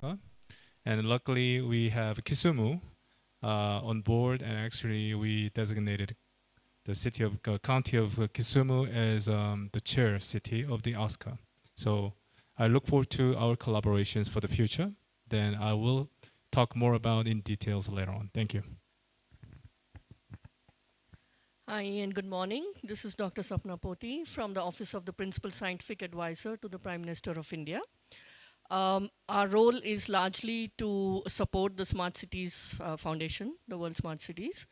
And luckily, we have Kisumu on board, and actually, we designated the city of county of Kisumu as the chair city of the Asca. So I look forward to our collaborations for the future. Then I will talk more about in details later on. Thank you. Hi and good morning. This is Dr. Sapna Poti from the Office of the Principal Scientific Advisor to the Prime Minister of India. Our role is largely to support the Smart Cities Foundation, the World Smart Cities,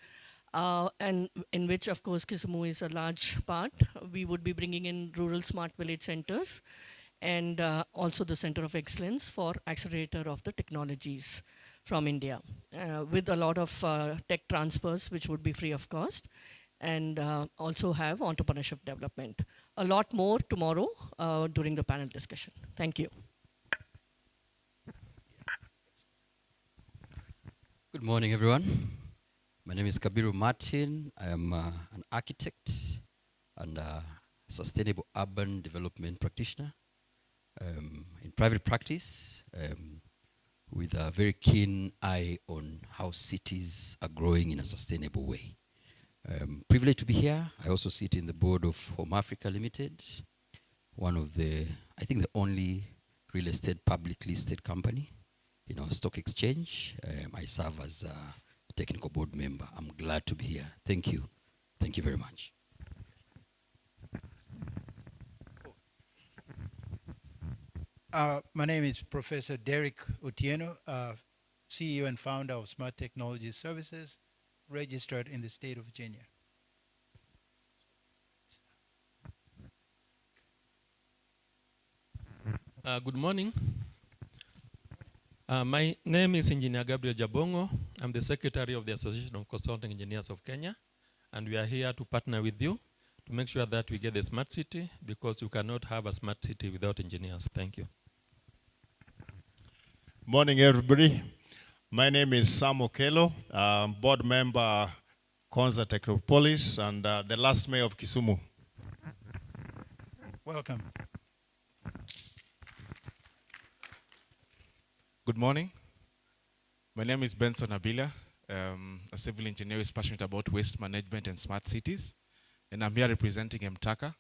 and in which, of course, Kisumu is a large part. We would be bringing in rural smart village centers and also the Center of Excellence for Accelerator of the Technologies from India, with a lot of tech transfers, which would be free of cost, and also have entrepreneurship development. A lot more tomorrow during the panel discussion. Thank you. Good morning, everyone. My name is Kabiru Martin. I am an architect and a sustainable urban development practitioner in private practice with a very keen eye on how cities are growing in a sustainable way. Privileged to be here. I also sit in the board of Home Africa Limited, one of the, I think the only real estate public listed company in our stock exchange. I serve as a technical board member. I'm glad to be here. Thank you. Thank you very much. My name is Professor Derek Otieno, CEO and founder of Smart Technology Services, registered in the state of Virginia. Good morning. My name is Engineer Gabriel Jabongo. I'm the Secretary of the Association of Consulting Engineers of Kenya, and we are here to partner with you to make sure that we get a smart city, because you cannot have a smart city without engineers. Thank you. Morning, everybody. My name is Sam Okello, board member, Konza Technopolis, and the last mayor of Kisumu. Welcome. Good morning. My name is Benson Abila. A civil engineer who is passionate about waste management and smart cities. And I'm here representing MTACA,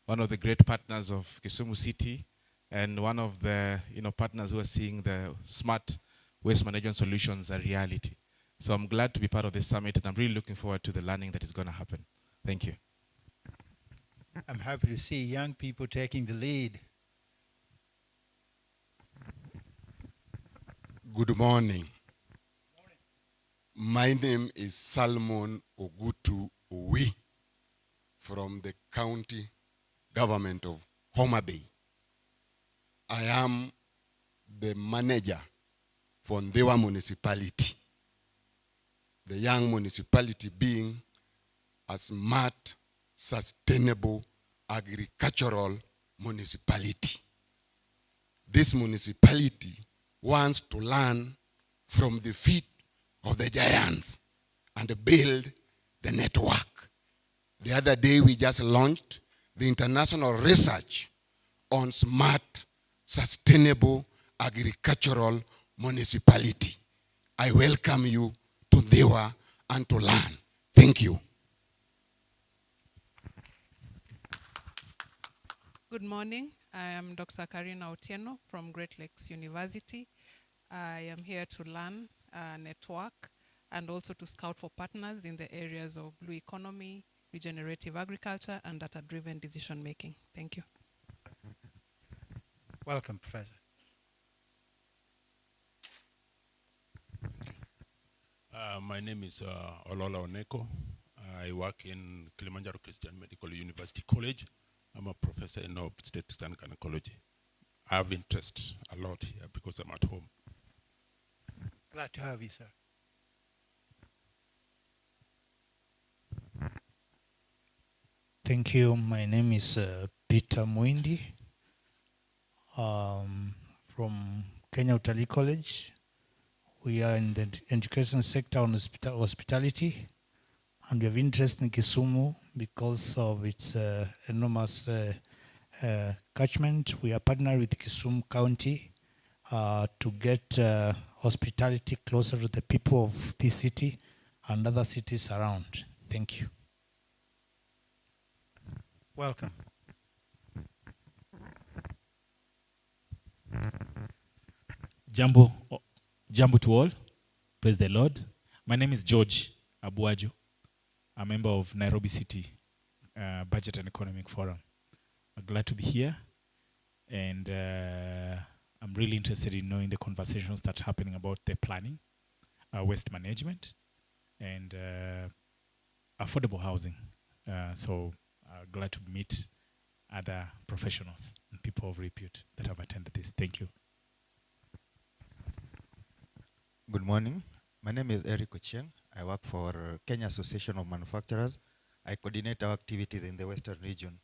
one of the great partners of Kisumu City, and one of the partners who are seeing the smart waste management solutions a reality. So I'm glad to be part of this summit, and I'm really looking forward to the learning that is going to happen. Thank you. I'm happy to see young people taking the lead. Good morning. My name is Salmon Ogutu Owi from the county government of Homa Bay. I am the manager for Ndewa municipality, the young municipality being a smart, sustainable, agricultural municipality. This municipality wants to learn from the feet of the giants and build the network. The other day we just launched the international research on smart, sustainable, agricultural municipality. I welcome you to Ndewa and to learn. Thank you. Good morning. I am Dr. Karina Otieno from Great Lakes University. I am here to learn, network, and also to scout for partners in the areas of blue economy, regenerative agriculture, and data-driven decision making. Thank you. Welcome, Professor. My name is Olola Oneko. I work in Kilimanjaro Christian Medical University College. I'm a professor in obstetrics and gynecology. I have interest a lot here because I'm at home. Glad to have you, sir. Thank you. My name is Peter Mwindi from Kenya Utalii College. We are in the education sector on hospitality, and we have interest in Kisumu because of its enormous catchment. We are partnered with Kisumu County to get hospitality closer to the people of this city and other cities around. Thank you. Welcome. Jambo, jambo to all. Praise the Lord. My name is George Abuajo, a member of Nairobi City Budget and Economic Forum. I'm glad to be here, and I'm really interested in knowing the conversations that are happening about the planning, waste management, and affordable housing. So glad to meet other professionals and people of repute that have attended this. Thank you. Good morning. My name is Eric Ochieng. I work for Kenya Association of Manufacturers. I coordinate our activities in the Western region.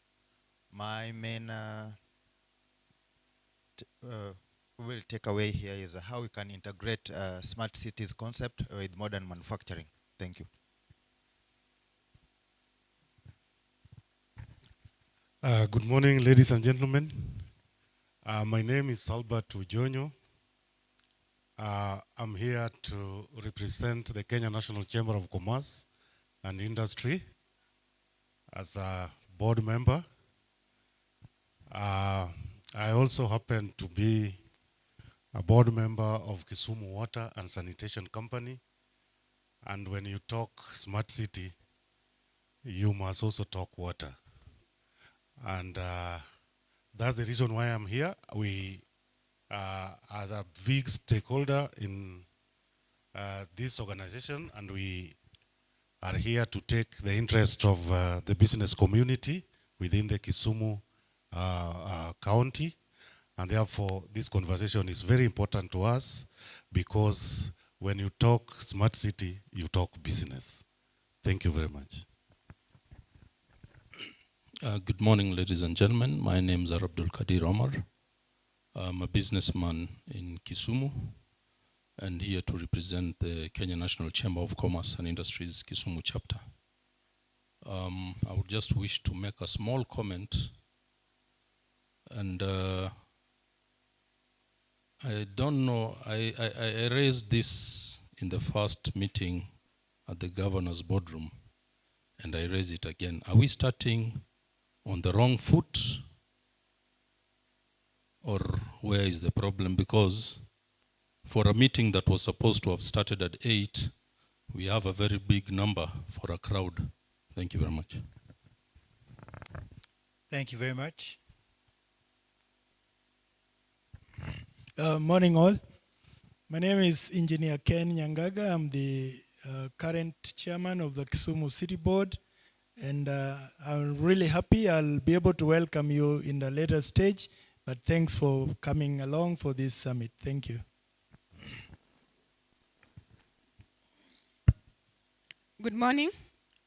My main takeaway here is how we can integrate smart cities concept with modern manufacturing. Thank you. Good morning, ladies and gentlemen. My name is Albert Ujonyo. I'm here to represent the Kenya National Chamber of Commerce and Industry as a board member. I also happen to be a board member of Kisumu Water and Sanitation Company. And when you talk smart city, you must also talk water. And that's the reason why I'm here. We, as a big stakeholder in this organization, and we are here to take the interest of the business community within the Kisumu county. And therefore, this conversation is very important to us because when you talk smart city, you talk business. Thank you very much. Good morning, ladies and gentlemen. My name is Abdul Kadir Omar. I'm a businessman in Kisumu and here to represent the Kenya National Chamber of Commerce and Industries Kisumu chapter. I would just wish to make a small comment, and I don't know, I raised this in the first meeting at the governor's boardroom, and I raise it again. Are we starting on the wrong foot, or where is the problem? Because for a meeting that was supposed to have started at 8, we have a very big number for a crowd. Thank you very much. Thank you very much. Morning all. My name is Engineer Ken Nyangaga. I'm the current chairman of the Kisumu City Board. And I'm really happy I'll be able to welcome you in the later stage. But thanks for coming along for this summit. Thank you. Good morning.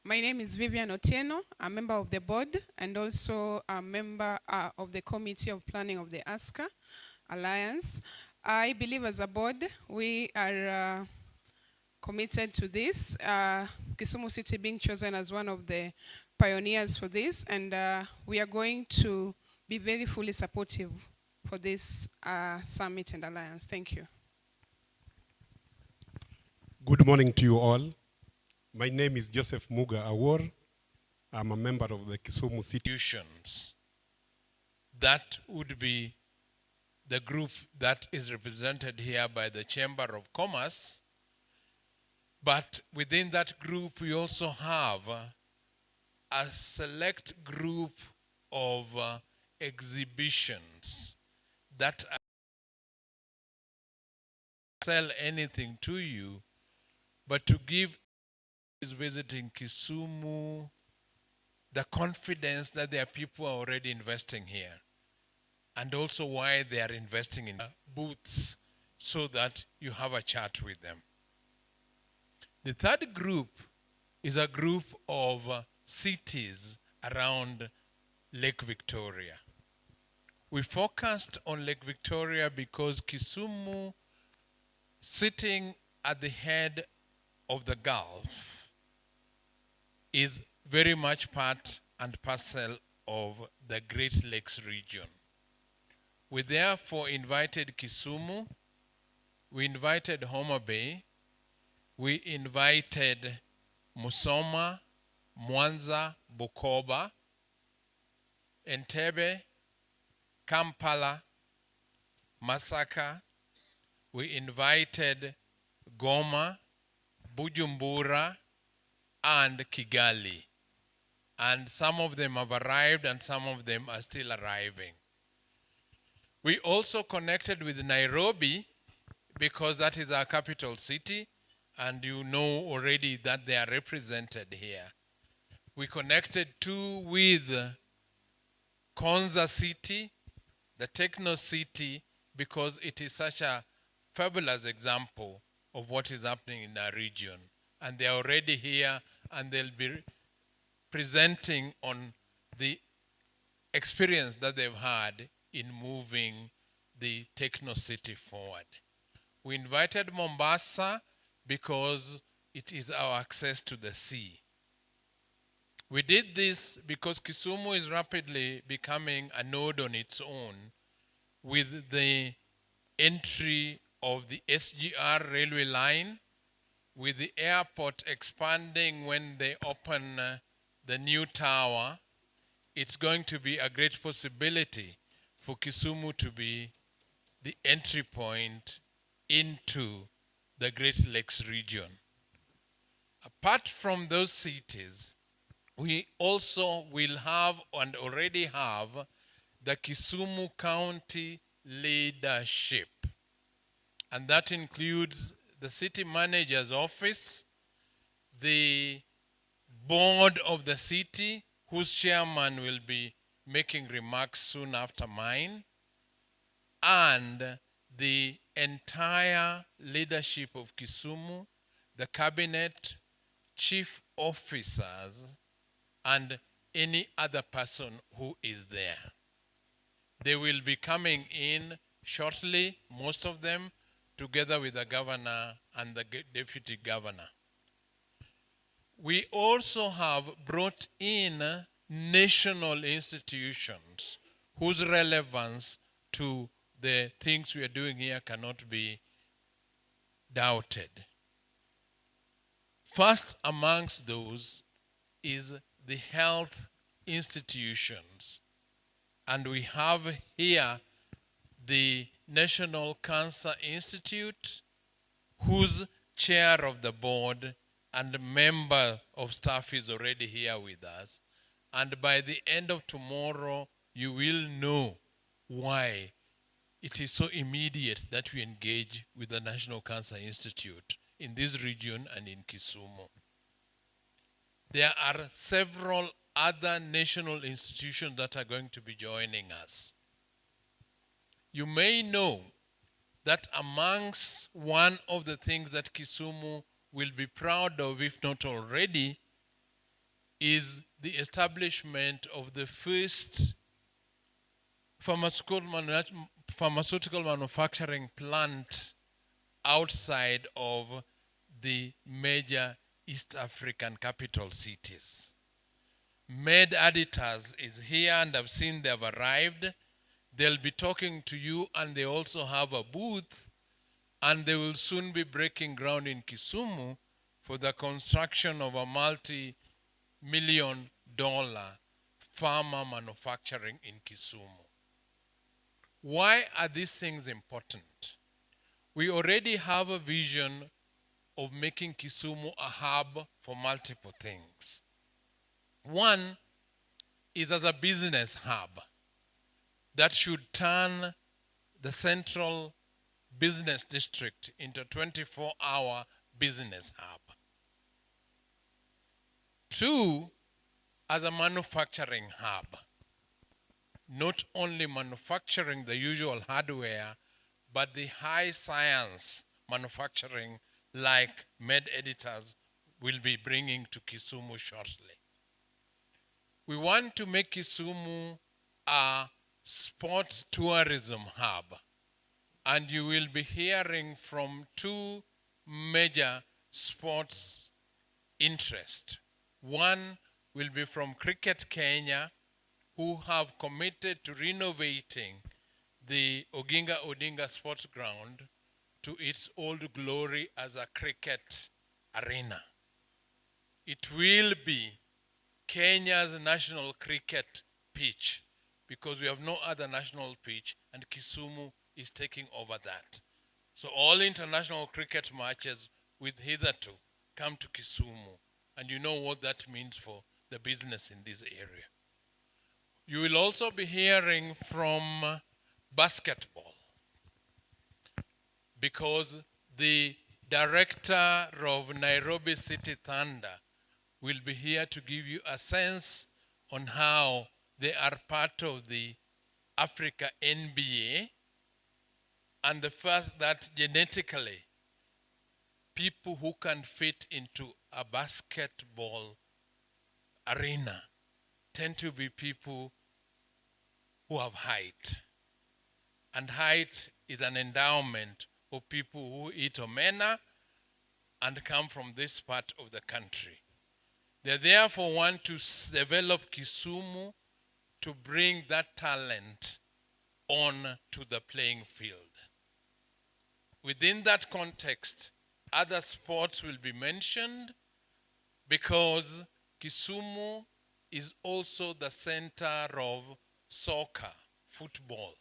My name is Vivian Otieno, a member of the board and also a member of the Committee of Planning of the Asca Alliance. I believe as a board, we are committed to this. Kisumu City being chosen as one of the pioneers for this, and we are going to be very fully supportive for this summit and alliance. Thank you. Good morning to you all. My name is Joseph Muga Awor. I'm a member of the Kisumu City. That would be the group that is represented here by the Chamber of Commerce. But within that group, we also have a select group of exhibitions that sell anything to you, but to give is visiting Kisumu the confidence that there are people already investing here, and also why they are investing in booths so that you have a chat with them. The third group is a group of cities around Lake Victoria. We focused on Lake Victoria because Kisumu, sitting at the head of the Gulf, is very much part and parcel of the Great Lakes region. We therefore invited Kisumu, we invited Homa Bay, we invited Musoma, Mwanza, Bukoba, Entebbe, Kampala, Masaka. We invited Goma, Bujumbura, and Kigali. And some of them have arrived and some of them are still arriving. We also connected with Nairobi because that is our capital city, and you know already that they are represented here. We connected too with Konza City, the techno city, because it is such a fabulous example of what is happening in our region. And they are already here and they'll be presenting on the experience that they've had in moving the techno city forward. We invited Mombasa because it is our access to the sea. We did this because Kisumu is rapidly becoming a node on its own with the entry of the SGR railway line, with the airport expanding when they open the new tower. It's going to be a great possibility for Kisumu to be the entry point into the Great Lakes region. Apart from those cities, we also will have and already have the Kisumu County leadership. And that includes the city manager's office, the board of the city, whose chairman will be making remarks soon after mine, and the entire leadership of Kisumu, the cabinet, chief officers, and any other person who is there. They will be coming in shortly, most of them, together with the governor and the deputy governor. We also have brought in national institutions whose relevance to the things we are doing here cannot be doubted. First amongst those is the health institutions. And we have here the National Cancer Institute, whose chair of the board and member of staff is already here with us. And by the end of tomorrow, you will know why it is so immediate that we engage with the National Cancer Institute in this region and in Kisumu. There are several other national institutions that are going to be joining us. You may know that amongst one of the things that Kisumu will be proud of, if not already, is the establishment of the first pharmaceutical manufacturing plant outside of the major East African capital cities. Med Editors is here and I've seen they've arrived. They'll be talking to you and they also have a booth and they will soon be breaking ground in Kisumu for the construction of a multi-million-dollar pharma manufacturing in Kisumu. Why are these things important? We already have a vision of making Kisumu a hub for multiple things. One is as a business hub that should turn the central business district into a 24-hour business hub. Two, as a manufacturing hub. Not only manufacturing the usual hardware, but the high science manufacturing like Med Editors will be bringing to Kisumu shortly. We want to make Kisumu a sports tourism hub. And you will be hearing from two major sports interests. One will be from Cricket Kenya, who have committed to renovating the Oginga Odinga Sports Ground to its old glory as a cricket arena. It will be Kenya's national cricket pitch because we have no other national pitch and Kisumu is taking over that. So all international cricket matches with hitherto come to Kisumu, and you know what that means for the business in this area. You will also be hearing from basketball because the director of Nairobi City Thunder will be here to give you a sense on how they are part of the Africa NBA, and the fact that genetically people who can fit into a basketball arena tend to be people who have height. And height is an endowment of people who eat omena and come from this part of the country. They therefore want to develop Kisumu to bring that talent on to the playing field. Within that context, other sports will be mentioned because Kisumu is also the center of soccer, football.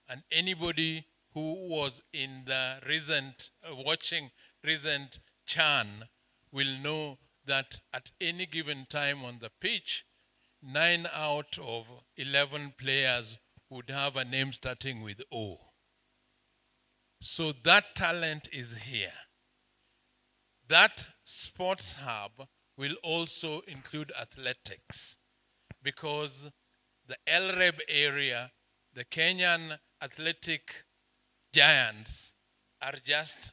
And anybody who was in the recent, watching recent CHAN will know that at any given time on the pitch, 9 out of 11 players would have a name starting with O. So that talent is here. That sports hub will also include athletics because the LREB area, the Kenyan athletic giants, are just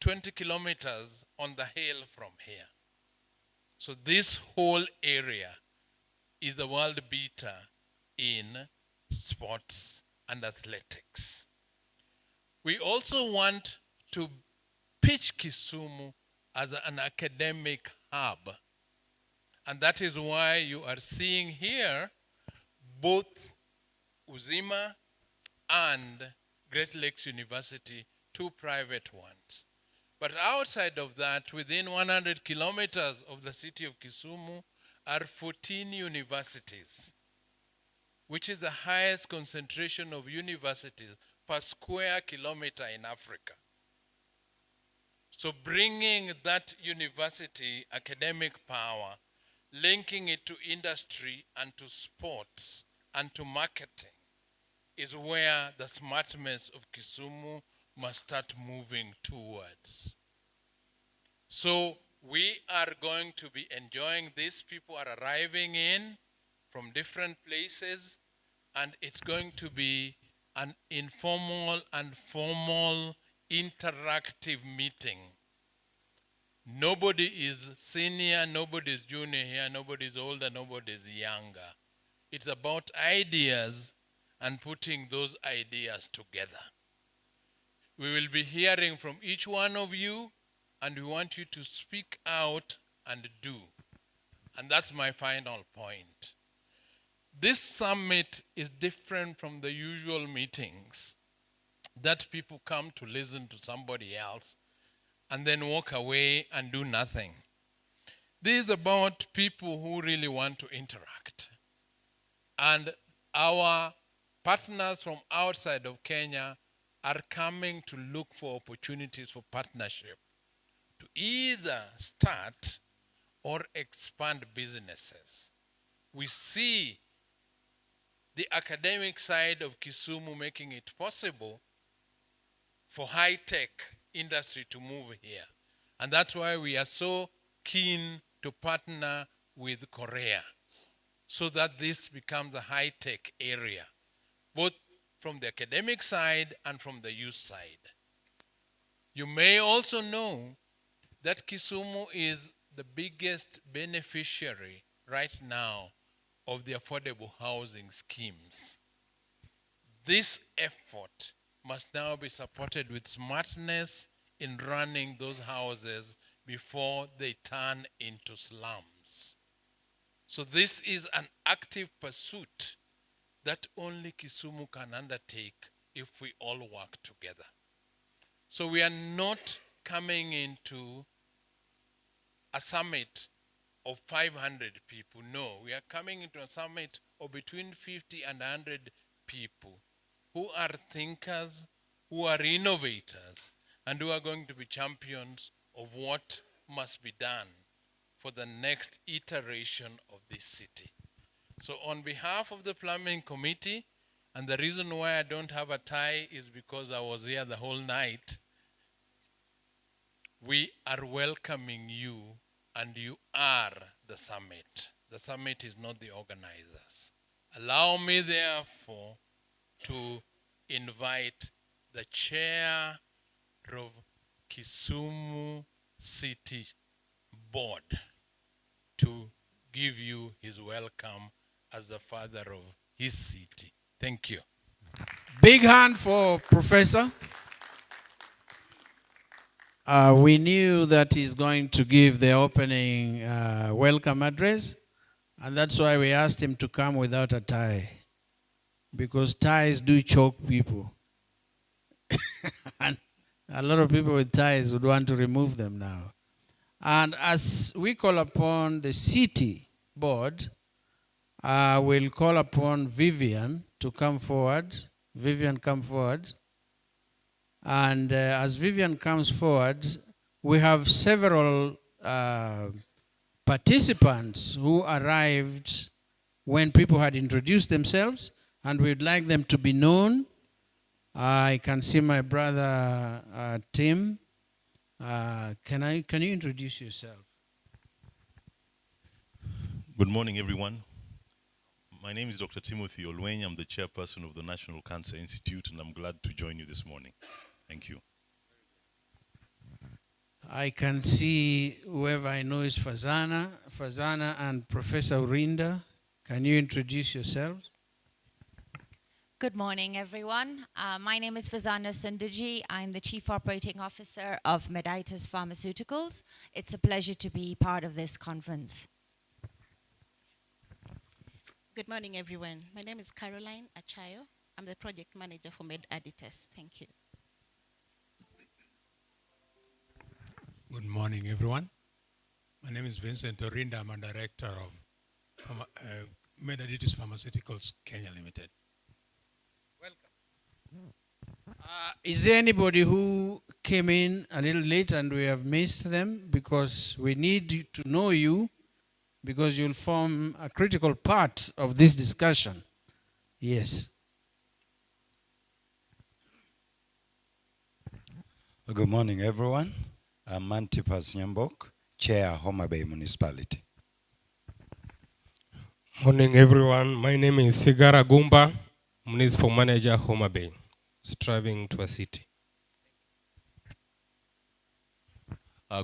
20 kilometers on the hill from here. So this whole area is a world beater in sports and athletics. We also want to pitch Kisumu as an academic hub. And that is why you are seeing here both Uzima and Great Lakes University, two private ones. But outside of that, within 100 kilometers of the city of Kisumu, are 14 universities, which is the highest concentration of universities per square kilometer in Africa. So bringing that university academic power, linking it to industry and to sports and to marketing is where the smartness of Kisumu must start moving towards. So we are going to be enjoying this. People are arriving in from different places, and it's going to be an informal and formal interactive meeting. Nobody is senior, nobody is junior here, nobody is older, nobody is younger. It's about ideas and putting those ideas together. We will be hearing from each one of you, and we want you to speak out and do. And that's my final point. This summit is different from the usual meetings that people come to listen to somebody else and then walk away and do nothing. This is about people who really want to interact. And our partners from outside of Kenya are coming to look for opportunities for partnership to either start or expand businesses. We see the academic side of Kisumu making it possible for high-tech industry to move here. And that's why we are so keen to partner with Korea so that this becomes a high-tech area, both from the academic side and from the youth side. You may also know that Kisumu is the biggest beneficiary right now of the affordable housing schemes. This effort must now be supported with smartness in running those houses before they turn into slums. So this is an active pursuit that only Kisumu can undertake if we all work together. So we are not coming into a summit of 500 people. No, we are coming into a summit of between 50 and 100 people who are thinkers, who are innovators, and who are going to be champions of what must be done for the next iteration of this city. So on behalf of the Plumbing Committee, and the reason why I don't have a tie is because I was here the whole night, we are welcoming you, and you are the summit. The summit is not the organizers. Allow me, therefore, to invite the chair of Kisumu City Board to give you his welcome as the father of his city. Thank you. Big hand for Professor. We knew that he's going to give the opening welcome address, and that's why we asked him to come without a tie, because ties do choke people. And a lot of people with ties would want to remove them now. And as we call upon the city board, we'll call upon Vivian to come forward. Vivian, come forward. And as Vivian comes forward, we have several participants who arrived when people had introduced themselves, and we'd like them to be known. I can see my brother Tim. Can you introduce yourself? Good morning, everyone. My name is Dr. Timothy Olweny. I'm the chairperson of the National Cancer Institute, and I'm glad to join you this morning. Thank you. I can see whoever I know is Fazana and Professor Urinda. Can you introduce yourselves? Good morning, everyone. My name is Fazana Sundaji. I'm the Chief Operating Officer of Meditas Pharmaceuticals. It's a pleasure to be part of this conference. Good morning, everyone. My name is Caroline Achayo. I'm the Project Manager for Meditas. Thank you. Good morning, everyone. My name is Vincent Orinda. I'm a Director of Meditas Pharmaceuticals Kenya Limited. Is there anybody who came in a little late and we have missed them? Because we need to know you, because you'll form a critical part of this discussion. Yes. Good morning, everyone. I'm Antipas Nyambok, Chair, Homa Bay Municipality. Morning, everyone. My name is Sigara Gumba, Municipal Manager, Homa Bay, striving to a city.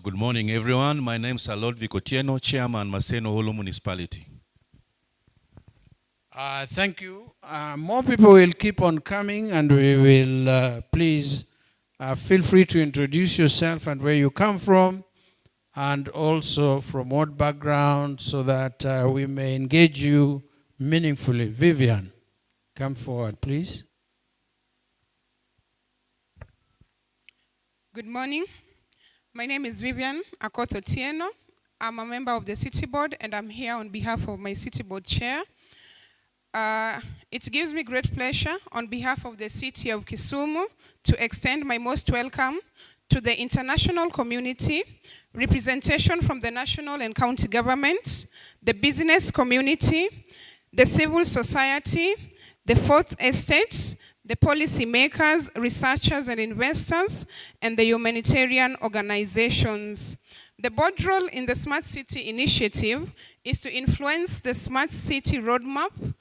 Good morning, everyone. My name is Lodvik Otieno, Chairman, Maseno Holo Municipality. Thank you. More people will keep on coming, and we will please feel free to introduce yourself and where you come from, and also from what background, so that we may engage you meaningfully. Vivian, come forward, please. Good morning. My name is Vivian Akoth Otieno. I'm a member of the City Board, and I'm here on behalf of my City Board Chair. It gives me great pleasure on behalf of the City of Kisumu to extend my most welcome to the international community, representation from the national and county governments, the business community, the civil society, the Fourth Estate, the policy makers, researchers and investors, and the humanitarian organizations. The board role in the Smart City Initiative is to influence the Smart City Roadmap,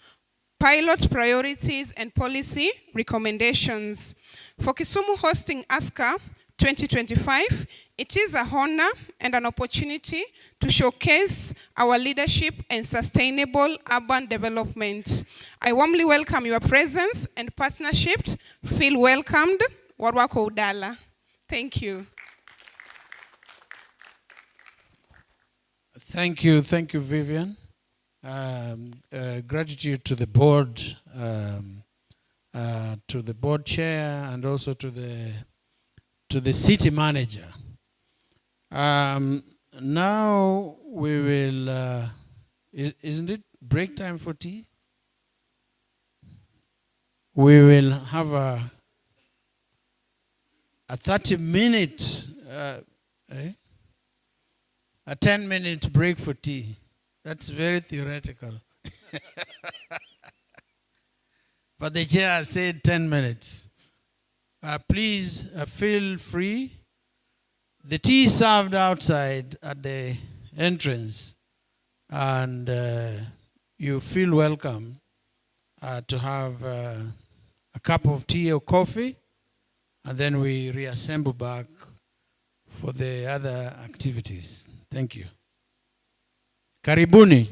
pilot priorities and policy recommendations. For Kisumu hosting Asca 2025, it is a honor and an opportunity to showcase our leadership and sustainable urban development. I warmly welcome your presence and partnership. Feel welcomed. Warwako Udala. Thank you. Thank you, Vivian. Gratitude to the board to the board chair, and also to the city manager. Now we will, isn't it break time for tea? We will have a 30-minute, a 10-minute break for tea. That's very theoretical. But the chair said 10 minutes. Please feel free. The tea is served outside at the entrance, and you feel welcome to have a cup of tea or coffee, and then we reassemble back for the other activities. Thank you. Karibuni.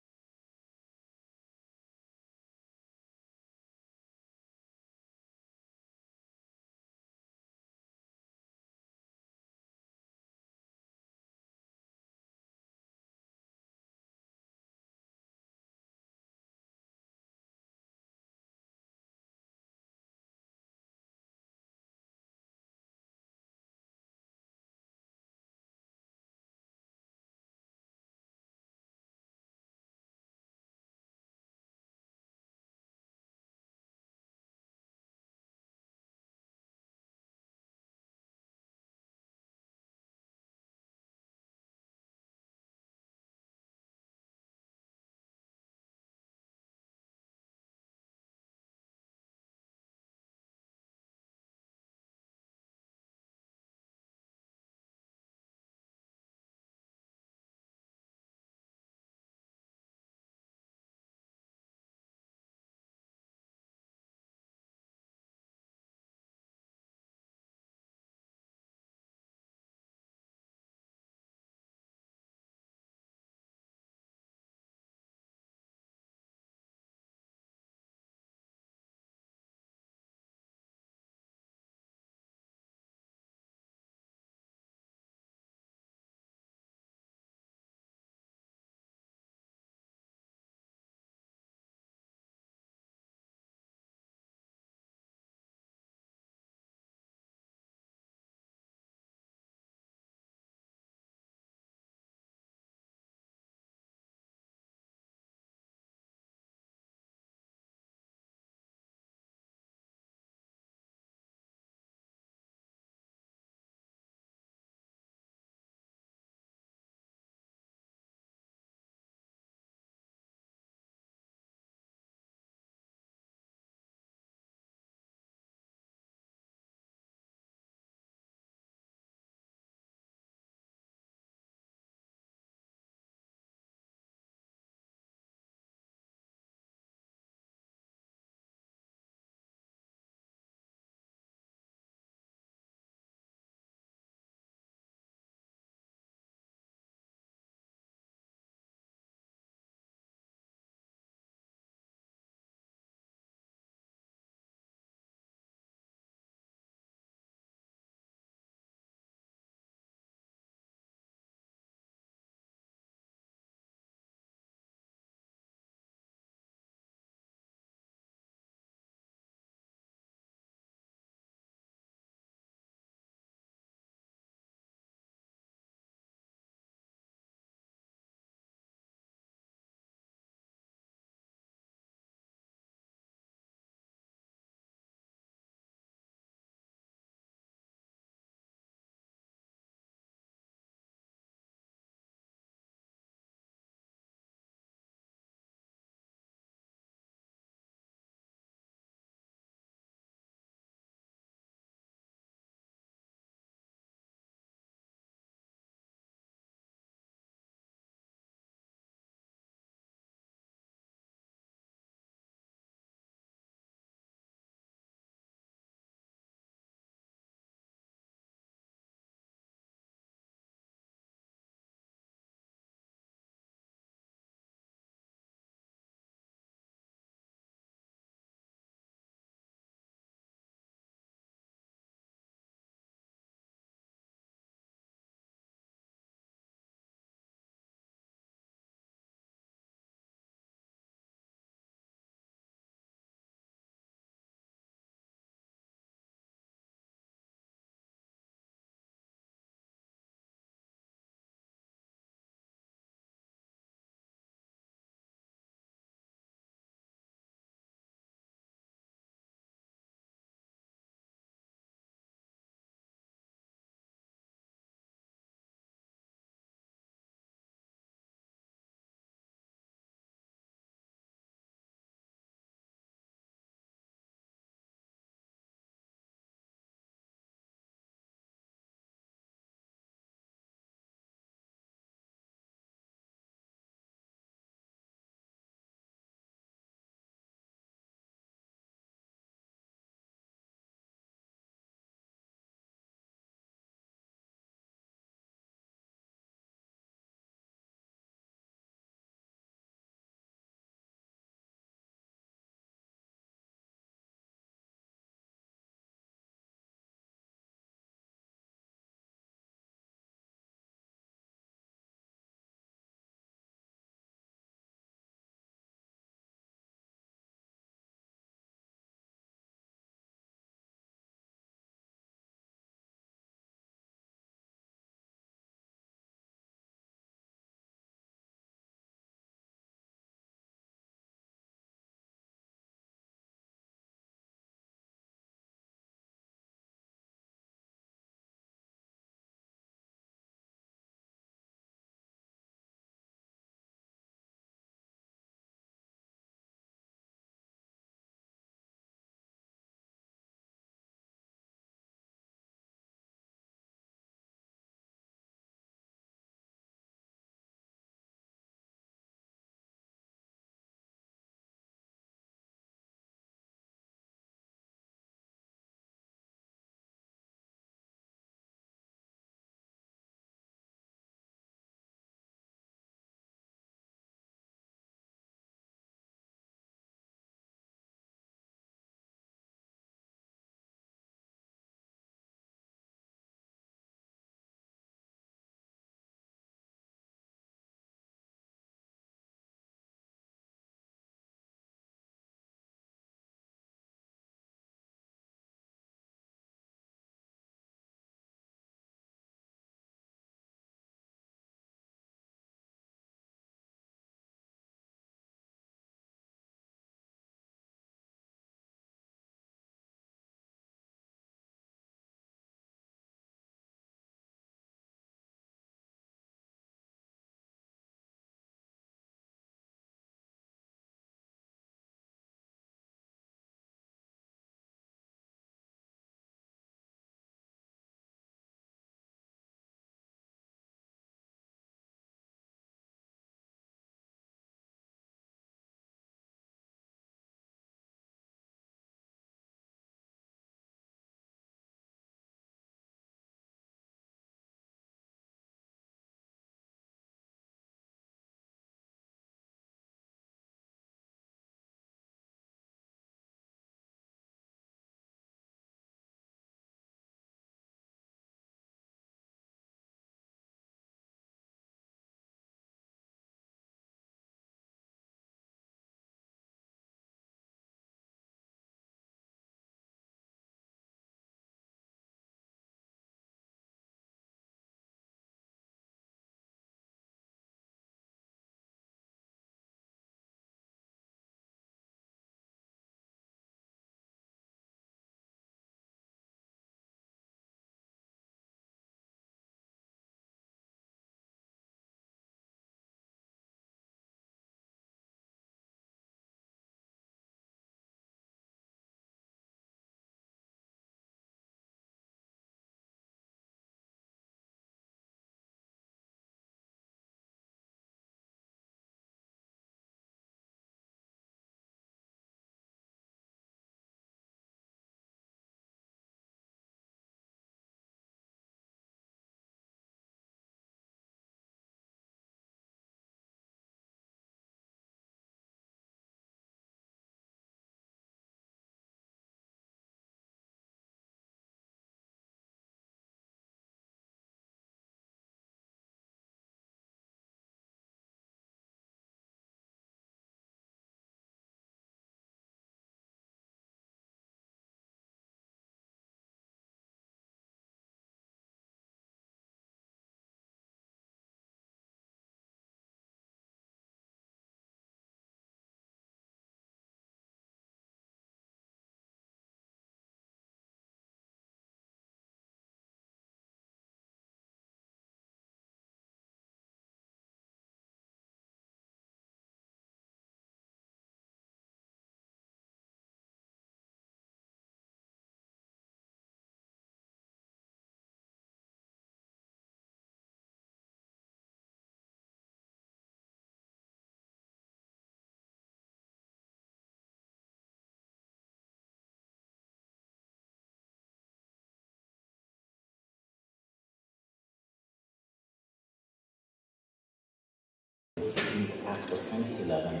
2011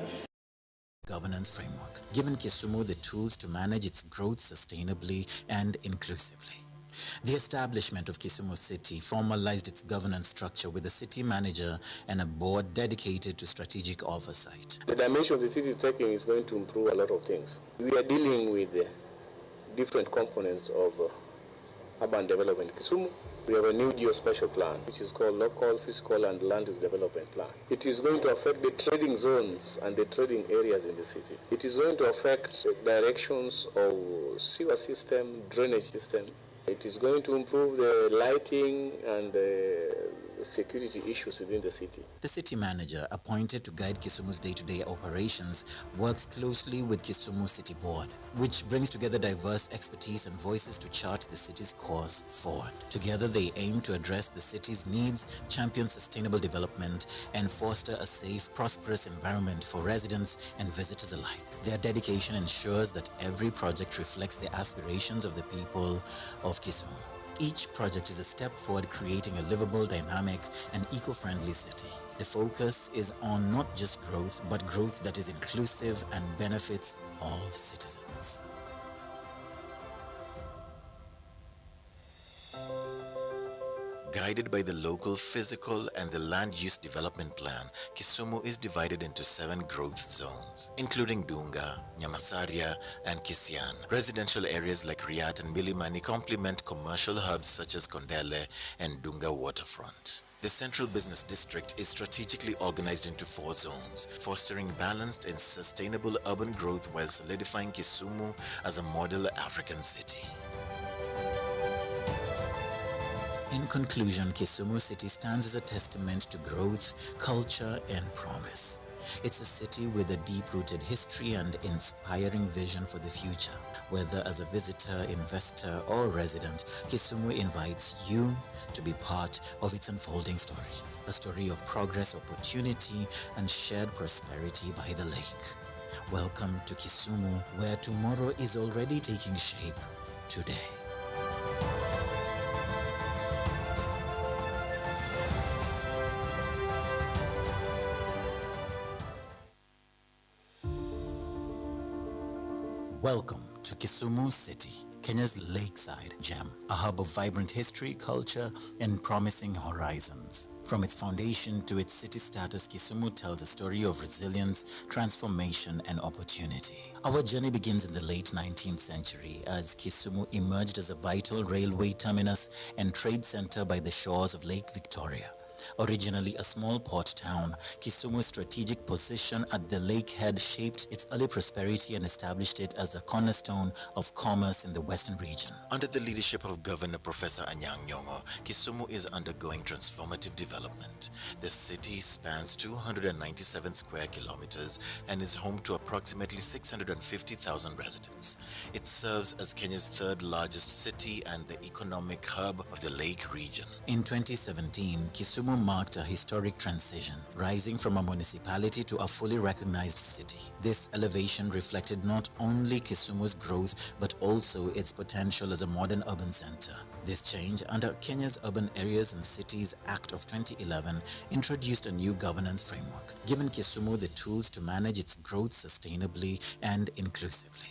governance framework, giving Kisumu the tools to manage its growth sustainably and inclusively. The establishment of Kisumu City formalized its governance structure with a city manager and a board dedicated to strategic oversight. The dimension the city is taking is going to improve a lot of things. We are dealing with different components of urban development in Kisumu. We have a new geospatial plan, which is called Local, Physical, and Land Use Development Plan. It is going to affect the trading zones and the trading areas in the city. It is going to affect directions of sewer system, drainage system. It is going to improve the lighting and security issues within the city. The city manager, appointed to guide Kisumu's day-to-day operations, works closely with Kisumu City Board, which brings together diverse expertise and voices to chart the city's course forward. Together, they aim to address the city's needs, champion sustainable development, and foster a safe, prosperous environment for residents and visitors alike. Their dedication ensures that every project reflects the aspirations of the people of Kisumu. Each project is a step forward, creating a livable, dynamic, and eco-friendly city. The focus is on not just growth, but growth that is inclusive and benefits all citizens. Guided by the local physical and the land use development plan, Kisumu is divided into 7 growth zones, including Dunga, Nyamasaria, and Kisian. Residential areas like Riat and Milimani complement commercial hubs such as Kondele and Dunga waterfront. The central business district is strategically organized into 4 zones, fostering balanced and sustainable urban growth while solidifying Kisumu as a model African city. In conclusion, Kisumu City stands as a testament to growth, culture, and promise. It's a city with a deep-rooted history and inspiring vision for the future. Whether as a visitor, investor, or resident, Kisumu invites you to be part of its unfolding story. A story of progress, opportunity, and shared prosperity by the lake. Welcome to Kisumu, where tomorrow is already taking shape today. Welcome to Kisumu City, Kenya's lakeside gem, a hub of vibrant history, culture, and promising horizons. From its foundation to its city status, Kisumu tells a story of resilience, transformation, and opportunity. Our journey begins in the late 19th century as Kisumu emerged as a vital railway terminus and trade center by the shores of Lake Victoria. Originally a small port town, Kisumu's strategic position at the lake head shaped its early prosperity and established it as a cornerstone of commerce in the western region. Under the leadership of Governor Professor Anyang' Nyong'o, Kisumu is undergoing transformative development. The city spans 297 square kilometers and is home to approximately 650,000 residents. It serves as Kenya's 3rd largest city and the economic hub of the lake region. In 2017, Kisumu marked a historic transition, rising from a municipality to a fully recognized city. This elevation reflected not only Kisumu's growth, but also its potential as a modern urban center. This change, under Kenya's Urban Areas and Cities Act of 2011, introduced a new governance framework, giving Kisumu the tools to manage its growth sustainably and inclusively.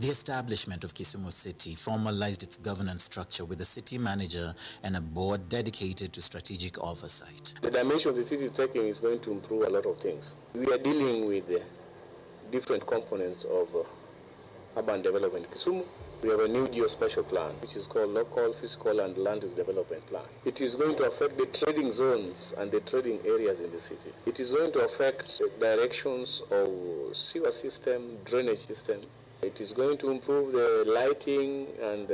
The establishment of Kisumu City formalized its governance structure with a city manager and a board dedicated to strategic oversight. The dimension the city is taking is going to improve a lot of things. We are dealing with different components of urban development in Kisumu. We have a new geospatial plan, which is called Local, Physical, and Land Use Development Plan. It is going to affect the trading zones and the trading areas in the city. It is going to affect directions of sewer system, drainage system. It is going to improve the lighting and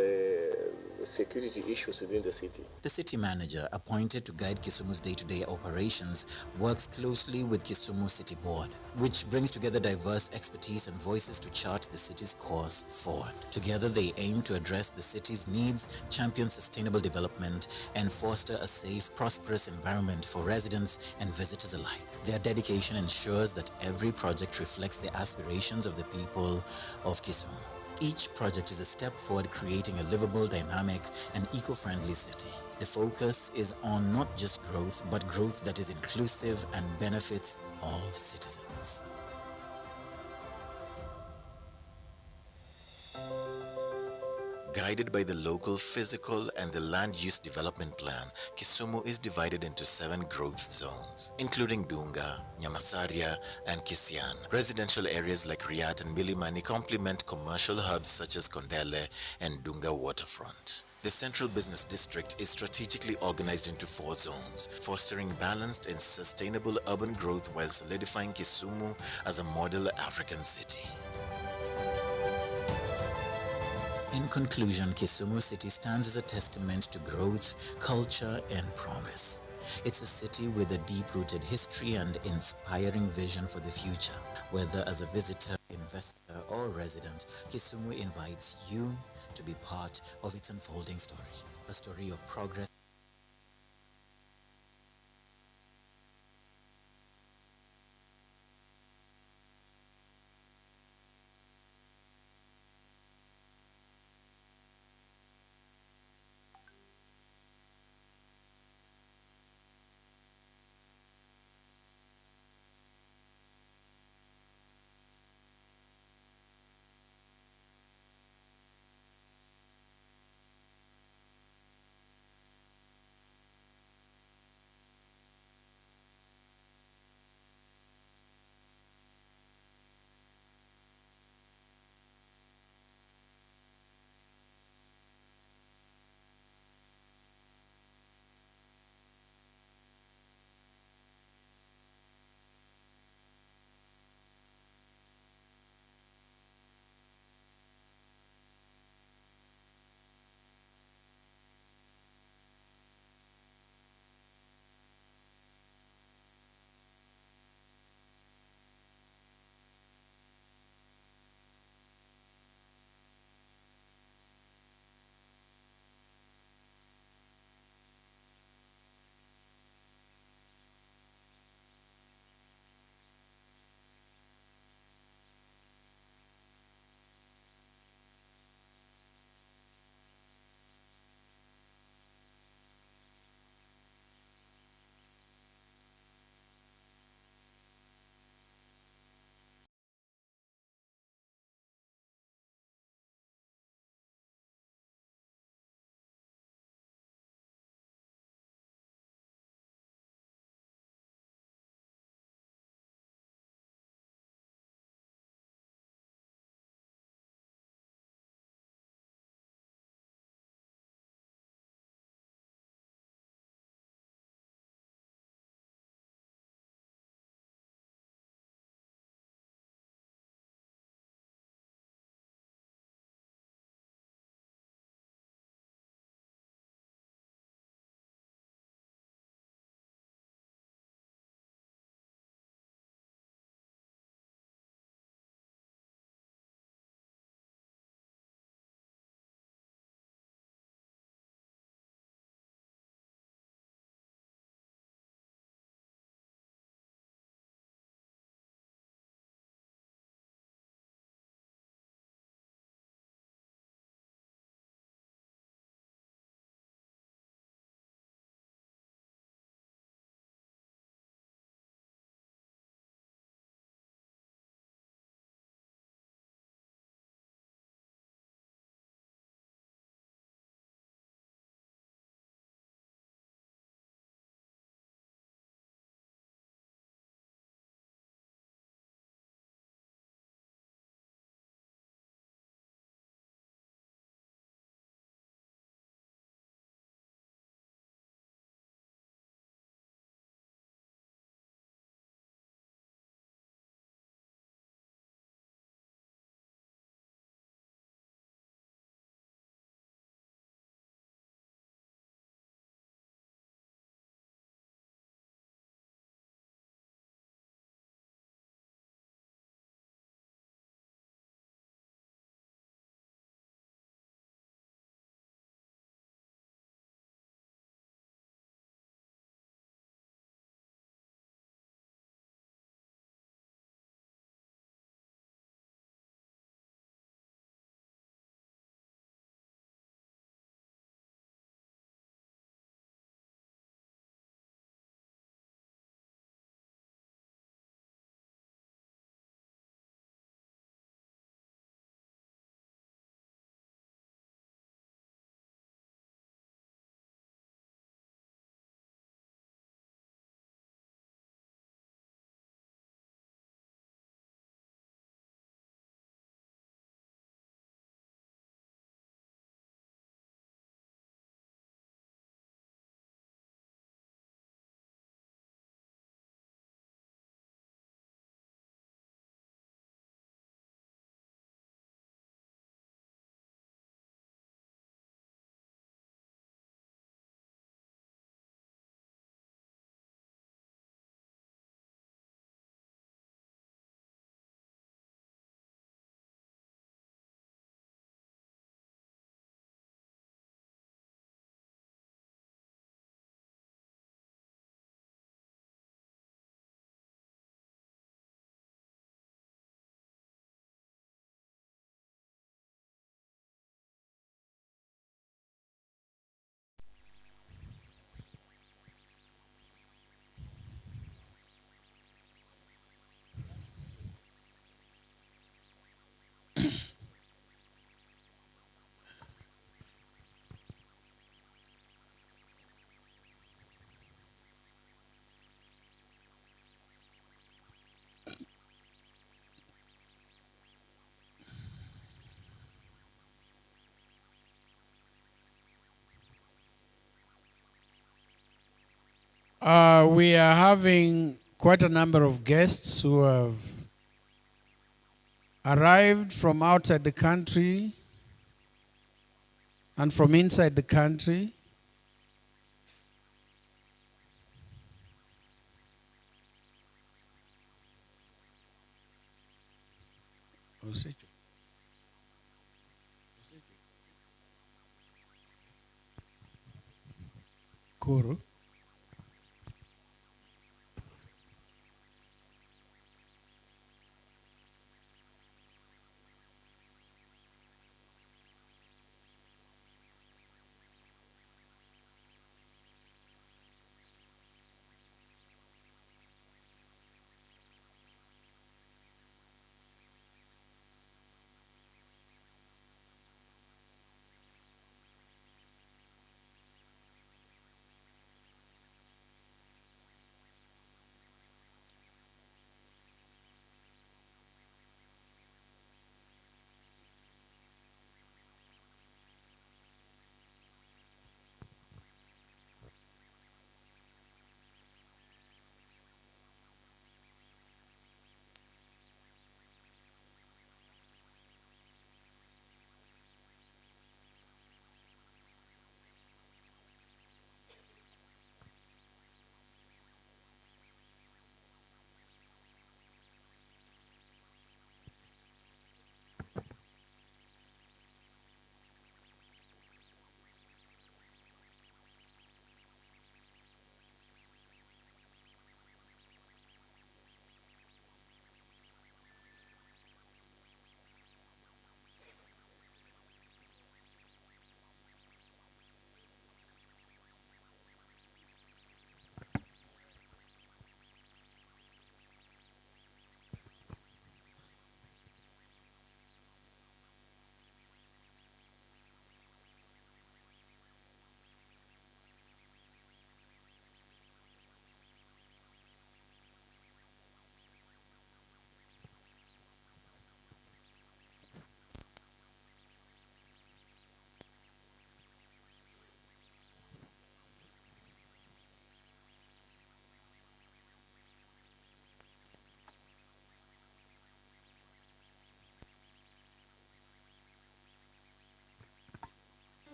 security issues within the city. The city manager, appointed to guide Kisumu's day-to-day operations, works closely with Kisumu City Board, which brings together diverse expertise and voices to chart the city's course forward. Together, they aim to address the city's needs, champion sustainable development, and foster a safe, prosperous environment for residents and visitors alike. Their dedication ensures that every project reflects the aspirations of the people of Kisumu. Each project is a step forward, creating a livable, dynamic, and eco-friendly city. The focus is on not just growth, but growth that is inclusive and benefits all citizens. zones. Guided by the local physical and the land use development plan, Kisumu is divided into 7 growth zones, including Dunga, Nyamasaria, and Kisian. Residential areas like Riat and Milimani complement commercial hubs such as Kondele and Dunga waterfront. The Central Business District is strategically organized into 4 zones, fostering balanced and sustainable urban growth while solidifying Kisumu as a model African city. In conclusion, Kisumu City stands as a testament to growth, culture, and promise. It's a city with a deep-rooted history and inspiring vision for the future. Whether as a visitor, investor, or resident, Kisumu invites you to be part of its unfolding story, a story of progress. We are having quite a number of guests who have arrived from outside the country and from inside the country. Kuru.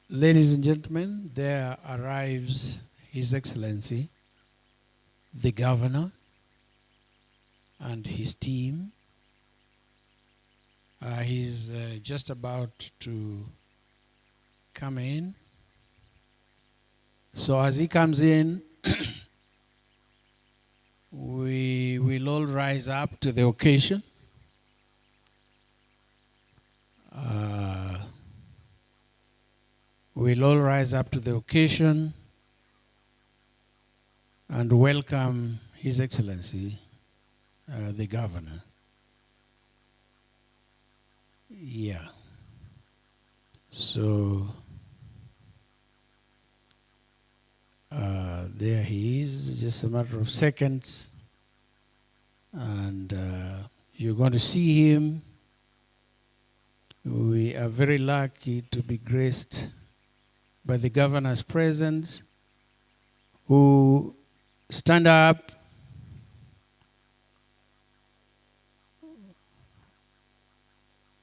Ladies and gentlemen, there arrives His Excellency, the Governor, and his team. He's just about to come in. So as he comes in, we will all rise up to the occasion. We'll all rise up to the occasion and welcome His Excellency, the Governor. Yeah. So, there he is, just a matter of seconds. And you're going to see him. We are very lucky to be graced by the Governor's presence, who stand up.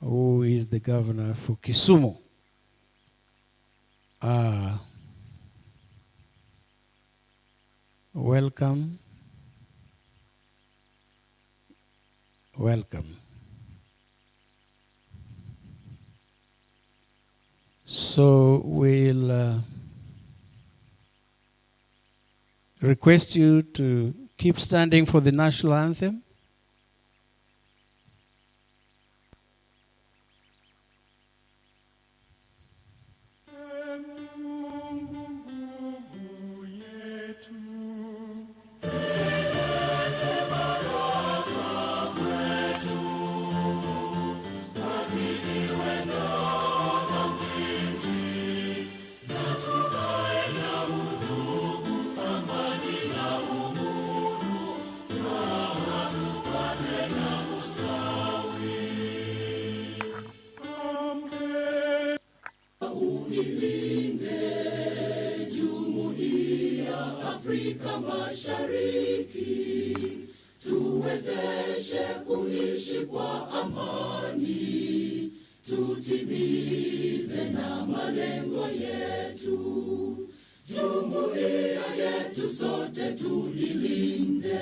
Who is the Governor for Kisumu? Welcome. Welcome. So we'll request you to keep standing for the national anthem. Afrika Mashariki, tuwezeshe kuishi kwa amani, tutimize na malengo yetu. Jumuiya yetu sote tuilinde,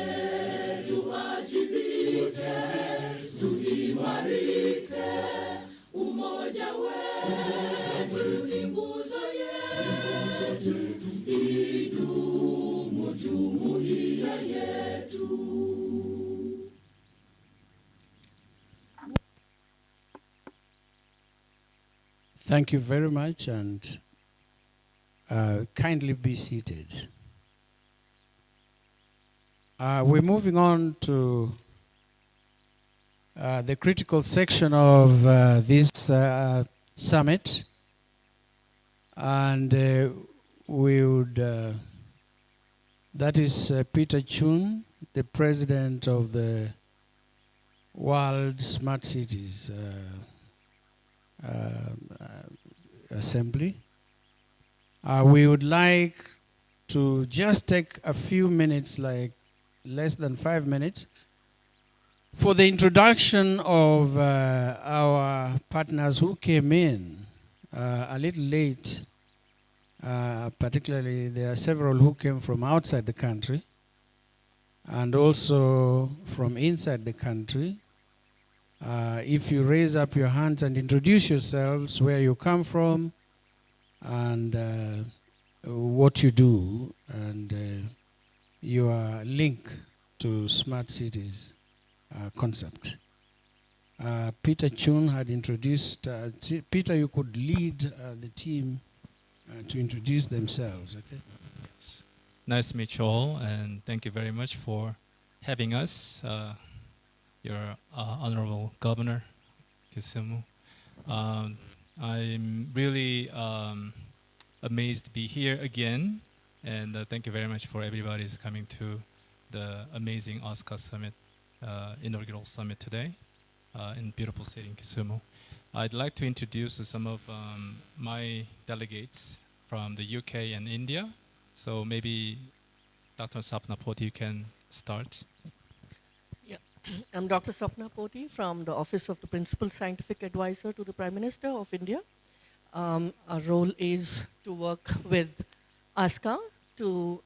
tuajibike, tuimarike, umoja wetu ni nguzo yetu, idumu jumuiya yetu. Thank you very much, and kindly be seated. We're moving on to the critical section of this summit, and we would, that is Peter Chun, the president of the World Smart Cities Assembly. We would like to just take a few minutes, like less than 5 minutes, for the introduction of our partners who came in a little late. Particularly, there are several who came from outside the country and also from inside the country. If you raise up your hands and introduce yourselves, where you come from, and what you do, and your link to smart cities concept. Peter Chun had introduced, Peter, you could lead the team to introduce themselves, okay? Yes. Nice to meet you all, and thank you very much for having us, your Honorable Governor, Kisumu. I'm really amazed to be here again, and thank you very much for everybody who's coming to the amazing Asca Summit, inaugural summit today in beautiful city in Kisumu. I'd like to introduce some of my delegates from the UK and India. So maybe Dr. Sapna Poti, you can start. Yeah, I'm Dr. Sapna Poti from the Office of the Principal Scientific Advisor to the Prime Minister of India. Our role is to work with Asca to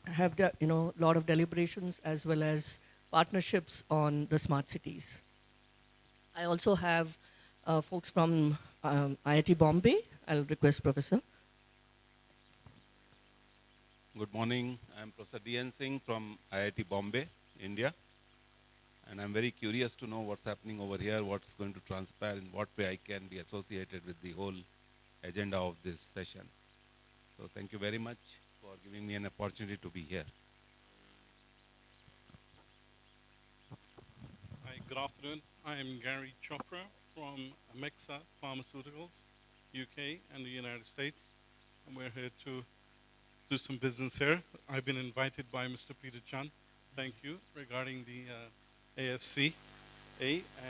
have a lot of deliberations as well as partnerships on the smart cities. I also have folks from IIT Bombay. I'll request Professor. Good morning. I'm Professor D.N. Singh from IIT Bombay, India. And I'm very curious to know what's happening over here, what's going to transpire, in what way I can be associated with the whole agenda of this session. So thank you very much for giving me an opportunity to be here. Hi, good afternoon. I am Gary Chopra from Amexa Pharmaceuticals, UK and the United States. And we're here to do some business here. I've been invited by Mr. Peter Chan. Thank you, regarding the ASCA,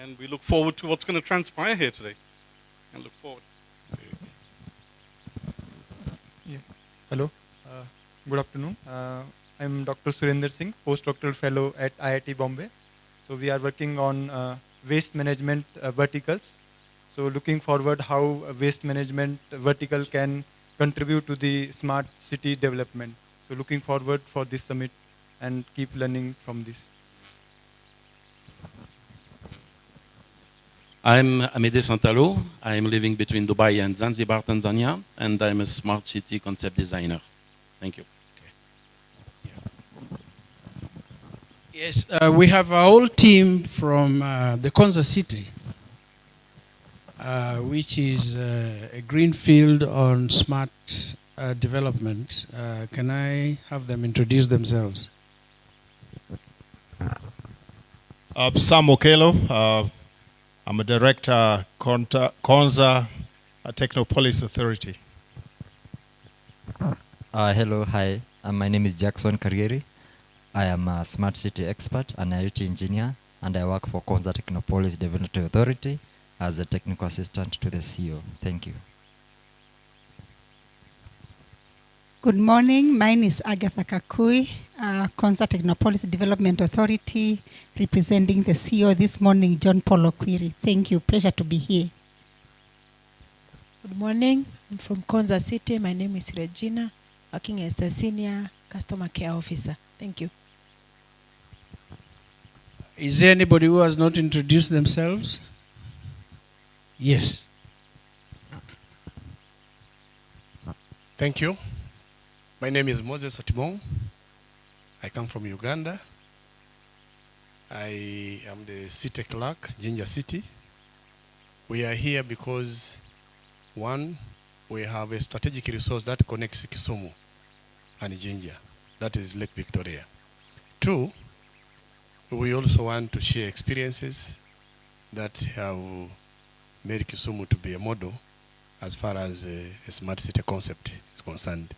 and we look forward to what's going to transpire here today. And look forward. Yeah. Hello. Good afternoon. I'm Dr. Surender Singh, postdoctoral fellow at IIT Bombay. So we are working on waste management verticals. So looking forward how a waste management vertical can contribute to the smart city development. So looking forward for this summit and keep learning from this. I'm Amede Santalo. I'm living between Dubai and Zanzibar, Tanzania, and I'm a smart city concept designer. Thank you. Yes, we have a whole team from the Konza City, which is a greenfield on smart development. Can I have them introduce themselves? Sam Okelo. I'm a director, Konza Technopolis Authority. Hello, hi. My name is Jackson Karrieri. I am a smart city expert, an IoT engineer, and I work for Konza Technopolis Development Authority as a technical assistant to the CEO. Thank you. Good morning. Mine is Agatha Kakui, Konza Technopolis Development Authority, representing the CEO this morning, John Paul Okwiri. Thank you. Pleasure to be here. Good morning. I'm from Konza City. My name is Regina, working as a senior customer care officer. Thank you. Is there anybody who has not introduced themselves? Yes. Thank you. My name is Moses Otimong. I come from Uganda. I am the city clerk, Jinja City. We are here because, one, we have a strategic resource that connects Kisumu and Jinja. That is Lake Victoria. Two, we also want to share experiences that have made Kisumu to be a model as far as a smart city concept is concerned.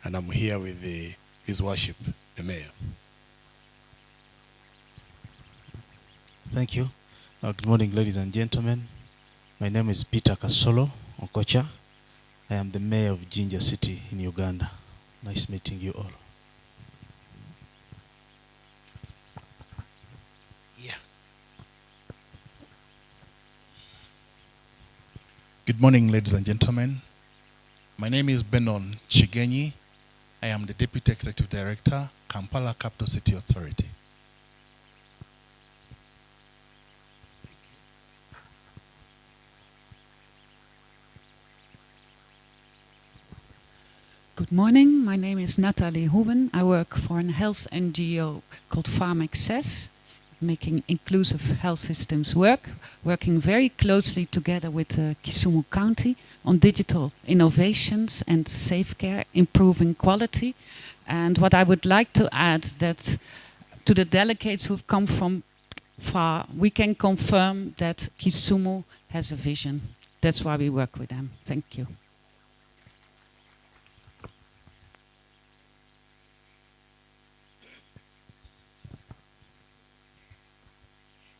And I'm here with His Worship, the Mayor. Thank you. Good morning, ladies and gentlemen. My name is Peter Kasolo Okocha. I am the Mayor of Jinja City in Uganda. Nice meeting you all. Yeah. Good morning, ladies and gentlemen. My name is Benon Chigenyi. I am the Deputy Executive Director, Kampala Capital City Authority. Good morning. My name is Natalie Huben. I work for a health NGO called Farm Access, making inclusive health systems work, working very closely together with Kisumu County on digital innovations and safe care, improving quality. And what I would like to add that to the delegates who've come from far, we can confirm that Kisumu has a vision. That's why we work with them. Thank you.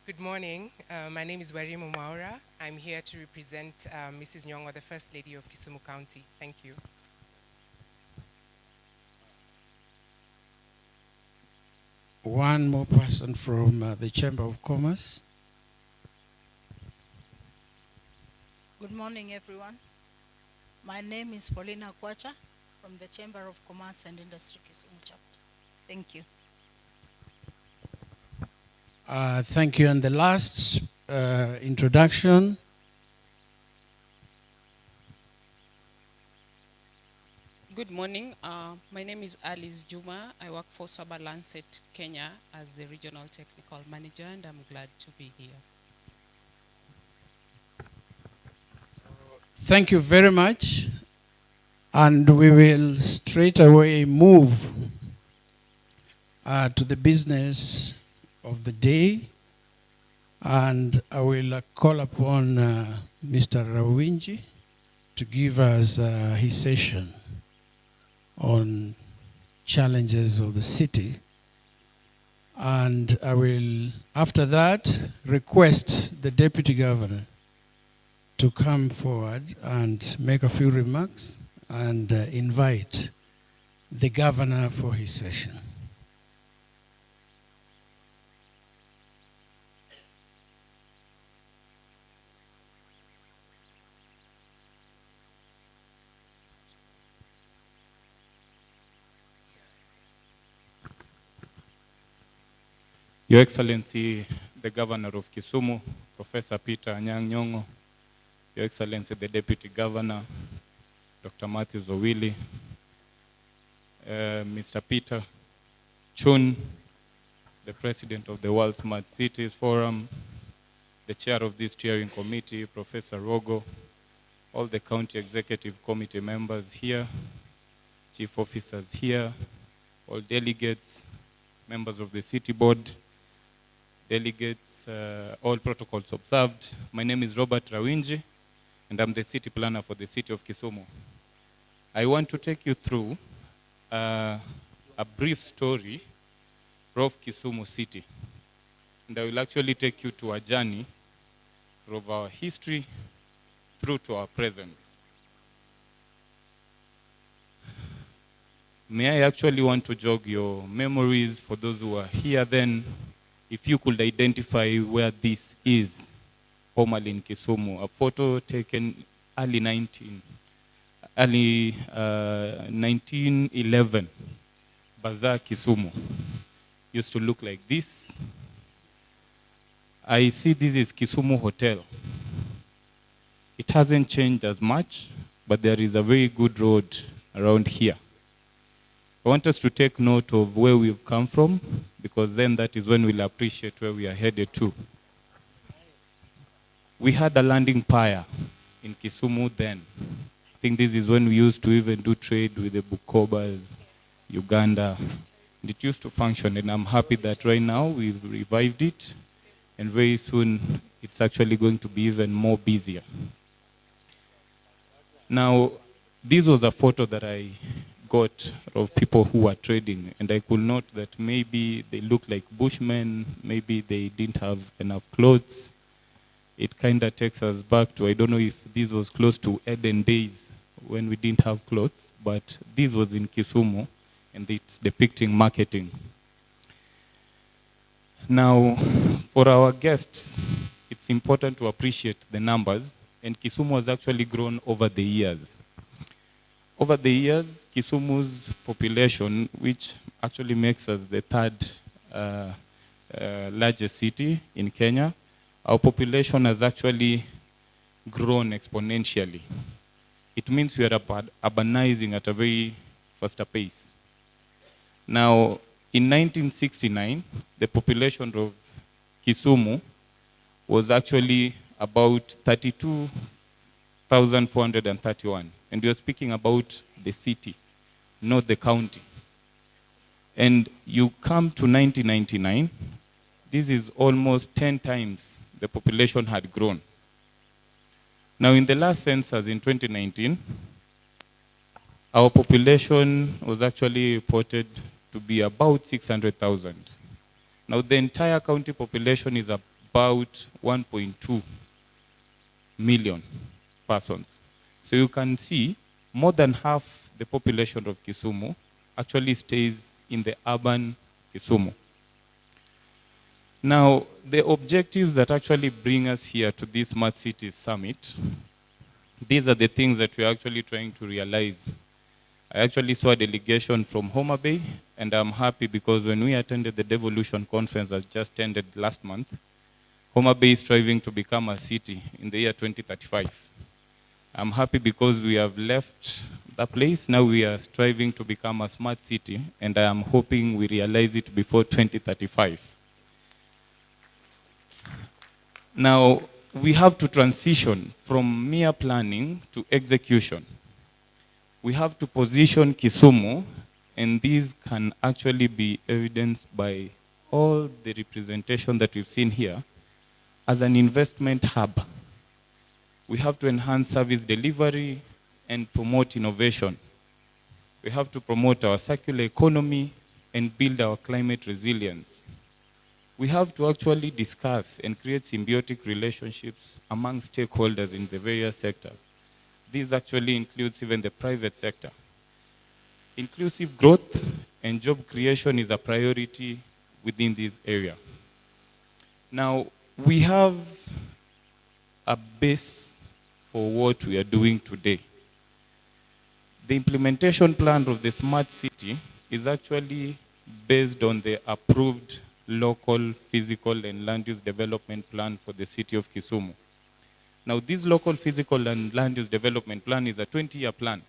Good morning. My name is Warimu Maura. I'm here to represent Mrs. Nyong'o, the First Lady of Kisumu County. Thank you. One more person from the Chamber of Commerce. Good morning, everyone. My name is Paulina Kwacha from the Chamber of Commerce and Industry Kisumu chapter. Thank you. Thank you. And the last introduction. Good morning. My name is Alice Juma. I work for Saba Lancet, Kenya as the Regional Technical Manager, and I'm glad to be here. Thank you very much. And we will straight away move to the business of the day. And I will call upon Mr. Rawinji to give us his session on challenges of the city. And I will, after that, request the Deputy Governor to come forward and make a few remarks and invite the Governor for his session. Your Excellency, the Governor of Kisumu, Professor Peter Anyang' Nyong'o, Your Excellency, the Deputy Governor, Dr. Matthews Owili, Mr. Peter Chun, the President of the World Smart Cities Forum, the Chair of this steering committee, Professor Rogo, all the County Executive Committee members here, Chief Officers here, all delegates, members of the City Board, delegates, all protocols observed. My name is Robert Rawinji, and I'm the city planner for the city of Kisumu. I want to take you through a brief story of Kisumu city. And I will actually take you to a journey of our history through to our present. May I actually want to jog your memories for those who are here then, if you could identify where this is, formerly in Kisumu, a photo taken early 1911, Bazaar Kisumu, used to look like this. I see this is Kisumu Hotel. It hasn't changed as much, but there is a very good road around here. I want us to take note of where we've come from, because then that is when we'll appreciate where we are headed to. We had a landing pier in Kisumu then. I think this is when we used to even do trade with the Bukobas, Uganda. And it used to function, and I'm happy that right now we've revived it, and very soon it's actually going to be even more busier. Now, this was a photo that I got of people who were trading, and I could note that maybe they looked like bushmen, maybe they didn't have enough clothes. It kind of takes us back to, I don't know if this was close to Eden days when we didn't have clothes, but this was in Kisumu, and it's depicting marketing. Now, for our guests, it's important to appreciate the numbers, and Kisumu has actually grown over the years. Over the years, Kisumu's population, which actually makes us the third largest city in Kenya, our population has actually grown exponentially. It means we are urbanizing at a very faster pace. Now, in 1969, the population of Kisumu was actually about 32,431. And we are speaking about the city, not the county. And you come to 1999, this is almost 10 times the population had grown. Now, in the last census in 2019, our population was actually reported to be about 600,000. Now, the entire county population is about 1.2 million persons. So you can see more than half the population of Kisumu actually stays in the urban Kisumu. Now, the objectives that actually bring us here to this Smart Cities Summit these are the things that we're actually trying to realize. I actually saw a delegation from Homa Bay, and I'm happy because when we attended the Devolution Conference that just ended last month, Homa Bay is striving to become a city in the year 2035. I'm happy because we have left that place. Now we are striving to become a smart city, and I am hoping we realize it before 2035. Now, we have to transition from mere planning to execution. We have to position Kisumu, and these can actually be evidenced by all the representation that we've seen here, as an investment hub. We have to enhance service delivery and promote innovation. We have to promote our circular economy and build our climate resilience. We have to actually discuss and create symbiotic relationships among stakeholders in the various sectors. This actually includes even the private sector. Inclusive growth and job creation is a priority within this area. Now, we have a base for what we are doing today. The implementation plan of the smart city is actually based on the approved local, physical, and land use development plan for the city of Kisumu. Now, this local, physical, and land use development plan is a 20-year plan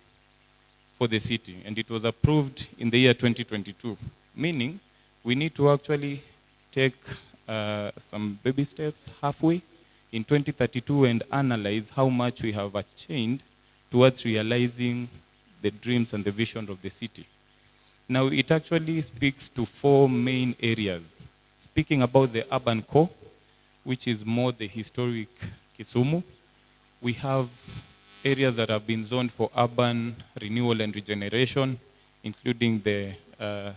for the city, and it was approved in the year 2022, meaning we need to actually take some baby steps halfway in 2032 and analyze how much we have achieved towards realizing the dreams and the vision of the city. Now, it actually speaks to 4 main areas. Speaking about the urban core, which is more the historic Kisumu, we have areas that have been zoned for urban renewal and regeneration, including the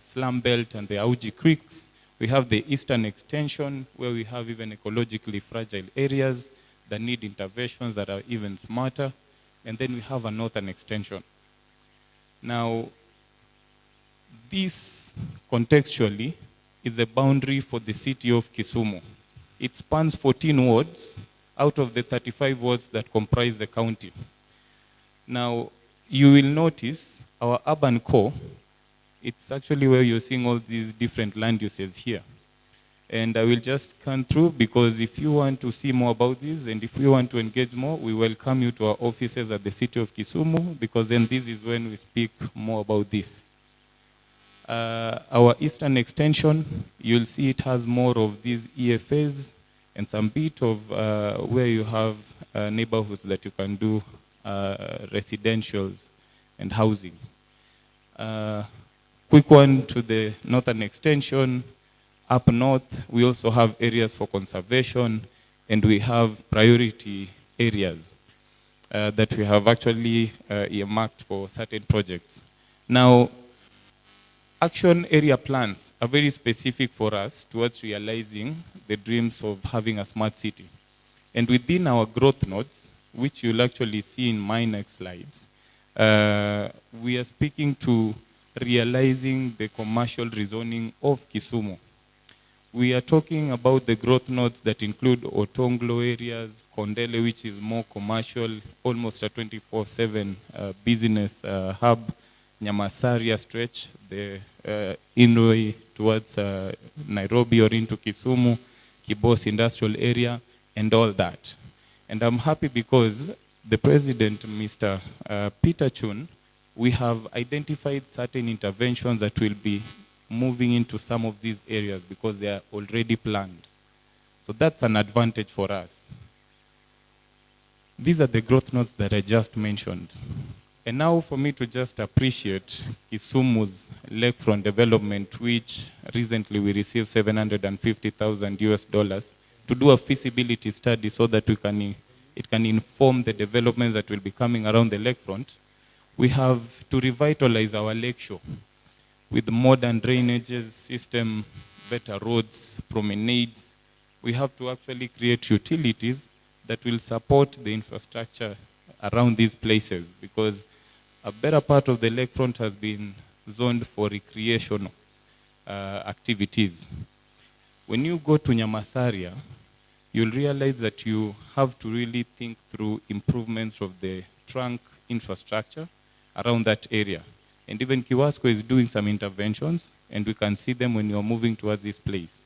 slum belt and the Auji creeks. We have the eastern extension, where we have even ecologically fragile areas that need interventions that are even smarter. And then we have a northern extension. Now, this contextually is a boundary for the city of Kisumu. It spans 14 wards out of the 35 wards that comprise the county. Now, you will notice our urban core, it's actually where you're seeing all these different land uses here. And I will just come through, because if you want to see more about this and if you want to engage more, we welcome you to our offices at the city of Kisumu, because then this is when we speak more about this. Our eastern extension, you'll see it has more of these EFAs and some bit of where you have neighborhoods that you can do residentials and housing. Quick one to the northern extension. Up north, we also have areas for conservation, and we have priority areas that we have actually earmarked for certain projects. Now, action area plans are very specific for us towards realizing the dreams of having a smart city. And within our growth nodes, which you'll actually see in my next slides, we are speaking to realizing the commercial rezoning of Kisumu. We are talking about the growth nodes that include Otonglo areas, Kondele, which is more commercial, almost a 24/7 business hub, Nyamasaria stretch, the Inway towards Nairobi or into Kisumu, Kibos industrial area, and all that. And I'm happy because the president, Mr. Peter Chun, we have identified certain interventions that will be moving into some of these areas because they are already planned. So that's an advantage for us. These are the growth nodes that I just mentioned. And now for me to just appreciate Kisumu's lakefront development, which recently we received $750,000 to do a feasibility study so that it can inform the developments that will be coming around the lakefront. We have to revitalize our lakeshore with modern drainages system, better roads, promenades. We have to actually create utilities that will support the infrastructure around these places, because a better part of the lakefront has been zoned for recreational activities. When you go to Nyamasaria, you'll realize that you have to really think through improvements of the trunk infrastructure around that area. And even Kiwasco is doing some interventions, and we can see them when you're moving towards this place.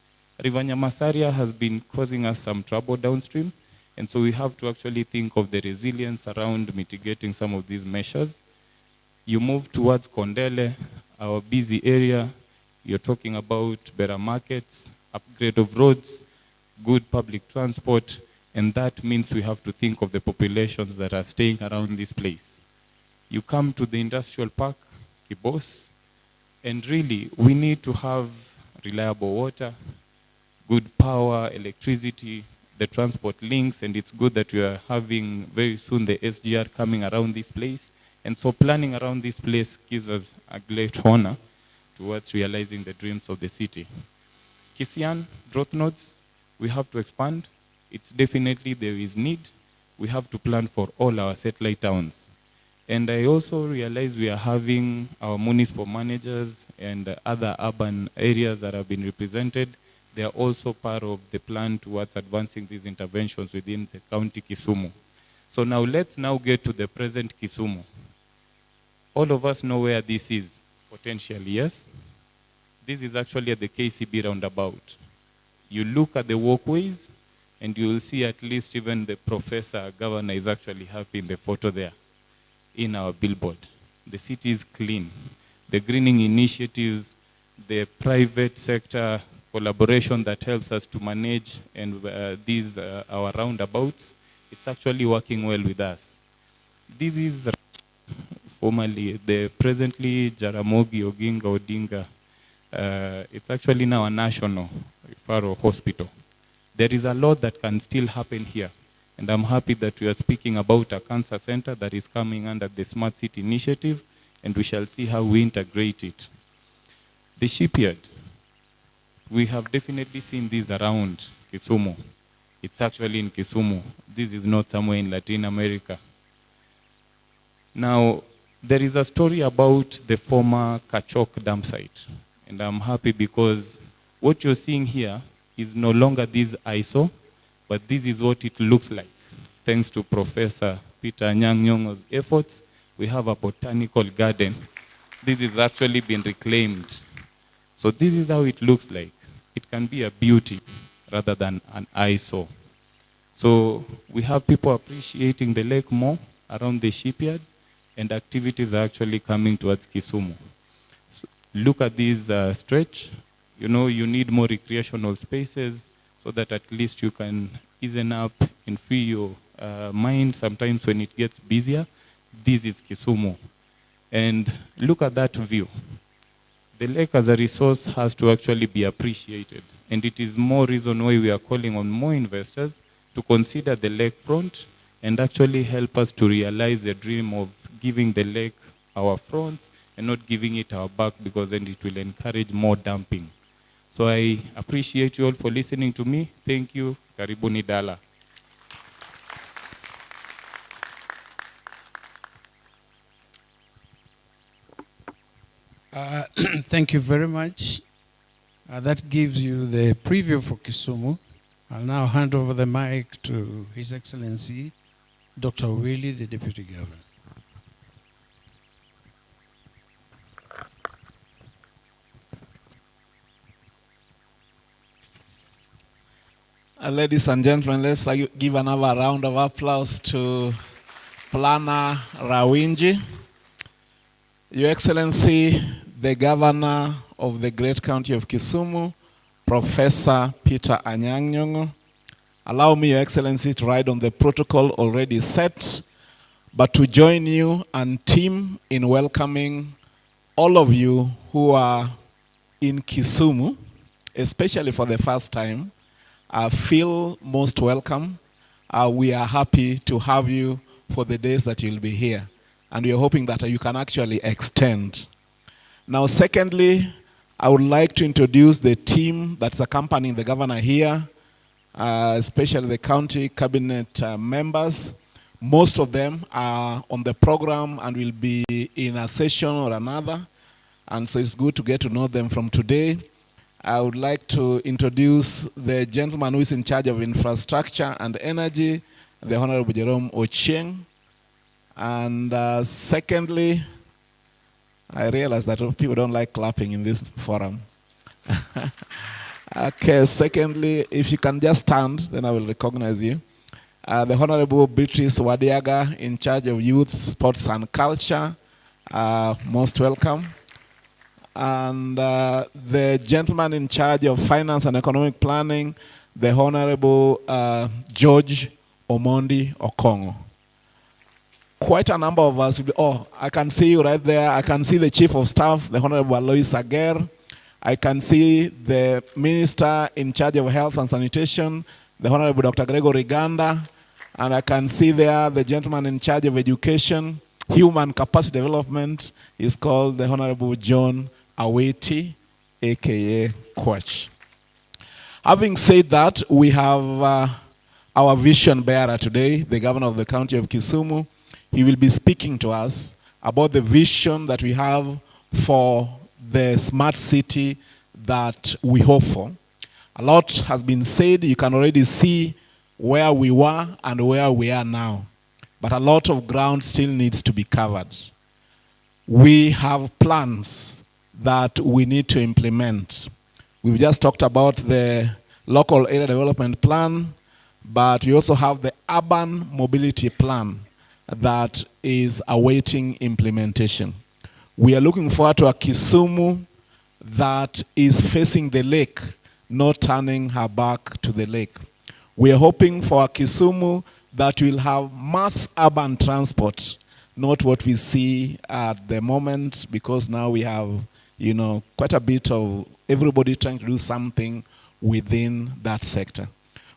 River Nyamasaria has been causing us some trouble downstream, and so we have to actually think of the resilience around mitigating some of these measures. You move towards Kondele, our busy area, you're talking about better markets, upgrade of roads, good public transport, and that means we have to think of the populations that are staying around this place. You come to the industrial park, Kibos, and really we need to have reliable water, good power, electricity, the transport links, and it's good that we are having very soon the SGR coming around this place. And so planning around this place gives us a great honor towards realizing the dreams of the city. Kisian, growth nodes, we have to expand. It's definitely there is need. We have to plan for all our satellite towns. And I also realize we are having our municipal managers and other urban areas that have been represented. They are also part of the plan towards advancing these interventions within the county Kisumu. So now let's now get to the present Kisumu. All of us know where this is, potentially, yes? This is actually at the KCB roundabout. You look at the walkways, and you will see at least even the professor, governor is actually happy in the photo there in our billboard. The city is clean. The greening initiatives, the private sector collaboration that helps us to manage and these our roundabouts, it's actually working well with us. This is formerly the presently Jaramogi Oginga Odinga. It's actually now a national referral hospital. There is a lot that can still happen here. And I'm happy that we are speaking about a cancer center that is coming under the Smart City Initiative, and we shall see how we integrate it. The shipyard, we have definitely seen this around Kisumu. It's actually in Kisumu. This is not somewhere in Latin America. Now, there is a story about the former Kachok dam site. And I'm happy because what you're seeing here is no longer this ISO, but this is what it looks like. Thanks to Professor Peter Anyang' Nyong'o's efforts, we have a botanical garden. This has actually been reclaimed. So this is how it looks like. It can be a beauty rather than an eyesore. So we have people appreciating the lake more around the shipyard, and activities are actually coming towards Kisumu. So look at this stretch. You know, you need more recreational spaces so that at least you can easen up and free your mind sometimes when it gets busier. This is Kisumu. And look at that view. The lake as a resource has to actually be appreciated. And it is more reason why we are calling on more investors to consider the lakefront and actually help us to realize the dream of giving the lake our fronts and not giving it our back, because then it will encourage more dumping. So I appreciate you all for listening to me. Thank you. Karibuni Dala. Thank you very much. That gives you the preview for Kisumu. I'll now hand over the mic to His Excellency, Dr. Willie, the Deputy Governor. Ladies and gentlemen, let's give another round of applause to Planner Rawinji. Your Excellency, the Governor of the great county of Kisumu, Professor Peter Anyang' Nyong'o. Allow me, Your Excellency, to ride on the protocol already set, but to join you and team in welcoming all of you who are in Kisumu, especially for the first time. Feel most welcome. We are happy to have you for the days that you'll be here. And we are hoping that you can actually extend. Now, secondly, I would like to introduce the team that's accompanying the governor here, especially the county cabinet members. Most of them are on the program and will be in a session or another. And so it's good to get to know them from today. I would like to introduce the gentleman who is in charge of infrastructure and energy, the Honorable Jerome Ochieng. And secondly, I realize that people don't like clapping in this forum. Okay, secondly, if you can just stand, then I will recognize you. The Honorable Beatrice Wadiaga, in charge of youth, sports and culture. Most welcome. And the gentleman in charge of finance and economic planning, the Honorable George Omondi Okongo. Quite a number of us will be, oh, I can see you right there. I can see the Chief of Staff, the Honorable Alois Aguer. I can see the Minister in charge of Health and Sanitation, the Honorable Dr. Gregory Ganda. And I can see there the gentleman in charge of education, human capacity development, is called the Honorable John Aweti, aka Coach. Having said that, we have our vision bearer today, the Governor of the County of Kisumu. He will be speaking to us about the vision that we have for the smart city that we hope for. A lot has been said. You can already see where we were and where we are now. But a lot of ground still needs to be covered. We have plans that we need to implement. We've just talked about the local area development plan, but we also have the urban mobility plan that is awaiting implementation. We are looking forward to a Kisumu that is facing the lake, not turning her back to the lake. We are hoping for a Kisumu that will have mass urban transport, not what we see at the moment, because now we have, you know, quite a bit of everybody trying to do something within that sector.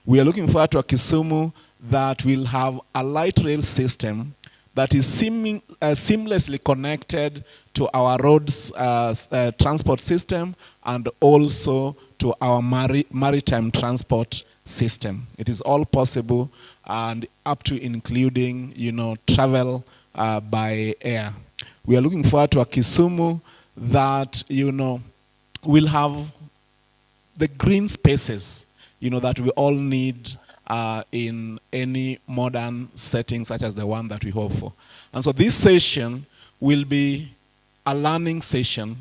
We are looking forward to a Kisumu that will have a light rail system that is seamlessly connected to our roads transport system and also to our maritime transport system. It is all possible and up to including, you know, travel by air. We are looking forward to a Kisumu that, you know, will have the green spaces, you know, that we all need in any modern setting such as the one that we hope for. And so this session will be a learning session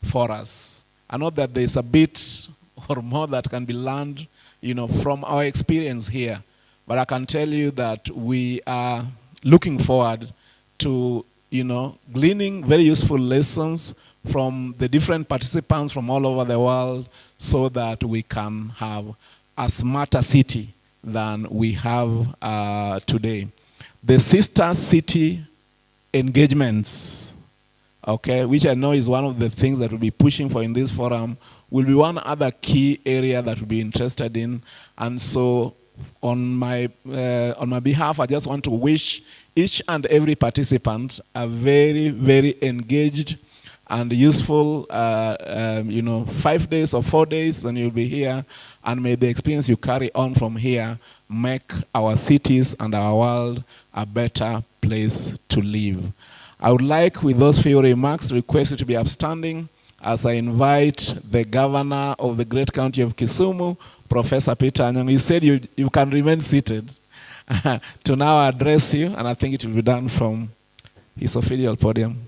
for us. I know that there's a bit or more that can be learned, you know, from our experience here. But I can tell you that we are looking forward to, you know, gleaning very useful lessons from the different participants from all over the world so that we can have a smarter city than we have today. The sister city engagements, okay, which I know is one of the things that we'll be pushing for in this forum, will be one other key area that we'll be interested in. And so on my behalf, I just want to wish each and every participant a very, very engaged and useful, you know, 5 days or 4 days, and you'll be here. And may the experience you carry on from here make our cities and our world a better place to live. I would like, with those few remarks, request you to be upstanding as I invite the Governor of the great county of Kisumu, Professor Peter Anyang. He said you can remain seated to now address you, and I think it will be done from his official podium.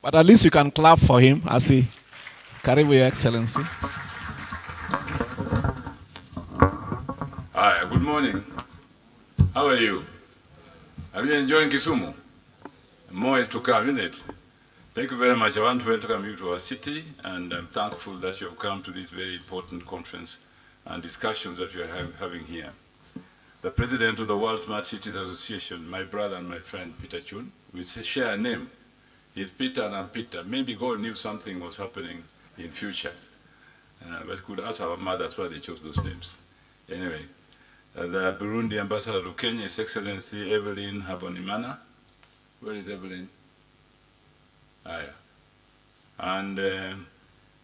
But at least you can clap for him as he, Karibu, Your Excellency. Hi, good morning. How are you? Are you enjoying Kisumu? More is to come, isn't it? Thank you very much. I want to welcome you to our city, and I'm thankful that you have come to this very important conference and discussions that we are having here. The president of the World Smart Cities Association, my brother and my friend, Peter Chun, we share a name. He's Peter and I'm Peter. Maybe God knew something was happening in future. But could ask our mothers why they chose those names. Anyway, the Burundi ambassador to Kenya, His Excellency Evelyn Habonimana. Where is Evelyn? Ah, yeah. And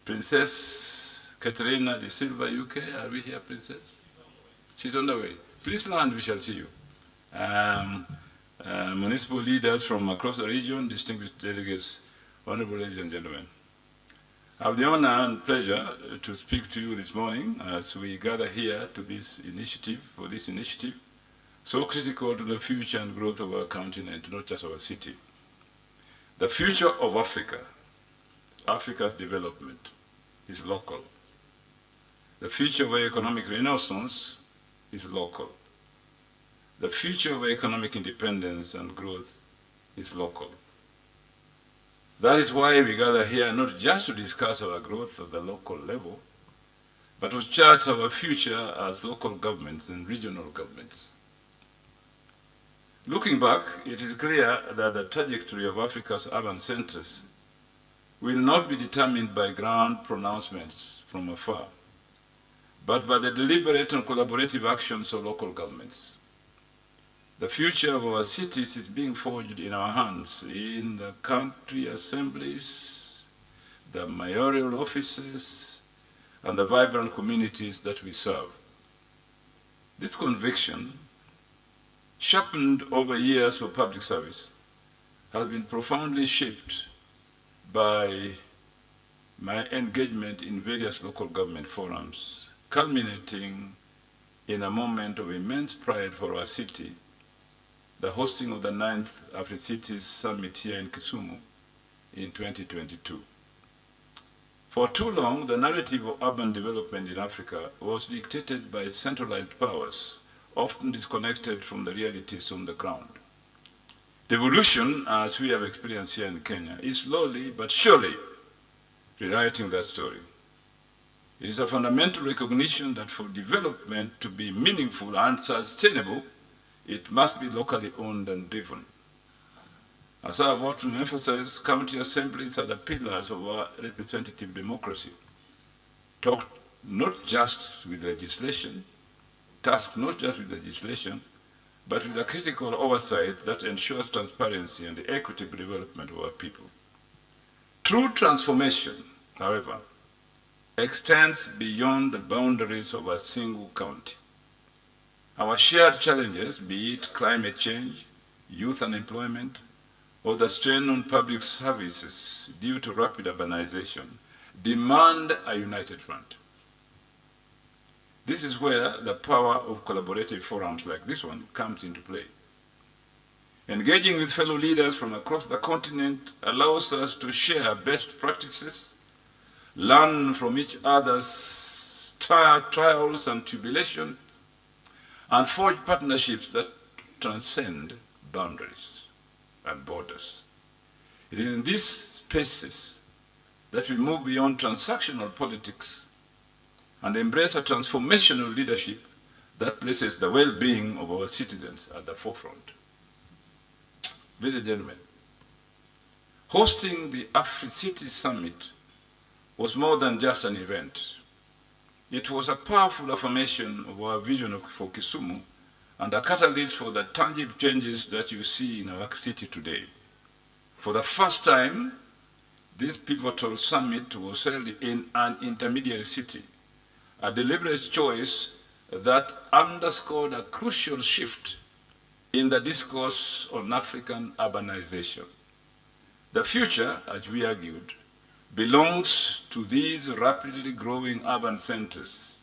Princess Katerina de Silva, UK. Are we here, Princess? She's on the way. Please land, we shall see you. Municipal leaders from across the region, distinguished delegates, honorable ladies and gentlemen. I have the honor and pleasure to speak to you this morning as we gather here to this initiative, so critical to the future and growth of our continent, not just our city. The future of Africa, Africa's development, is local. The future of our economic renaissance is local. The future of our economic independence and growth is local. That is why we gather here not just to discuss our growth at the local level, but to chart our future as local governments and regional governments. Looking back, it is clear that the trajectory of Africa's urban centers will not be determined by grand pronouncements from afar, but by the deliberate and collaborative actions of local governments. The future of our cities is being forged in our hands, in the county assemblies, the mayoral offices, and the vibrant communities that we serve. This conviction, sharpened over years of public service, has been profoundly shaped by my engagement in various local government forums, culminating in a moment of immense pride for our city, the hosting of the 9th Afri-Cities Summit here in Kisumu in 2022. For too long, the narrative of urban development in Africa was dictated by centralized powers, often disconnected from the realities on the ground. Devolution, as we have experienced here in Kenya, is slowly but surely rewriting that story. It is a fundamental recognition that for development to be meaningful and sustainable, it must be locally owned and driven. As I have often emphasized, county assemblies are the pillars of our representative democracy. Tasked not just with legislation, but with a critical oversight that ensures transparency and the equitable development of our people. True transformation, however, extends beyond the boundaries of a single county. Our shared challenges, be it climate change, youth unemployment, or the strain on public services due to rapid urbanization, demand a united front. This is where the power of collaborative forums like this one comes into play. Engaging with fellow leaders from across the continent allows us to share best practices, learn from each other's trials and tribulations, and forge partnerships that transcend boundaries and borders. It is in these spaces that we move beyond transactional politics and embrace a transformational leadership that places the well-being of our citizens at the forefront. Ladies and gentlemen, hosting the Afri-Cities Summit was more than just an event. It was a powerful affirmation of our vision for Kisumu and a catalyst for the tangible changes that you see in our city today. For the first time, this pivotal summit was held in an intermediary city, a deliberate choice that underscored a crucial shift in the discourse on African urbanization. The future, as we argued, belongs to these rapidly growing urban centers,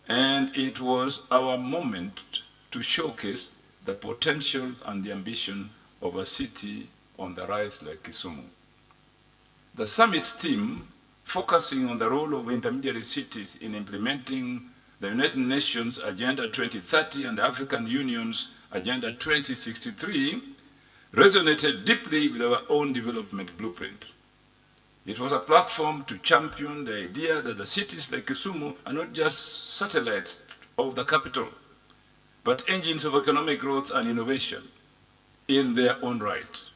and it was our moment to showcase the potential and the ambition of a city on the rise like Kisumu. The summit's theme, focusing on the role of intermediary cities in implementing the United Nations Agenda 2030 and the African Union's Agenda 2063, resonated deeply with our own development blueprint. It was a platform to champion the idea that the cities like Kisumu are not just satellites of the capital, but engines of economic growth and innovation in their own right.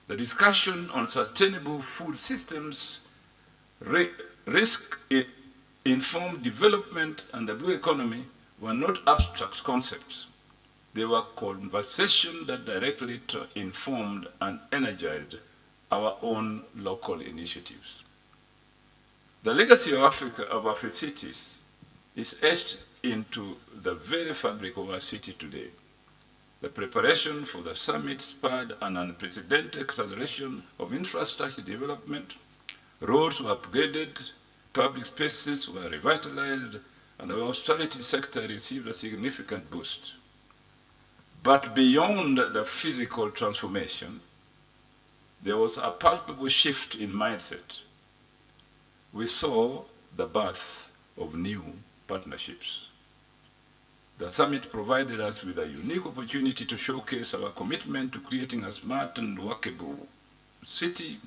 The discussion on sustainable food systems, risk-informed development, and the blue economy were not abstract concepts. They were conversations that directly informed and energized our own local initiatives. The legacy of Africa, of Afri-Cities, is etched into the very fabric of our city today. The preparation for the summit spurred an unprecedented acceleration of infrastructure development. Roads were upgraded, public spaces were revitalized, and our hospitality sector received a significant boost. But beyond the physical transformation, there was a palpable shift in mindset. We saw the birth of new partnerships. The summit provided us with a unique opportunity to showcase our commitment to creating a smart and workable city,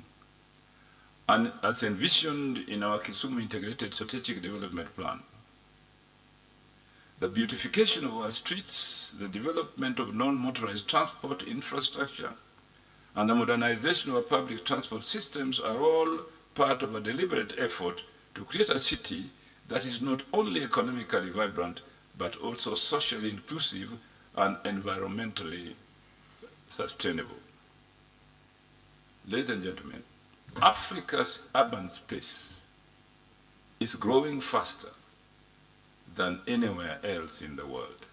and as envisioned in our Kisumu Integrated Strategic Development Plan. The beautification of our streets, the development of non-motorized transport infrastructure, and the modernization of our public transport systems are all part of a deliberate effort to create a city that is not only economically vibrant, but also socially inclusive and environmentally sustainable. Ladies and gentlemen, Africa's urban space is growing faster than anywhere else in the world.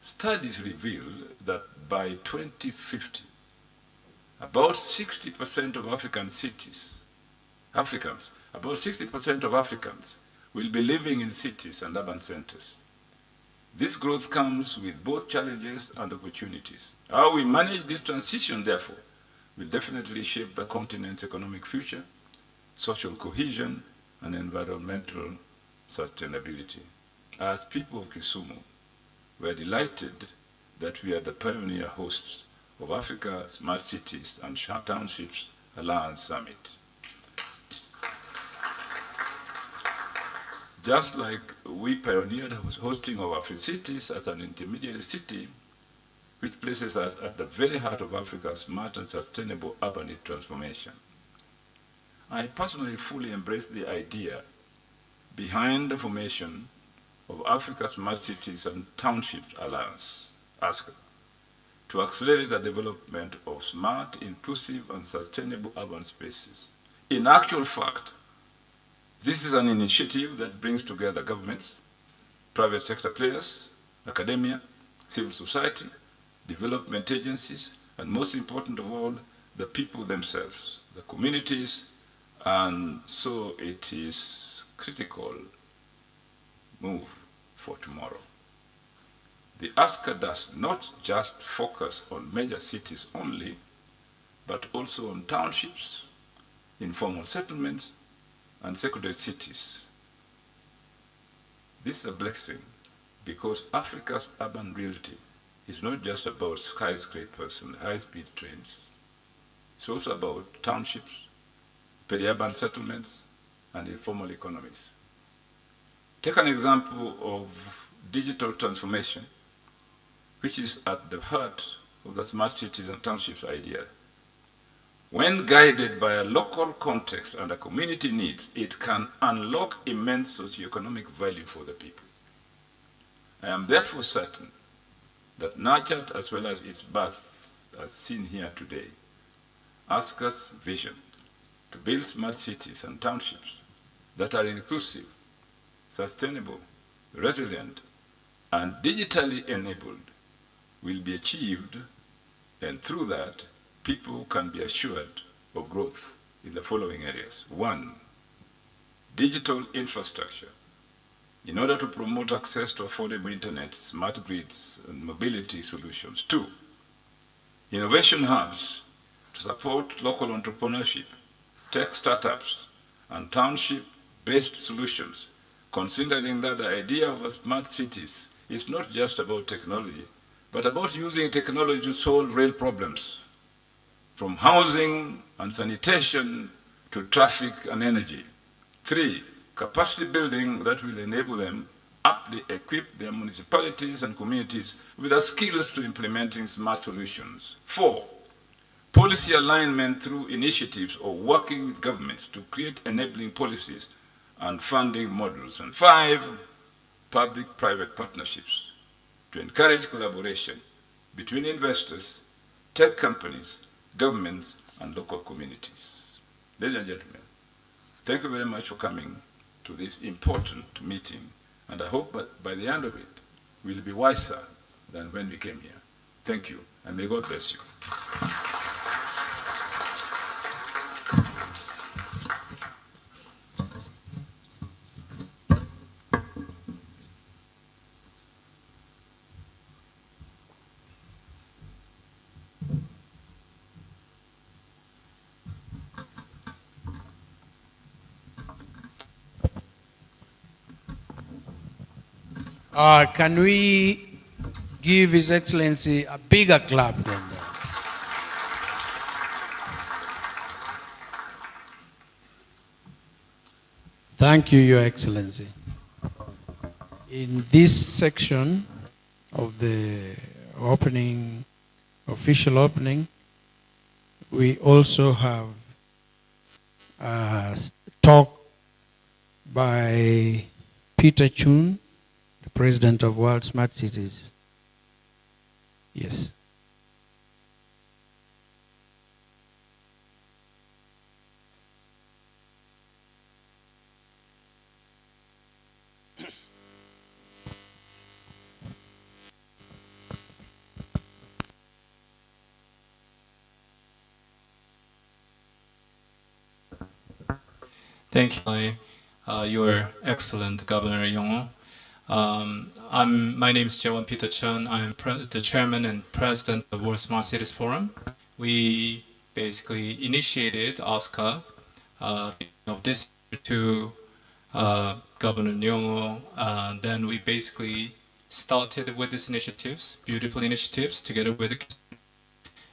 Studies reveal that by 2050, about 60% of about 60% of Africans will be living in cities and urban centers. This growth comes with both challenges and opportunities. How we manage this transition, therefore, will definitely shape the continent's economic future, social cohesion, and environmental sustainability. As people of Kisumu, we are delighted that we are the pioneer hosts of Africa Smart Cities and Townships Alliance Summit. Just like we pioneered hosting of Afri-Cities as an intermediary city, which places us at the very heart of Africa's smart and sustainable urban transformation. I personally fully embrace the idea behind the formation of Africa's Smart Cities and Townships Alliance, Asca, to accelerate the development of smart, inclusive, and sustainable urban spaces. In actual fact, this is an initiative that brings together governments, private sector players, academia, civil society, development agencies, and most important of all, the people themselves, the communities, and so it is critical move for tomorrow. The Asca does not just focus on major cities only, but also on townships, informal settlements, and secondary cities. This is a blessing because Africa's urban reality is not just about skyscrapers and high-speed trains. It's also about townships, peri-urban settlements, and informal economies. Take an example of digital transformation, which is at the heart of the smart cities and townships idea. When guided by a local context and a community needs, it can unlock immense socioeconomic value for the people. I am therefore certain that nurtured as well as its birth, as seen here today, Asca's vision to build smart cities and townships that are inclusive, sustainable, resilient, and digitally enabled will be achieved, and through that, people can be assured of growth in the following areas. 1, digital infrastructure. In order to promote access to affordable internet, smart grids, and mobility solutions. 2, innovation hubs to support local entrepreneurship, tech startups, and township-based solutions, considering that the idea of a smart cities is not just about technology, but about using technology to solve real problems, from housing and sanitation to traffic and energy. 3, capacity building that will enable them aptly equip their municipalities and communities with the skills to implementing smart solutions. 4, policy alignment through initiatives or working with governments to create enabling policies and funding models. And 5, public-private partnerships to encourage collaboration between investors, tech companies, governments, and local communities. Ladies and gentlemen, thank you very much for coming to this important meeting And I hope that by the end of it, we'll be wiser than when we came here. Thank you, and may God bless you. Can we give His Excellency a bigger clap than that? Thank you, Your Excellency. In this section of the opening, official opening, we also have a talk by Peter Chun, the President of World Smart Cities. Yes. Thank you, Your Excellent Governor Yong. My name is Jaewon Peter Chun. I'm the chairman and president of World Smart Cities Forum. We basically initiated Asca this year to Governor Nyong'o. Then we basically started with these initiatives, beautiful initiatives, together with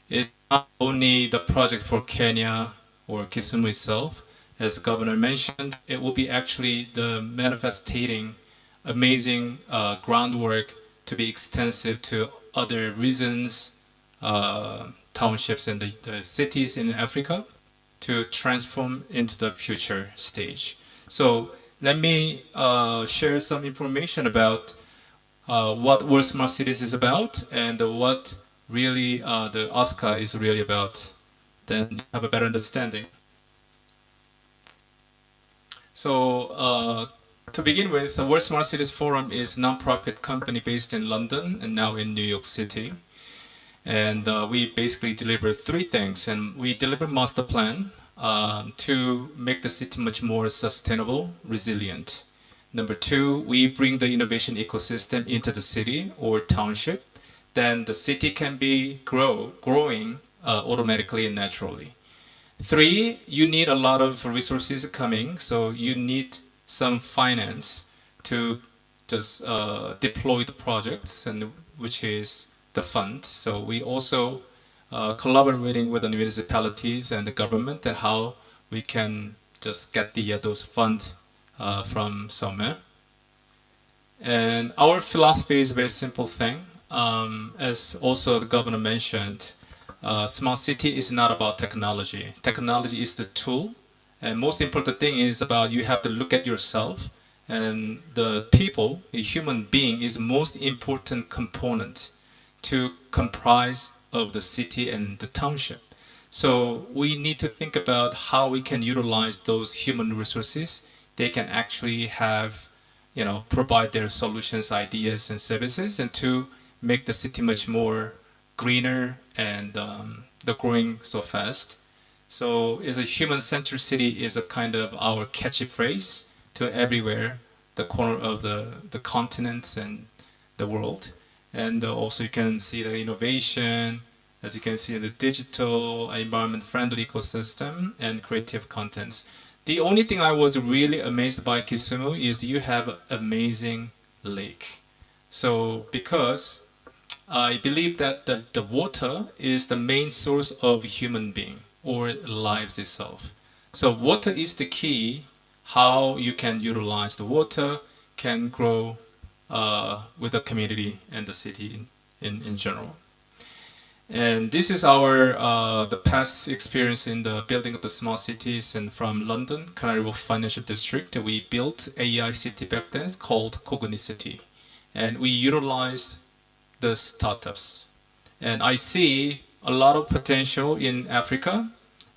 it's not only the project for Kenya or Kisumu itself. As the governor mentioned, it will be actually the manifesting amazing groundwork to be extensive to other regions, townships, and the cities in Africa to transform into the future stage. So let me share some information about what World Smart Cities is about and what really the Asca is really about. Then you have a better understanding. So to begin with, the World Smart Cities Forum is a non-profit company based in London and now in New York City. And we basically deliver three things. And we deliver master plan to make the city much more sustainable, resilient. Number two, we bring the innovation ecosystem into the city or township. Then the city can be growing automatically and naturally. Three, you need a lot of resources coming, so you need some finance to just deploy the projects, and which is the fund. So we also collaborating with the municipalities and the government and how we can just get those funds from somewhere. And our philosophy is a very simple thing. As also the governor mentioned, smart city is not about technology. Technology is the tool. And most important thing is about you have to look at yourself, and the people, the human being is most important component to comprise of the city and the township. So we need to think about how we can utilize those human resources. They can actually have, provide their solutions, ideas, and services, and to make the city much more greener and they're growing so fast. So is a human-centered city is a kind of our catchy phrase to everywhere, the corner of the continents and the world. And also you can see the innovation, as you can see the digital, environment-friendly ecosystem and creative contents. The only thing I was really amazed by Kisumu is you have amazing lake. So because I believe that the water is the main source of human being or lives itself. So water is the key. How you can utilize the water can grow with the community and the city in general. And this is our the past experience in the building of the small cities. And from London, Canary Wharf Financial District, we built AI city back then called Cognicity. And we utilized the startups. And I see a lot of potential in Africa,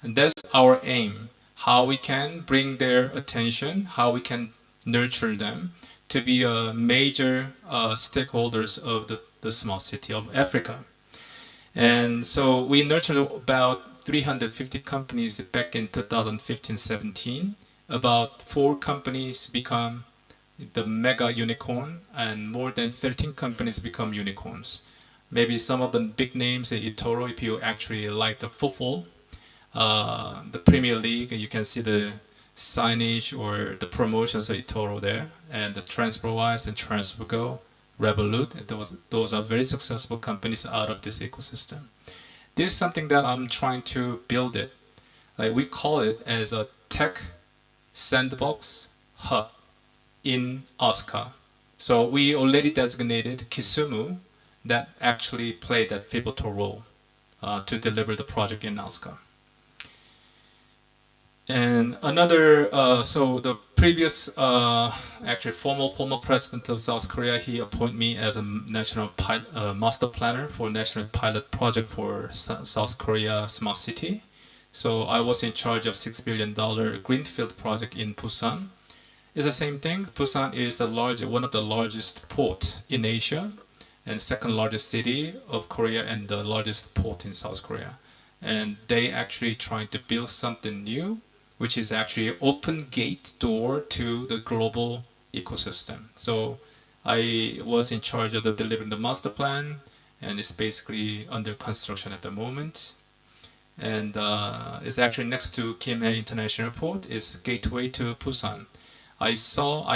and that's our aim, how we can bring their attention, how we can nurture them to be a major stakeholders of the smart city of Africa. And so we nurtured about 350 companies back in 2015-17. About 4 companies become the mega unicorn, and more than 13 companies become unicorns. Maybe some of the big names, eToro, if you actually like the football, the Premier League, you can see the signage or the promotions of eToro there, and the TransferWise and TransferGo, Revolut, those are very successful companies out of this ecosystem. This is something that I'm trying to build it. Like we call it as a tech sandbox hub in Asca. So we already designated Kisumu that actually played that pivotal role to deliver the project in Asca. And another, so the previous, actually former president of South Korea, he appointed me as a national master planner for national pilot project for South Korea Smart City. So I was in charge of $6 billion greenfield project in Busan. It's the same thing. Busan is one of the largest port in Asia, and second largest city of Korea, and the largest port in South Korea. And they actually trying to build something new, which is actually open gate door to the global ecosystem. So I was in charge of delivering the master plan, and it's basically under construction at the moment. And it's actually next to Kimhae International Airport. It's gateway to Busan. I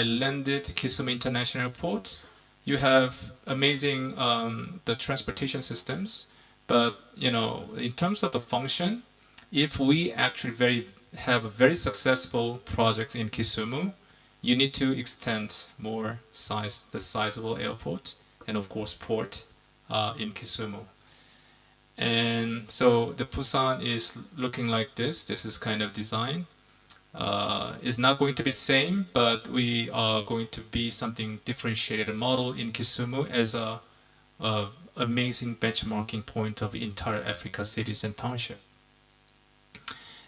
landed Kisumu International Airport. You have amazing the transportation systems, but in terms of the function, if we actually have a very successful project in Kisumu, you need to extend more the sizable airport and of course port in Kisumu. And so the Busan is looking like this. This is kind of design. It's not going to be same, but we are going to be something differentiated model in Kisumu as a amazing benchmarking point of entire Africa cities and township.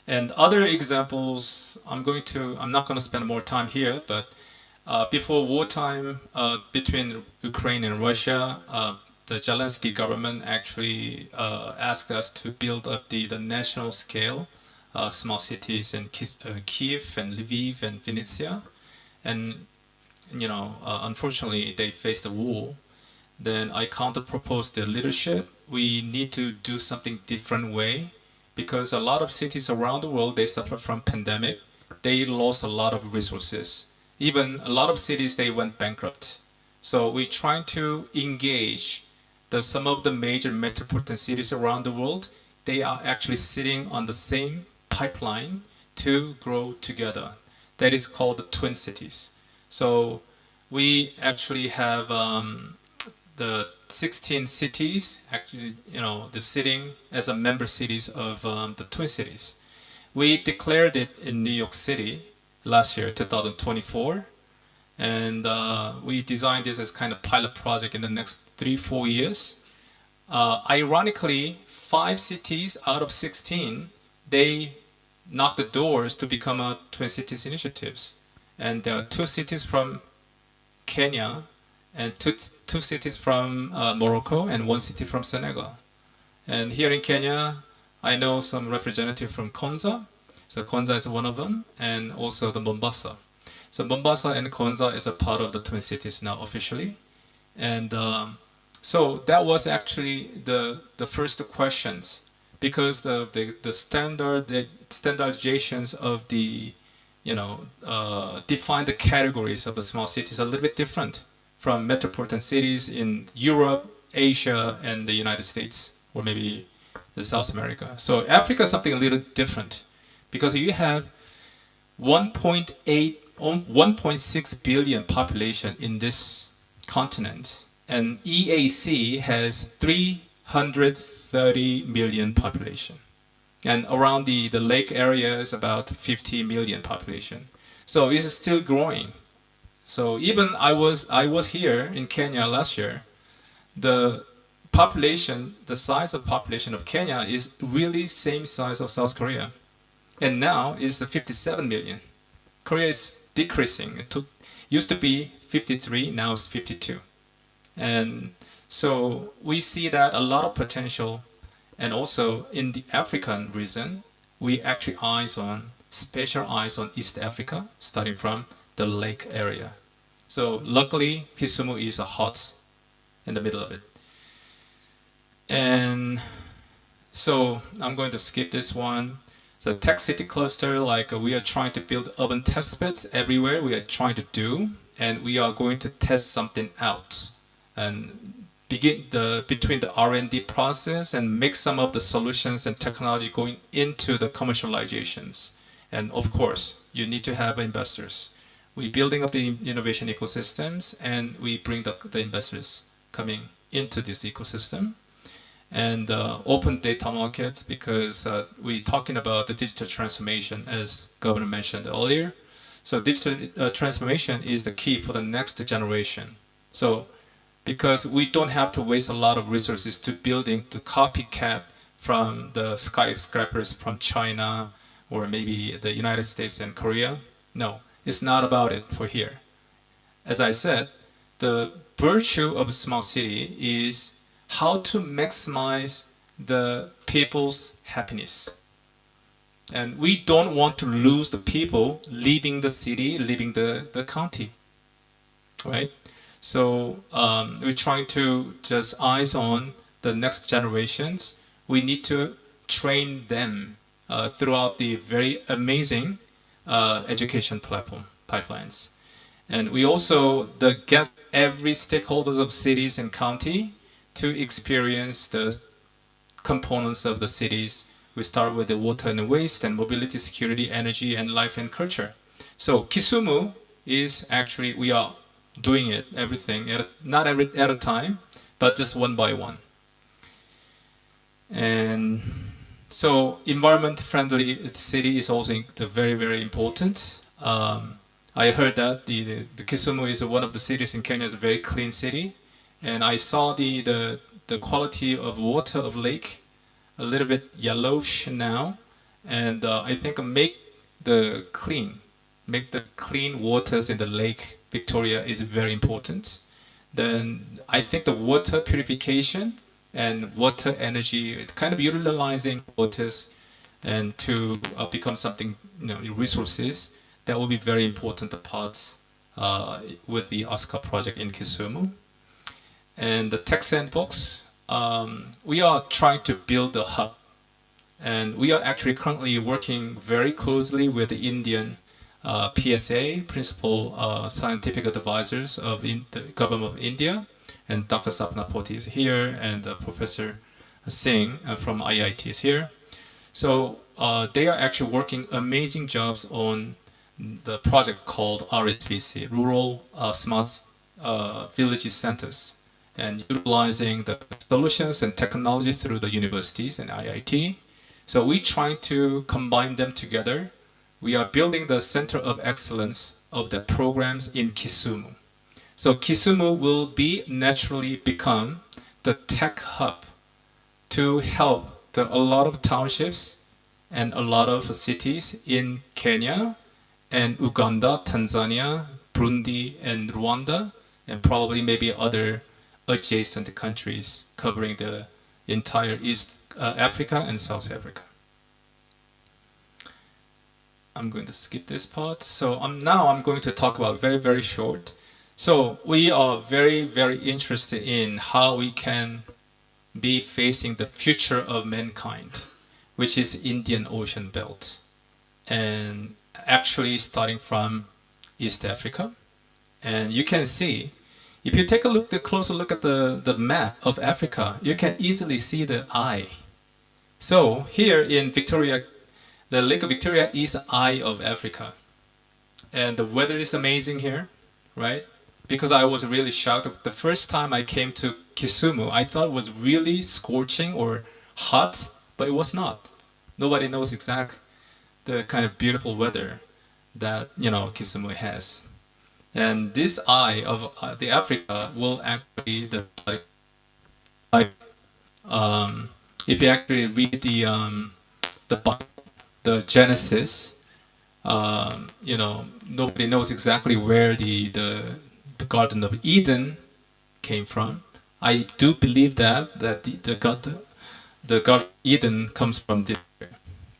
And other examples, I'm not going to spend more time here, but before wartime, between Ukraine and Russia, the Zelensky government actually asked us to build up the national scale small cities in Kiev and Lviv and Vinnytsia. And unfortunately, they faced a war. Then I counter-proposed the leadership. We need to do something different way, because a lot of cities around the world, they suffer from pandemic. They lost a lot of resources. Even a lot of cities, they went bankrupt. So we're trying to engage some of the major metropolitan cities around the world. They are actually sitting on the same pipeline to grow together. That is called the twin cities. So we actually have the 16 cities, actually, the sitting as a member cities of the Twin Cities. We declared it in New York City last year, 2024, and we designed this as kind of pilot project in the next 3-4 years. Ironically, 5 cities out of 16, they knocked the doors to become a Twin Cities initiatives, and there are 2 cities from Kenya, and two cities from Morocco, and 1 city from Senegal. And here in Kenya, I know some representative from Konza. So Konza is one of them, and also the Mombasa. So Mombasa and Konza is a part of the Twin Cities now officially. And so that was actually the first questions, because the standardizations of the define the categories of the small cities are a little bit different from metropolitan cities in Europe, Asia, and the United States, or maybe the South America. So Africa is something a little different, because you have 1.6 billion population in this continent, and EAC has 330 million population. And around the lake area is about 50 million population. So it's still growing. So even I was here in Kenya last year, the size of population of Kenya is really same size of South Korea. And now it's 57 million. Korea is decreasing. It used to be 53, now it's 52. And so we see that a lot of potential, and also in the African region, we actually special eyes on East Africa, starting from the lake area. So luckily, Kisumu is a hot in the middle of it. And so I'm going to skip this one. The tech city cluster, like we are trying to build urban test beds everywhere. We are trying to do, and we are going to test something out and begin between the R&D process and make some of the solutions and technology going into the commercializations. And of course, you need to have investors. We're building up the innovation ecosystems, and we bring the investors coming into this ecosystem. And open data markets, because we're talking about the digital transformation, as Governor mentioned earlier. So digital transformation is the key for the next generation. So because we don't have to waste a lot of resources to building the copycat from the skyscrapers from China or maybe the United States and Korea. No, it's not about it for here. As I said, the virtue of a small city is how to maximize the people's happiness. And we don't want to lose the people leaving the city, leaving the county, right? So we're trying to just eyes on the next generations. We need to train them throughout the very amazing education pipelines. And we also get every stakeholders of cities and county to experience the components of the cities. We start with the water and waste and mobility, security, energy, and life and culture. So Kisumu is actually, we are doing it, everything, not at a time, but just one by one. And so environment-friendly city is also very, very important. I heard that the Kisumu is one of the cities in Kenya is a very clean city. And I saw the quality of water of lake a little bit yellowish now. And I think make the clean waters in the lake Victoria is very important. Then I think the water purification and water energy, kind of utilizing waters and to become something, resources, that will be very important part with the Asca project in Kisumu. And the tech sandbox, we are trying to build a hub. And we are actually currently working very closely with the Indian PSA, Principal Scientific Advisors of the Government of India, and Dr. Sapna Poti is here, and Professor Singh from IIT is here. So they are actually working amazing jobs on the project called RSVC, Rural Smart Villages Centers, and utilizing the solutions and technology through the universities and IIT. So we try to combine them together. We are building the center of excellence of the programs in Kisumu. So Kisumu will naturally become the tech hub to help a lot of townships and a lot of cities in Kenya and Uganda, Tanzania, Burundi, and Rwanda, and probably maybe other adjacent countries covering the entire East Africa and South Africa. I'm going to skip this part. So now I'm going to talk about very, very short. So we are very, very interested in how we can be facing the future of mankind, which is Indian Ocean Belt. And actually starting from East Africa. And you can see, if you take a closer look at the map of Africa, you can easily see the eye. So here in Victoria, the Lake of Victoria is the eye of Africa. And the weather is amazing here, right? Because I was really shocked. The first time I came to Kisumu, I thought it was really scorching or hot, but it was not. Nobody knows exactly the kind of beautiful weather that, Kisumu has. And this eye of the Africa will actually, if you actually read the Genesis, nobody knows exactly where the the Garden of Eden came from. I do believe that the Garden of Eden comes from this,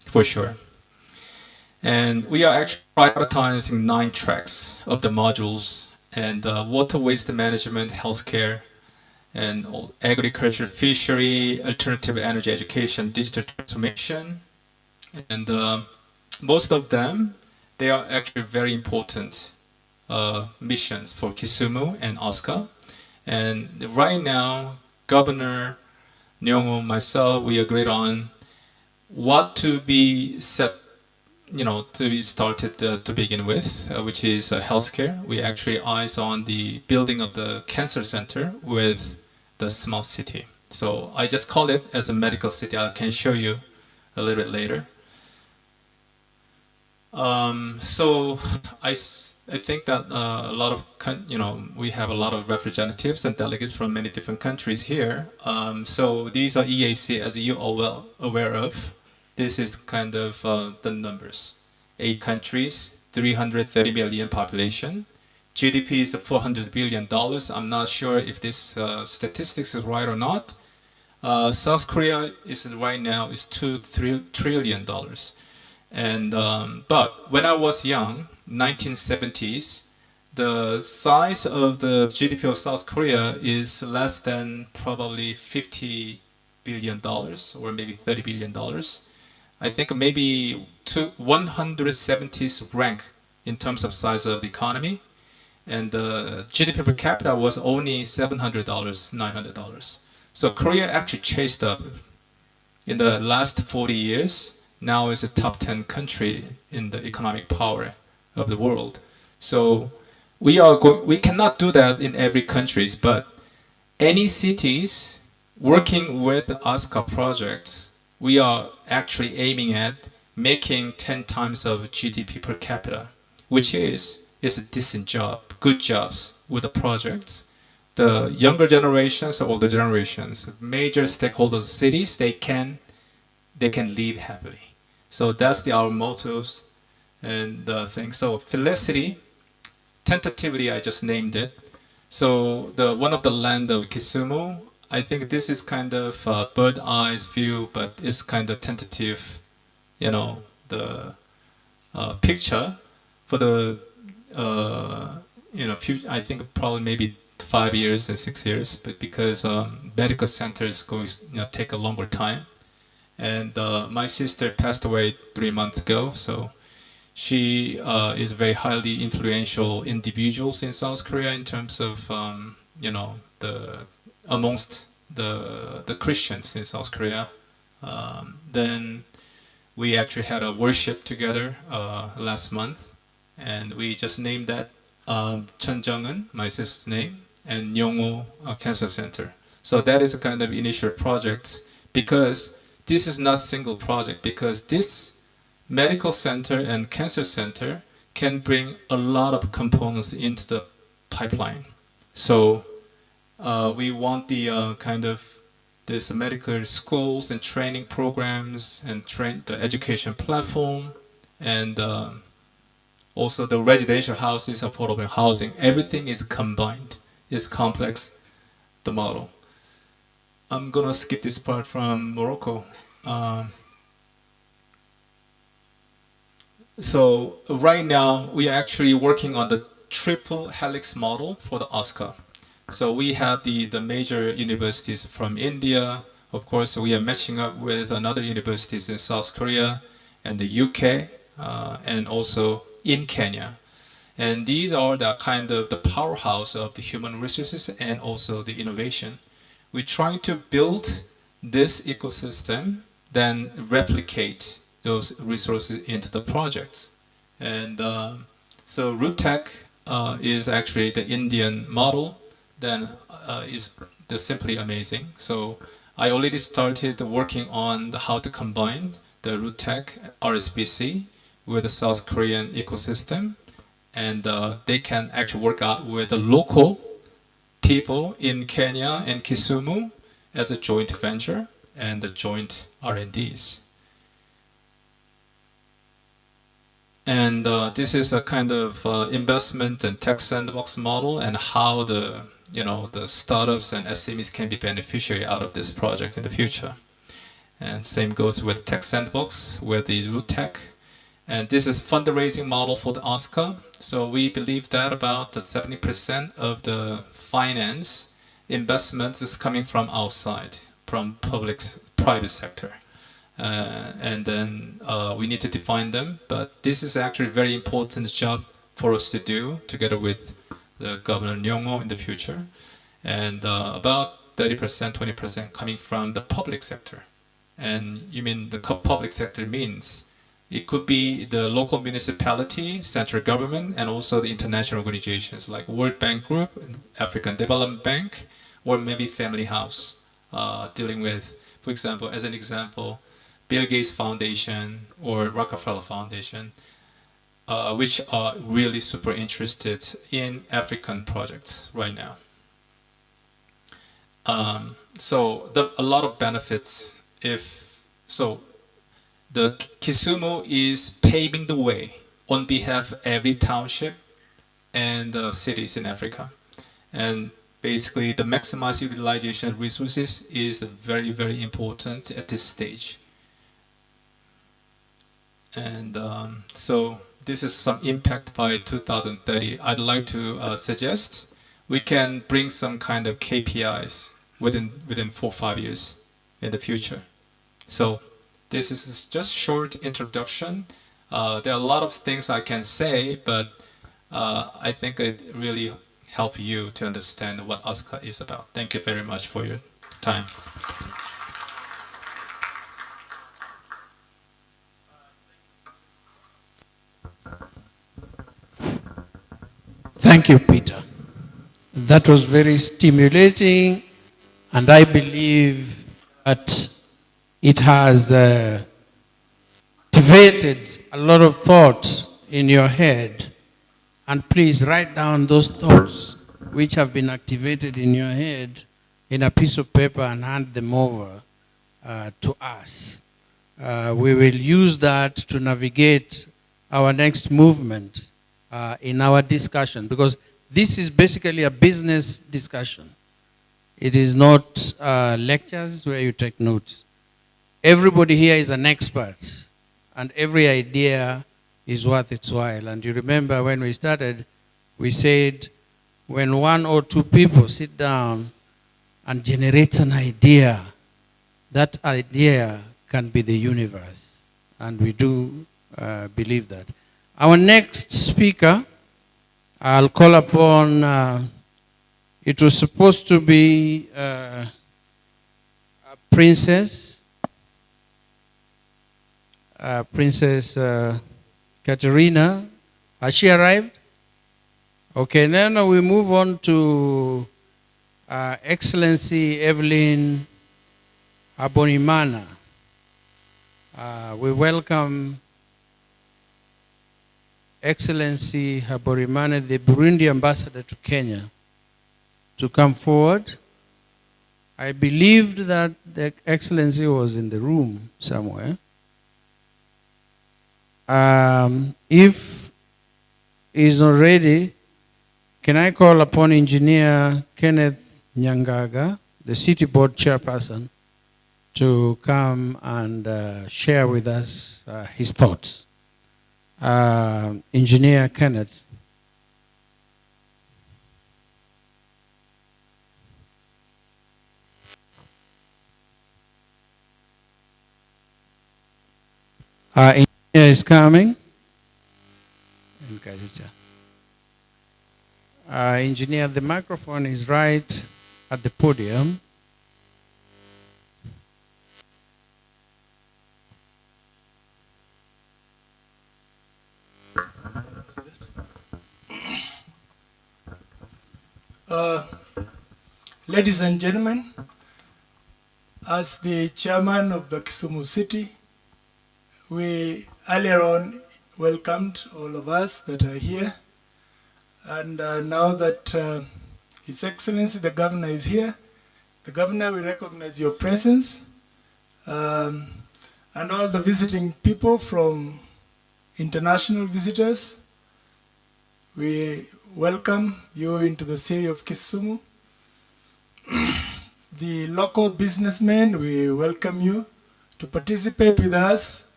for sure. And we are actually prioritizing 9 tracks of the modules, and water waste management, healthcare, and agriculture, fishery, alternative energy education, digital transformation. And most of them, they are actually very important missions for Kisumu and Asca. And right now, Governor Nyong'o, myself, we agreed on what to be set, to be started to begin with, which is healthcare. We actually eyes on the building of the cancer center with the smart city. So I just call it as a medical city. I can show you a little bit later. So I think that a lot of, we have a lot of representatives and delegates from many different countries here. So these are EAC, as you are well aware of. This is kind of the numbers. 8 countries, 330 million population. GDP is $400 billion. I'm not sure if this statistics is right or not. South Korea is right now is $2 trillion. And but when I was young, 1970s, the size of the GDP of South Korea is less than probably $50 billion or maybe $30 billion. I think maybe 170th rank in terms of size of the economy, and the GDP per capita was only $700, $900. So Korea actually chased up in the last 40 years. Now is a top 10 country in the economic power of the world. So we cannot do that in every countries, but any cities working with the Asca projects, we are actually aiming at making 10 times of GDP per capita, which is a decent job, good jobs with the projects. The younger generations, older generations, major stakeholders, cities, they can live happily. So that's our mottos and things. So Felicity, tentatively I just named it. So one of the land of Kisumu, I think this is kind of a bird eyes view, but it's kind of tentative, the picture for the, future, I think probably maybe 5 years and 6 years, but because medical centers take a longer time. And my sister passed away 3 months ago, so she is very highly influential individuals in South Korea in terms of, amongst the Christians in South Korea. Then we actually had a worship together last month, and we just named that Chun Jung-un, my sister's name, and Nyong'o Cancer Center. So that is a kind of initial projects, because this is not single project, because this medical center and cancer center can bring a lot of components into the pipeline. So we want the kind of this medical schools and training programs and the education platform, and also the residential houses, affordable housing. Everything is combined. It's complex, the model. I'm gonna skip this part from Morocco. So right now we are actually working on the triple helix model for the Asca. So we have the major universities from India. Of course, we are matching up with another universities in South Korea and the UK, and also in Kenya. And these are the kind of the powerhouse of the human resources and also the innovation. We're trying to build this ecosystem, then replicate those resources into the projects. And so RootTech is actually the Indian model, then is simply amazing. So I already started working on how to combine the RootTech RSBC with the South Korean ecosystem, and they can actually work out with the local people in Kenya and Kisumu as a joint venture and the joint R&Ds. And this is a kind of investment and tech sandbox model, and how the the startups and SMEs can be beneficiary out of this project in the future. And same goes with tech sandbox, with the root tech. And this is fundraising model for the Asca. So we believe that about 70% of the finance investments is coming from outside, from private sector. And then we need to define them, but this is actually a very important job for us to do together with the Governor Nyong'o in the future. And about 30%, 20% coming from the public sector. And you mean the public sector means it could be the local municipality, central government, and also the international organizations like World Bank Group, African Development Bank, or maybe Family House, dealing with, for example, as an example, Bill Gates Foundation or Rockefeller Foundation, which are really super interested in African projects right now. So a lot of benefits the Kisumu is paving the way on behalf of every township and cities in Africa. And basically the maximized utilization of resources is very, very important at this stage. And so this is some impact by 2030. I'd like to suggest we can bring some kind of KPIs within 4 or 5 years in the future. So this is just short introduction. There are a lot of things I can say, but I think it really help you to understand what Asca is about. Thank you very much for your time. Thank you, Peter. That was very stimulating, and I believe that it has activated a lot of thoughts in your head. And please write down those thoughts which have been activated in your head in a piece of paper and hand them over to us. We will use that to navigate our next movement in our discussion, because this is basically a business discussion. It is not lectures where you take notes. Everybody here is an expert, and every idea is worth its while. And you remember when we started, we said when 1 or 2 people sit down and generate an idea, that idea can be the universe. And we do believe that. Our next speaker, I'll call upon, it was supposed to be a Princess Katerina. Has she arrived? Okay, now we move on to Excellency Evelyn Habonimana. We welcome Excellency Habonimana, the Burundi ambassador to Kenya, to come forward. I believed that the Excellency was in the room somewhere. If he's not ready, can I call upon Engineer Kenneth Nyangaga, the City Board Chairperson, to come and share with us his thoughts. Engineer Kenneth. Engineer is coming. Engineer, the microphone is right at the podium. Ladies and gentlemen, as the chairman of the Kisumu city, we earlier on welcomed all of us that are here. And now that His Excellency the Governor is here, the Governor will recognize your presence, and all the visiting people from international visitors, we welcome you into the city of Kisumu. The local businessmen, we welcome you to participate with us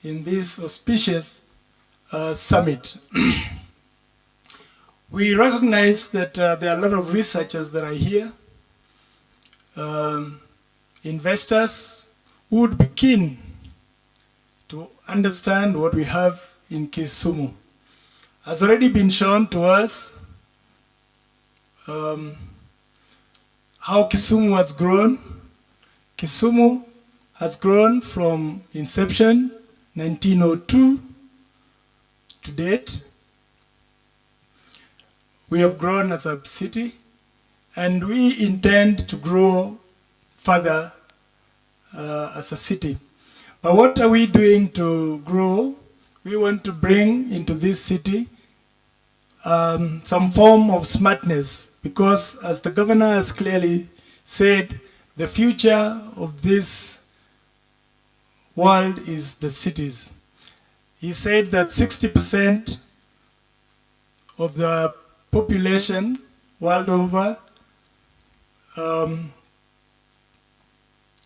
in this auspicious summit. We recognize that there are a lot of researchers that are here, investors who would be keen to understand what we have in Kisumu. Has already been shown to us how Kisumu has grown. Kisumu has grown from inception, 1902, to date. We have grown as a city, and we intend to grow further as a city. But what are we doing to grow? We want to bring into this city some form of smartness, because as the governor has clearly said, the future of this world is the cities. He said that 60% of the population world over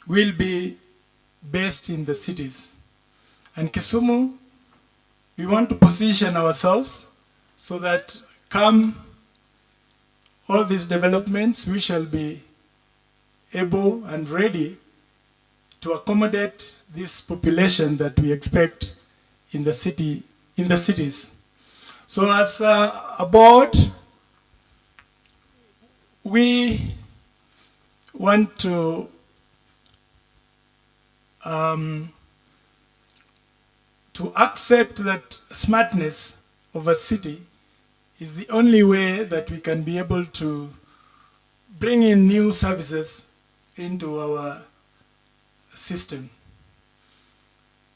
will be based in the cities. And Kisumu, we want to position ourselves so that come all these developments, we shall be able and ready to accommodate this population that we expect in the city, in the cities. So as a board, we want to accept that smartness of a city is the only way that we can be able to bring in new services into our system.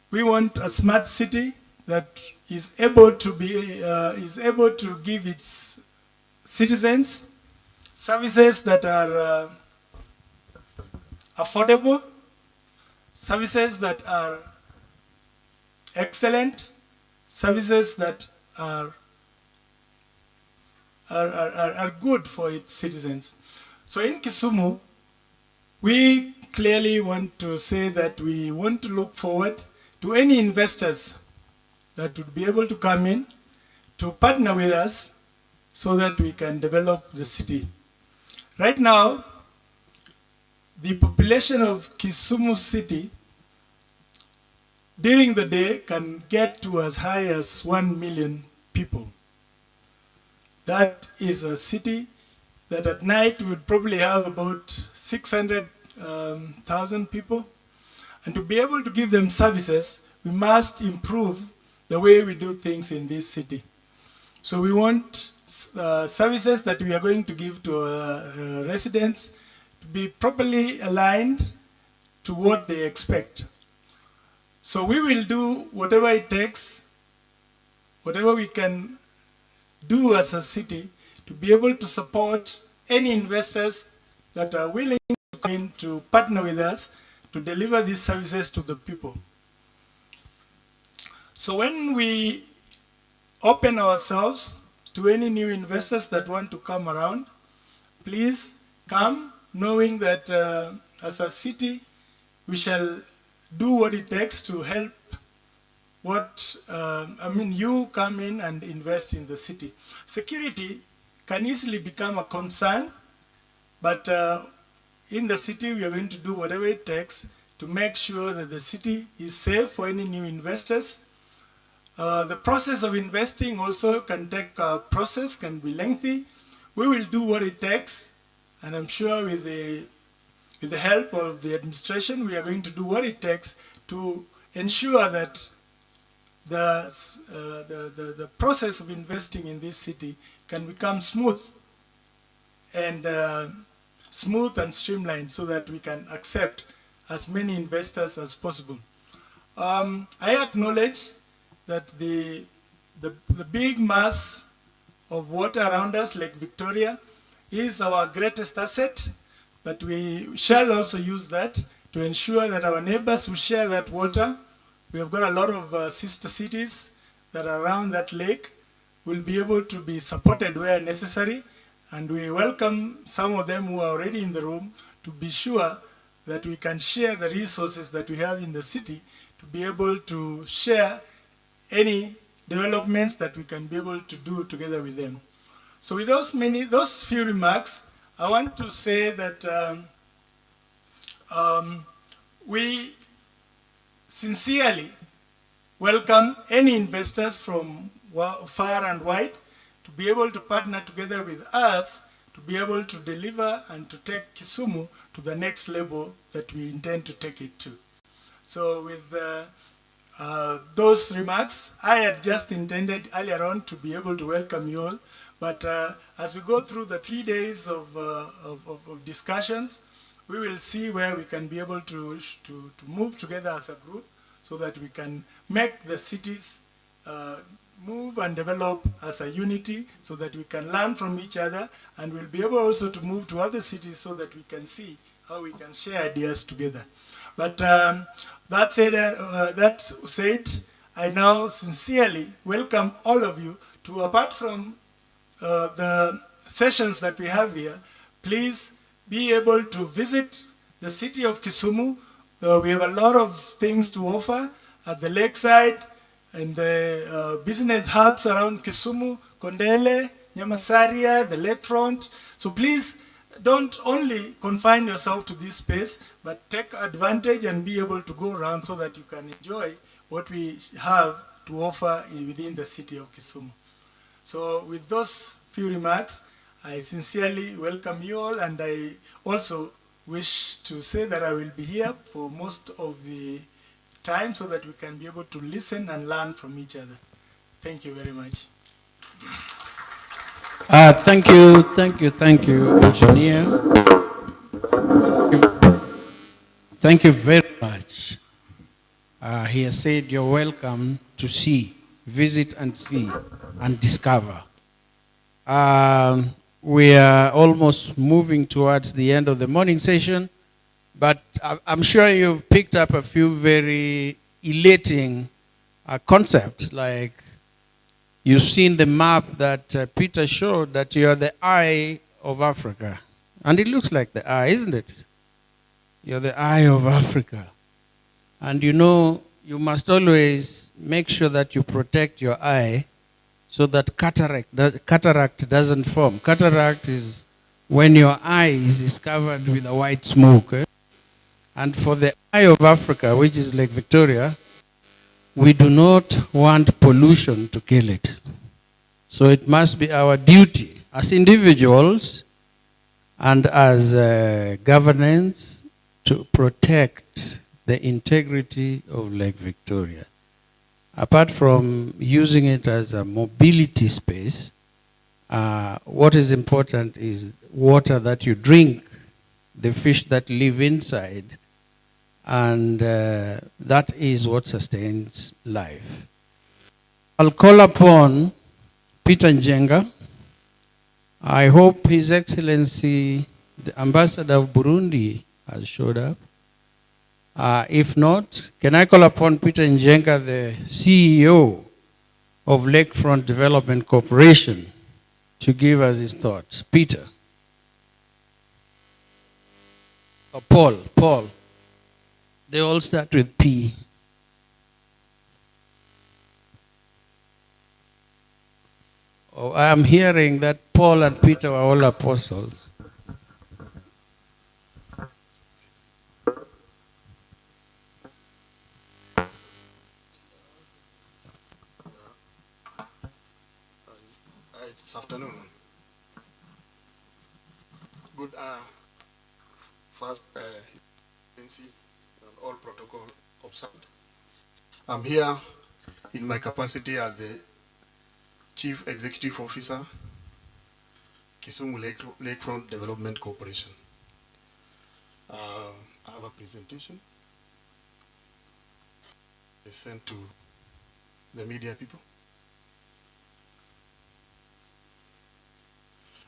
We want a smart city that is able to give its citizens services that are affordable, services that are excellent, services that are good for its citizens. So in Kisumu, we clearly want to say that we want to look forward to any investors that would be able to come in to partner with us so that we can develop the city. Right now, the population of Kisumu city during the day can get to as high as 1 million people. That is a city that at night would probably have about 600,000 people. And to be able to give them services, we must improve the way we do things in this city. So we want services that we are going to give to our residents to be properly aligned to what they expect. So we will do whatever it takes, whatever we can do as a city to be able to support any investors that are willing to come in to partner with us to deliver these services to the people. So when we open ourselves to any new investors that want to come around, please come knowing that as a city, we shall do what it takes to help you come in and invest in the city. Security can easily become a concern, but in the city, we are going to do whatever it takes to make sure that the city is safe for any new investors. The process of investing also can take a process, can be lengthy. We will do what it takes, and I'm sure with the help of the administration, we are going to do what it takes to ensure that the process of investing in this city can become smooth and streamlined so that we can accept as many investors as possible. I acknowledge that the big mass of water around us, Lake Victoria, is our greatest asset, but we shall also use that to ensure that our neighbors will share that water. We have got a lot of sister cities that are around that lake will be able to be supported where necessary, and we welcome some of them who are already in the room to be sure that we can share the resources that we have in the city to be able to share any developments that we can be able to do together with them. So with those few remarks, I want to say that we sincerely welcome any investors from far and wide to be able to partner together with us to be able to deliver and to take Kisumu to the next level that we intend to take it to. So with those remarks, I had just intended earlier on to be able to welcome you all, but as we go through the 3 days of discussions, we will see where we can be able to move together as a group so that we can make the cities move and develop as a unity so that we can learn from each other, and we'll be able also to move to other cities so that we can see how we can share ideas together. But that said, I now sincerely welcome all of you to, apart from the sessions that we have here, please be able to visit the city of Kisumu. We have a lot of things to offer at the lakeside and the business hubs around Kisumu, Kondele, Nyamasaria, the lakefront. So please don't only confine yourself to this space, but take advantage and be able to go around so that you can enjoy what we have to offer within the city of Kisumu. So with those few remarks, I sincerely welcome you all, and I also wish to say that I will be here for most of the time so that we can be able to listen and learn from each other. Thank you very much. Thank you, engineer. Thank you very much. He has said you're welcome to see, visit and see and discover. We are almost moving towards the end of the morning session, but I'm sure you've picked up a few very elating concepts, like you've seen the map that Peter showed, that you're the eye of Africa. And it looks like the eye, isn't it? You're the eye of Africa. And you know, you must always make sure that you protect your eye so that cataract doesn't form. Cataract is when your eye is covered with a white smoke. And for the eye of Africa, which is Lake Victoria, we do not want pollution to kill it. So it must be our duty as individuals and as governance to protect the integrity of Lake Victoria. Apart from using it as a mobility space, what is important is water that you drink, the fish that live inside, and that is what sustains life. I'll call upon Peter Njenga. I hope His Excellency, the Ambassador of Burundi, has showed up. If not, can I call upon Peter Njenga, the CEO of Lakefront Development Corporation, to give us his thoughts? Peter. Or Paul. They all start with P. Oh, I am hearing that Paul and Peter were all apostles. It's afternoon. Good. First, all protocol observed. I'm here in my capacity as the Chief Executive Officer, Kisumu Lakefront Development Corporation. I have a presentation. I sent to the media people.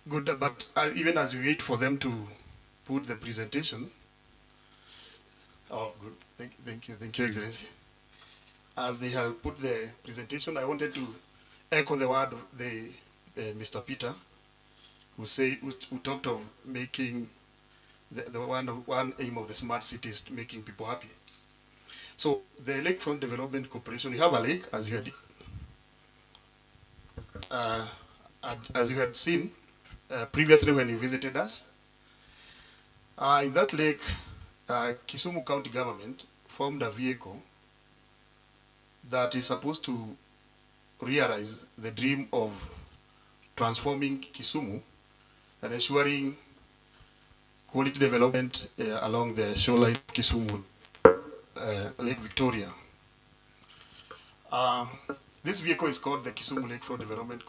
Good, but even as we wait for them to put the presentation, oh, good, thank you, Excellency. as they have put the presentation, I wanted to echo the word of Mr. Peter, who talked of making the one aim of the smart city is to making people happy. So the Lakefront Development Corporation, we have a lake, as you had seen previously when you visited us. In that lake, Kisumu County government formed a vehicle that is supposed to realize the dream of transforming Kisumu and ensuring quality development along the shoreline of Kisumu, Lake Victoria. This vehicle is called the Kisumu Lakefront Development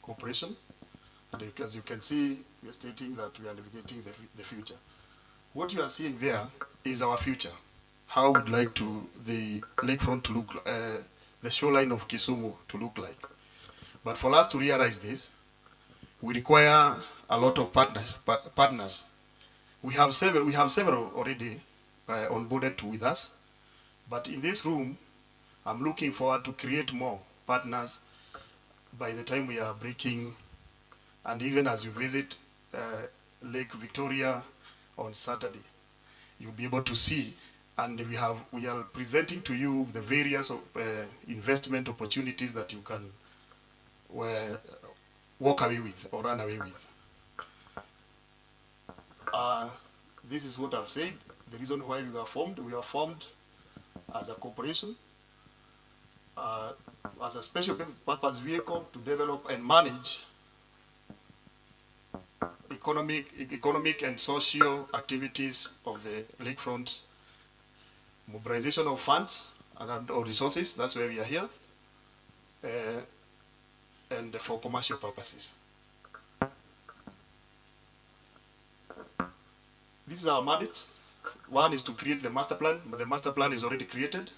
Corporation. And as you can see, we are stating that we are navigating the future. What you are seeing there is our future. How would like to the lakefront to look, the shoreline of Kisumu to look like. But for us to realize this, we require a lot of partners. We have several already onboarded with us. But in this room, I'm looking forward to create more partners by the time we are breaking, and even as you visit Lake Victoria on Saturday, you'll be able to see, and we are presenting to you the various investment opportunities that you can walk away with or run away with. This is what I've said. The reason why we were formed as a corporation, as a special purpose vehicle to develop and manage economic and social activities of the lakefront, mobilization of funds or resources, that's why we are here, and for commercial purposes. This is our mandate. One is to create the master plan, but the master plan is already created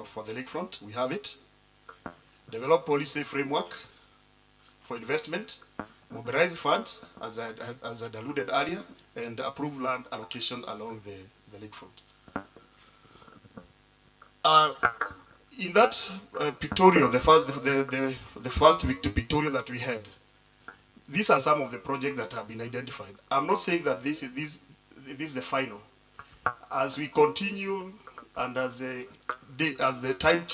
for the lakefront. We have it. Develop policy framework for investment, mobilize funds, as I alluded earlier, and approve land allocation along the lakefront. In that pictorial, the first pictorial that we had, these are some of the projects that have been identified. I'm not saying that this is the final. As we continue and as the time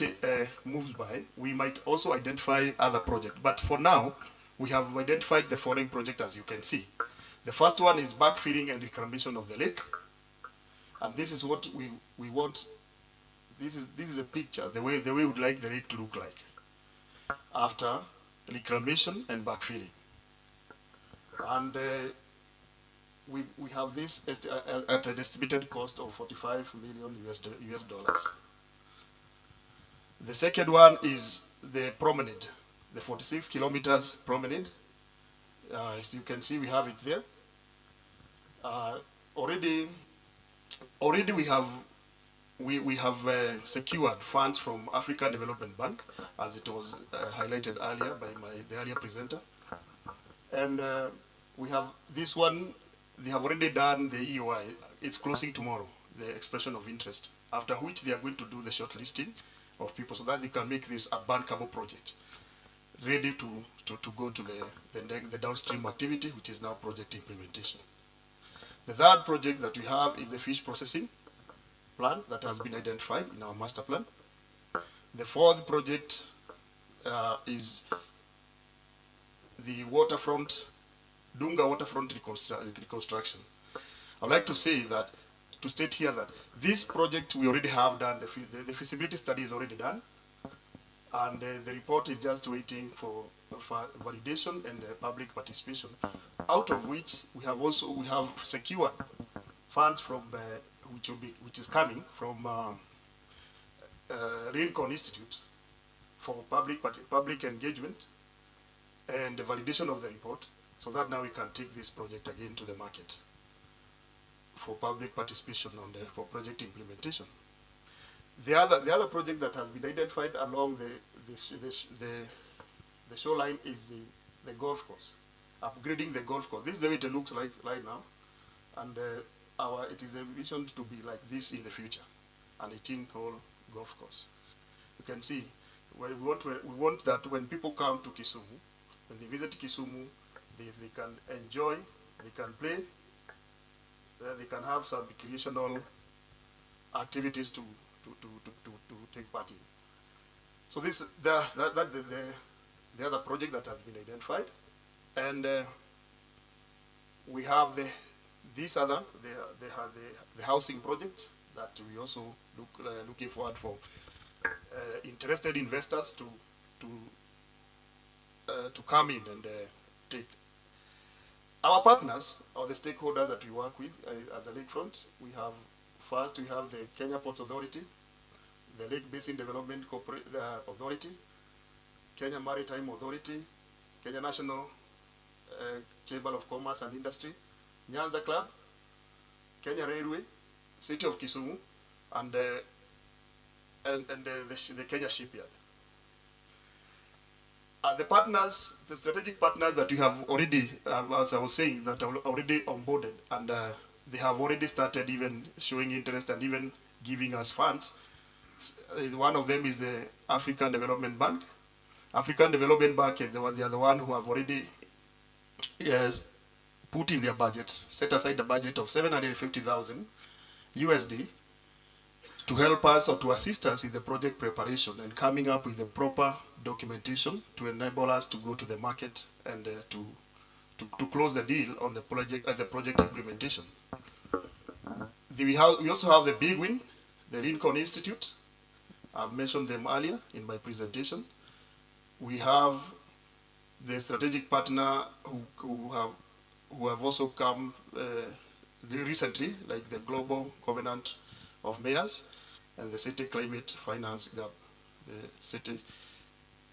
moves by, we might also identify other projects. But for now, we have identified the following project, as you can see. The first one is backfilling and reclamation of the lake. And this is what we want. This is a picture, the way we would like the lake to look like after reclamation and backfilling. And we have this at an estimated cost of $45 million US dollars. The second one is the promenade, the 46 kilometers promenade. As you can see, we have it there. Already we have secured funds from African Development Bank, as it was highlighted earlier by the earlier presenter. And we have this one. They have already done the EOI. It's closing tomorrow, the expression of interest, after which they are going to do the shortlisting of people so that they can make this a bankable project, ready to go to the downstream activity, which is now project implementation. The third project that we have is the fish processing plan that has been identified in our master plan. The fourth project is the waterfront, Dunga waterfront reconstruction. I'd like to say that, to state here that this project we already have done, the feasibility study is already done, and the report is just waiting for validation and public participation, out of which we have secured funds from which is coming from Rincon Institute for public engagement and the validation of the report, so that now we can take this project again to the market for public participation for project implementation. The other project that has been identified along the shoreline is the golf course, upgrading the golf course. This is the way it looks like right now, and it is envisioned to be like this in the future, an 18-hole golf course. You can see, we want that when people come to Kisumu, when they visit Kisumu, they can enjoy, they can play, they can have some recreational activities to take part in. So this that's the other project that has been identified, and we have the housing projects that we also looking forward for interested investors to come in and take. Our partners or the stakeholders that we work with as a lakefront, we have the Kenya Ports Authority, the Lake Basin Development Authority, Kenya Maritime Authority, Kenya National Chamber of Commerce and Industry, Nyanza Club, Kenya Railway, City of Kisumu, and the Kenya Shipyard. The partners, the strategic partners that we have already, as I was saying, that are already onboarded, and they have already started even showing interest and even giving us funds. One of them is the African Development Bank. African Development Bank is they are the one who have already put in their budget, set aside a budget of 750,000 USD to help us or to assist us in the project preparation and coming up with the proper documentation to enable us to go to the market and to close the deal on the project implementation. We also have the big win, the Lincoln Institute. I've mentioned them earlier in my presentation. We have the strategic partner who have also come recently, like the Global Covenant of Mayors and the City Climate Finance Gap. The city.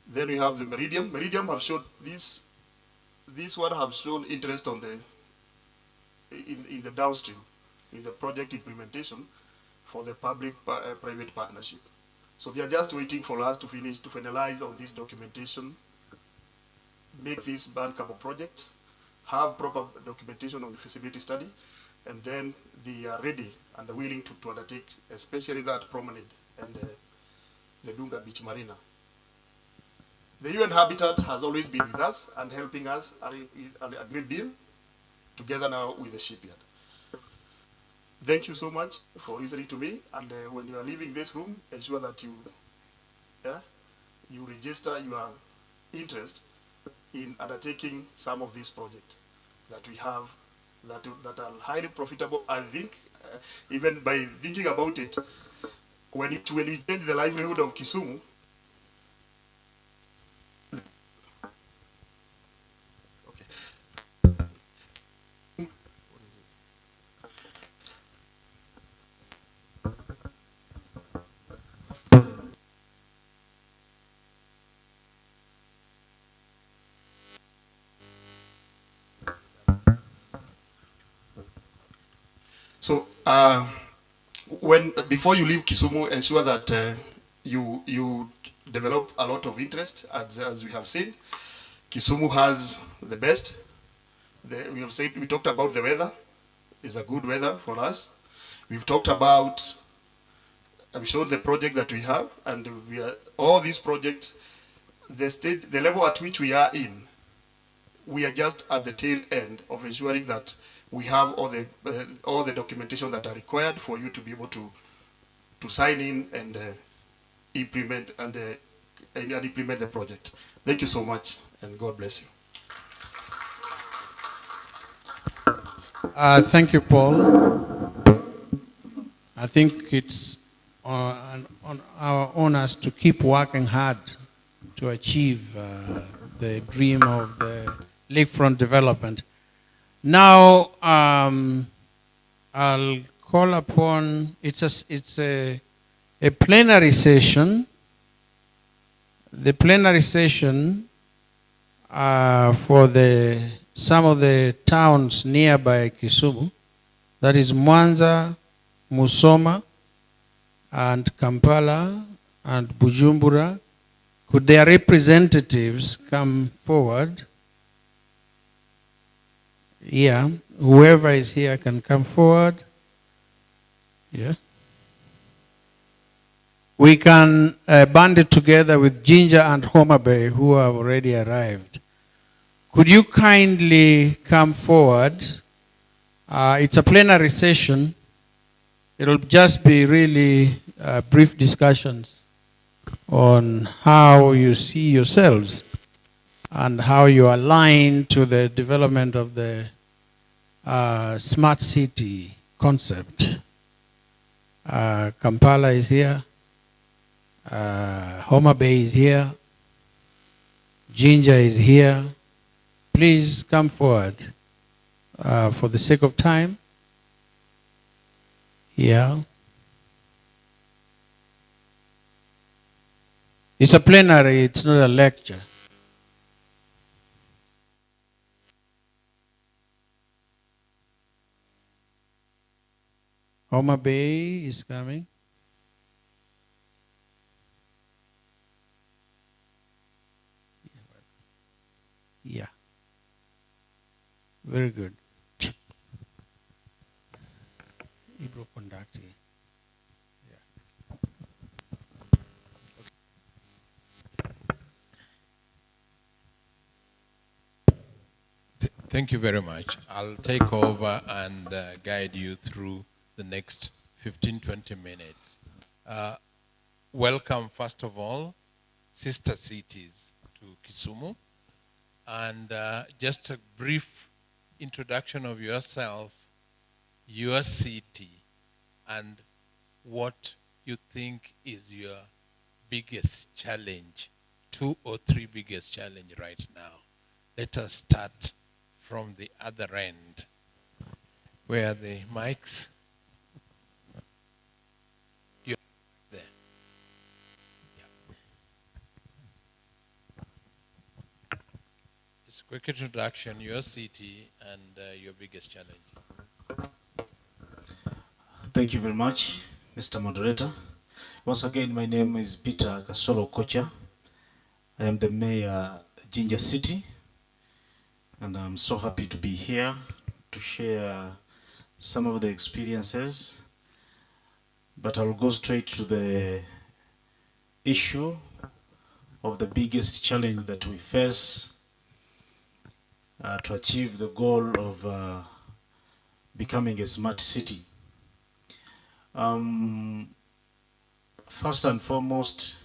Then we have the Meridian. Meridian have shown this one have shown interest on in the downstream, in the project implementation for the public-private partnership. So they are just waiting for us to finalize on this documentation, make this bankable project, have proper documentation on the feasibility study, and then they are ready and are willing to undertake, especially that promenade and the Dunga Beach Marina. The UN Habitat has always been with us and helping us a great deal, together now with the shipyard. Thank you so much for listening to me, and when you are leaving this room, ensure that you register your interest in undertaking some of these projects that we have that are highly profitable. I think even by thinking about it, when we change the livelihood of Kisumu, so before you leave Kisumu, ensure that you develop a lot of interest. As we have seen, Kisumu has the best. We talked about the weather. It's a good weather for us. We've talked about, we showed the project that we have, and all these projects, the level at which we are in, we are just at the tail end of ensuring that we have all the documentation that are required for you to be able to sign in and implement and implement the project. Thank you so much, and God bless you. Thank you, Paul. I think it's on our owners to keep working hard to achieve the dream of the lakefront development. Now, I'll call upon, it's a plenary session. The plenary session for some of the towns nearby Kisumu, that is Mwanza, Musoma, and Kampala, and Bujumbura. Could their representatives come forward? Yeah, whoever is here can come forward. Yeah. we can band it together with Ginger and Homa Bay, who have already arrived. Could you kindly come forward? It's a plenary session. It'll just be really brief discussions on how you see yourselves and how you align to the development of the smart city concept. Kampala is here. Homa Bay is here. Ginger is here. Please come forward for the sake of time. Yeah. It's a plenary, it's not a lecture. Homa Bay is coming. Yeah. Very good. Ibro conducting. Thank you very much. I'll take over and guide you through the next 15-20 minutes. Welcome, first of all, sister cities to Kisumu. And just a brief introduction of yourself, your city, and what you think is your biggest challenge, 2 or 3 biggest challenge right now. Let us start from the other end. Where are the mics? You're there. Yeah. Just a quick introduction, your city and your biggest challenge. Thank you very much, Mr. Moderator. Once again, my name is Peter Kasolo Kocha. I am the mayor of Ginger City, and I'm so happy to be here to share some of the experiences. But I'll go straight to the issue of the biggest challenge that we face to achieve the goal of becoming a smart city. First and foremost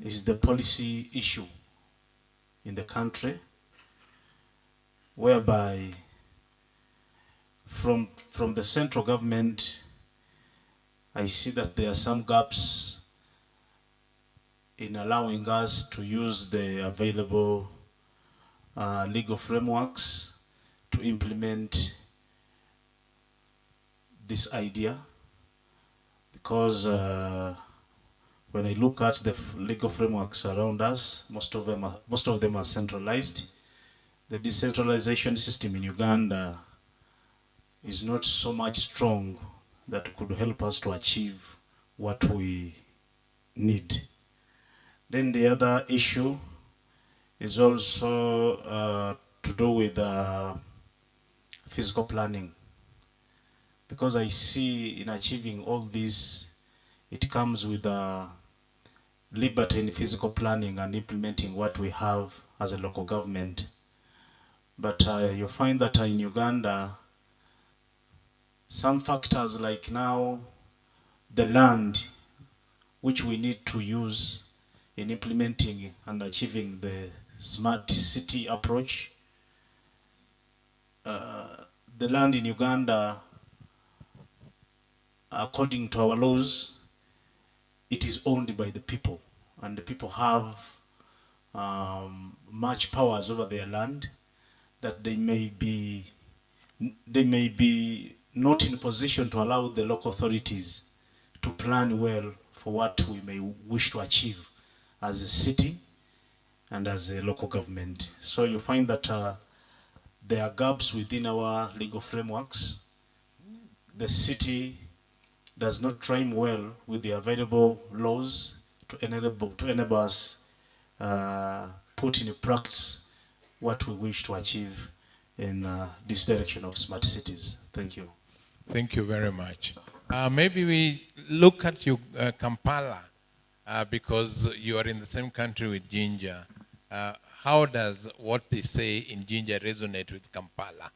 is the policy issue in the country, whereby from the central government, I see that there are some gaps in allowing us to use the available legal frameworks to implement this idea, because when I look at the legal frameworks around us, most of them are centralized. The decentralization system in Uganda is not so much strong that could help us to achieve what we need. Then the other issue is also to do with physical planning, because I see in achieving all this, it comes with liberty in physical planning and implementing what we have as a local government. But you find that in Uganda, some factors like now the land, which we need to use in implementing and achieving the smart city approach, the land in Uganda, according to our laws, it is owned by the people, and the people have much powers over their land, that they may be not in a position to allow the local authorities to plan well for what we may wish to achieve as a city and as a local government. So you find that there are gaps within our legal frameworks. The city does not rhyme well with the available laws to enable us put in practice what we wish to achieve in this direction of smart cities. Thank you. Thank you very much. Maybe we look at you, Kampala, because you are in the same country with Jinja. How does what they say in Jinja resonate with Kampala?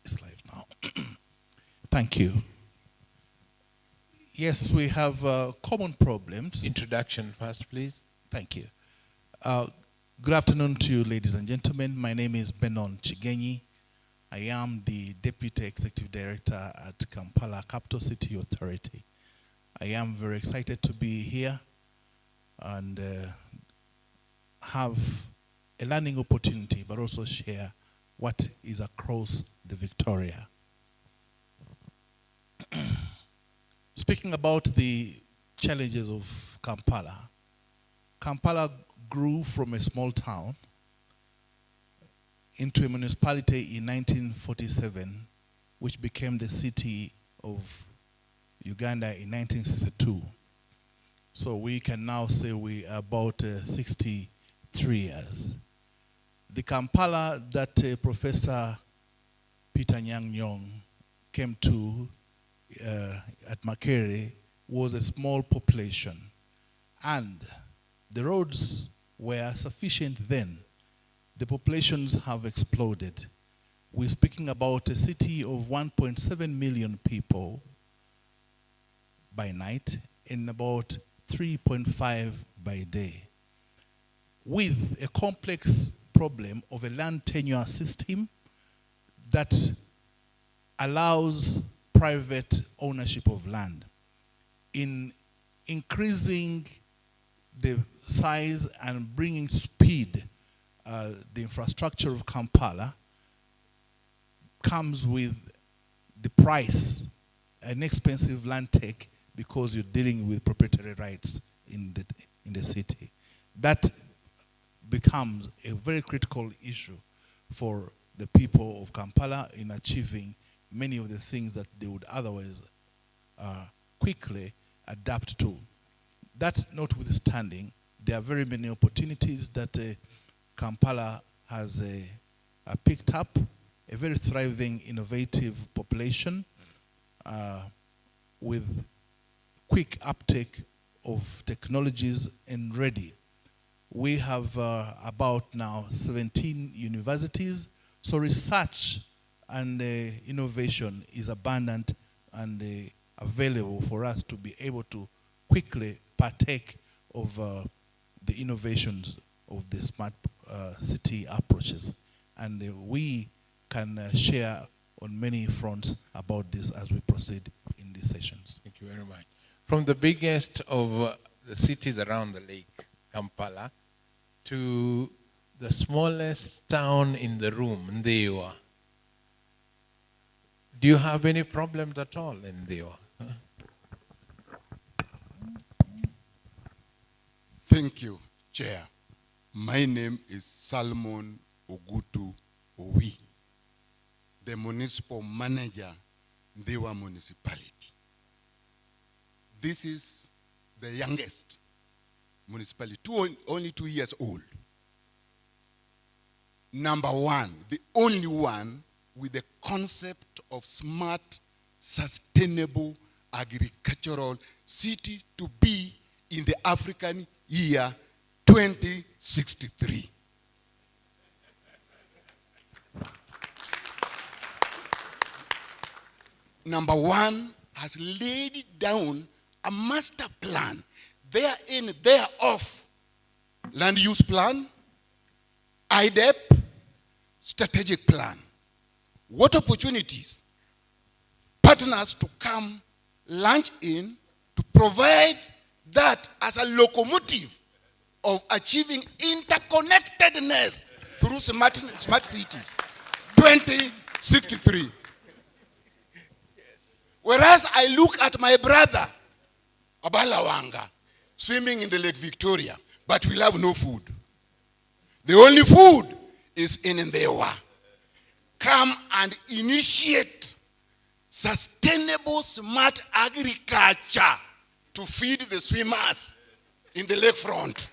It's live now. Thank you. Yes, we have common problems. Introduction first, please. Thank you. Good afternoon to you, ladies and gentlemen. My name is Benon Chigenyi. I am the Deputy Executive Director at Kampala Capital City Authority. I am very excited to be here and have a learning opportunity, but also share what is across the Victoria. Speaking about the challenges of Kampala, Kampala grew from a small town into a municipality in 1947, which became the city of Uganda in 1962. So we can now say we are about 63 years. The Kampala that Professor Peter Nyang came to at Makere was a small population, and the roads were sufficient then. The populations have exploded. We're speaking about a city of 1.7 million people by night and about 3.5 by day, with a complex problem of a land tenure system that allows private ownership of land. In increasing the size and bringing speed, the infrastructure of Kampala comes with the price, an expensive land take, because you're dealing with proprietary rights in the city. That becomes a very critical issue for the people of Kampala in achieving many of the things that they would otherwise quickly adapt to. That notwithstanding, there are very many opportunities that Kampala has picked up, a very thriving, innovative population with quick uptake of technologies and ready. We have about now 17 universities, so research and innovation is abundant and available for us to be able to quickly partake of the innovations of the smart city approaches. And we can share on many fronts about this as we proceed in these sessions. Thank you very much. From the biggest of the cities around the lake, Kampala, to the smallest town in the room, Ndewa, do you have any problems at all in Ndewa? Thank you, Chair. My name is Salmon Ogutu Owi, the municipal manager, Ndewa municipality. This is the youngest municipality, only 2 years old. Number one, the only one with the concept of smart, sustainable agricultural city to be in the African year 2063. Number one has laid down a master plan, therein, thereof, land use plan, IDEP, strategic plan. What opportunities? Partners to come launch in to provide that as a locomotive of achieving interconnectedness through smart cities. 2063. Whereas I look at my brother, Abalawanga, swimming in the Lake Victoria, but we'll have no food. The only food is in Ndewa. Come and initiate sustainable smart agriculture to feed the swimmers in the lakefront.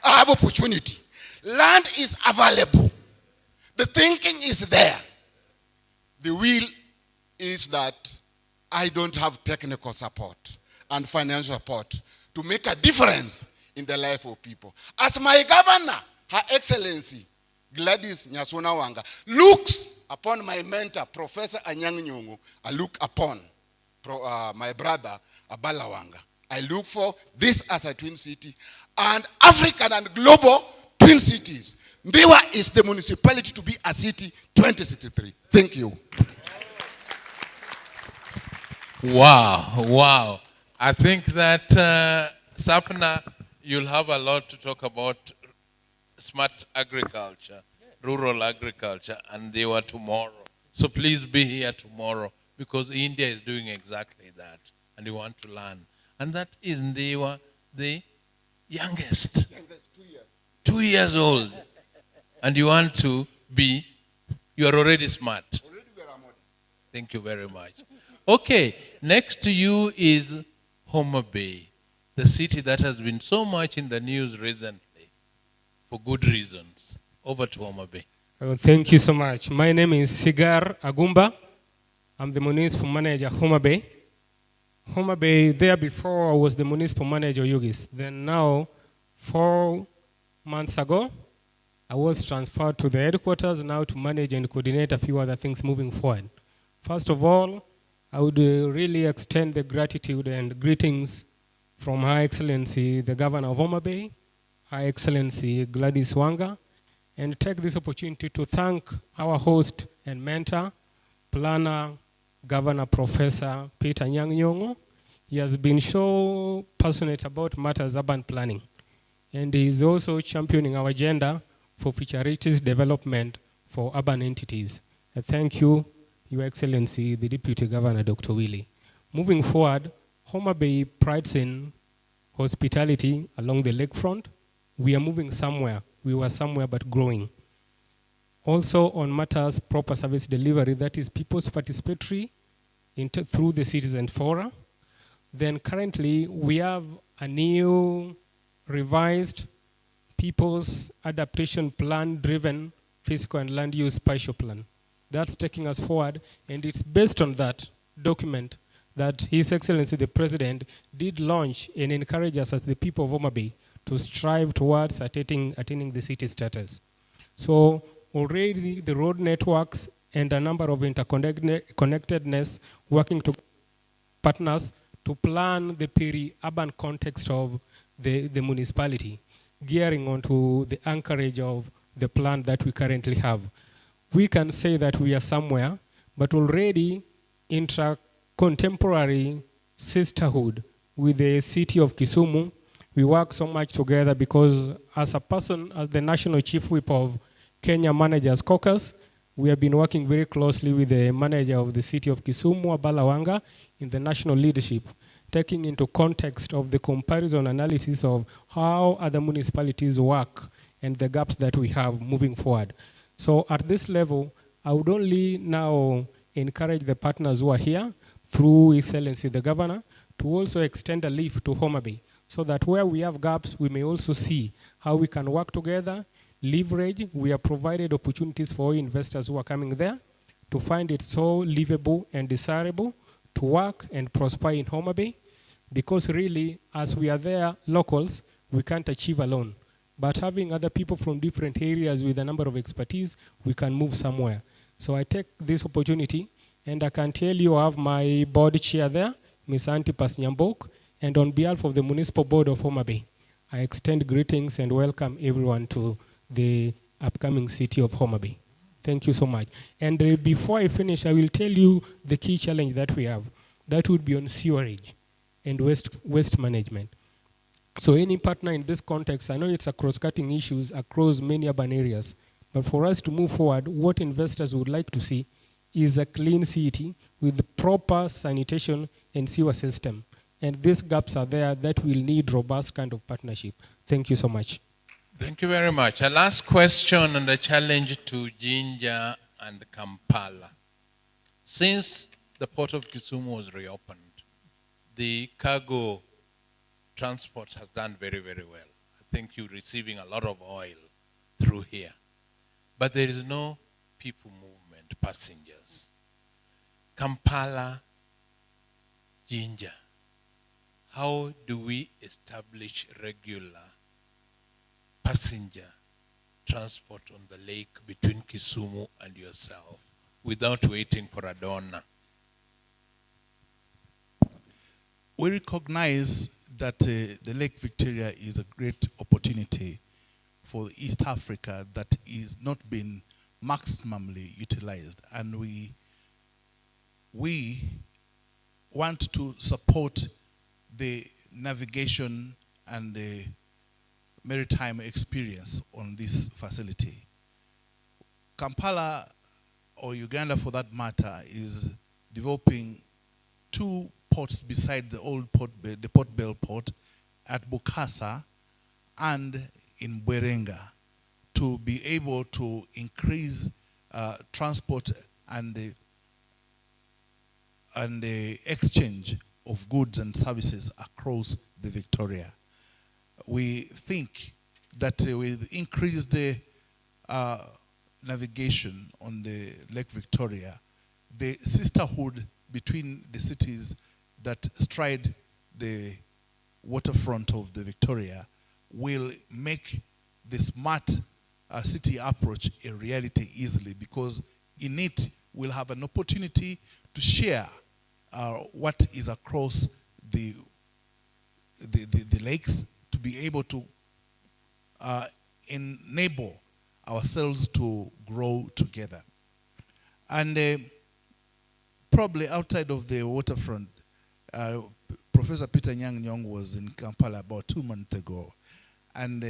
I have opportunity. Land is available. The thinking is there. The will is that I don't have technical support and financial support to make a difference in the life of people. As my governor, Her Excellency Gladys Nyasona Wanga, looks upon my mentor, Professor Anyang' Nyong'o, I look upon my brother, Abala Wanga. I look for this as a twin city and African and global twin cities. Ndiwa is the municipality to be a city 2063. Thank you. Wow, wow. I think that, Sapna, you'll have a lot to talk about smart agriculture, rural agriculture, and they were tomorrow. So please be here tomorrow because India is doing exactly that and you want to learn. And that is Ndewa, the youngest. 2 years old. And you want to be, you are already smart. Thank you very much. Okay, next to you is Homa Bay, the city that has been so much in the news recently for good reasons. Over to Homa Bay. Thank you so much. My name is Sigar Agumba. I'm the municipal manager Homa Bay. Homa Bay, there before I was the municipal manager Yugis. Then now, 4 months ago, I was transferred to the headquarters now to manage and coordinate a few other things moving forward. First of all, I would really extend the gratitude and greetings from Her Excellency, the Governor of Homa Bay, Her Excellency Gladys Wanga, and take this opportunity to thank our host and mentor, planner, Governor Professor Peter Anyang' Nyong'o. He has been so passionate about matters urban planning. And he is also championing our agenda for futurities development for urban entities. I thank you, Your Excellency, the Deputy Governor, Dr. Willie. Moving forward, Homa Bay prides in hospitality along the lakefront. We are moving somewhere. We were somewhere but growing. Also on matters proper service delivery, that is people's participatory through the citizen fora. Then currently we have a new revised people's adaptation plan driven physical and land use spatial plan. That's taking us forward, and it's based on that document that His Excellency the President did launch and encourage us as the people of Homa Bay to strive towards attaining the city status. So already the road networks and a number of interconnectedness working to partners to plan the peri-urban context of the municipality, gearing onto the anchorage of the plan that we currently have. We can say that we are somewhere, but already intra-contemporary sisterhood with the city of Kisumu, we work so much together because as a person, as the National Chief Whip of Kenya Managers Caucus, we have been working very closely with the manager of the city of Kisumu, Abala Wanga, in the national leadership, taking into context of the comparison analysis of how other municipalities work and the gaps that we have moving forward. So at this level, I would only now encourage the partners who are here, through Excellency the Governor, to also extend a leaf to Homa Bay, so that where we have gaps, we may also see how we can work together, leverage. We have provided opportunities for investors who are coming there to find it so livable and desirable to work and prosper in Homa Bay, because really, as we are there, locals, we can't achieve alone. But having other people from different areas with a number of expertise, we can move somewhere. So I take this opportunity, and I can tell you I have my board chair there, Ms. Antipas Nyambok, and on behalf of the Municipal Board of Homa Bay, I extend greetings and welcome everyone to the upcoming city of Homa Bay. Thank you so much. And before I finish, I will tell you the key challenge that we have. That would be on sewerage and waste management. So any partner in this context, I know it's a cross-cutting issues across many urban areas, but for us to move forward, what investors would like to see is a clean city with proper sanitation and sewer system. And these gaps are there that will need robust kind of partnership. Thank you so much. Thank you very much. A last question and a challenge to Jinja and Kampala. Since the port of Kisumu was reopened, the cargo transport has done very, very well. I think you're receiving a lot of oil through here. But there is no people movement, passengers. Kampala, Jinja, how do we establish regular passenger transport on the lake between Kisumu and yourself without waiting for a donor? We recognize that the Lake Victoria is a great opportunity for East Africa that is not being maximally utilized, and we want to support the navigation and the maritime experience on this facility. Kampala, or Uganda for that matter, is developing two ports beside the old port, the Port Bell port at Bukasa and in Bwerenga, to be able to increase transport and the exchange of goods and services across the Victoria. We think that with increased navigation on the Lake Victoria, the sisterhood between the cities that stride the waterfront of the Victoria will make the smart city approach a reality easily, because in it we'll have an opportunity to share what is across the lakes, to be able to enable ourselves to grow together. And probably outside of the waterfront, Professor Peter Nyang was in Kampala about 2 months ago. And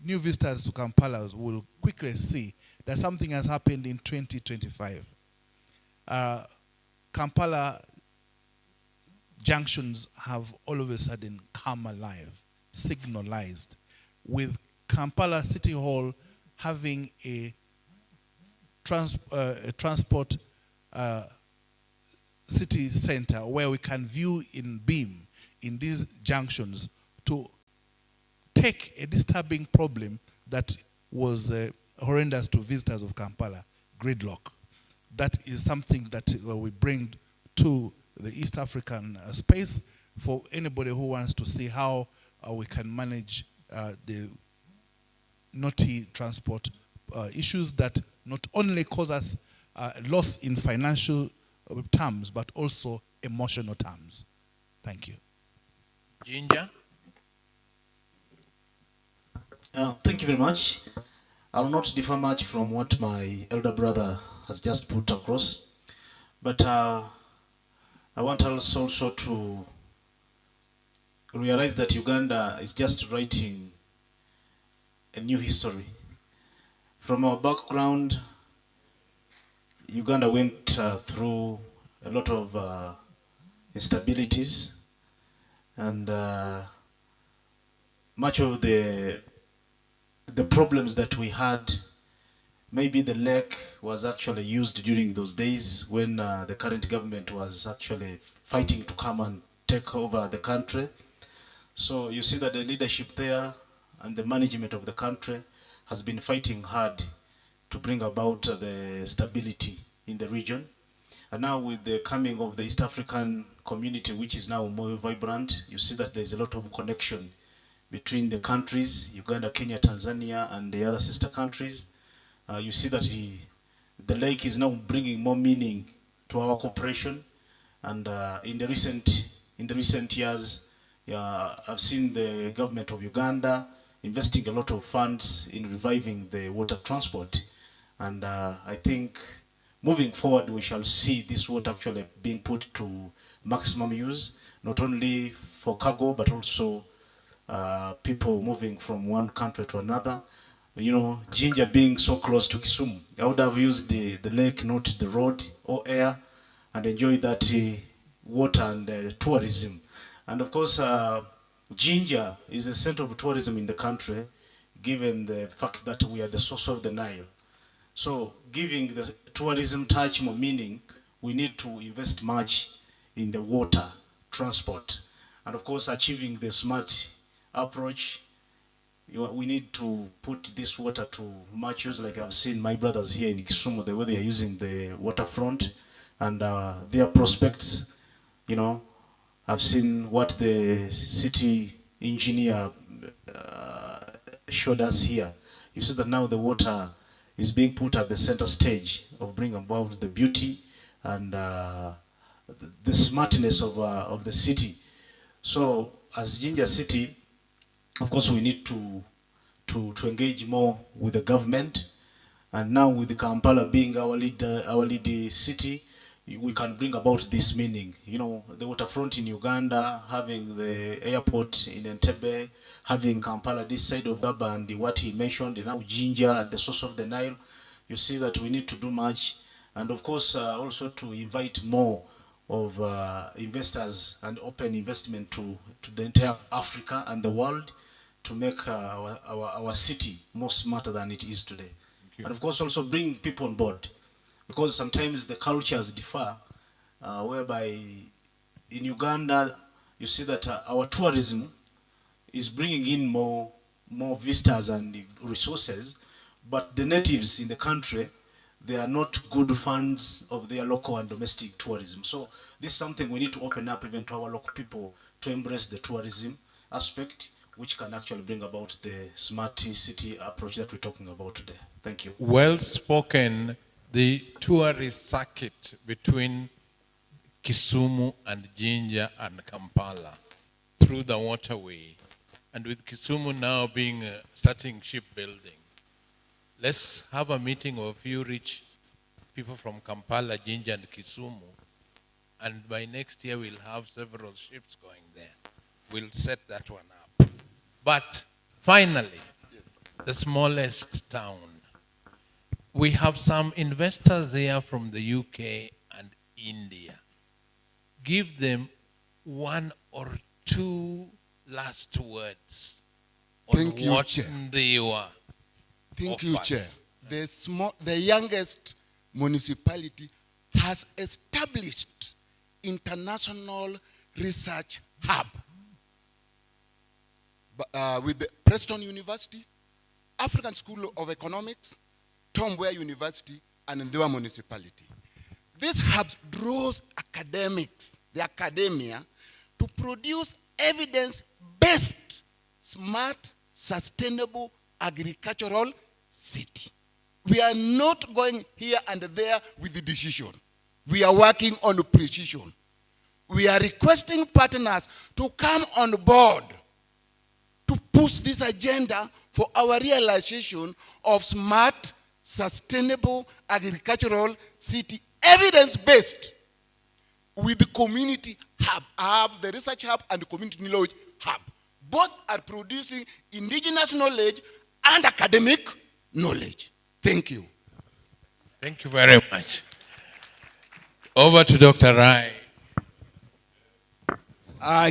new visitors to Kampala will quickly see that something has happened in 2025. Kampala junctions have all of a sudden come alive, signalized, with Kampala City Hall having a transport city center where we can view in beam in these junctions to take a disturbing problem that was horrendous to visitors of Kampala, gridlock. That is something that we bring to the East African space for anybody who wants to see how we can manage the knotty transport issues that not only cause us loss in financial terms, but also emotional terms. Thank you. Ginger? Thank you very much. I will not differ much from what my elder brother has just put across, but I want us also to realize that Uganda is just writing a new history. From our background, Uganda went through a lot of instabilities, and much of the problems that we had, maybe the lake was actually used during those days when the current government was actually fighting to come and take over the country. So you see that the leadership there and the management of the country has been fighting hard to bring about the stability in the region. And now with the coming of the East African community, which is now more vibrant, you see that there's a lot of connection between the countries, Uganda, Kenya, Tanzania, and the other sister countries. You see that the lake is now bringing more meaning to our cooperation. And in the recent years, I've seen the government of Uganda investing a lot of funds in reviving the water transport. And I think moving forward, we shall see this water actually being put to maximum use, not only for cargo, but also people moving from one country to another. You know, Jinja being so close to Kisumu, I would have used the lake, not the road or air, and enjoy that water and tourism. And of course, Jinja is a center of tourism in the country, given the fact that we are the source of the Nile. So giving the tourism touch more meaning, we need to invest much in the water transport. And of course, achieving the smart approach we need to put this water to much use, like I've seen my brothers here in Kisumu, the way they are using the waterfront and their prospects. You know, I've seen what the city engineer showed us here. You see that now the water is being put at the center stage of bringing about the beauty and the smartness of the city. So as Jinja City, of course, we need to engage more with the government, and now with the Kampala being our lead city, we can bring about this meaning. You know, the waterfront in Uganda, having the airport in Entebbe, having Kampala this side of Gaba, and what he mentioned, and now Jinja at the source of the Nile. You see that we need to do much, and of course also to invite more of investors and open investment to the entire Africa and the world, to make our city more smarter than it is today. And of course also bring people on board, because sometimes the cultures differ, whereby in Uganda you see that our tourism is bringing in more visitors and resources, but the natives in the country, they are not good fans of their local and domestic tourism. So this is something we need to open up even to our local people to embrace the tourism aspect, which can actually bring about the smart city approach that we're talking about today. Thank you. Well spoken. The tourist circuit between Kisumu and Jinja and Kampala through the waterway, and with Kisumu now being starting shipbuilding. Let's have a meeting of a few rich people from Kampala, Jinja, and Kisumu, and by next year we'll have several ships going there. We'll set that one up. But finally, the smallest town. We have some investors here from the UK and India. Give them one or two last words on Thank you, what Chair. they were. Thank you, Chair. The youngest municipality has established international research hub with the Preston University, African School of Economics, Tom Mboya University, and Ndewa Municipality. This hub draws academics, the academia, to produce evidence-based, smart, sustainable agricultural city. We are not going here and there with the decision. We are working on precision. We are requesting partners to come on board to push this agenda for our realization of smart, sustainable agricultural city, evidence-based, with the community hub. I have the research hub and the community knowledge hub. Both are producing indigenous knowledge and academic knowledge. Thank you. Thank you very much. Over to Dr. Rai.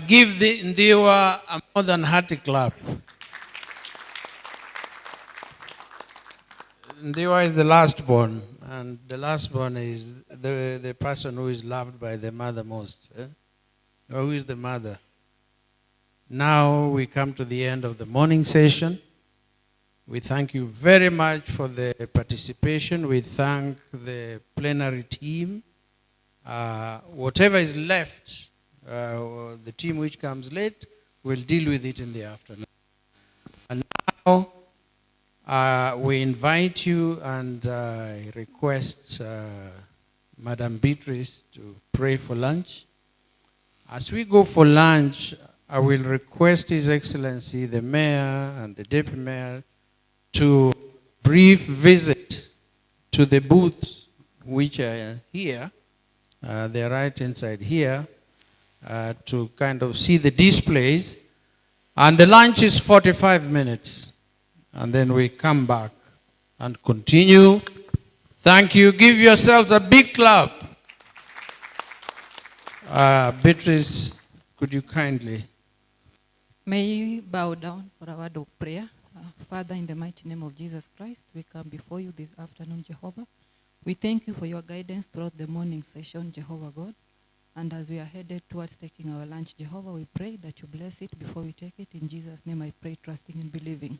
Give the Ndiwa a more than hearty clap. Ndiwa is the last born, and the last born is the person who is loved by the mother most. Or who is the mother? Now we come to the end of the morning session. We thank you very much for the participation. We thank the plenary team. Whatever is left, the team which comes late will deal with it in the afternoon. And now we invite you, and I request Madam Beatrice to pray for lunch. As we go for lunch, I will request His Excellency, the Mayor and the Deputy Mayor, to brief visit to the booths which are here. They're right inside here, to kind of see the displays. And the lunch is 45 minutes. And then we come back and continue. Thank you. Give yourselves a big clap. Beatrice, could you kindly? May we bow down for a word of prayer. Father, in the mighty name of Jesus Christ, we come before you this afternoon, Jehovah. We thank you for your guidance throughout the morning session, Jehovah God. And as we are headed towards taking our lunch, Jehovah, we pray that you bless it before we take it. In Jesus' name I pray, trusting and believing.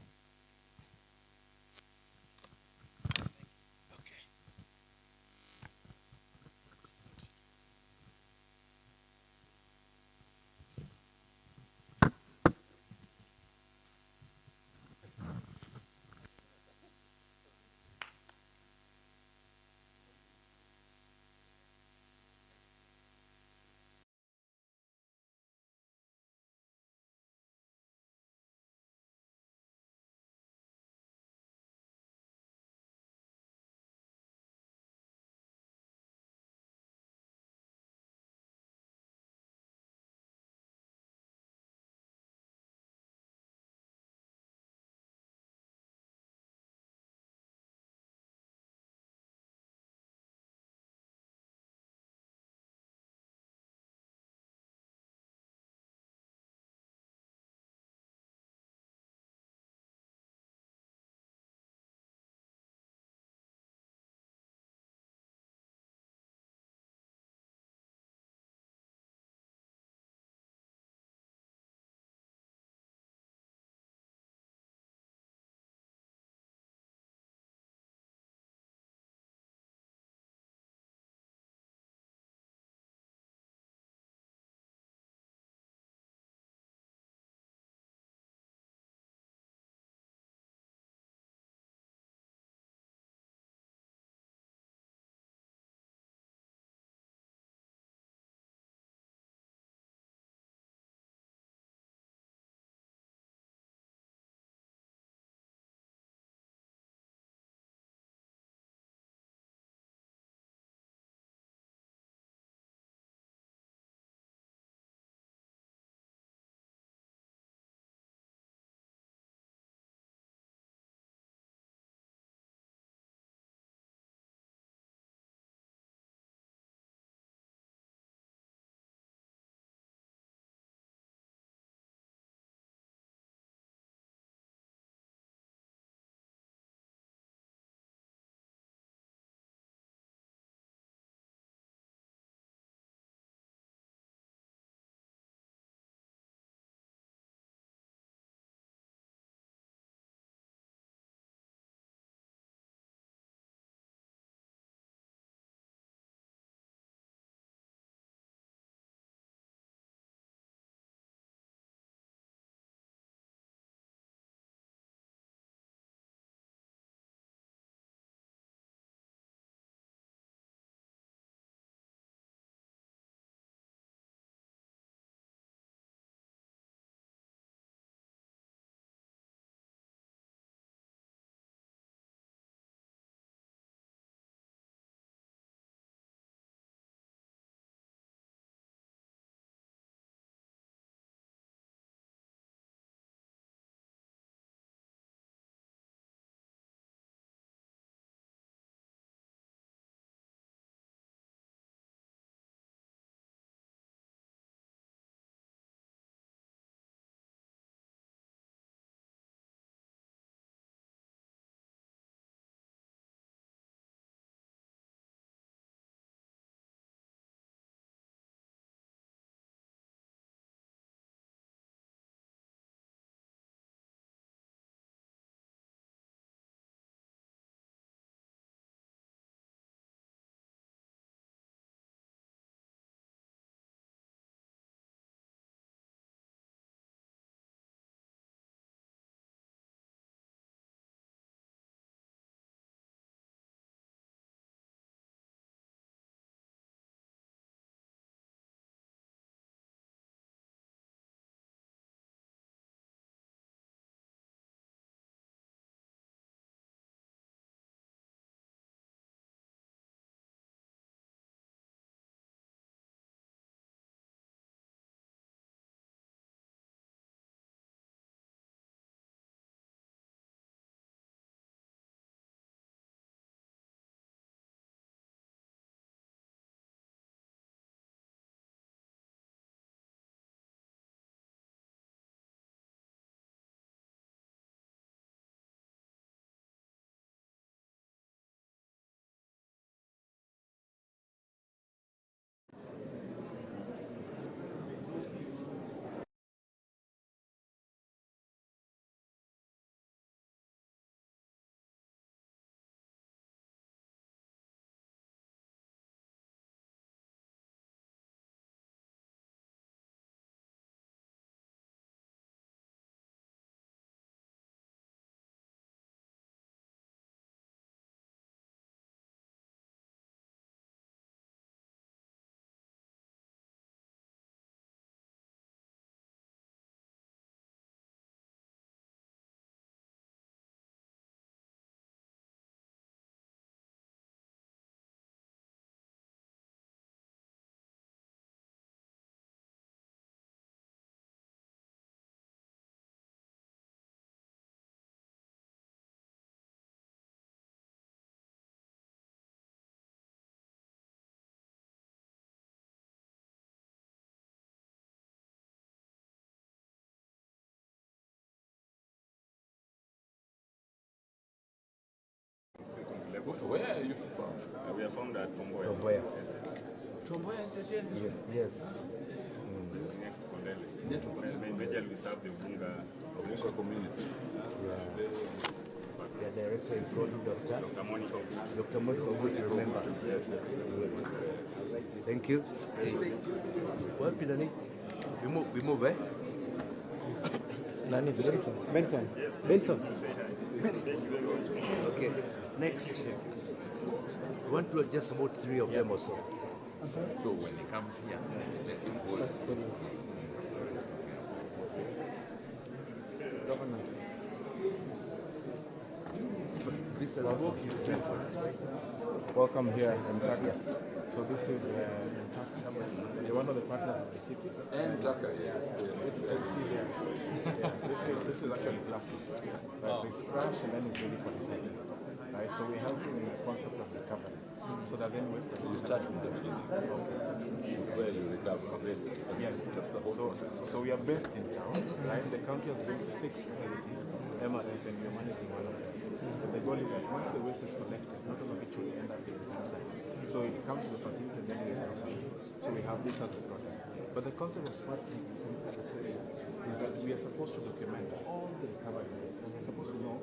Where are you from? We are from that Tomboya. Tomboya. Estate. Tomboya Estate? Yes. Next to Kondele. Majorly we serve the Bunga community. Yeah. The director is called Dr. Monica. Dr. Monica, good to remember. Yes. Thank you. What Pinani? We move, eh? Nani is Benson? Benson. Yes. Benson. Thank you very much. Okay. Next. We want to just about 3 of them or so. So when he comes here, let him hold. Welcome here in Taka. So this is you're one of the partners of the city. And Taka, yes. This is actually plastics. Right? So it's crushed and then it's ready for recycling. Right? So we help in the concept of recovery. So that then you start from the beginning. Where you recover. Yes. So we are based in town, right? The county has built 6 facilities. MRF, and we are managing one of them. The goal is that once the waste is collected, not all of it should end up in the same site. So it comes to the facilities and we process. So we have this as a process. But the concept of smart city is that we are supposed to document all the recovery rates. And we're supposed to know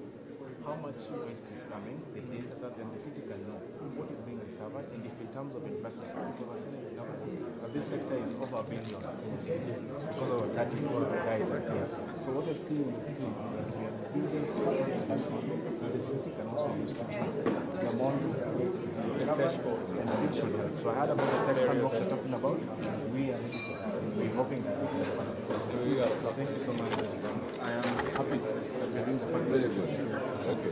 how much waste is coming, the data set, then the city can know what is being recovered, and if in terms of investment, because we're saying that this sector is over $1 billion because of 34 guys are here. So what we're seeing in the city is that we are building that the city can also use to track the amount of waste dashboard and this should help. So I heard about the tech sandbox you're talking about. We are ready for that. We're hoping that so thank you so much. I am happy that we're doing the project. Very good. Okay.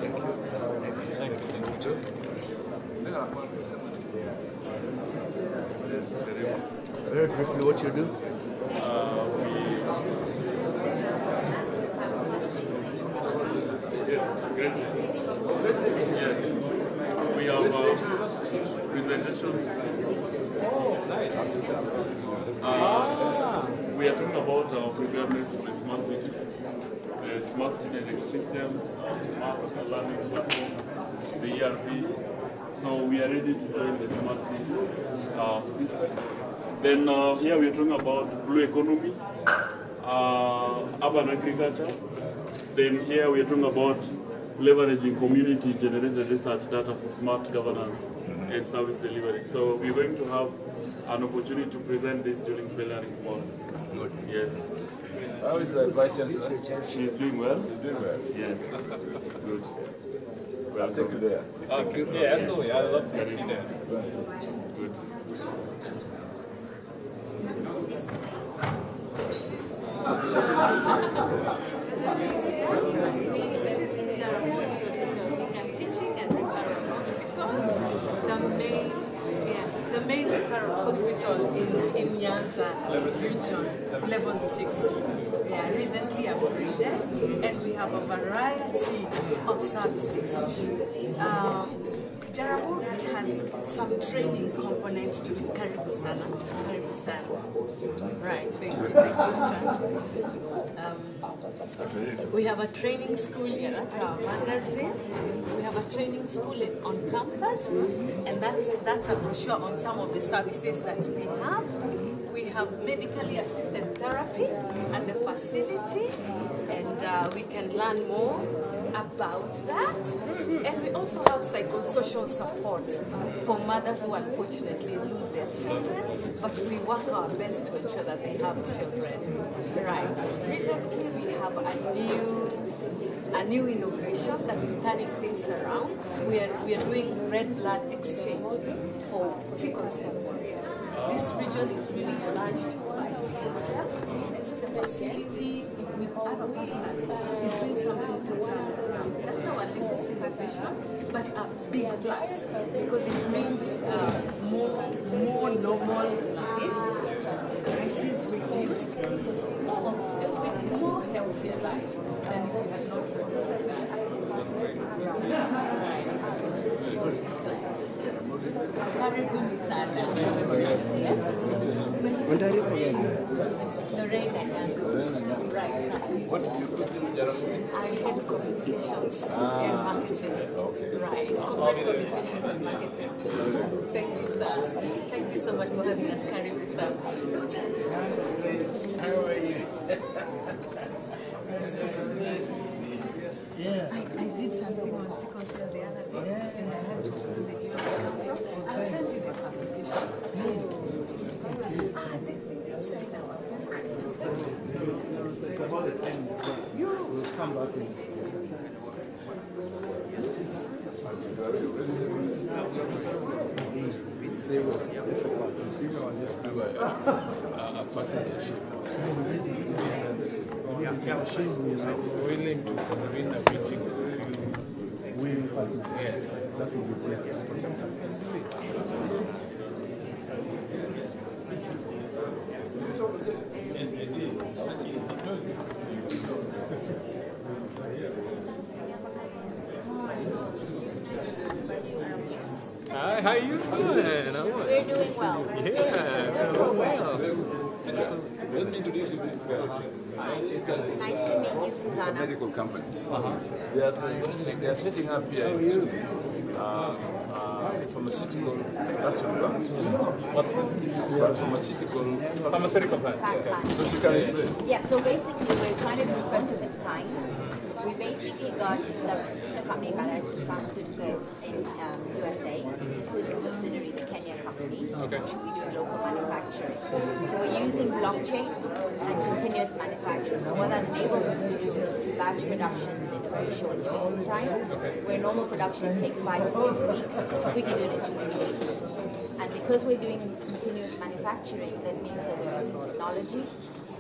Thank you. Next. Thank you too. Very briefly, what you do? Yes. We have presentations. We are talking about our preparedness for the smart city, the smart city ecosystem, smart learning platform, the ERP. So we are ready to join the smart city system. Then here we are talking about blue economy, urban agriculture. Then here we are talking about leveraging community-generated research data for smart governance and service delivery. So we're going to have an opportunity to present this during plenary tomorrow. Good. Yes. How is the Vice Chancellor? She's doing well. She's doing well? Yes. Good. I'll take you there. Okay. Yeah, absolutely. I'd love to take you there. Good. Teaching and referral hospital, the main referral hospital in Nyanza region, level 6. We are recently upgraded and we have a variety of services. Jaramogi has some training component to it. Karibu sana. Karibu sana. Right, thank you, sir. We have a training school here at our magazine. We have a training school on campus, and that's a brochure on some of the services that we have. We have medically assisted therapy at the facility, and we can learn more about that. And we also have psychosocial support for mothers who unfortunately lose their children, but we work our best to ensure that they have children. Right. Recently we have a new innovation that is turning things around. We are doing red blood exchange for sickle cell warriors. This region is really plunged by sickle cell, and so the facility with other partners is doing something to turn around. That's our latest innovation, but a big plus because it means more normal life, crisis reduced, more healthier life than if we had not gone through that. Karibuni sana. Lorraine Anyango. Right. I head communications marketing. Right. Marketing. Thank you, sir. Thank you so much for having us. Karibu, sir. How are you? Yeah. I did something on sickle cell the other day, and I had to do the deal. I'll send you the publication. They did say that one. We'll come back in. A percentage. Willing to convene a meeting. Yes, that will be great. Hi, how you doing? We're doing well. Yeah, very well. Let me introduce you to this guy. Nice to meet you, It's a Fuzana. medical company. They are setting up here pharmaceutical production plant. Pharmaceutical plant. So you can explain. Yeah, so basically we're trying to do first of its kind. We basically got the sister company Managed Pharmaceuticals in USA, including subsidiary, the Kenya company, which we do local manufacturing. So we're using blockchain and continuous manufacturing. So what that enables us to do is do batch productions in a very short space of time. Where normal production takes 5 to 6 weeks, we can do it in 2-3 weeks. And because we're doing continuous manufacturing, that means that we're using technology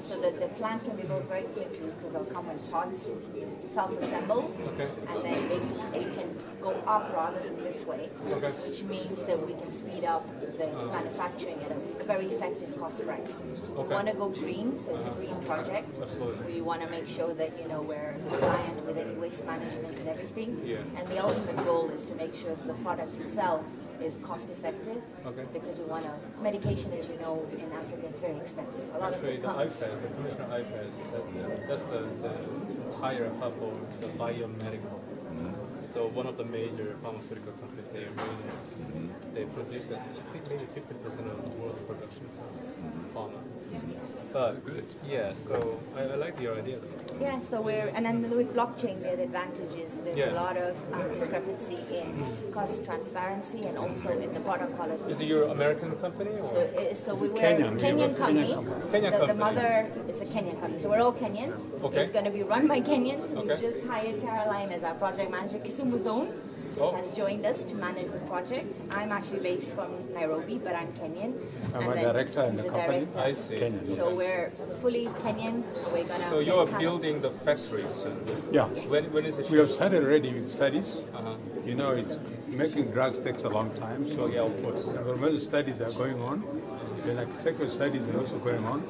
so that the plant can be built very quickly because they'll come in pods, self-assembled, and then basically it can go up rather than this way, which means that we can speed up the manufacturing at a very effective cost price. We want to go green, so it's a green project. Absolutely. We want to make sure that we're compliant with any waste management and everything. Yeah. And the ultimate goal is to make sure that the product itself is cost effective because we want to, medication, as you know, in Africa is very expensive. A lot Actually, of it the comes. IFAS, the Commissioner IFAS, that's the entire hub of the biomedical. So one of the major pharmaceutical companies, they produce, I think maybe 50% of the world's production of pharma. But yeah, so I like your idea though. Yeah, so and then with blockchain, the advantage is there's a lot of discrepancy in cost transparency and also in the product quality. Is it your American company? Or? So we were a Kenyan company. The mother is a Kenyan company. So we're all Kenyans. It's going to be run by Kenyans. We just hired Caroline as our project manager. Kisumu Zone has joined us to manage the project. I'm actually based from Nairobi, but I'm Kenyan. I'm a director in the company. I see. Kenyan. So we're fully Kenyan. We're going to. So you're building the factories. Yeah. When is it? We have started already with studies. You know, making drugs takes a long time. So yeah, of course. Environmental studies are going on. The like second studies are also going on.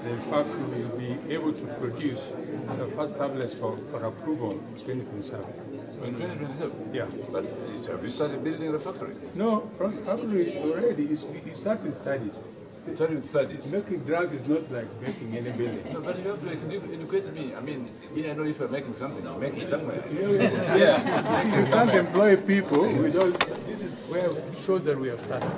In fact, we will be able to produce the first tablets for approval in 2027. In 2027? Yeah. But have you started building the factory? No, probably already. You start with studies. Started with studies. Making drugs is not like making any building. No, but you have to educate me. I mean, I know if you're making something, I'm making somewhere. You can't employ people. This is where it shows that we have started.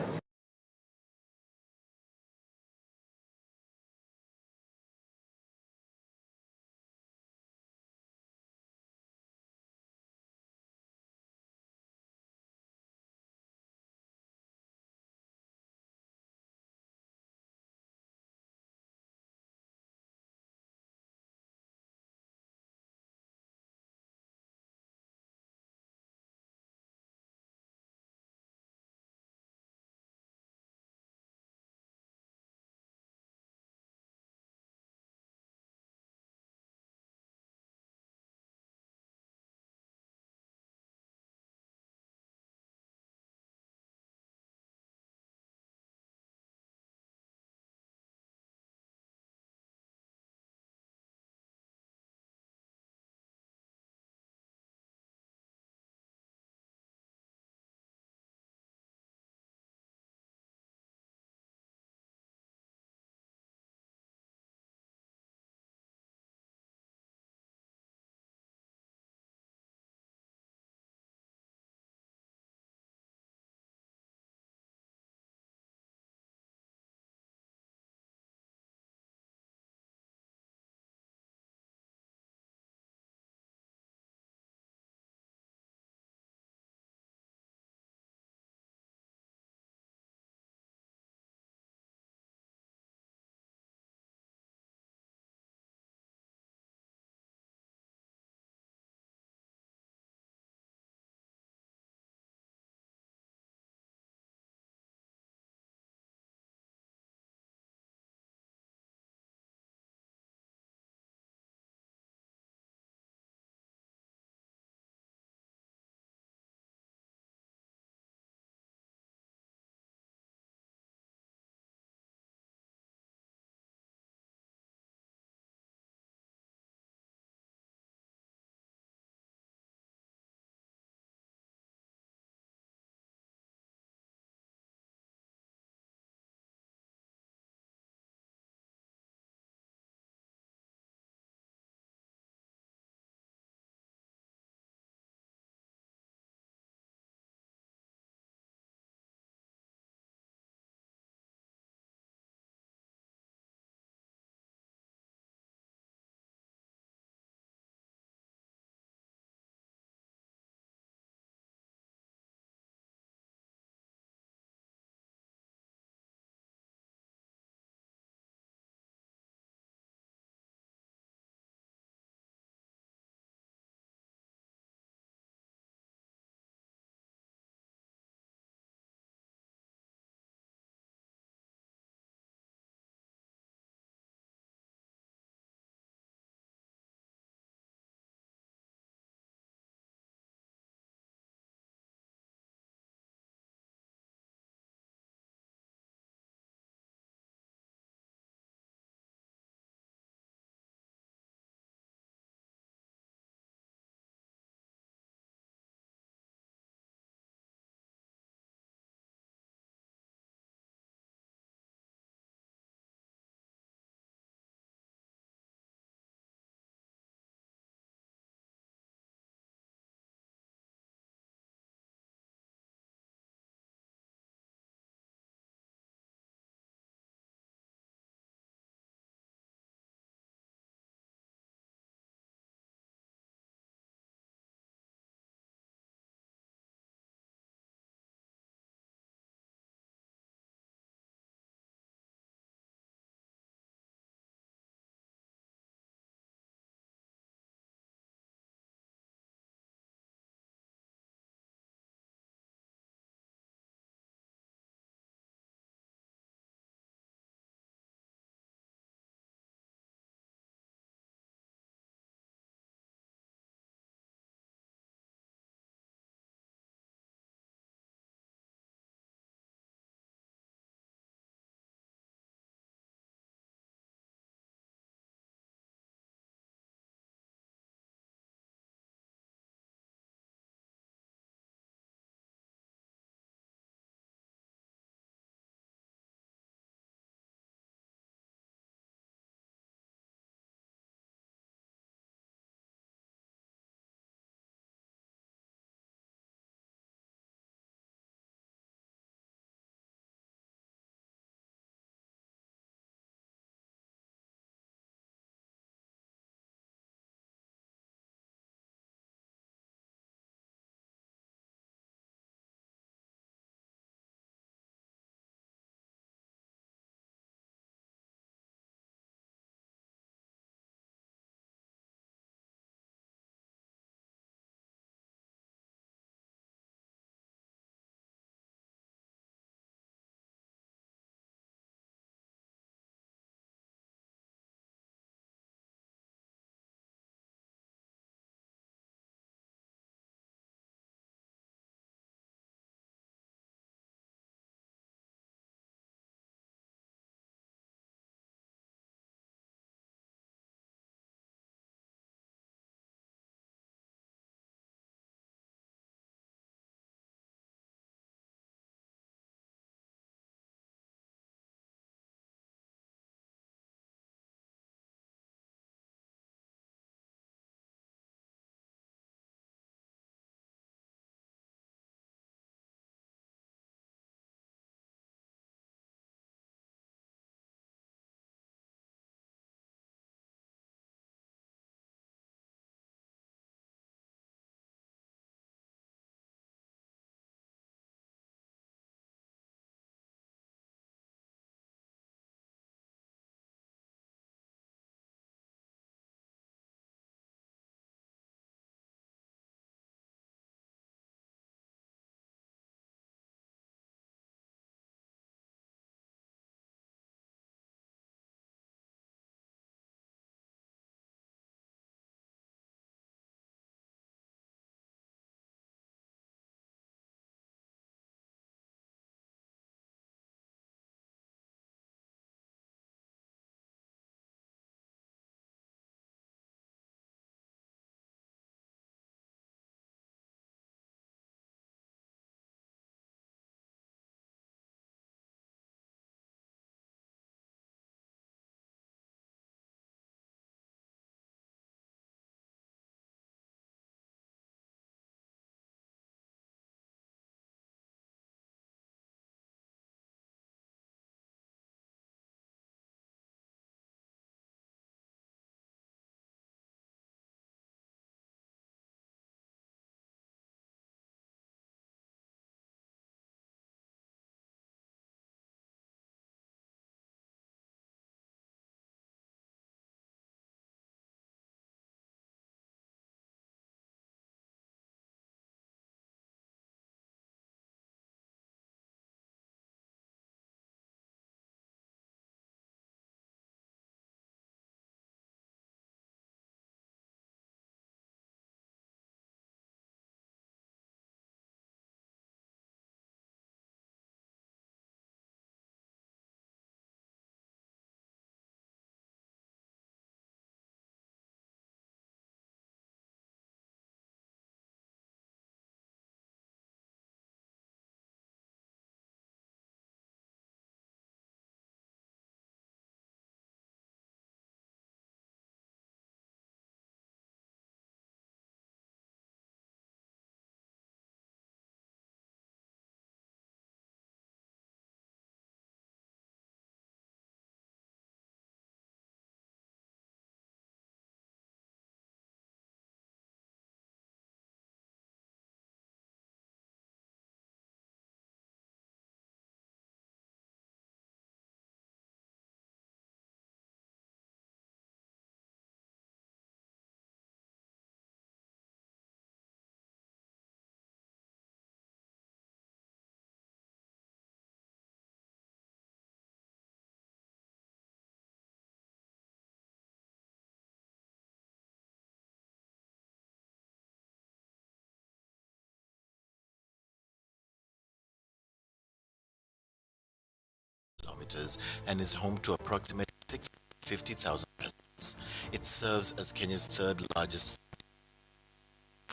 voters and is home to approximately 650,000 residents. It serves as Kenya's third largest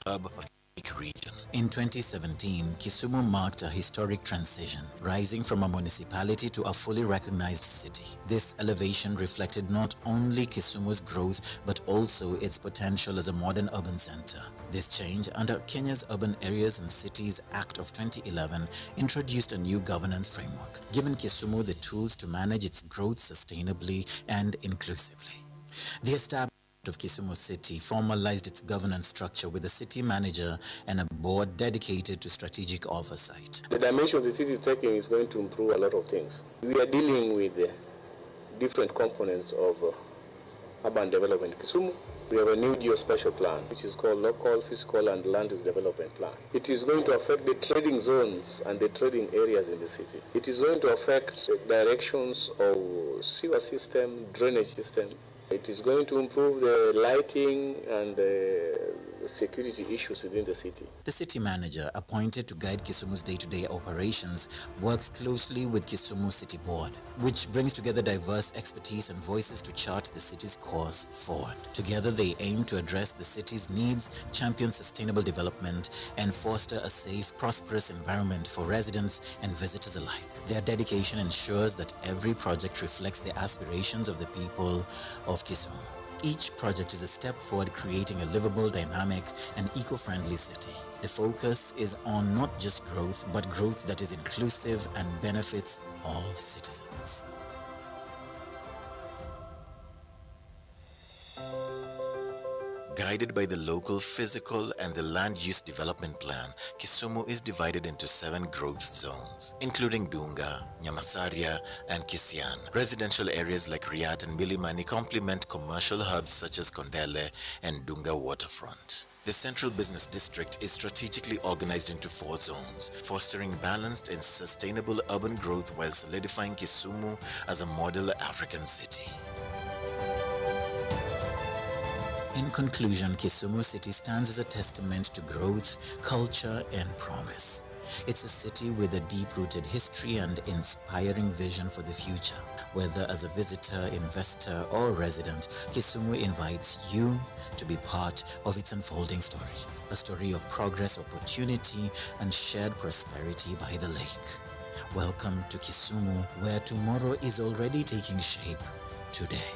hub of the region. In 2017, Kisumu marked a historic transition, rising from a municipality to a fully recognized city. This elevation reflected not only Kisumu's growth, but also its potential as a modern urban center. This change, under Kenya's Urban Areas and Cities Act of 2011, introduced a new governance framework, giving Kisumu the tools to manage its growth sustainably and inclusively. The establishment of Kisumu City formalized its governance structure with a city manager and a board dedicated to strategic oversight. The dimension the city is taking is going to improve a lot of things. We are dealing with different components of urban development in Kisumu. We have a new geospatial plan, which is called Local, Fiscal and Land Use Development Plan. It is going to affect the trading zones and the trading areas in the city. It is going to affect directions of sewer system, drainage system. It is going to improve the lighting and security issues within the city. The city manager, appointed to guide Kisumu's day-to-day operations, works closely with Kisumu City Board, which brings together diverse expertise and voices to chart the city's course forward. Together, they aim to address the city's needs, champion sustainable development, and foster a safe, prosperous environment for residents and visitors alike. Their dedication ensures that every project reflects the aspirations of the people of Kisumu. Each project is a step forward, creating a livable, dynamic, and eco-friendly city. The focus is on not just growth, but growth that is inclusive and benefits all citizens. Guided by the local physical and the land use development plan, Kisumu is divided into 7 growth zones, including Dunga, Nyamasaria, and Kisian. Residential areas like Riat and Milimani complement commercial hubs such as Kondele and Dunga waterfront. The central business district is strategically organized into 4 zones, fostering balanced and sustainable urban growth while solidifying Kisumu as a model African city. In conclusion, Kisumu City stands as a testament to growth, culture, and promise. It's a city with a deep-rooted history and inspiring vision for the future. Whether as a visitor, investor, or resident, Kisumu invites you to be part of its unfolding story. A story of progress, opportunity, and shared prosperity by the lake. Welcome to Kisumu, where tomorrow is already taking shape today.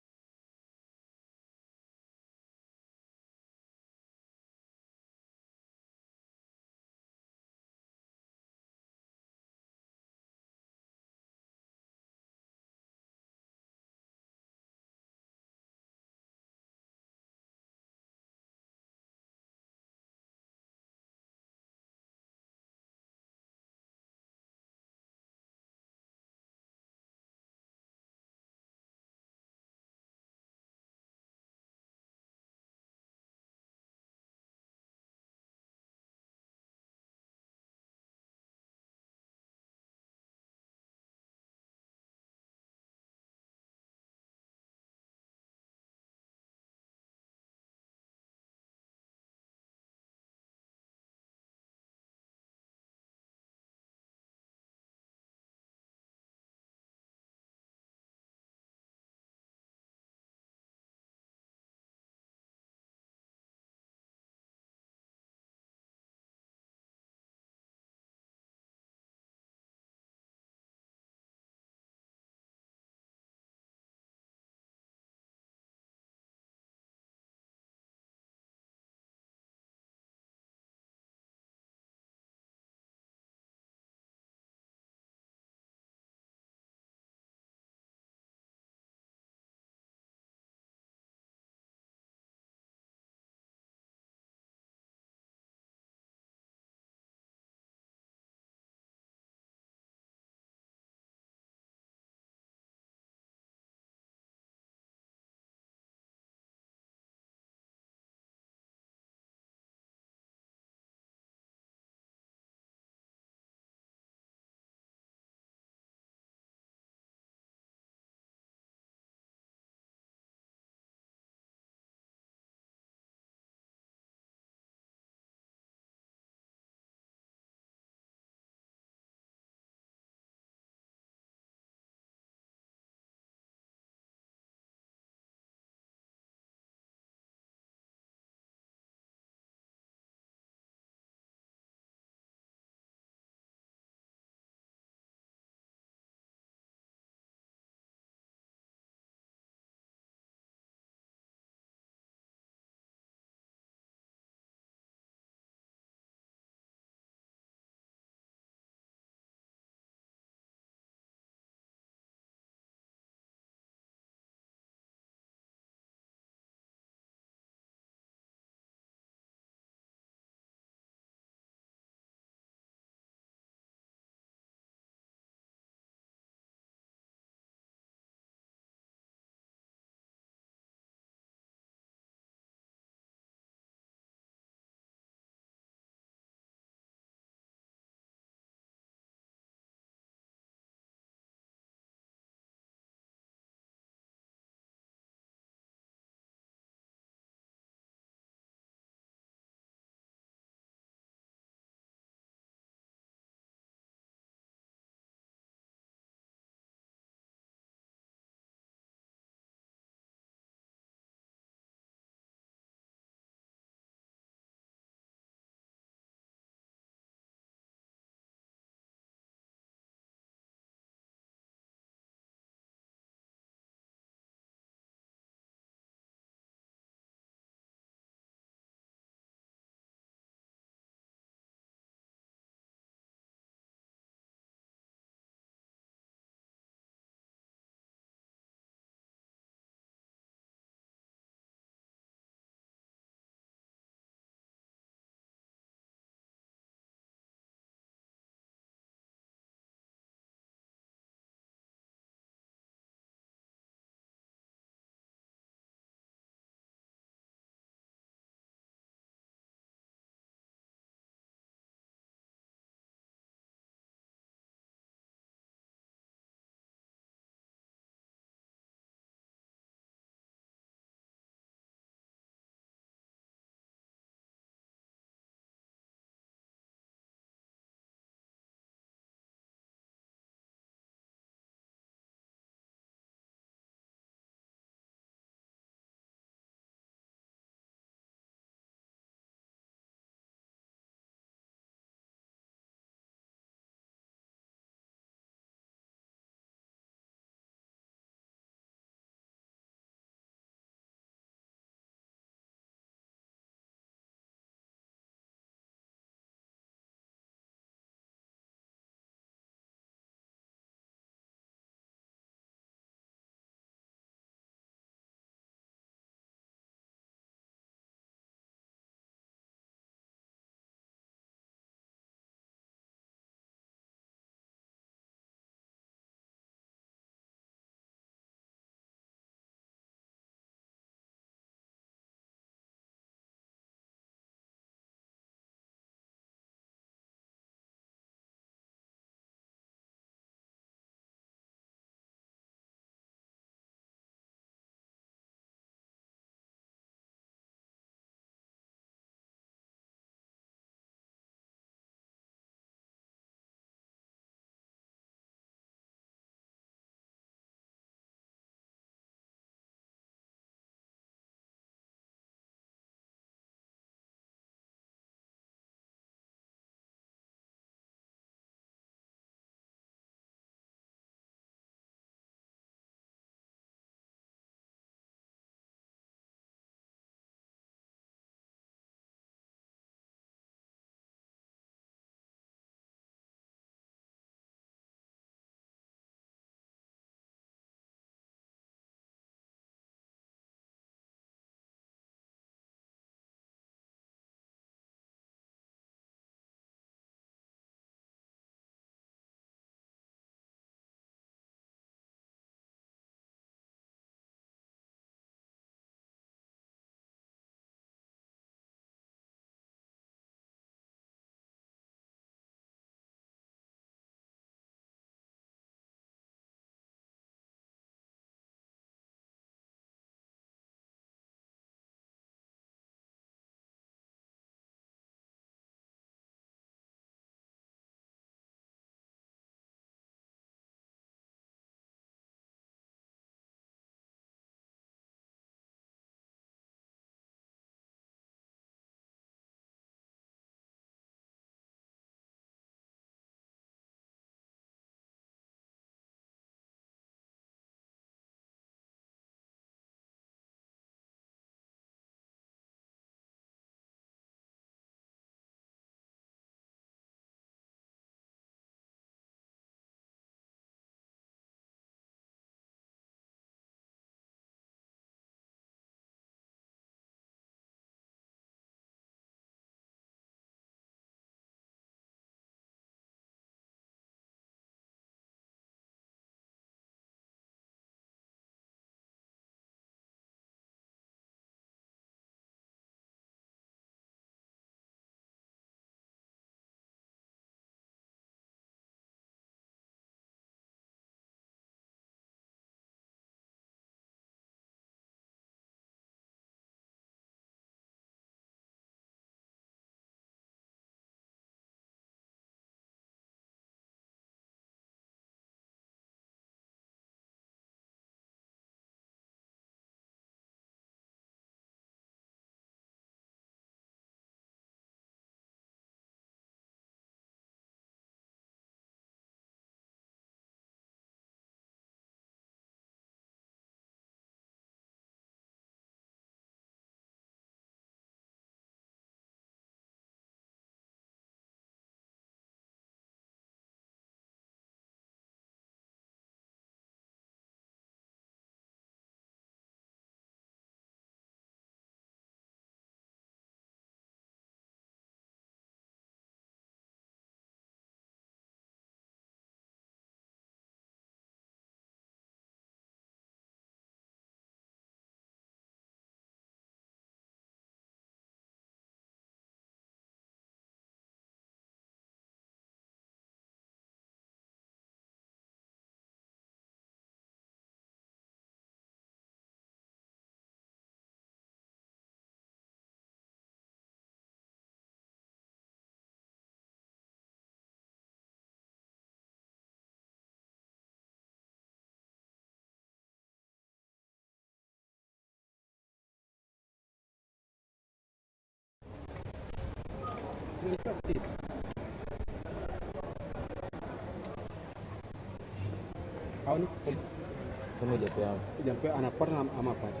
Anafuata ama apati?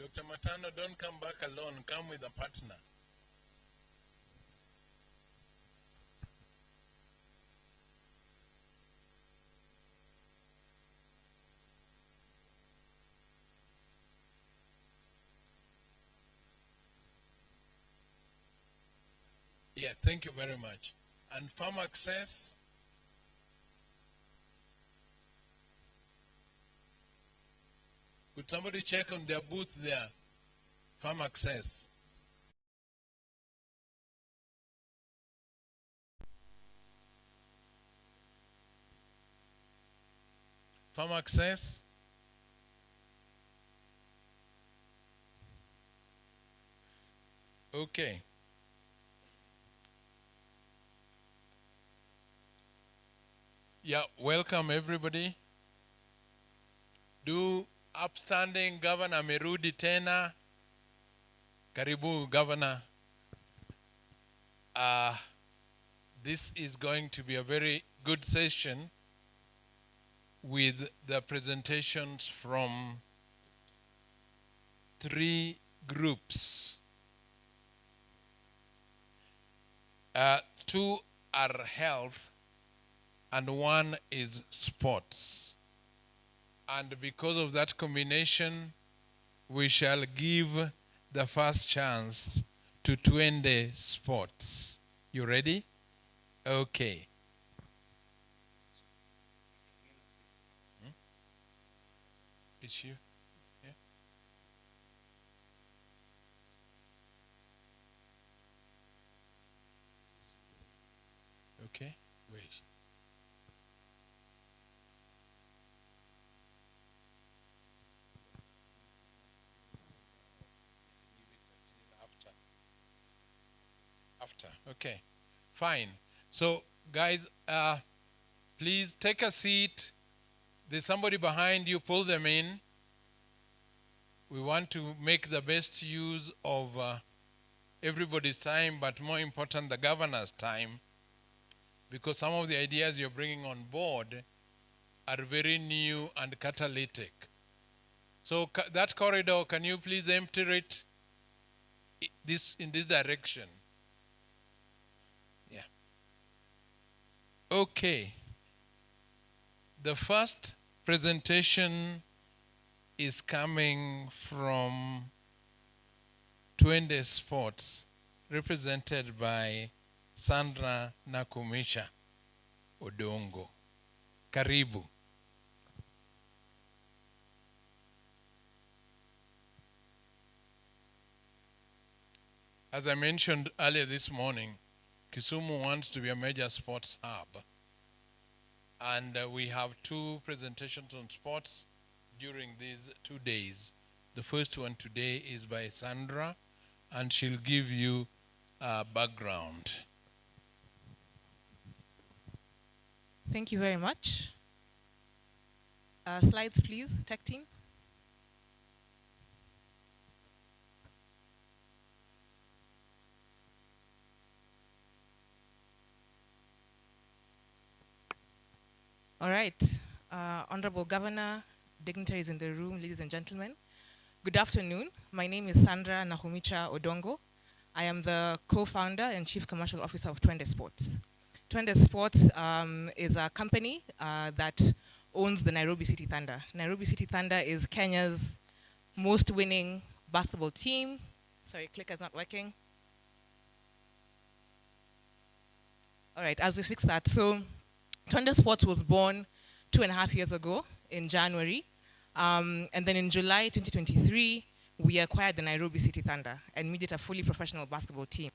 Dr. Matano, don't come back alone. Come with a partner. Yeah, thank you very much. And farm access? Could somebody check on their booth there? Farm access. Farm access? Okay. Yeah, welcome everybody. Do upstanding Governor Merudi Tena. Karibu, Governor. This is going to be a very good session with the presentations from 3 groups. 2 are health and 1 is sports. And because of that combination, we shall give the first chance to Twende Sports. You ready? Okay. It's you? Yeah. Okay, wait. After, okay, fine. So, guys, please take a seat. There's somebody behind you, pull them in. We want to make the best use of everybody's time, but more important, the governor's time, because some of the ideas you're bringing on board are very new and catalytic. So that corridor, can you please empty it in this direction? Yeah. Okay. The first presentation is coming from Twende Sports, represented by Sandra Nakumisha Odongo. Karibu. As I mentioned earlier this morning, Kisumu wants to be a major sports hub. And we have 2 presentations on sports during these 2 days. The first one today is by Sandra, and she'll give you a background. Thank you very much. Slides, please, tech team. All right. Honorable Governor, dignitaries in the room, ladies and gentlemen. Good afternoon. My name is Sandra Nakumisha Odongo. I am the co-founder and chief commercial officer of Twende Sports. Twende Sports is a company that owns the Nairobi City Thunder. Nairobi City Thunder is Kenya's most winning basketball team. Sorry, clicker's not working. All right, as we fix that. So Twende Sports was born 2.5 years ago in January. And then in July 2023, we acquired the Nairobi City Thunder and made it a fully professional basketball team.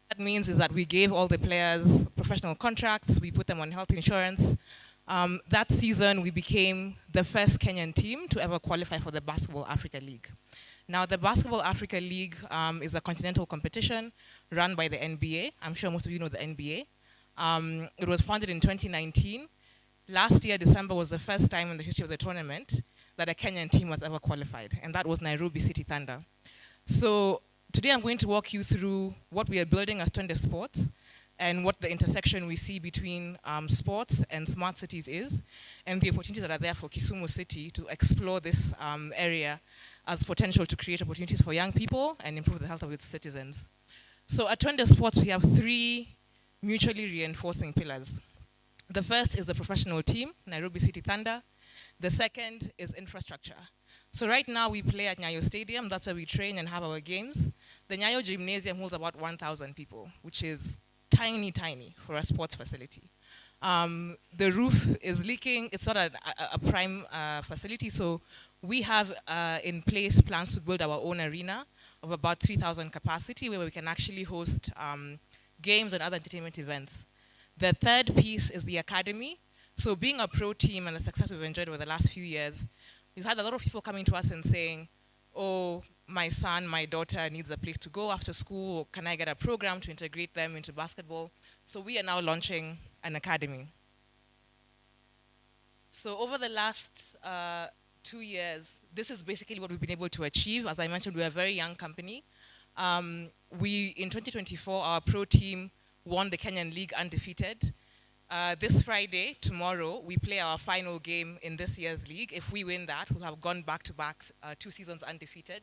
What that means is that we gave all the players professional contracts, we put them on health insurance. That season, we became the first Kenyan team to ever qualify for the Basketball Africa League. Now, the Basketball Africa League is a continental competition run by the NBA. I'm sure most of you know the NBA. It was founded in 2019. Last year, December, was the first time in the history of the tournament that a Kenyan team was ever qualified, and that was Nairobi City Thunder. So today I'm going to walk you through what we are building as Twende Sports, and what the intersection we see between sports and smart cities is, and the opportunities that are there for Kisumu City to explore this area as potential to create opportunities for young people and improve the health of its citizens. So at Twende Sports, we have 3 mutually reinforcing pillars. The first is the professional team, Nairobi City Thunder. The second is infrastructure. So right now we play at Nyayo Stadium, that's where we train and have our games. The Nyayo Gymnasium holds about 1,000 people, which is tiny, tiny for a sports facility. The roof is leaking, it's not a prime facility, so we have in place plans to build our own arena of about 3,000 capacity where we can actually host games and other entertainment events. The third piece is the academy. So being a pro team and the success we've enjoyed over the last few years, we've had a lot of people coming to us and saying, oh, my son, my daughter needs a place to go after school, or can I get a program to integrate them into basketball? So we are now launching an academy. So over the last 2 years, this is basically what we've been able to achieve. As I mentioned, we're a very young company. In 2024, our pro team won the Kenyan League undefeated. This Friday, tomorrow, we play our final game in this year's league. If we win that, we'll have gone back-to-back 2 seasons undefeated.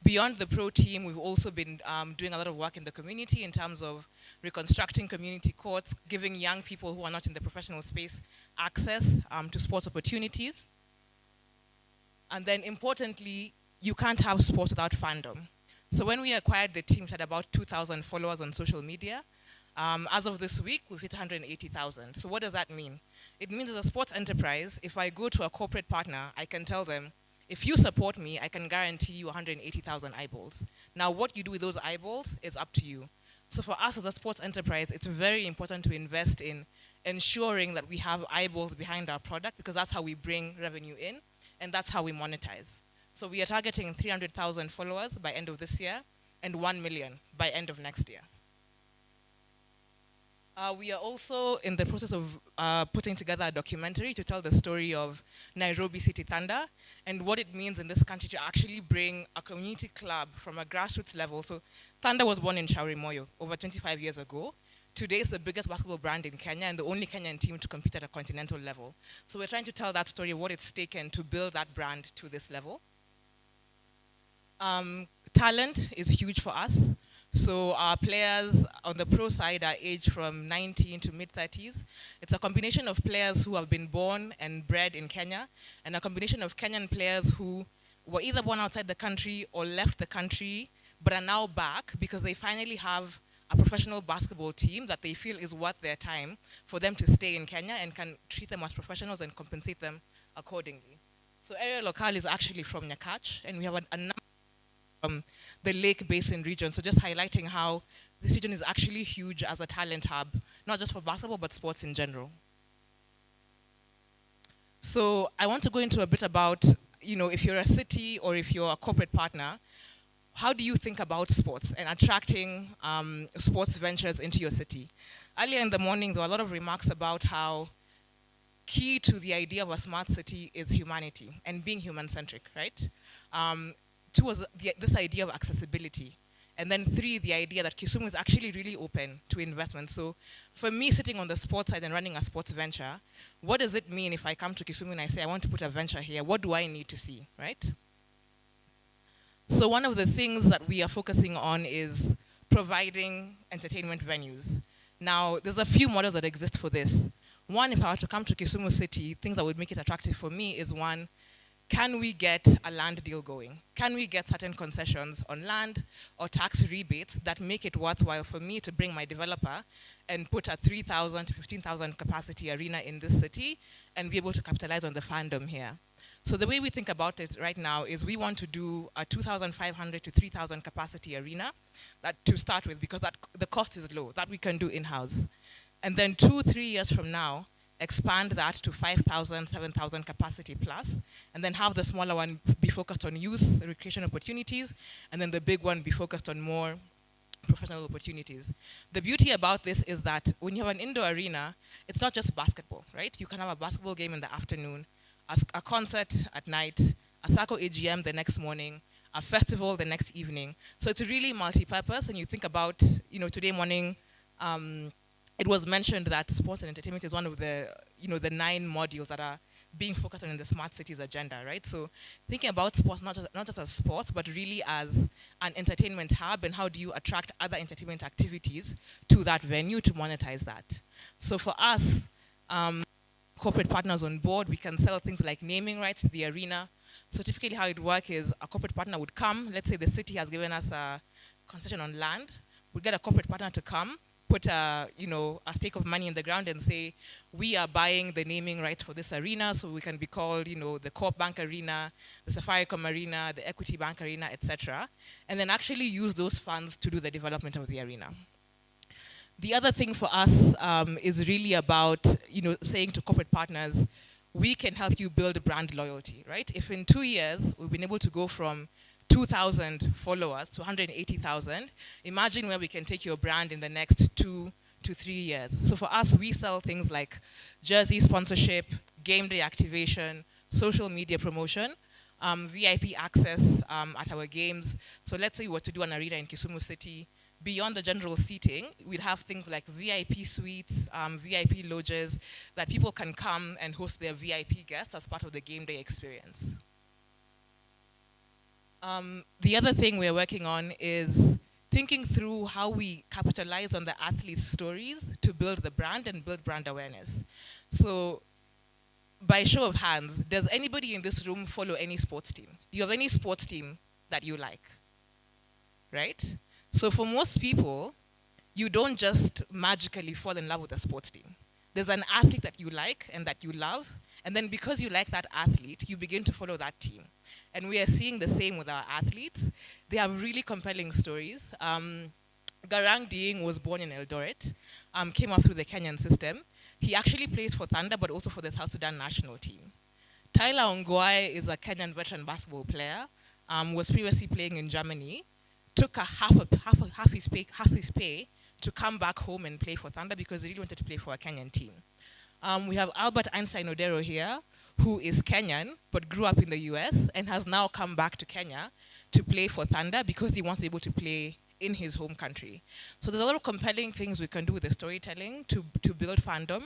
Beyond the pro team, we've also been doing a lot of work in the community in terms of reconstructing community courts, giving young people who are not in the professional space access to sports opportunities. And then importantly, you can't have sports without fandom. So when we acquired the team, we had about 2,000 followers on social media. As of this week, we've hit 180,000. So what does that mean? It means as a sports enterprise, if I go to a corporate partner, I can tell them, if you support me, I can guarantee you 180,000 eyeballs. Now, what you do with those eyeballs is up to you. So for us as a sports enterprise, it's very important to invest in ensuring that we have eyeballs behind our product, because that's how we bring revenue in, and that's how we monetize. So we are targeting 300,000 followers by end of this year, and 1 million by end of next year. We are also in the process of putting together a documentary to tell the story of Nairobi City Thunder and what it means in this country to actually bring a community club from a grassroots level. So Thunder was born in Shauri Moyo over 25 years ago. Today it's the biggest basketball brand in Kenya and the only Kenyan team to compete at a continental level. So we're trying to tell that story of what it's taken to build that brand to this level. Talent is huge for us. So our players on the pro side are aged from 19 to mid-30s. It's a combination of players who have been born and bred in Kenya, and a combination of Kenyan players who were either born outside the country or left the country, but are now back because they finally have a professional basketball team that they feel is worth their time for them to stay in Kenya and can treat them as professionals and compensate them accordingly. So Area Local is actually from Nyakach, and we have a number from the Lake Basin region. So just highlighting how this region is actually huge as a talent hub, not just for basketball, but sports in general. So I want to go into a bit about, if you're a city or if you're a corporate partner, how do you think about sports and attracting sports ventures into your city? Earlier in the morning, there were a lot of remarks about how key to the idea of a smart city is humanity and being human-centric, right? Two was this idea of accessibility. And then 3, the idea that Kisumu is actually really open to investment. So for me, sitting on the sports side and running a sports venture, what does it mean if I come to Kisumu and I say, I want to put a venture here? What do I need to see, right? So one of the things that we are focusing on is providing entertainment venues. Now, there's a few models that exist for this. One, if I were to come to Kisumu City, things that would make it attractive for me is one, can we get a land deal going? Can we get certain concessions on land or tax rebates that make it worthwhile for me to bring my developer and put a 3,000 to 15,000 capacity arena in this city and be able to capitalize on the fandom here? So the way we think about it right now is we want to do a 2,500 to 3,000 capacity arena to start with, because the cost is low, that we can do in-house. And then 2-3 years from now, expand that to 5,000, 7,000 capacity plus, and then have the smaller one be focused on youth recreation opportunities, and then the big one be focused on more professional opportunities. The beauty about this is that when you have an indoor arena, it's not just basketball, right? You can have a basketball game in the afternoon, a concert at night, a SACCO AGM the next morning, a festival the next evening. So it's really multi-purpose, and you think about, today morning, it was mentioned that sports and entertainment is one of the, the 9 modules that are being focused on in the smart cities agenda, right? So thinking about sports not just as sports, but really as an entertainment hub, and how do you attract other entertainment activities to that venue to monetize that? So for us, corporate partners on board, we can sell things like naming rights to the arena. So typically how it works is a corporate partner would come, let's say the city has given us a concession on land, we'd get a corporate partner to come, put a stake of money in the ground and say, we are buying the naming rights for this arena, so we can be called, the Coop Bank Arena, the Safaricom Arena, the Equity Bank Arena, etc. And then actually use those funds to do the development of the arena. The other thing for us is really about, saying to corporate partners, we can help you build brand loyalty, right? If in 2 years, we've been able to go from 2,000 followers to 180,000, imagine where we can take your brand in the next 2 to 3 years. So for us, we sell things like jersey sponsorship, game day activation, social media promotion, VIP access at our games. So let's say we were to do an arena in Kisumu City. Beyond the general seating, we'd have things like VIP suites, VIP lodges, that people can come and host their VIP guests as part of the game day experience. The other thing we're working on is thinking through how we capitalize on the athletes' stories to build the brand and build brand awareness. So by show of hands, does anybody in this room follow any sports team? Do you have any sports team that you like? Right? So for most people, you don't just magically fall in love with a sports team. There's an athlete that you like and that you love, and then because you like that athlete, you begin to follow that team. And we are seeing the same with our athletes. They have really compelling stories. Garang Dieng was born in Eldoret, came up through the Kenyan system. He actually plays for Thunder, but also for the South Sudan national team. Tyler Ongwae is a Kenyan veteran basketball player, was previously playing in Germany, took half his pay to come back home and play for Thunder because he really wanted to play for a Kenyan team. We have Albert Einstein Odero here, who is Kenyan, but grew up in the US and has now come back to Kenya to play for Thunder because he wants to be able to play in his home country. So there's a lot of compelling things we can do with the storytelling to build fandom.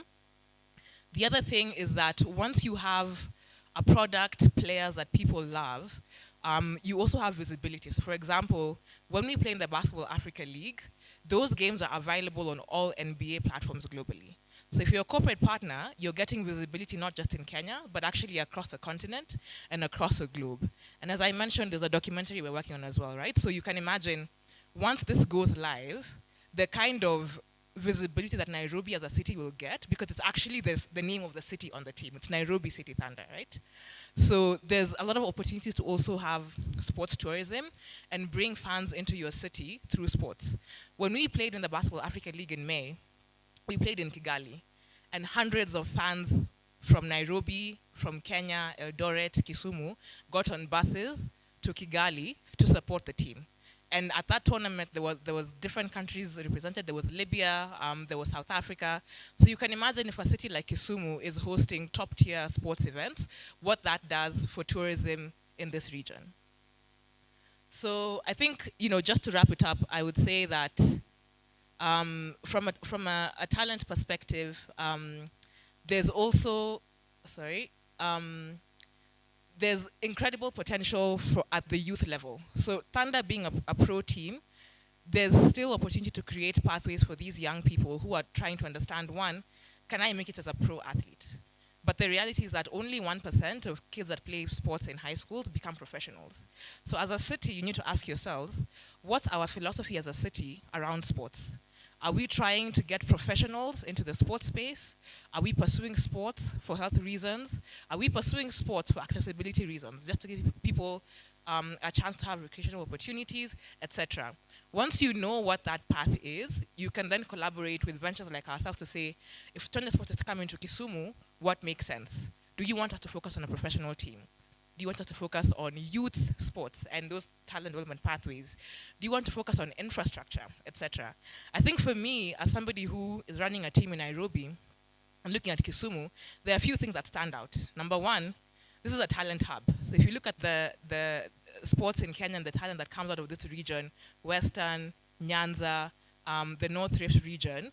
The other thing is that once you have a product, players that people love, you also have visibility. So for example, when we play in the Basketball Africa League, those games are available on all NBA platforms globally. So if you're a corporate partner, you're getting visibility not just in Kenya, but actually across the continent and across the globe. And as I mentioned, there's a documentary we're working on as well, right? So you can imagine, once this goes live, the kind of visibility that Nairobi as a city will get, because it's actually the name of the city on the team. It's Nairobi City Thunder, right? So there's a lot of opportunities to also have sports tourism and bring fans into your city through sports. When we played in the Basketball Africa League in May, we played in Kigali, and hundreds of fans from Nairobi, from Kenya, Eldoret, Kisumu, got on buses to Kigali to support the team. And at that tournament, there was different countries represented. There was Libya, there was South Africa. So you can imagine if a city like Kisumu is hosting top-tier sports events, what that does for tourism in this region. So I think, just to wrap it up, I would say that from a talent perspective, there's also, there's incredible potential at the youth level. So Thunder being a pro team, there's still opportunity to create pathways for these young people who are trying to understand, one, can I make it as a pro athlete? But the reality is that only 1% of kids that play sports in high schools become professionals. So as a city, you need to ask yourselves, what's our philosophy as a city around sports? Are we trying to get professionals into the sports space? Are we pursuing sports for health reasons? Are we pursuing sports for accessibility reasons, just to give people a chance to have recreational opportunities, etc.? Once you know what that path is, you can then collaborate with ventures like ourselves to say, if Thunder Sports is to come into Kisumu, what makes sense? Do you want us to focus on a professional team? Do you want us to focus on youth sports and those talent development pathways? Do you want to focus on infrastructure, etc.? I think for me, as somebody who is running a team in Nairobi and looking at Kisumu, there are a few things that stand out. Number one, this is a talent hub. So if you look at the sports in Kenya and the talent that comes out of this region, Western, Nyanza, the North Rift region,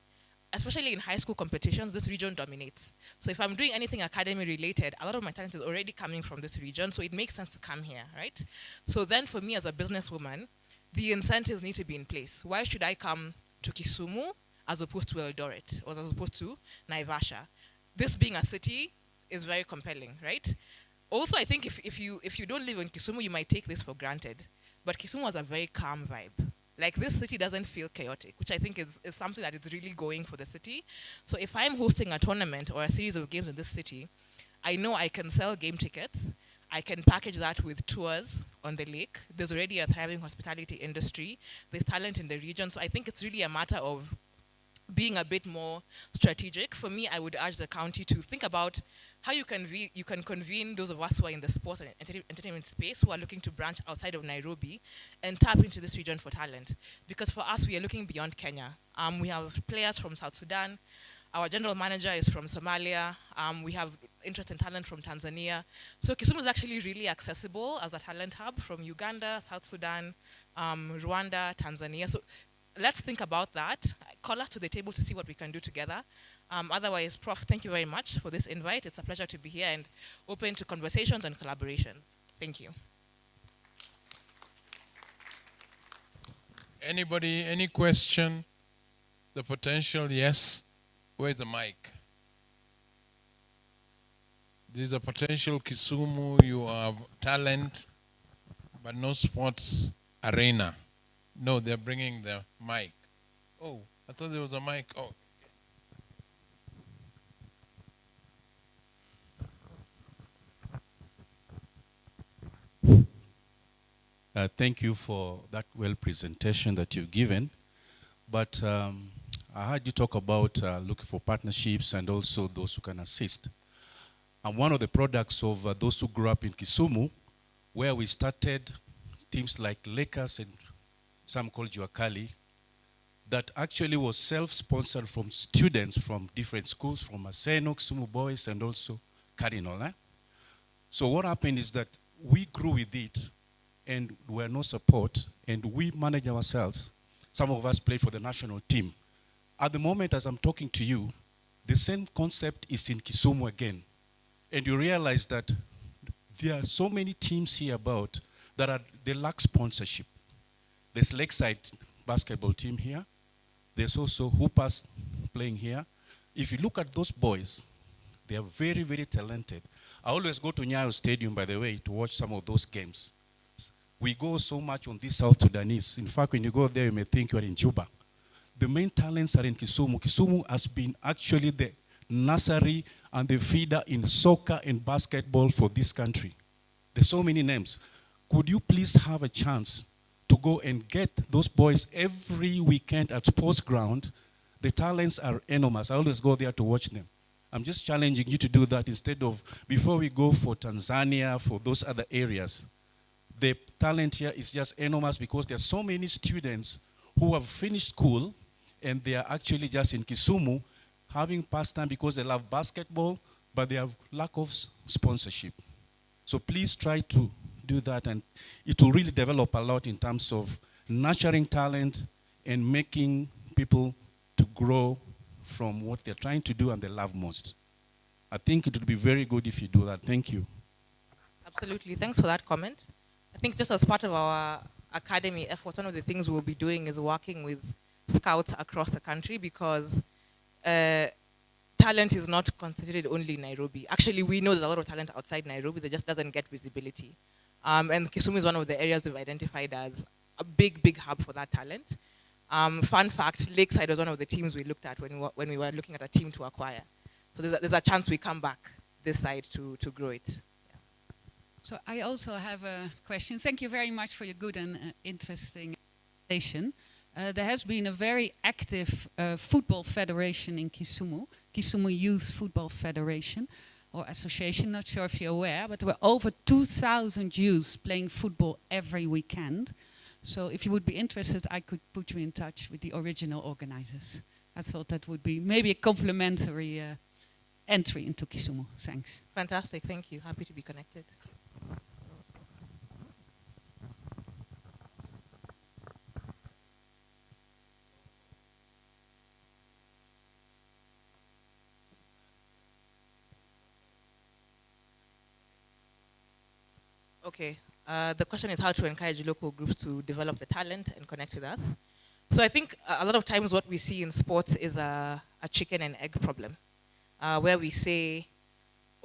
especially in high school competitions, this region dominates. So if I'm doing anything academy related, a lot of my talent is already coming from this region, so it makes sense to come here, right? So then for me as a businesswoman, the incentives need to be in place. Why should I come to Kisumu as opposed to Eldoret or as opposed to Naivasha? This being a city is very compelling, right? Also, I think if you don't live in Kisumu, you might take this for granted. But Kisumu has a very calm vibe. Like, this city doesn't feel chaotic, which I think is something that is really going for the city. So if I'm hosting a tournament or a series of games in this city, I know I can sell game tickets. I can package that with tours on the lake. There's already a thriving hospitality industry. There's talent in the region. So I think it's really a matter of being a bit more strategic. For me, I would urge the county to think about how you can convene those of us who are in the sports and entertainment space who are looking to branch outside of Nairobi and tap into this region for talent. Because for us, we are looking beyond Kenya. We have players from South Sudan. Our general manager is from Somalia. We have interest in talent from Tanzania. So Kisumu is actually really accessible as a talent hub from Uganda, South Sudan, Rwanda, Tanzania. So let's think about that. Call us to the table to see what we can do together. Otherwise, Prof, thank you very much for this invite. It's a pleasure to be here and open to conversations and collaboration. Thank you. Anybody, any question? The potential, yes. Where's the mic? There's a potential Kisumu, you have talent, but no sports arena. No, they're bringing the mic. Oh, I thought there was a mic. Oh. Thank you for that well presentation that you've given. But I heard you talk about looking for partnerships and also those who can assist. And one of the products of those who grew up in Kisumu, where we started teams like Lakers and some called Juakali, that actually was self-sponsored from students from different schools, from Maseno, Kisumu Boys, and also Cardinal. So what happened is that we grew with it, and there were no support, and we managed ourselves. Some of us played for the national team. At the moment, as I'm talking to you, the same concept is in Kisumu again. And you realize that there are so many teams here about that they lack sponsorship. There's Lakeside basketball team here. There's also hoopers playing here. If you look at those boys, they are very, very talented. I always go to Nyayo Stadium, by the way, to watch some of those games. We go so much on these South Sudanese. In fact, when you go there, you may think you are in Juba. The main talents are in Kisumu. Kisumu has been actually the nursery and the feeder in soccer and basketball for this country. There's so many names. Could you please have a chance to go and get those boys every weekend at sports ground? The talents are enormous. I always go there to watch them. I'm just challenging you to do that instead of, before we go for Tanzania, for those other areas. The talent here is just enormous because there are so many students who have finished school and they are actually just in Kisumu having pastime because they love basketball, but they have lack of sponsorship. So please try to do that, and it will really develop a lot in terms of nurturing talent and making people to grow from what they're trying to do and they love most. I think it would be very good if you do that. Thank you. Absolutely. Thanks for that comment. I think just as part of our academy effort, one of the things we'll be doing is working with scouts across the country, because talent is not concentrated only in Nairobi. Actually, we know there's a lot of talent outside Nairobi that just doesn't get visibility. And Kisumu is one of the areas we've identified as a big, big hub for that talent. Fun fact, Lakeside was one of the teams we looked at when we were looking at a team to acquire. So there's a chance we come back this side to grow it. So I also have a question. Thank you very much for your good and interesting presentation. There has been a very active football federation in Kisumu, Kisumu Youth Football Federation or Association, not sure if you're aware, but there were over 2,000 youths playing football every weekend. So if you would be interested, I could put you in touch with the original organizers. I thought that would be maybe a complimentary entry into Kisumu. Thanks. Fantastic, thank you. Happy to be connected. Okay. The question is how to encourage local groups to develop the talent and connect with us. So I think a lot of times what we see in sports is a chicken and egg problem, where we say,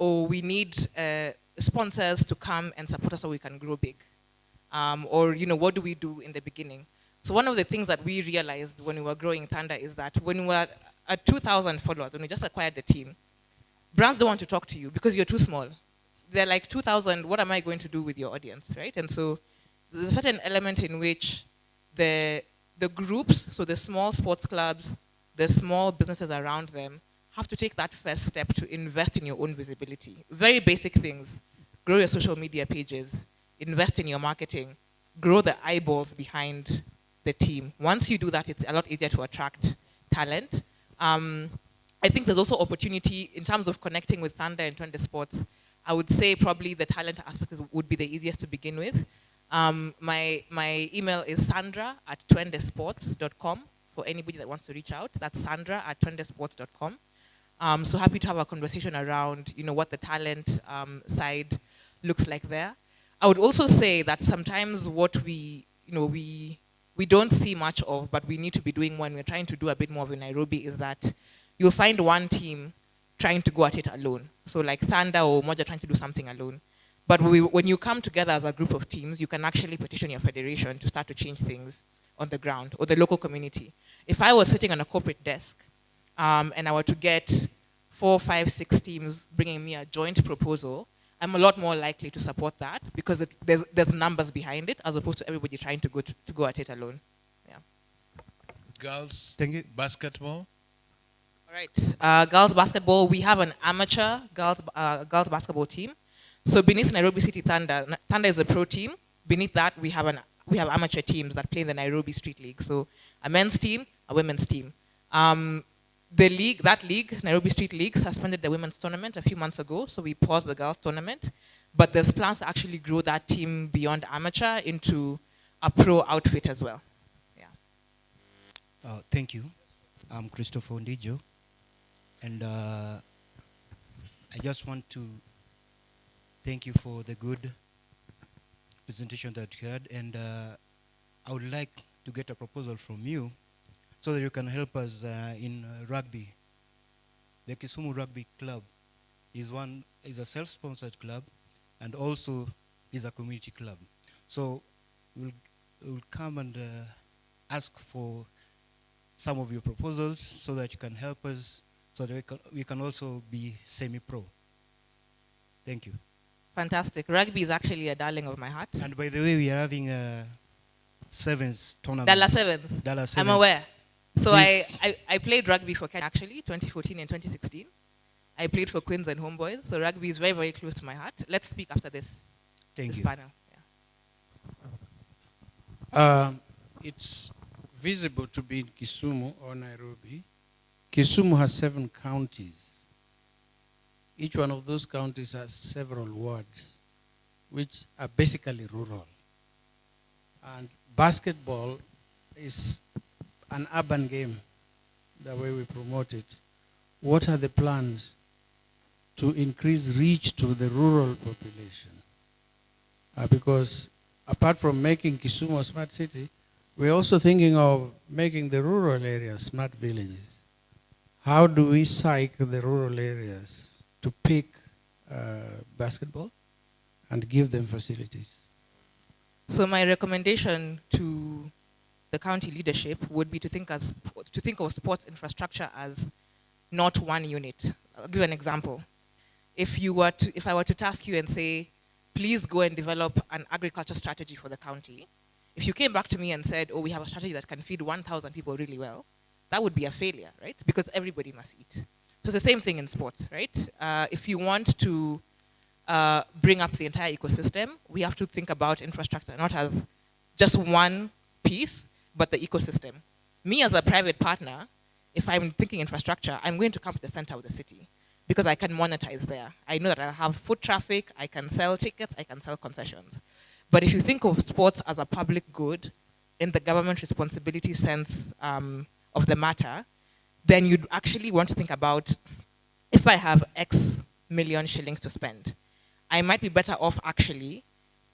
oh, we need sponsors to come and support us so we can grow big. Or, what do we do in the beginning? So one of the things that we realized when we were growing Thunder is that when we were at 2,000 followers, when we just acquired the team, brands don't want to talk to you because you're too small. They're like 2,000, what am I going to do with your audience, right? And so there's a certain element in which the groups, so the small sports clubs, the small businesses around them, have to take that first step to invest in your own visibility. Very basic things. Grow your social media pages, invest in your marketing, grow the eyeballs behind the team. Once you do that, it's a lot easier to attract talent. I think there's also opportunity in terms of connecting with Thunder and Twende Sports. I would say probably the talent aspect would be the easiest to begin with. My email is sandra@twendesports.com for anybody that wants to reach out. That's sandra@twendesports.com. So happy to have a conversation around, what the talent side looks like there. I would also say that sometimes what we don't see much of, but we need to be doing when we're trying to do a bit more of in Nairobi, is that you'll find one team trying to go at it alone. So like Thunder or Moja trying to do something alone. But when you come together as a group of teams, you can actually petition your federation to start to change things on the ground or the local community. If I was sitting on a corporate desk and I were to get 4, 5, 6 teams bringing me a joint proposal, I'm a lot more likely to support that because there's numbers behind it as opposed to everybody trying to go at it alone. Yeah. Girls Thank you. basketball. All right. Girls basketball, we have an amateur girls basketball team. So beneath Nairobi City Thunder, Thunder is a pro team. Beneath that, we have amateur teams that play in the Nairobi Street League. So a men's team, a women's team. That league, Nairobi Street League, suspended the women's tournament a few months ago, so we paused the girls' tournament. But there's plans to actually grow that team beyond amateur into a pro outfit as well. Yeah. Thank you. I'm Christopher Ndijo, and I just want to thank you for the good presentation that you had, and I would like to get a proposal from you so that you can help us in rugby. The Kisumu Rugby Club is a self-sponsored club and also is a community club. So we'll come and ask for some of your proposals so that you can help us so that we can also be semi-pro. Thank you. Fantastic. Rugby is actually a darling of my heart. And by the way, we are having a sevens tournament. Dallas Sevens. Dallas I'm Sevens. aware. So This- I played rugby for Kenya actually, 2014 and 2016. I played for Queens and Homeboys, so rugby is very, very close to my heart. Let's speak after this Thank you. panel. It's visible to be in Kisumu or Nairobi. Kisumu has 7 counties. Each one of those counties has several wards, which are basically rural. And basketball is an urban game, the way we promote it. What are the plans to increase reach to the rural population? Because apart from making Kisumu a smart city, we're also thinking of making the rural areas smart villages. How do we psych the rural areas to pick basketball and give them facilities? So my recommendation to the county leadership would be to think of sports infrastructure as not one unit. I'll give you an example. If I were to task you and say, please go and develop an agriculture strategy for the county, if you came back to me and said, oh, we have a strategy that can feed 1,000 people really well, that would be a failure, right? Because everybody must eat. So it's the same thing in sports, right? If you want to bring up the entire ecosystem, we have to think about infrastructure, not as just one piece, but the ecosystem. Me as a private partner, if I'm thinking infrastructure, I'm going to come to the center of the city because I can monetize there. I know that I have foot traffic, I can sell tickets, I can sell concessions. But if you think of sports as a public good in the government responsibility sense of the matter, then you'd actually want to think about, if I have X million shillings to spend, I might be better off actually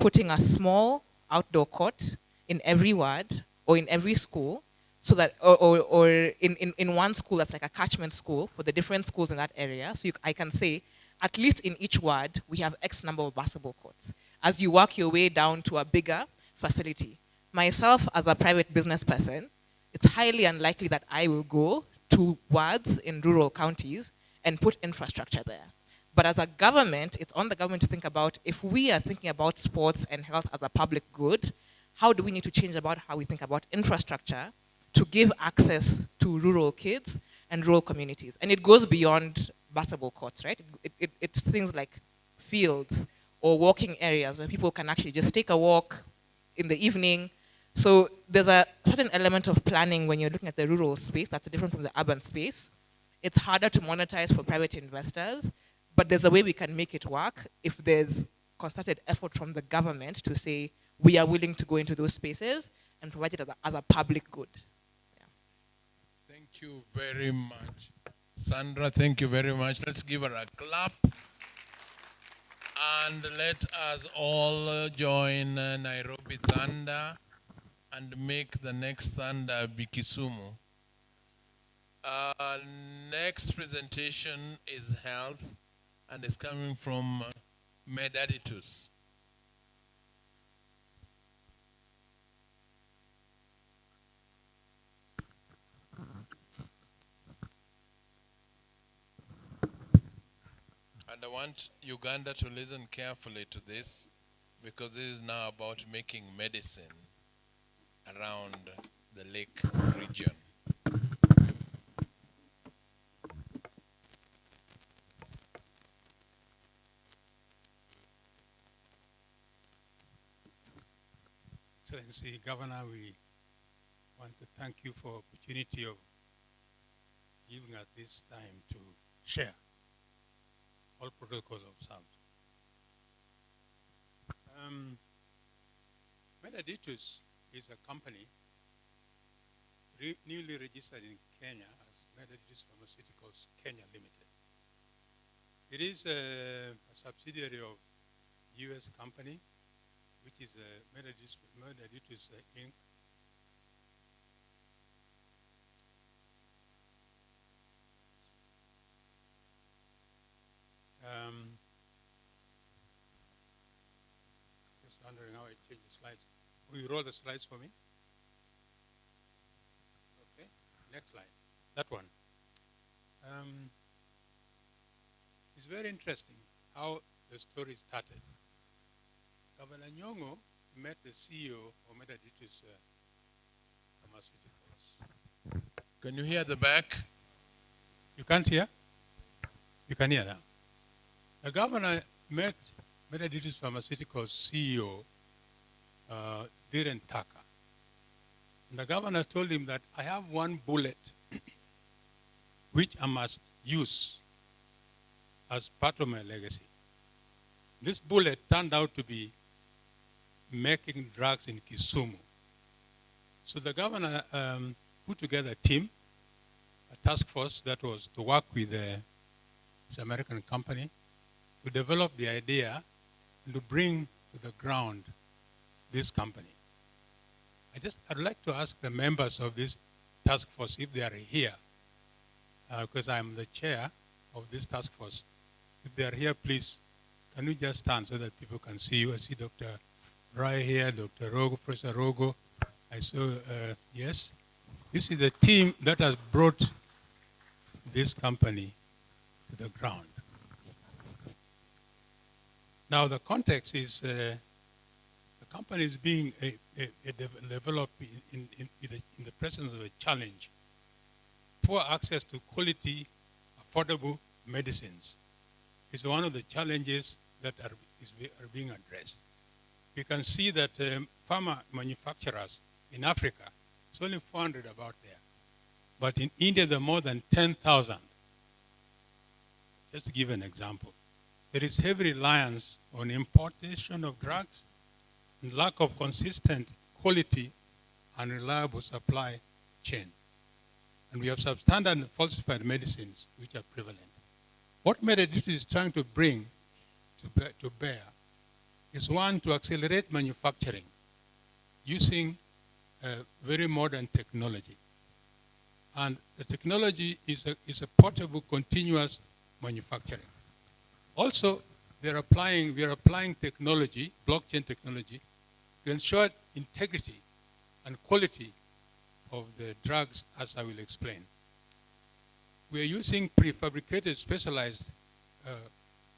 putting a small outdoor court in every ward or in every school, so that, or in one school that's like a catchment school for the different schools in that area. So I can say, at least in each ward, we have X number of basketball courts. As you work your way down to a bigger facility. Myself, as a private business person, it's highly unlikely that I will go to wards in rural counties and put infrastructure there. But as a government, it's on the government to think about, if we are thinking about sports and health as a public good, how do we need to change about how we think about infrastructure to give access to rural kids and rural communities? And it goes beyond basketball courts, right? It's things like fields or walking areas where people can actually just take a walk in the evening. So there's a certain element of planning when you're looking at the rural space that's different from the urban space. It's harder to monetize for private investors, but there's a way we can make it work if there's concerted effort from the government to say, we are willing to go into those spaces and provide it as a public good. Thank you very much. Sandra, thank you very much. Let's give her a clap. And let us all join Nairobi Thunder and make the next Thunder be Kisumu. Next presentation is health and is coming from Medaditus. And I want Uganda to listen carefully to this, because this is now about making medicine around the lake region. Excellency Governor, we want to thank you for the opportunity of giving us this time to share all protocols observed. Medaditus is a company newly registered in Kenya as Medaditus Pharmaceuticals Kenya Limited. It is a subsidiary of U.S. company, which is Medaditus Inc. Just wondering how I change the slides. Will you roll the slides for me? Okay, next slide. That one. It's very interesting how the story started. Governor Nyong'o met the CEO of Medaditus Pharmaceuticals. Can you hear the back? You can't hear? You can hear now. The governor met Medaditus Pharmaceuticals CEO, Dhiren Taka. And the governor told him that I have one bullet which I must use as part of my legacy. This bullet turned out to be making drugs in Kisumu. So the governor put together a team, a task force that was to work with this American company to develop the idea and to bring to the ground this company. I'd like to ask the members of this task force if they are here, because I'm the chair of this task force. If they are here, please, can you just stand so that people can see you? I see Dr. Roy here, Dr. Rogo, Professor Rogo. I saw, yes. This is the team that has brought this company to the ground. Now, the context is the company is being developed in the presence of a challenge. Poor access to quality, affordable medicines is one of the challenges that are being addressed. You can see that pharma manufacturers in Africa, it's only 400 about there. But in India, there are more than 10,000. Just to give an example. There is heavy reliance on importation of drugs and lack of consistent quality and reliable supply chain. And we have substandard and falsified medicines which are prevalent. What Medaditus is trying to bring to bear is one, to accelerate manufacturing using very modern technology. And the technology is a portable, continuous manufacturing. Also, we are applying technology, blockchain technology, to ensure integrity and quality of the drugs, as I will explain. We are using prefabricated, specialized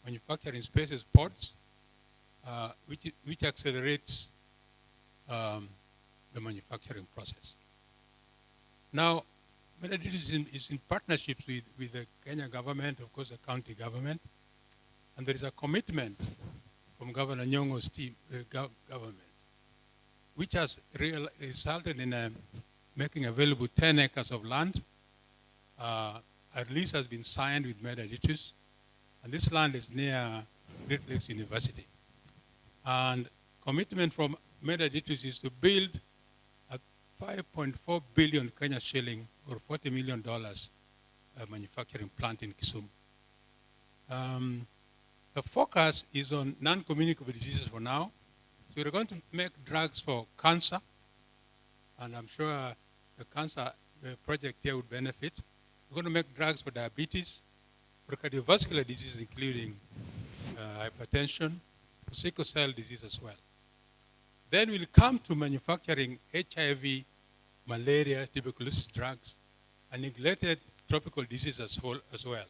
manufacturing spaces, pods, which accelerates the manufacturing process. Now, MetaDigital is in partnerships with the Kenya government, of course, the county government, and there is a commitment from Governor Nyong'o's team, government, which has resulted in making available 10 acres of land. A lease has been signed with MetaDigital, and this land is near Great Lakes University. And commitment from MetaDigital is to build a 5.4 billion Kenya shilling, or $40 million, manufacturing plant in Kisumu. The focus is on non-communicable diseases for now. So we're going to make drugs for cancer, and I'm sure the cancer project here would benefit. We're going to make drugs for diabetes, for cardiovascular diseases, including hypertension, for sickle cell disease as well. Then we'll come to manufacturing HIV, malaria, tuberculosis drugs, and neglected tropical diseases as well.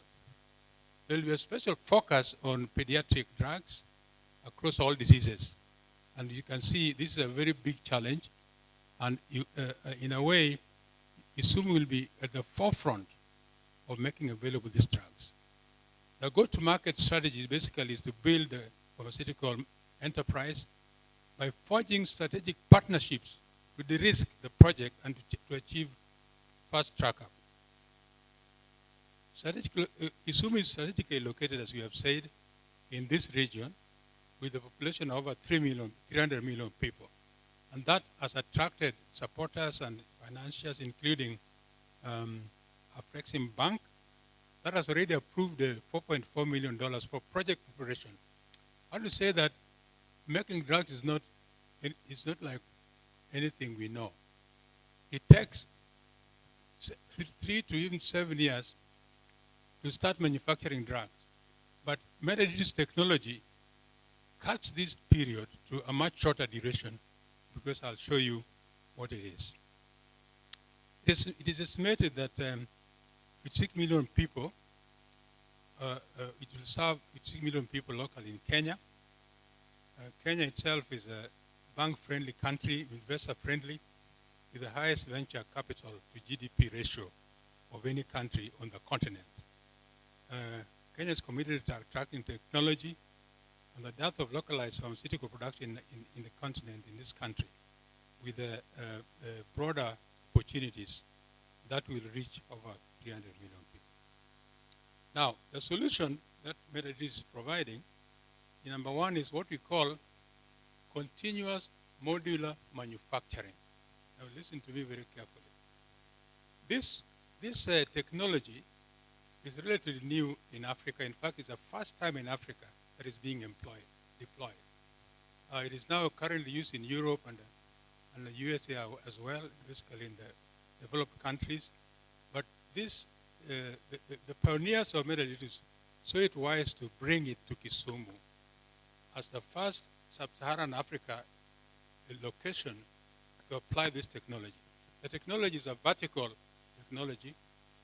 There will be a special focus on pediatric drugs across all diseases. And you can see this is a very big challenge. And in a way, Kisumu will be at the forefront of making available these drugs. The go-to-market strategy basically is to build a pharmaceutical enterprise by forging strategic partnerships to de-risk the project and to achieve fast track-up. Kisumu is strategically located, as we have said, in this region with a population of over 300 million people. And that has attracted supporters and financiers, including Afrexim Bank, that has already approved $4.4 million for project preparation. I would say that making drugs is not like anything we know. It takes 3 to even 7 years to start manufacturing drugs. But MetaDigital's technology cuts this period to a much shorter duration, because I'll show you what it is. It is estimated that with 6 million people, it will serve 6 million people locally in Kenya. Kenya itself is a bank-friendly country, investor-friendly, with the highest venture capital to GDP ratio of any country on the continent. Kenya is committed to attracting technology and the depth of localized pharmaceutical production in the continent, in this country, with broader opportunities that will reach over 300 million people. Now, the solution that MetaDigital is providing, number one, is what we call continuous modular manufacturing. Now, listen to me very carefully. This technology is relatively new in Africa. In fact, it's the first time in Africa that is being deployed. It is now currently used in Europe and the USA as well, basically in the developed countries. But this, the pioneers of MetaDigital saw it wise to bring it to Kisumu as the first sub-Saharan Africa location to apply this technology. The technology is a vertical technology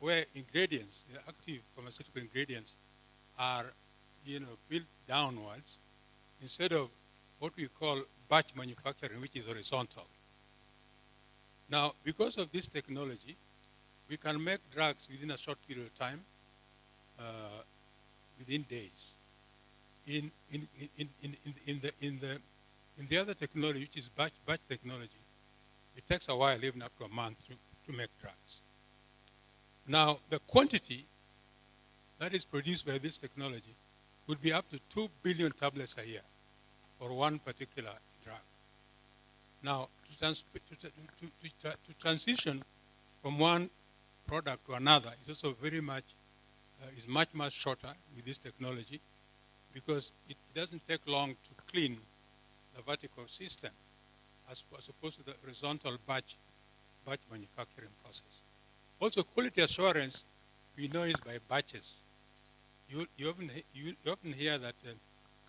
where ingredients, the active pharmaceutical ingredients, are built downwards instead of what we call batch manufacturing, which is horizontal. Now, because of this technology, we can make drugs within a short period of time, within days. In the other technology, which is batch technology, it takes a while, even up to a month, to make drugs. Now, the quantity that is produced by this technology would be up to 2 billion tablets a year for one particular drug. Now, to transition from one product to another is also much shorter with this technology, because it doesn't take long to clean the vertical system as opposed to the horizontal batch manufacturing process. Also, quality assurance, we know, is by batches. You often hear that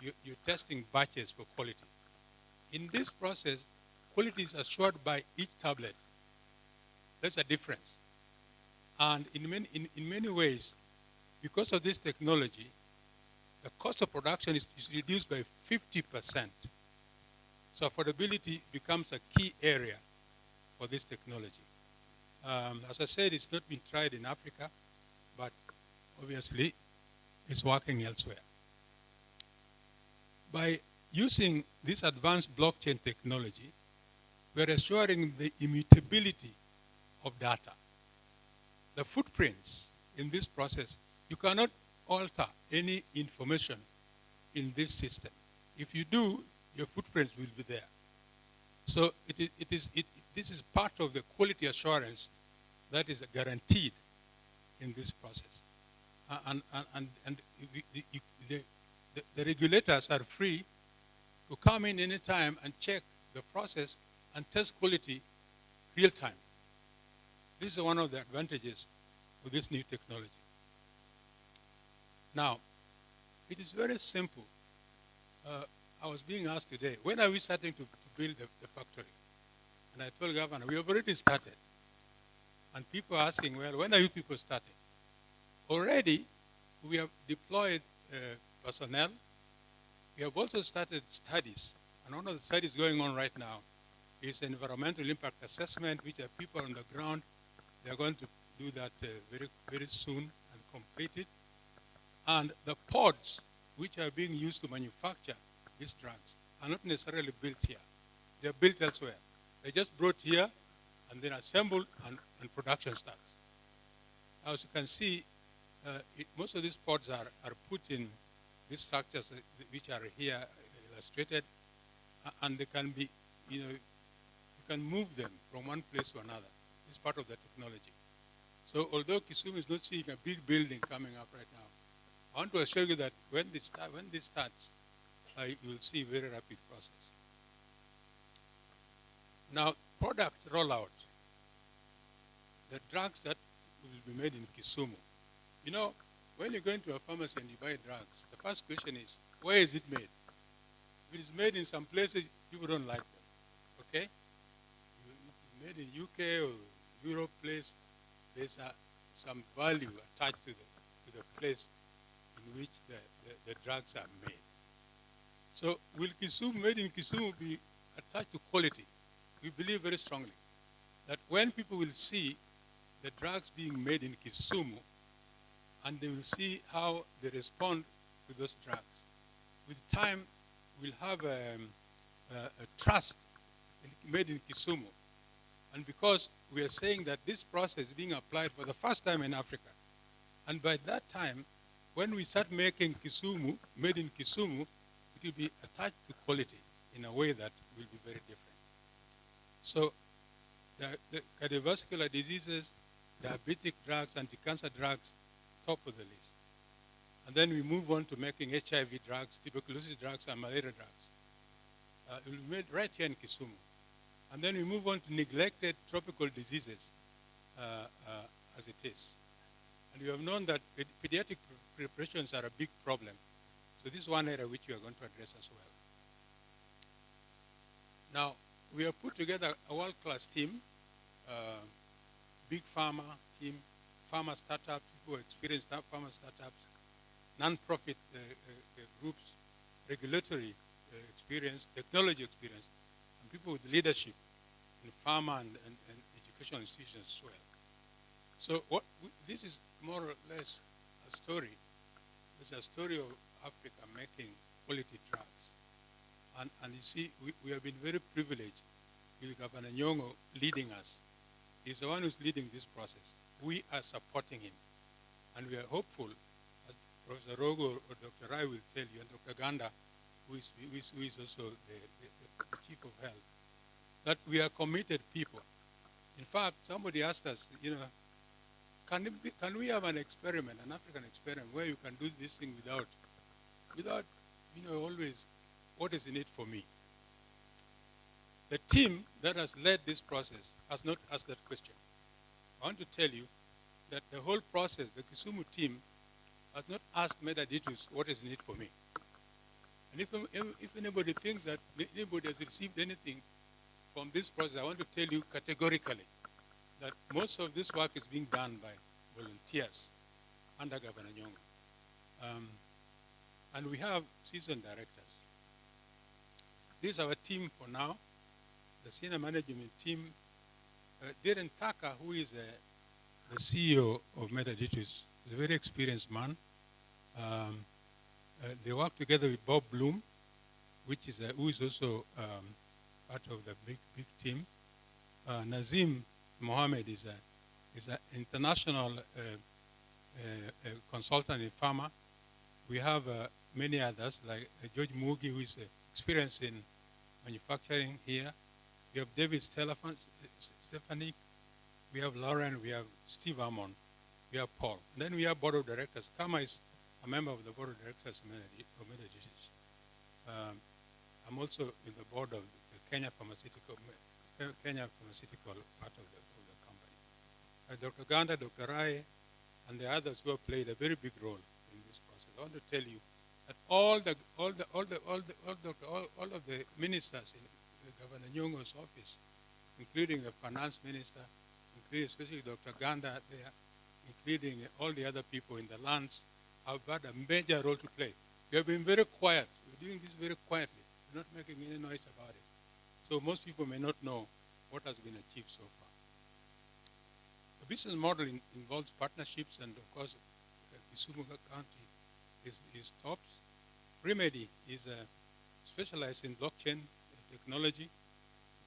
you're testing batches for quality. In this process, quality is assured by each tablet. That's a difference. And in many ways, because of this technology, the cost of production is reduced by 50%. So affordability becomes a key area for this technology. As I said, it's not been tried in Africa, but obviously it's working elsewhere. By using this advanced blockchain technology, we're assuring the immutability of data. The footprints in this process, you cannot alter any information in this system. If you do, your footprints will be there. So this is part of the quality assurance that is guaranteed in this process. The regulators are free to come in any time and check the process and test quality real time. This is one of the advantages of this new technology. Now, it is very simple. I was being asked today, when are we starting to build the factory? And I told Governor, we have already started. And people are asking, well, when are you people starting? Already, we have deployed personnel. We have also started studies. And one of the studies going on right now is environmental impact assessment, which are people on the ground. They are going to do that very, very soon and complete it. And the pods, which are being used to manufacture these drugs, are not necessarily built here. They are built elsewhere. They're just brought here and then assembled and production starts. As you can see, most of these pods are put in these structures which are here illustrated, and they can be, you can move them from one place to another. It's part of the technology. So although Kisumu is not seeing a big building coming up right now, I want to assure you that when this starts, you will see a very rapid process. Now, product rollout. The drugs that will be made in Kisumu. You know, when you go into a pharmacy and you buy drugs, the first question is, where is it made? If it is made in some places, people don't like them, okay? If it's made in UK or Europe place, there's some value attached to the place in which the drugs are made. So will Kisumu, made in Kisumu, be attached to quality? We believe very strongly that when people will see the drugs being made in Kisumu, and they will see how they respond to those drugs, with time we'll have a trust made in Kisumu. And because we are saying that this process is being applied for the first time in Africa, and by that time, when we start making Kisumu, made in Kisumu, it will be attached to quality in a way that will be very different. So the cardiovascular diseases, diabetic drugs, anti-cancer drugs, top of the list. And then we move on to making HIV drugs, tuberculosis drugs, and malaria drugs. It will be made right here in Kisumu. And then we move on to neglected tropical diseases as it is. And we have known that pediatric preparations are a big problem. So this is one area which we are going to address as well. Now, we have put together a world-class team, big pharma team, pharma startups, people who experience pharma startups, non-profit groups, regulatory experience, technology experience, and people with leadership in pharma and educational institutions as well. So this is more or less a story. It's a story of Africa making quality drugs. And you see, we have been very privileged with Governor Nyong'o leading us. He's the one who's leading this process. We are supporting him. And we are hopeful, as Professor Rogo or Dr. Rai will tell you, and Dr. Ganda, who is also the Chief of Health, that we are committed people. In fact, somebody asked us, you know, can we have an experiment, an African experiment, where you can do this thing without, you know, always, what is in it for me? The team that has led this process has not asked that question. I want to tell you that the whole process, the Kisumu team, has not asked Medaditus what is needed for me. And if anybody thinks that anybody has received anything from this process, I want to tell you categorically that most of this work is being done by volunteers under Governor Nyong'o. And we have seasoned directors. This is our team for now. The senior management team, Darren Tucker, who is the CEO of Medaditus, is a very experienced man. They work together with Bob Bloom, which is who is also part of the big team. Nazim Mohammed is an international consultant in pharma. We have many others like George Mugi, who is experienced in manufacturing here. We have David Stefanik, we have Lauren, we have Steve Amon, we have Paul. And then we have board of directors. Kama is a member of the board of directors of Medaditus. I'm also in the board of the Kenya pharmaceutical part of the company. Dr. Ganda, Dr. Rai, and the others who have played a very big role in this process. I want to tell you that all of the ministers in Governor Nyong'o's office, including the finance minister, including especially Dr. Ganda there, including all the other people in the lands, have got a major role to play. We have been very quiet. We're doing this very quietly. We're not making any noise about it. So most people may not know what has been achieved so far. The business model involves partnerships, and of course, Kisumu County is tops. Remedy is specialized in blockchain technology.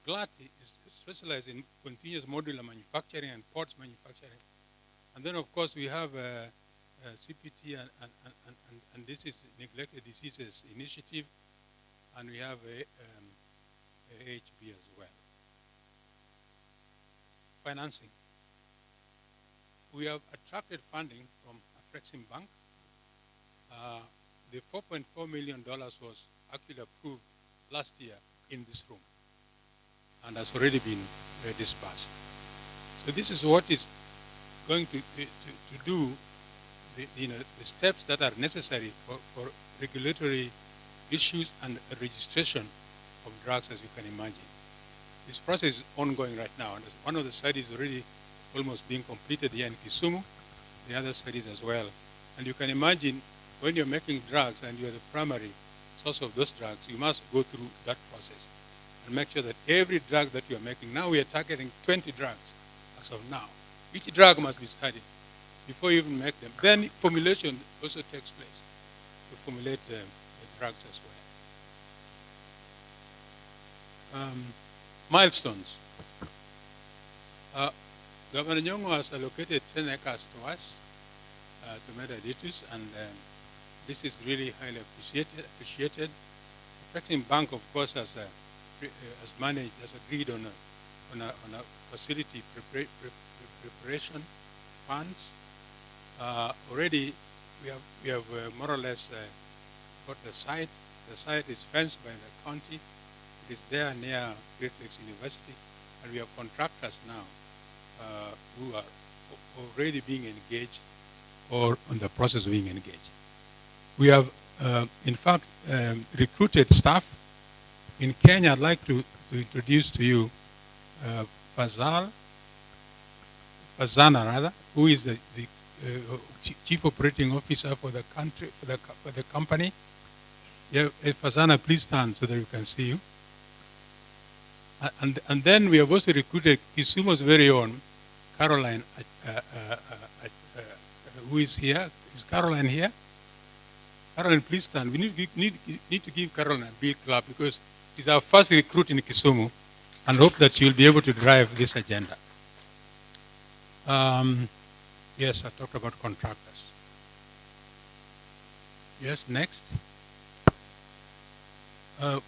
Glati is specialized in continuous modular manufacturing and ports manufacturing. And then, of course, we have CPT and this is Neglected Diseases Initiative, and we have AHB as well. Financing. We have attracted funding from Afrexim Bank. The $4.4 million was actually approved last year in this room and has already been disbursed. So this is what is going to do the steps that are necessary for regulatory issues and registration of drugs, as you can imagine. This process is ongoing right now, and one of the studies already almost being completed here in Kisumu, the other studies as well. And you can imagine when you're making drugs and you're the primary source of those drugs, you must go through that process and make sure that every drug that you're making, now we are targeting 20 drugs as of now. Each drug must be studied before you even make them. Then formulation also takes place to formulate the drugs as well. Milestones. Governor Nyong'o has allocated 10 acres to us, to Medaditus, and this is really highly appreciated. Afrexim Bank, of course, has agreed on a facility preparation funds. Already, we have more or less got the site. The site is fenced by the county. It is there near Great Lakes University, and we have contractors now who are already being engaged or on the process of being engaged. We have, in fact, recruited staff. In Kenya, I'd like to introduce to you Fazana, who is the Chief Operating Officer for the country, for the company. Yeah, Fazana, please stand so that we can see you. And then we have also recruited Kisumu's very own Caroline, who is here. Is Caroline here? Caroline, please stand. We need to give Caroline a big clap because she's our first recruit in Kisumu, and hope that she will be able to drive this agenda. Yes, I talked about contractors. Yes, next.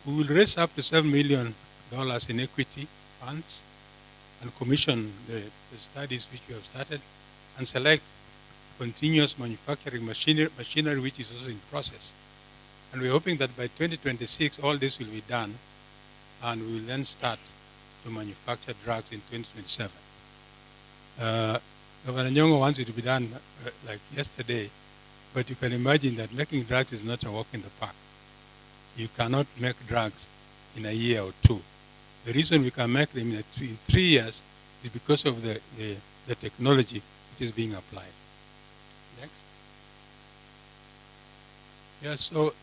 We will raise up to $7 million in equity funds and commission the studies which we have started and select continuous manufacturing machinery which is also in process. And we're hoping that by 2026 all this will be done and we will then start to manufacture drugs in 2027. Governor Nyong'o wants it to be done like yesterday, but you can imagine that making drugs is not a walk in the park. You cannot make drugs in a year or two. The reason we can make them in 3 years is because of the technology which is being applied. Next. Yeah, so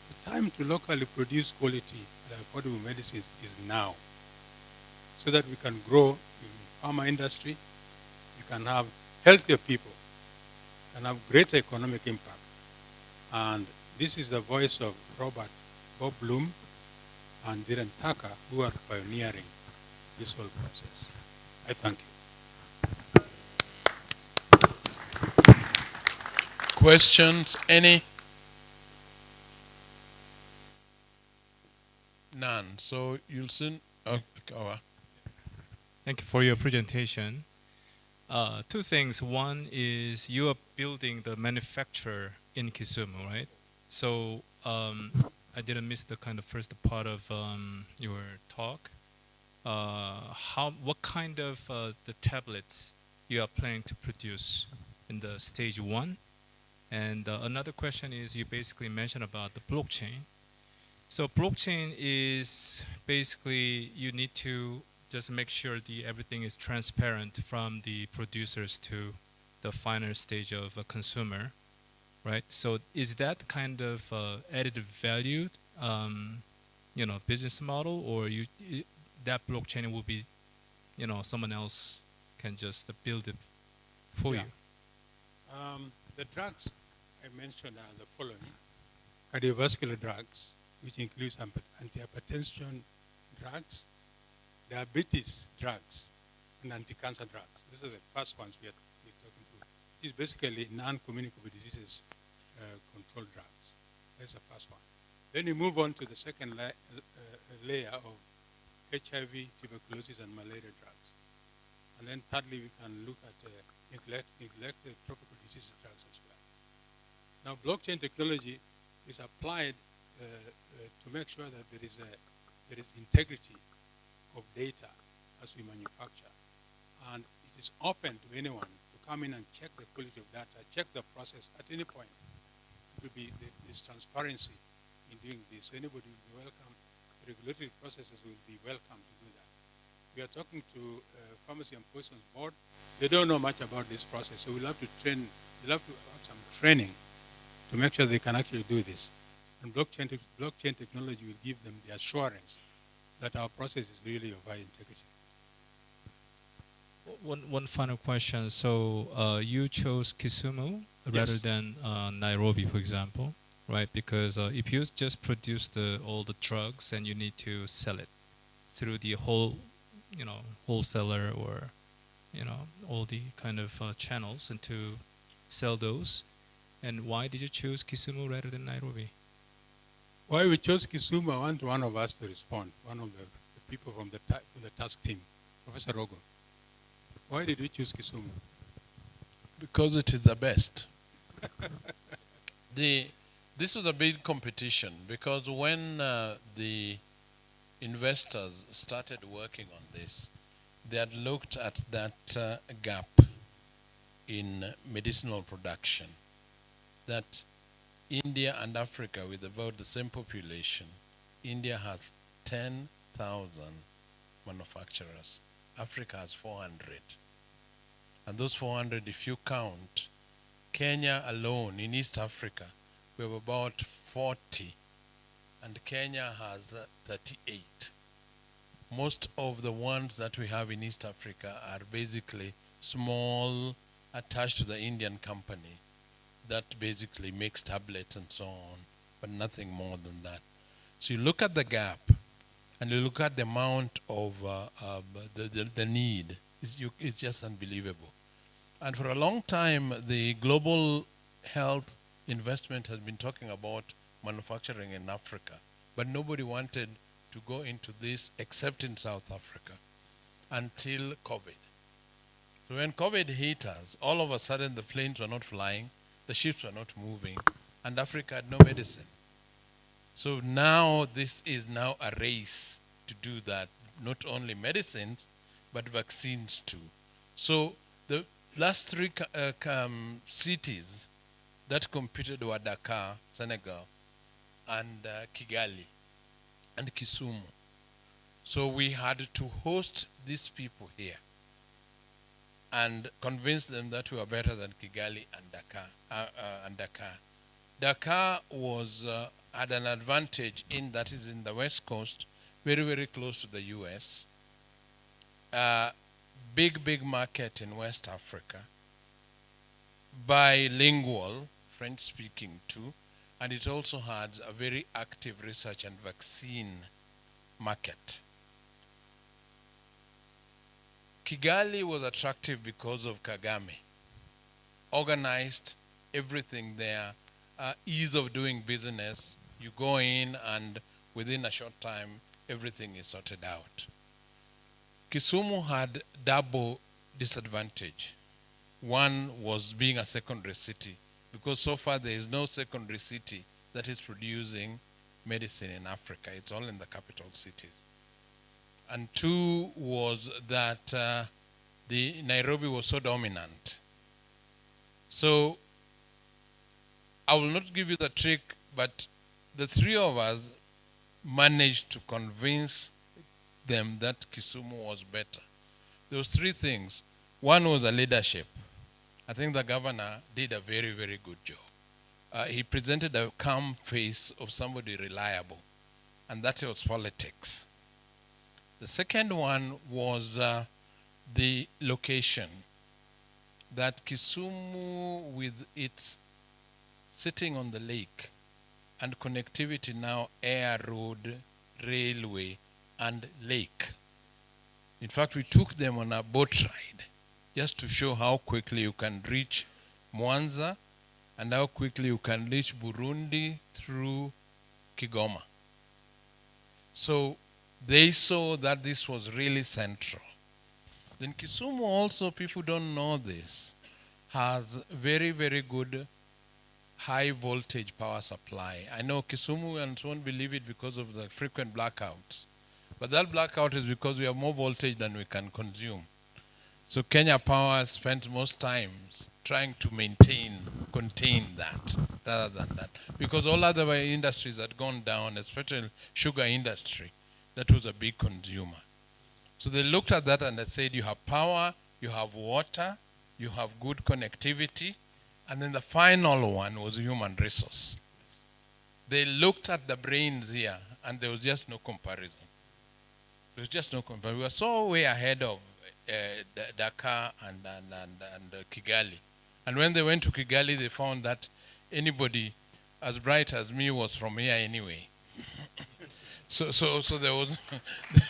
the time to locally produce quality and affordable medicines is now, so that we can grow in pharma industry, we can have healthier people, can have greater economic impact. And this is the voice of Robert Bob Bloom and Dhiren Thakur, who are pioneering this whole process. I thank you. Questions? Any? None. So you'll soon. Thank you for your presentation. Two things. One is you are building the manufacturer in Kisumu, right? So I didn't miss the kind of first part of your talk. What kind of the tablets you are planning to produce in the stage 1? And another question is you basically mentioned about the blockchain. So blockchain is basically you need to just make sure everything is transparent from the producers to the final stage of a consumer, right? So is that kind of added value, business model, or that blockchain will be, someone else can just build it for you? The drugs I mentioned are the following: cardiovascular drugs, which includes antihypertension drugs, diabetes drugs, and anti-cancer drugs. These are the first ones we're talking to. It is basically non-communicable diseases control drugs. That's the first one. Then we move on to the second layer of HIV, tuberculosis, and malaria drugs. And then thirdly, we can look at neglected tropical disease drugs as well. Now, blockchain technology is applied to make sure that there is integrity of data as we manufacture. And it is open to anyone to come in and check the quality of data, check the process at any point. It will be this transparency in doing this. So anybody will be welcome. The regulatory processes will be welcome to do that. We are talking to Pharmacy and Poisons Board. They don't know much about this process, so we'll have to train. We'll have to have some training to make sure they can actually do this. And blockchain technology will give them the assurance that our process is really of high integrity. One final question. So you chose Kisumu rather than Nairobi, for example, right? Because if you just produce all the drugs and you need to sell it through the whole, wholesaler or, all the kind of channels and to sell those. And why did you choose Kisumu rather than Nairobi? Why we chose Kisumu, I want one of us to respond, one of the people from the task team, Professor Rogo. Why did we choose Kisumu? Because it is the best. This was a big competition because when the investors started working on this, they had looked at that gap in medicinal production, that India and Africa, with about the same population, India has 10,000 manufacturers. Africa has 400. And those 400, if you count, Kenya alone in East Africa, we have about 40, and Kenya has 38. Most of the ones that we have in East Africa are basically small, attached to the Indian company that basically makes tablets and so on, but nothing more than that. So you look at the gap, and you look at the amount of the need. It's just unbelievable. And for a long time, the global health investment has been talking about manufacturing in Africa, but nobody wanted to go into this except in South Africa until COVID. So when COVID hit us, all of a sudden the planes were not flying, the ships were not moving, and Africa had no medicine. So now this is now a race to do that, not only medicines, but vaccines too. So the last three cities that competed were Dakar, Senegal, and Kigali, and Kisumu. So we had to host these people here and convince them that we were better than Kigali and Dakar. Dakar was had an advantage in that is in the West Coast, very, very close to the US. Big market in West Africa. Bilingual, French speaking too. And it also had a very active research and vaccine market. Kigali was attractive because of Kagame. Organized everything there, ease of doing business. You go in and within a short time, everything is sorted out. Kisumu had double disadvantage. One was being a secondary city, because so far there is no secondary city that is producing medicine in Africa. It's all in the capital cities. And two was that the Nairobi was so dominant. So I will not give you the trick, but the three of us managed to convince them that Kisumu was better. There was three things. One was a leadership. I think the governor did a very, very good job. He presented a calm face of somebody reliable, and that was politics. The second one was the location. That Kisumu, with its sitting on the lake and connectivity now, air, road, railway, and lake. In fact, we took them on a boat ride just to show how quickly you can reach Mwanza and how quickly you can reach Burundi through Kigoma. So they saw that this was really central. Then Kisumu also, people don't know this, has very, very good high voltage power supply. I know Kisumu won't believe it because of the frequent blackouts. But that blackout is because we have more voltage than we can consume. So Kenya Power spent most times trying to contain that, rather than that. Because all other industries had gone down, especially sugar industry, that was a big consumer. So they looked at that and they said, you have power, you have water, you have good connectivity, and then the final one was human resource. They looked at the brains here, and there was just no comparison. There was just no comparison. We were so way ahead of Dakar and Kigali. And when they went to Kigali, they found that anybody as bright as me was from here anyway. So there was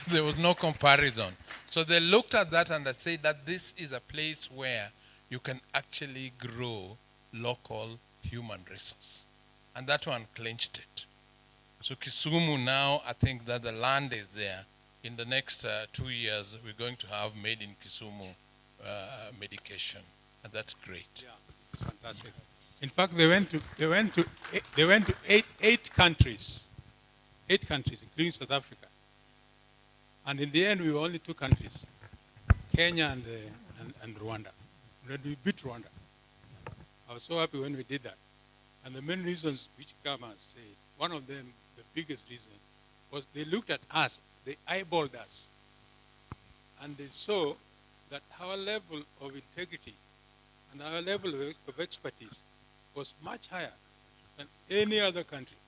there was no comparison. So they looked at that and they said that this is a place where you can actually grow local human resource. And that one clinched it. So Kisumu now, I think that the land is there. In the next 2 years, we're going to have made in Kisumu medication, and that's great. Yeah, it's fantastic. In fact, they went to eight countries, including South Africa. And in the end, we were only 2 countries, Kenya and Rwanda. We beat Rwanda. I was so happy when we did that. And the main reasons which Kama said, one of them, the biggest reason, was they looked at us, they eyeballed us, and they saw that our level of integrity and our level of expertise was much higher than any other country.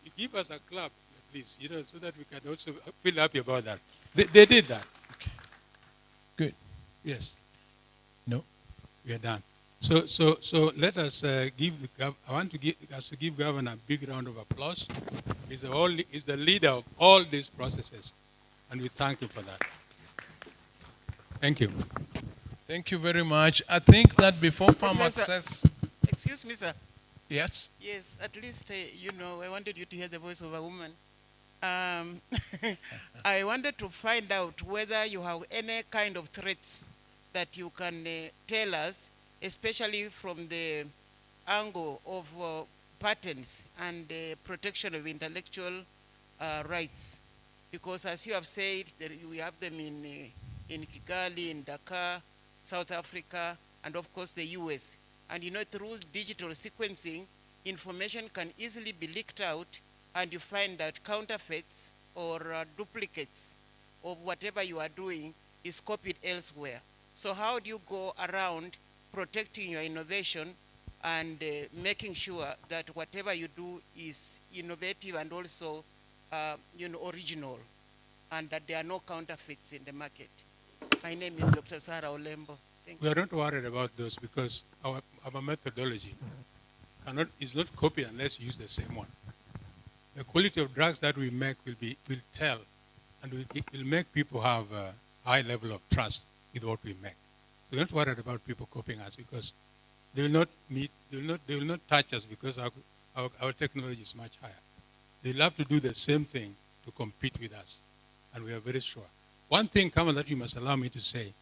You give us a clap, please, so that we can also feel happy about that. They did that. Okay. Good. Yes. No. We are done. So let us I want to give Governor a big round of applause. He's the leader of all these processes, and we thank you for that. Thank you. Thank you very much. I think that before farm access... Excuse me, sir. Yes? Yes, at least, I wanted you to hear the voice of a woman. I wanted to find out whether you have any kind of threats that you can tell us, especially from the angle of patents and protection of intellectual rights. Because as you have said, we have them in Kigali, in Dakar, South Africa, and of course the US. And you know, through digital sequencing, information can easily be leaked out, and you find that counterfeits or duplicates of whatever you are doing is copied elsewhere. So how do you go around protecting your innovation and making sure that whatever you do is innovative and also original, and that there are no counterfeits in the market? My name is Dr. Sarah Olembo. Thank We are not worried about those because our methodology is not copied unless you use the same one. The quality of drugs that we make will tell, and will make people have a high level of trust with what we make. So we're not worried about people copying us because they will not touch us because our technology is much higher. They'll have to do the same thing to compete with us, and we are very sure. One thing, Kamal, that you must allow me to say,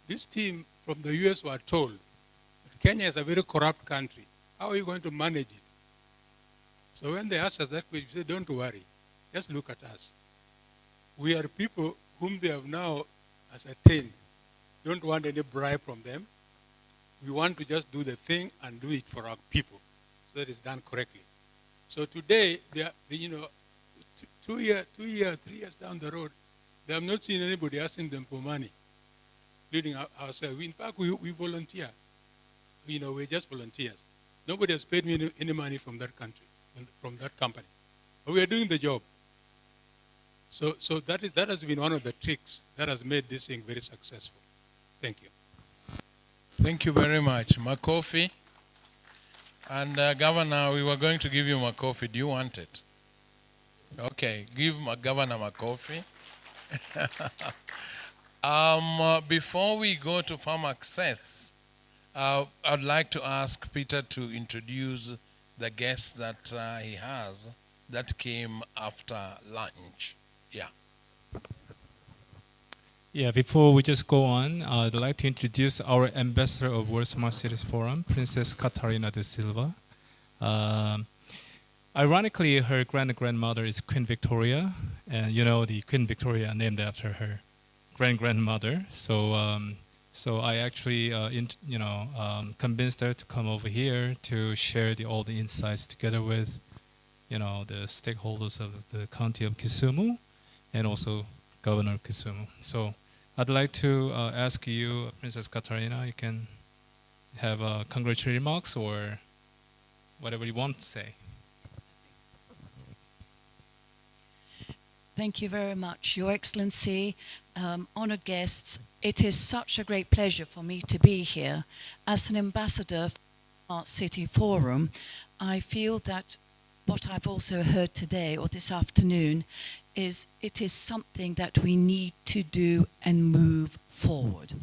this team from the US were told that Kenya is a very corrupt country. How are you going to manage it? So when they asked us that question, we said, don't worry, just look at us. We are people whom they have now ascertained. Don't want any bribe from them. We want to just do the thing and do it for our people so that it's done correctly. So today, they are, 3 years down the road, they have not seen anybody asking them for money, including ourselves. In fact, we volunteer. We're just volunteers. Nobody has paid me any money from that country, from that company. But we are doing the job. So that has been one of the tricks that has made this thing very successful. Thank you. Thank you very much. Makofi. And Governor, we were going to give you Makofi. Do you want it? Okay, give Governor Makofi. Before we go to farm access, I'd like to ask Peter to introduce the guests that he has that came after lunch. Yeah. Yeah, before we just go on, I'd like to introduce our ambassador of World Smart Cities Forum, Princess Catarina de Silva. Ironically, her grandmother is Queen Victoria, and the Queen Victoria named after her grandmother. So, so I actually, convinced her to come over here to share all the insights together with, the stakeholders of the county of Kisumu, and also Governor Kisumu. So I'd like to ask you, Princess Catarina, you can have congratulatory remarks or whatever you want to say. Thank you very much, Your Excellency, honoured guests. It is such a great pleasure for me to be here. As an ambassador for the Smart City Forum, I feel that what I've also heard today or this afternoon is it is something that we need to do and move forward.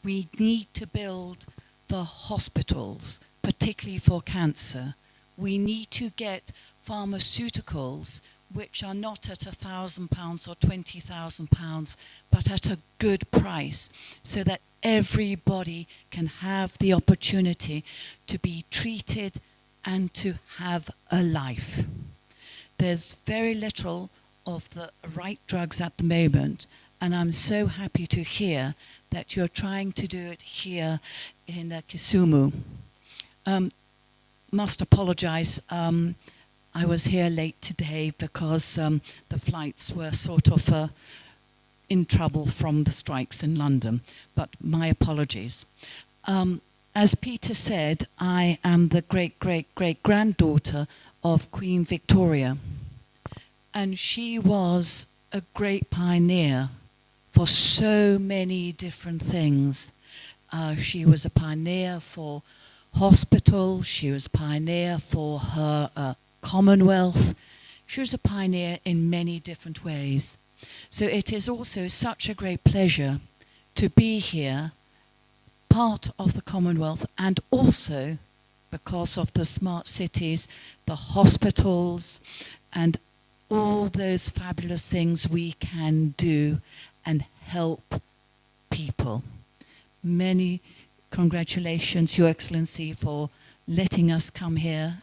We need to build the hospitals, particularly for cancer. We need to get pharmaceuticals which are not at £1,000 or £20,000, but at a good price, so that everybody can have the opportunity to be treated and to have a life. There's very little of the right drugs at the moment, and I'm so happy to hear that you're trying to do it here in Kisumu. Must apologize. I was here late today because the flights were sort of in trouble from the strikes in London, but my apologies. As Peter said, I am the great-great-great-granddaughter of Queen Victoria, and she was a great pioneer for so many different things. She was a pioneer for hospitals, she was a pioneer for her Commonwealth. She was a pioneer in many different ways. So it is also such a great pleasure to be here, part of the Commonwealth, and also because of the smart cities, the hospitals, and all those fabulous things we can do and help people. Many congratulations, Your Excellency, for letting us come here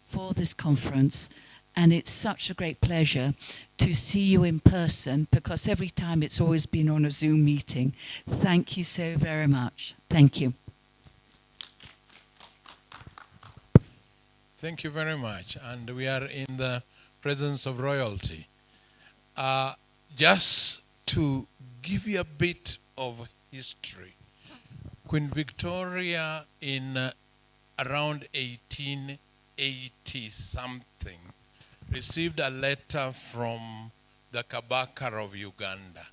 for this conference. And it's such a great pleasure to see you in person, because every time it's always been on a Zoom meeting. Thank you so very much. Thank you. Thank you very much. And we are in the presence of royalty. Just to give you a bit of history, Queen Victoria in around 1880 something received a letter from the Kabaka of Uganda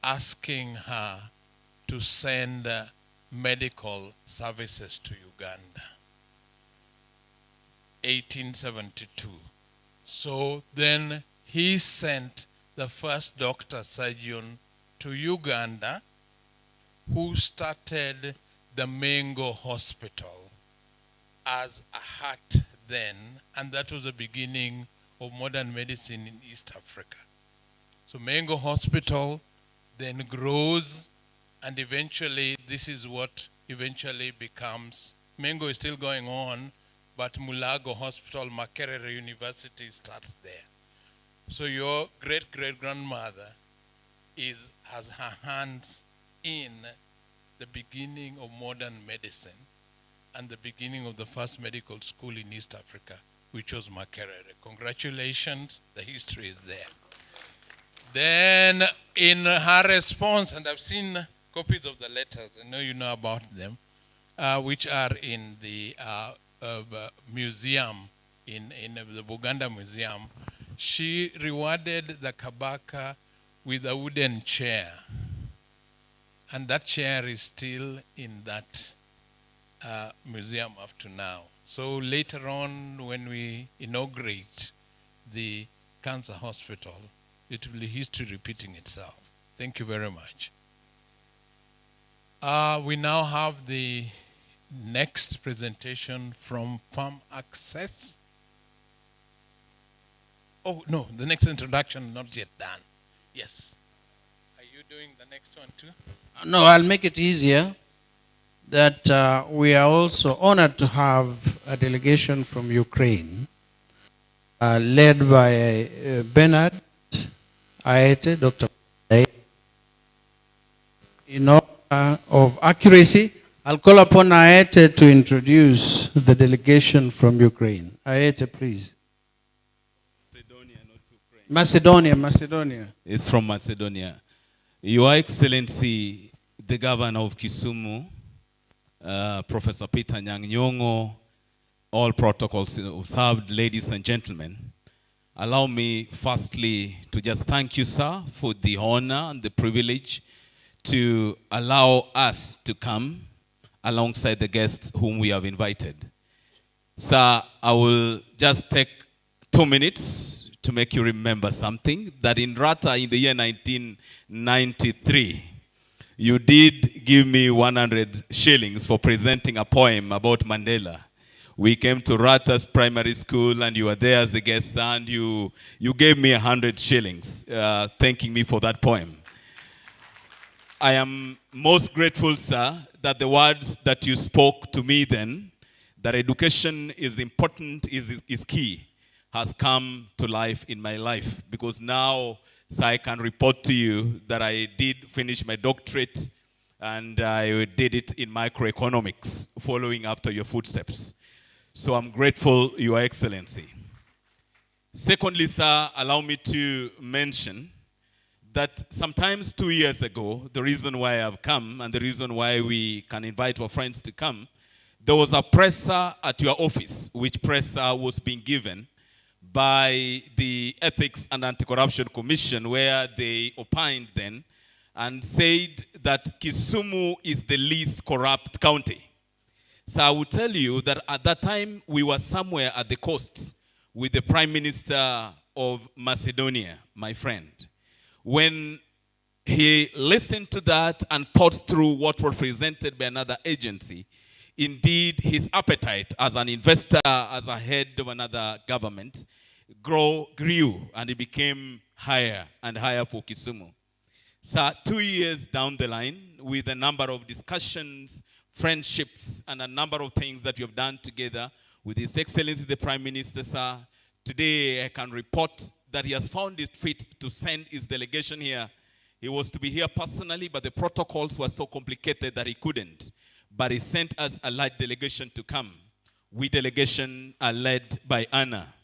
asking her to send medical services to Uganda. 1872. So then he sent the first doctor surgeon to Uganda, who started the Mengo Hospital as a hut then, and that was the beginning of modern medicine in East Africa. So Mengo Hospital then grows, and eventually this is what eventually becomes, Mengo is still going on, but Mulago Hospital, Makerere University starts there. So your great-great-grandmother has her hands in the beginning of modern medicine and the beginning of the first medical school in East Africa, which was Makerere. Congratulations, the history is there. Then in her response, and I've seen copies of the letters, I know you know about them, which are in the museum, in the Buganda Museum, she rewarded the Kabaka with a wooden chair. And that chair is still in that museum up to now. So later on, when we inaugurate the cancer hospital, it will be history repeating itself. Thank you very much. We now have the next presentation from Farm Access. Oh, no, the next introduction not yet done. Yes. Are you doing the next one too? No, I'll make it easier. That we are also honored to have a delegation from Ukraine, led by Bernard Aete, Dr. In order of accuracy, I'll call upon Aete to introduce the delegation from Ukraine. Aete, please. Macedonia. It's from Macedonia. Your Excellency, the Governor of Kisumu, Professor Peter Nyang'nyong'o, all protocols observed, ladies and gentlemen. Allow me firstly to just thank you, sir, for the honor and the privilege to allow us to come alongside the guests whom we have invited. Sir, I will just take 2 minutes to make you remember something, that in Rata in the year 1993, you did give me 100 shillings for presenting a poem about Mandela. We came to Rata's primary school and you were there as a guest, and you gave me 100 shillings, thanking me for that poem. I am most grateful, sir, that the words that you spoke to me then, that education is important, is key, has come to life in my life. Because now, so I can report to you that I did finish my doctorate, and I did it in microeconomics, following after your footsteps. So I'm grateful, Your Excellency. Secondly, sir, allow me to mention that sometimes 2 years ago, the reason why I've come and the reason why we can invite our friends to come, there was a presser at your office, which presser was being given by the Ethics and Anti-Corruption Commission, where they opined then and said that Kisumu is the least corrupt county. So I will tell you that at that time we were somewhere at the coast with the Prime Minister of Macedonia, my friend. When he listened to that and thought through what was presented by another agency, indeed his appetite as an investor, as a head of another government, grew, and it became higher and higher for Kisumu. So 2 years down the line, with a number of discussions, friendships, and a number of things that we have done together with His Excellency the Prime Minister, sir. Today I can report that he has found it fit to send his delegation here. He was to be here personally, but the protocols were so complicated that he couldn't. But he sent us a large delegation to come. We delegation are led by Anna.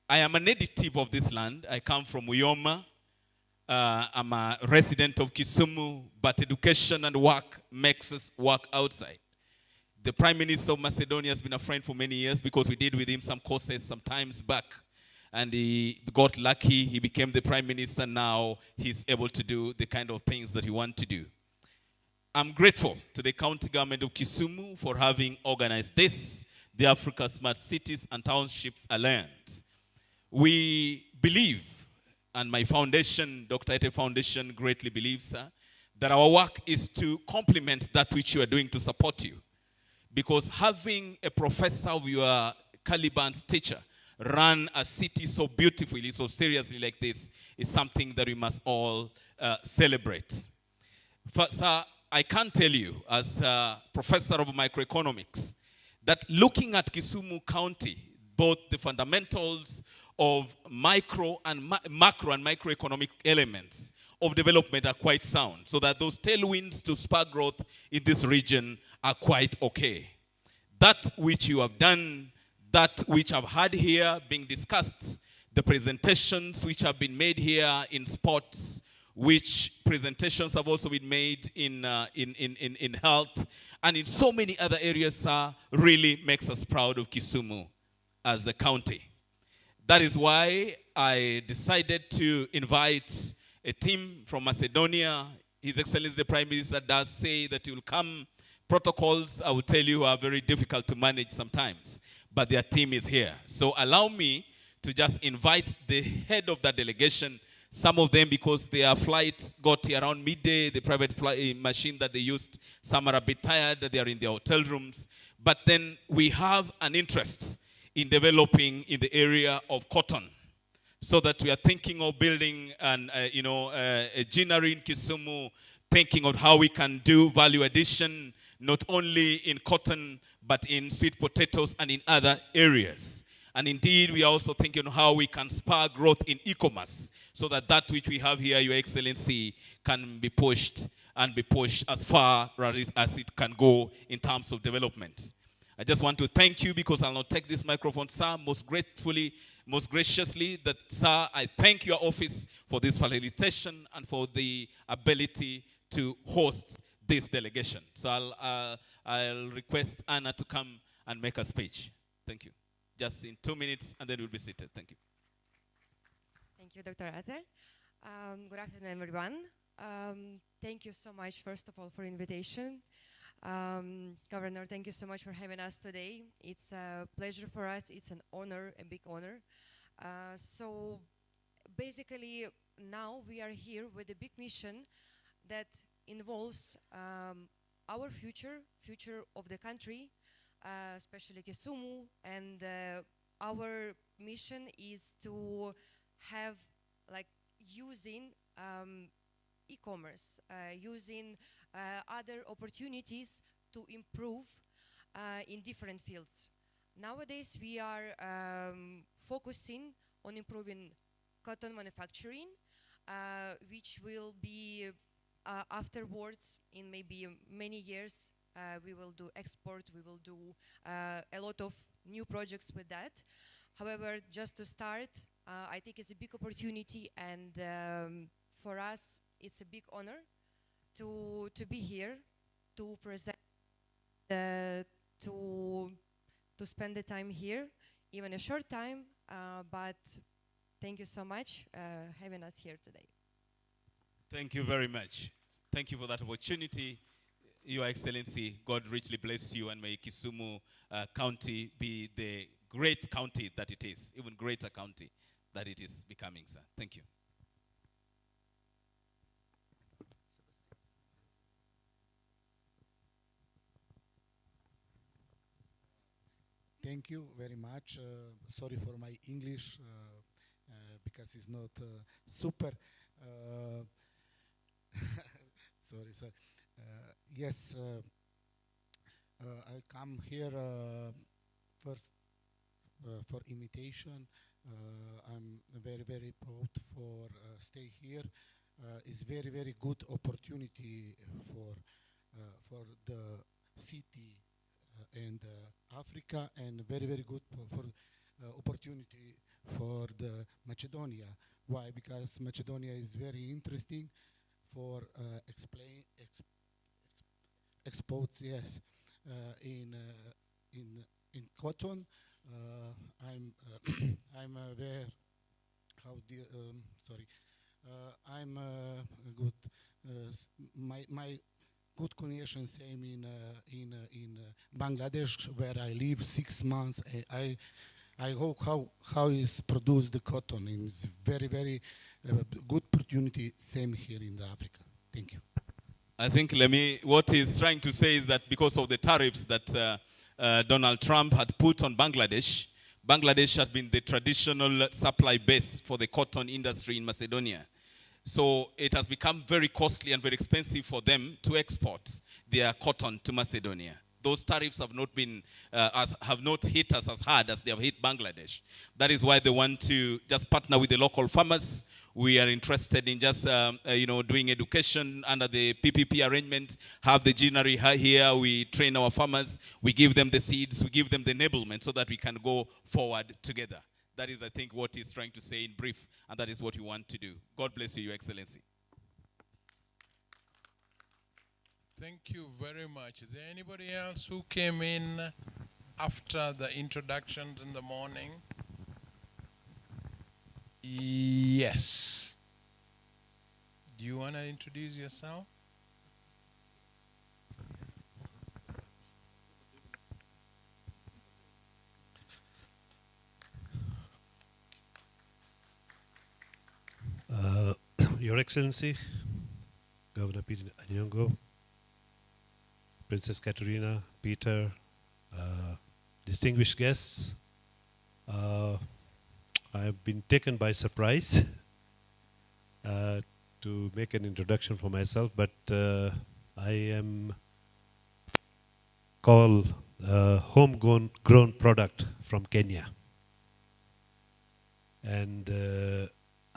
I am a native of this land. I come from Uyoma. I'm a resident of Kisumu, but education and work makes us work outside. The Prime Minister of Macedonia has been a friend for many years because we did with him some courses some times back. And he got lucky, he became the Prime Minister. Now he's able to do the kind of things that he wants to do. I'm grateful to the county government of Kisumu for having organized this, the Africa Smart Cities and Townships Alliance. We believe, and my foundation, Dr. Ete Foundation, greatly believes, that our work is to complement that which you are doing to support you. Because having a professor of your caliber and stature run a city so beautifully, so seriously like this, is something that we must all celebrate. Sir, I can tell you, as a professor of microeconomics, that looking at Kisumu County, both the fundamentals of macro and microeconomic elements of development are quite sound, so that those tailwinds to spur growth in this region are quite okay. That which you have done, that which I've had here being discussed, the presentations which have been made here in sports, which presentations have also been made in health, and in so many other areas, really makes us proud of Kisumu as a county. That is why I decided to invite a team from Macedonia. His Excellency the Prime Minister does say that he will come. Protocols, I will tell you, are very difficult to manage sometimes, but their team is here. So allow me to just invite the head of that delegation, some of them because their flight got here around midday, the private machine that they used, some are a bit tired, they are in their hotel rooms, but then we have an interest in developing in the area of cotton, so that we are thinking of building a ginnery in Kisumu, thinking of how we can do value addition, not only in cotton, but in sweet potatoes and in other areas. And indeed, we are also thinking of how we can spur growth in e-commerce, so that that which we have here, Your Excellency, can be pushed and be pushed as far as it can go in terms of development. I just want to thank you, because I'll not take this microphone, sir, most gratefully, most graciously, that, sir, I thank your office for this facilitation and for the ability to host this delegation. So I'll request Anna to come and make a speech. Thank you. Just in 2 minutes, and then we'll be seated. Thank you. Thank you, Dr. Ate. Good afternoon, everyone. Thank you so much, first of all, for invitation. Governor, thank you so much for having us today. It's a pleasure for us. It's an honor, a big honor. So basically, now we are here with a big mission that involves our future of the country, especially Kisumu, and our mission is to have, like, using e-commerce, using other opportunities to improve in different fields. Nowadays, we are focusing on improving cotton manufacturing, which will be afterwards, in maybe many years, we will do export, we will do a lot of new projects with that. However, just to start, I think it's a big opportunity, and for us, it's a big honor to be here, to present, to spend the time here, even a short time, but thank you so much having us here today. Thank you very much. Thank you for that opportunity. Your Excellency, God richly bless you, and may Kisumu County be the great county that it is, even greater county that it is becoming, sir. Thank you. Thank you very much. Sorry for my English, because it's not super. Sorry. Yes, I come here first for invitation. I'm very, very proud for stay here. It's very, very good opportunity for the city and Africa, and very, very good for opportunity for the Macedonia. Why? Because Macedonia is very interesting for exports. Yes, in cotton. I'm aware how the sorry. I'm good. My good connection same in Bangladesh, where I live 6 months. I hope how is produced the cotton. And it's very, very good opportunity. Same here in Africa. Thank you. I think what he's trying to say is that because of the tariffs that Donald Trump had put on Bangladesh, Bangladesh had been the traditional supply base for the cotton industry in Macedonia. So it has become very costly and very expensive for them to export their cotton to Macedonia. Those tariffs have not been have not hit us as hard as they have hit Bangladesh. That is why they want to just partner with the local farmers. We are interested in just doing education under the PPP arrangement. Have the geniary here. We train our farmers. We give them the seeds. We give them the enablement so that we can go forward together. That is, I think, what he's trying to say in brief, and that is what we want to do. God bless you, Your Excellency. Thank you very much. Is there anybody else who came in after the introductions in the morning? Yes. Do you want to introduce yourself? Your Excellency, Governor Peter Anyongo, Princess Katerina, Peter, distinguished guests, I have been taken by surprise to make an introduction for myself, but I am called homegrown product from Kenya. And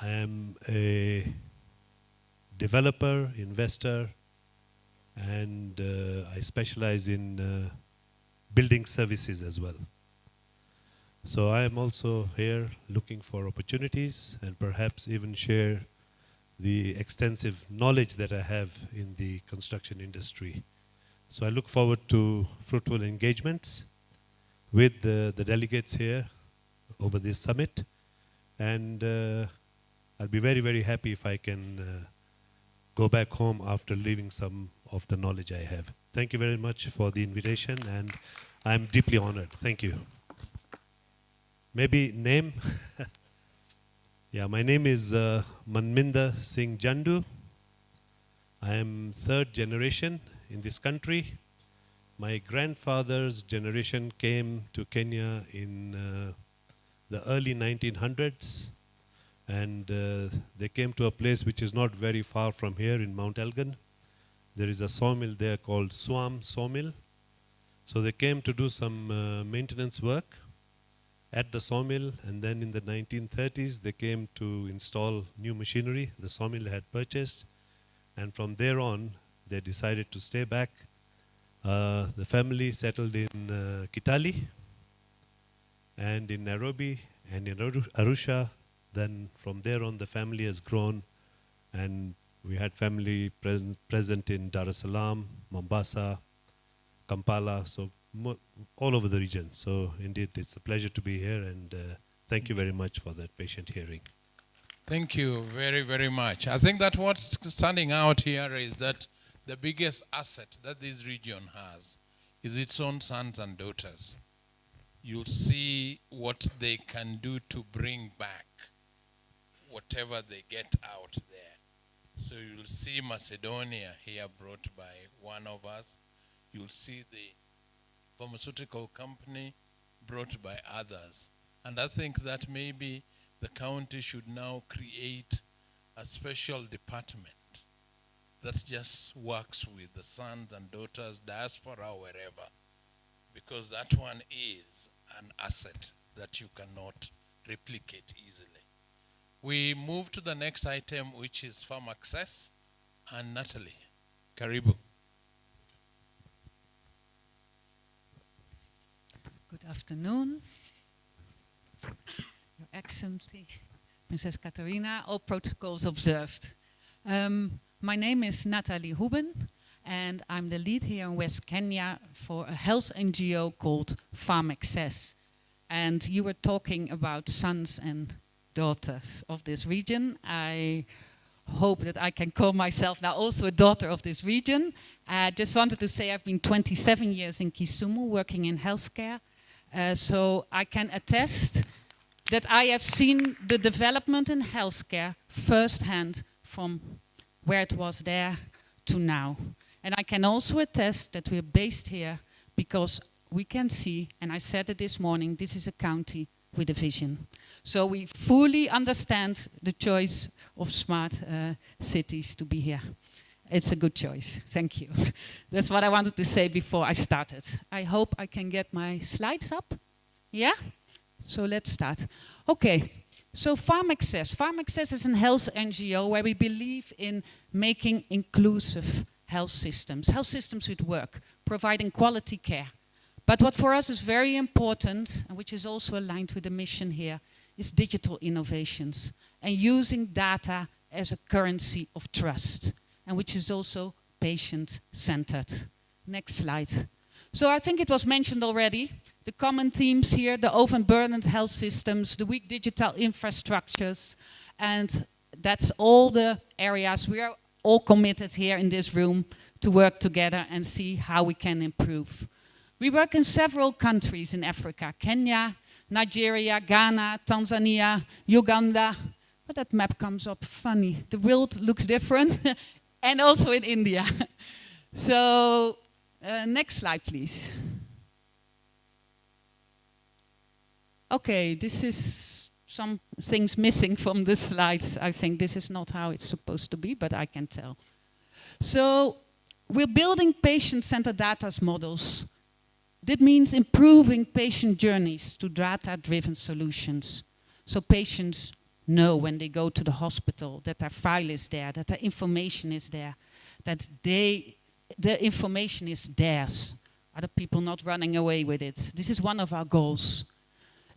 I am a developer, investor, and I specialize in building services as well. So I am also here looking for opportunities and perhaps even share the extensive knowledge that I have in the construction industry. So I look forward to fruitful engagements with the delegates here over this summit. And I'll be very, very happy if I can go back home after leaving some of the knowledge I have. Thank you very much for the invitation, and I'm deeply honored. Thank you. Maybe name? Yeah, my name is Manminda Singh Jandu. I am third generation in this country. My grandfather's generation came to Kenya in the early 1900s, and they came to a place which is not very far from here in Mount Elgin. There is a sawmill there called Swam Sawmill. So they came to do some maintenance work at the sawmill, and then in the 1930s they came to install new machinery the sawmill had purchased, and from there on they decided to stay back. The family settled in Kitale and in Nairobi and in Arusha. Then from there on the family has grown, and we had family present in Dar es Salaam, Mombasa, Kampala, so all over the region. So indeed it's a pleasure to be here, and thank you very much for that patient hearing. Thank you very, very much. I think that what's standing out here is that the biggest asset that this region has is its own sons and daughters. You'll see what they can do to bring back whatever they get out there. So you'll see Macedonia here brought by one of us. You'll see the pharmaceutical company brought by others. And I think that maybe the county should now create a special department that just works with the sons and daughters, diaspora, wherever. because that one is an asset that you cannot replicate easily. We move to the next item, which is farm access. And Natalie, karibu. Good afternoon, Your Excellency, Princess Katharina, all protocols observed. My name is Natalie Huben, and I'm the lead here in West Kenya for a health NGO called Farm Access. And you were talking about sons and daughters of this region. I hope that I can call myself now also a daughter of this region. I just wanted to say I've been 27 years in Kisumu working in healthcare. So I can attest that I have seen the development in healthcare firsthand from where it was there to now. And I can also attest that we're based here because we can see, and I said it this morning, this is a county with a vision. So we fully understand the choice of smart cities to be here. It's a good choice. Thank you. That's what I wanted to say before I started. I hope I can get my slides up. Yeah? So let's start. Okay. So Farm Access. Farm Access is a health NGO where we believe in making inclusive health systems with work, providing quality care. But what for us is very important, and which is also aligned with the mission here, is digital innovations and using data as a currency of trust, and which is also patient-centered. Next slide. So I think it was mentioned already, the common themes here, the overburdened health systems, the weak digital infrastructures, and that's all the areas we are all committed here in this room to work together and see how we can improve. We work in several countries in Africa, Kenya, Nigeria, Ghana, Tanzania, Uganda. But that map comes up funny. The world looks different. And also in India. So, next slide, please. Okay, this is some things missing from the slides. I think this is not how it's supposed to be, but I can tell. So, we're building patient-centered data models. That means improving patient journeys to data-driven solutions. So patients know when they go to the hospital that their file is there, that their information is there, that the information is theirs. Other people not running away with it. This is one of our goals.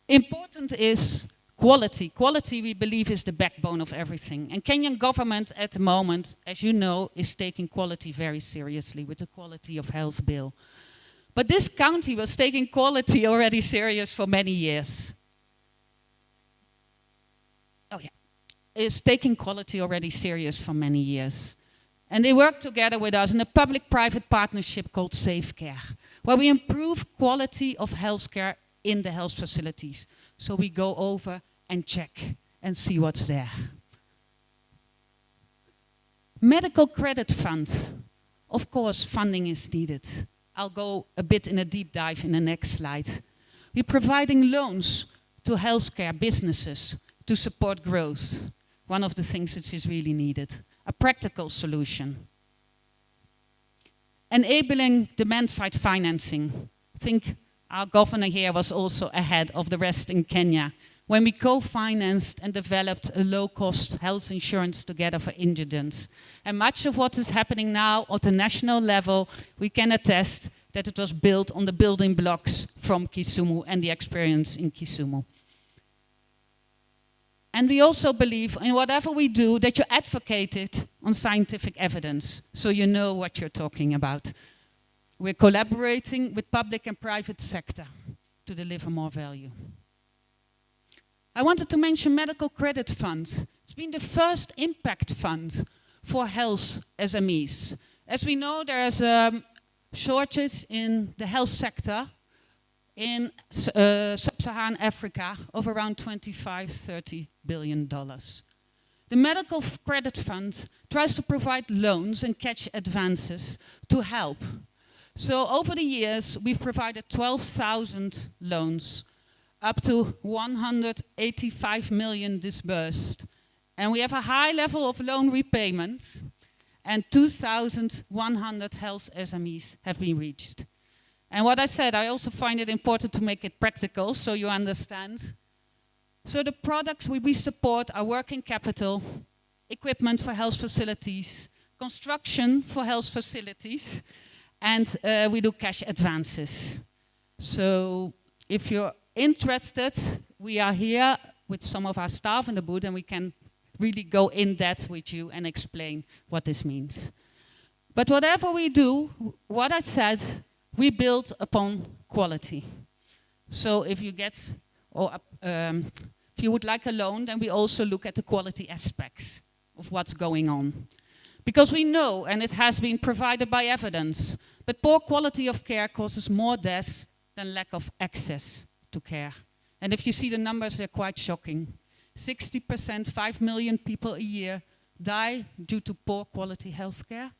Important is quality. Quality, we believe, is the backbone of everything. And Kenyan government at the moment, as you know, is taking quality very seriously with the Quality of Health Bill. But this county was taking quality already serious for many years. Oh yeah, is taking quality already serious for many years. And they work together with us in a public-private partnership called Safe Care, where we improve quality of healthcare in the health facilities. So we go over and check and see what's there. Medical credit fund. Of course, funding is needed. I'll go a bit in a deep dive in the next slide. We're providing loans to healthcare businesses to support growth. One of the things which is really needed. A practical solution. Enabling demand-side financing. I think our governor here was also ahead of the rest in Kenya when we co-financed and developed a low-cost health insurance together for indigents. And much of what is happening now at the national level, we can attest that it was built on the building blocks from Kisumu and the experience in Kisumu. And we also believe in whatever we do that you advocate it on scientific evidence, so you know what you're talking about. We're collaborating with public and private sector to deliver more value. I wanted to mention Medical Credit Fund. It's been the first impact fund for health SMEs. As we know, there's shortage in the health sector in sub-Saharan Africa of around $25–30 billion. The Medical Credit Fund tries to provide loans and cash advances to help. So over the years, we've provided 12,000 loans, up to 185 million disbursed. And we have a high level of loan repayment, and 2,100 health SMEs have been reached. And what I said, I also find it important to make it practical so you understand. So the products we support are working capital, equipment for health facilities, construction for health facilities, and we do cash advances. So if you're interested, we are here with some of our staff in the booth and we can really go in depth with you and explain what this means. But whatever we do, what I said, we build upon quality. So if you get, or if you would like a loan, then we also look at the quality aspects of what's going on. Because we know, and it has been provided by evidence, that poor quality of care causes more deaths than lack of access to care. And if you see the numbers, they're quite shocking. 60%, 5 million people a year die due to poor quality health care.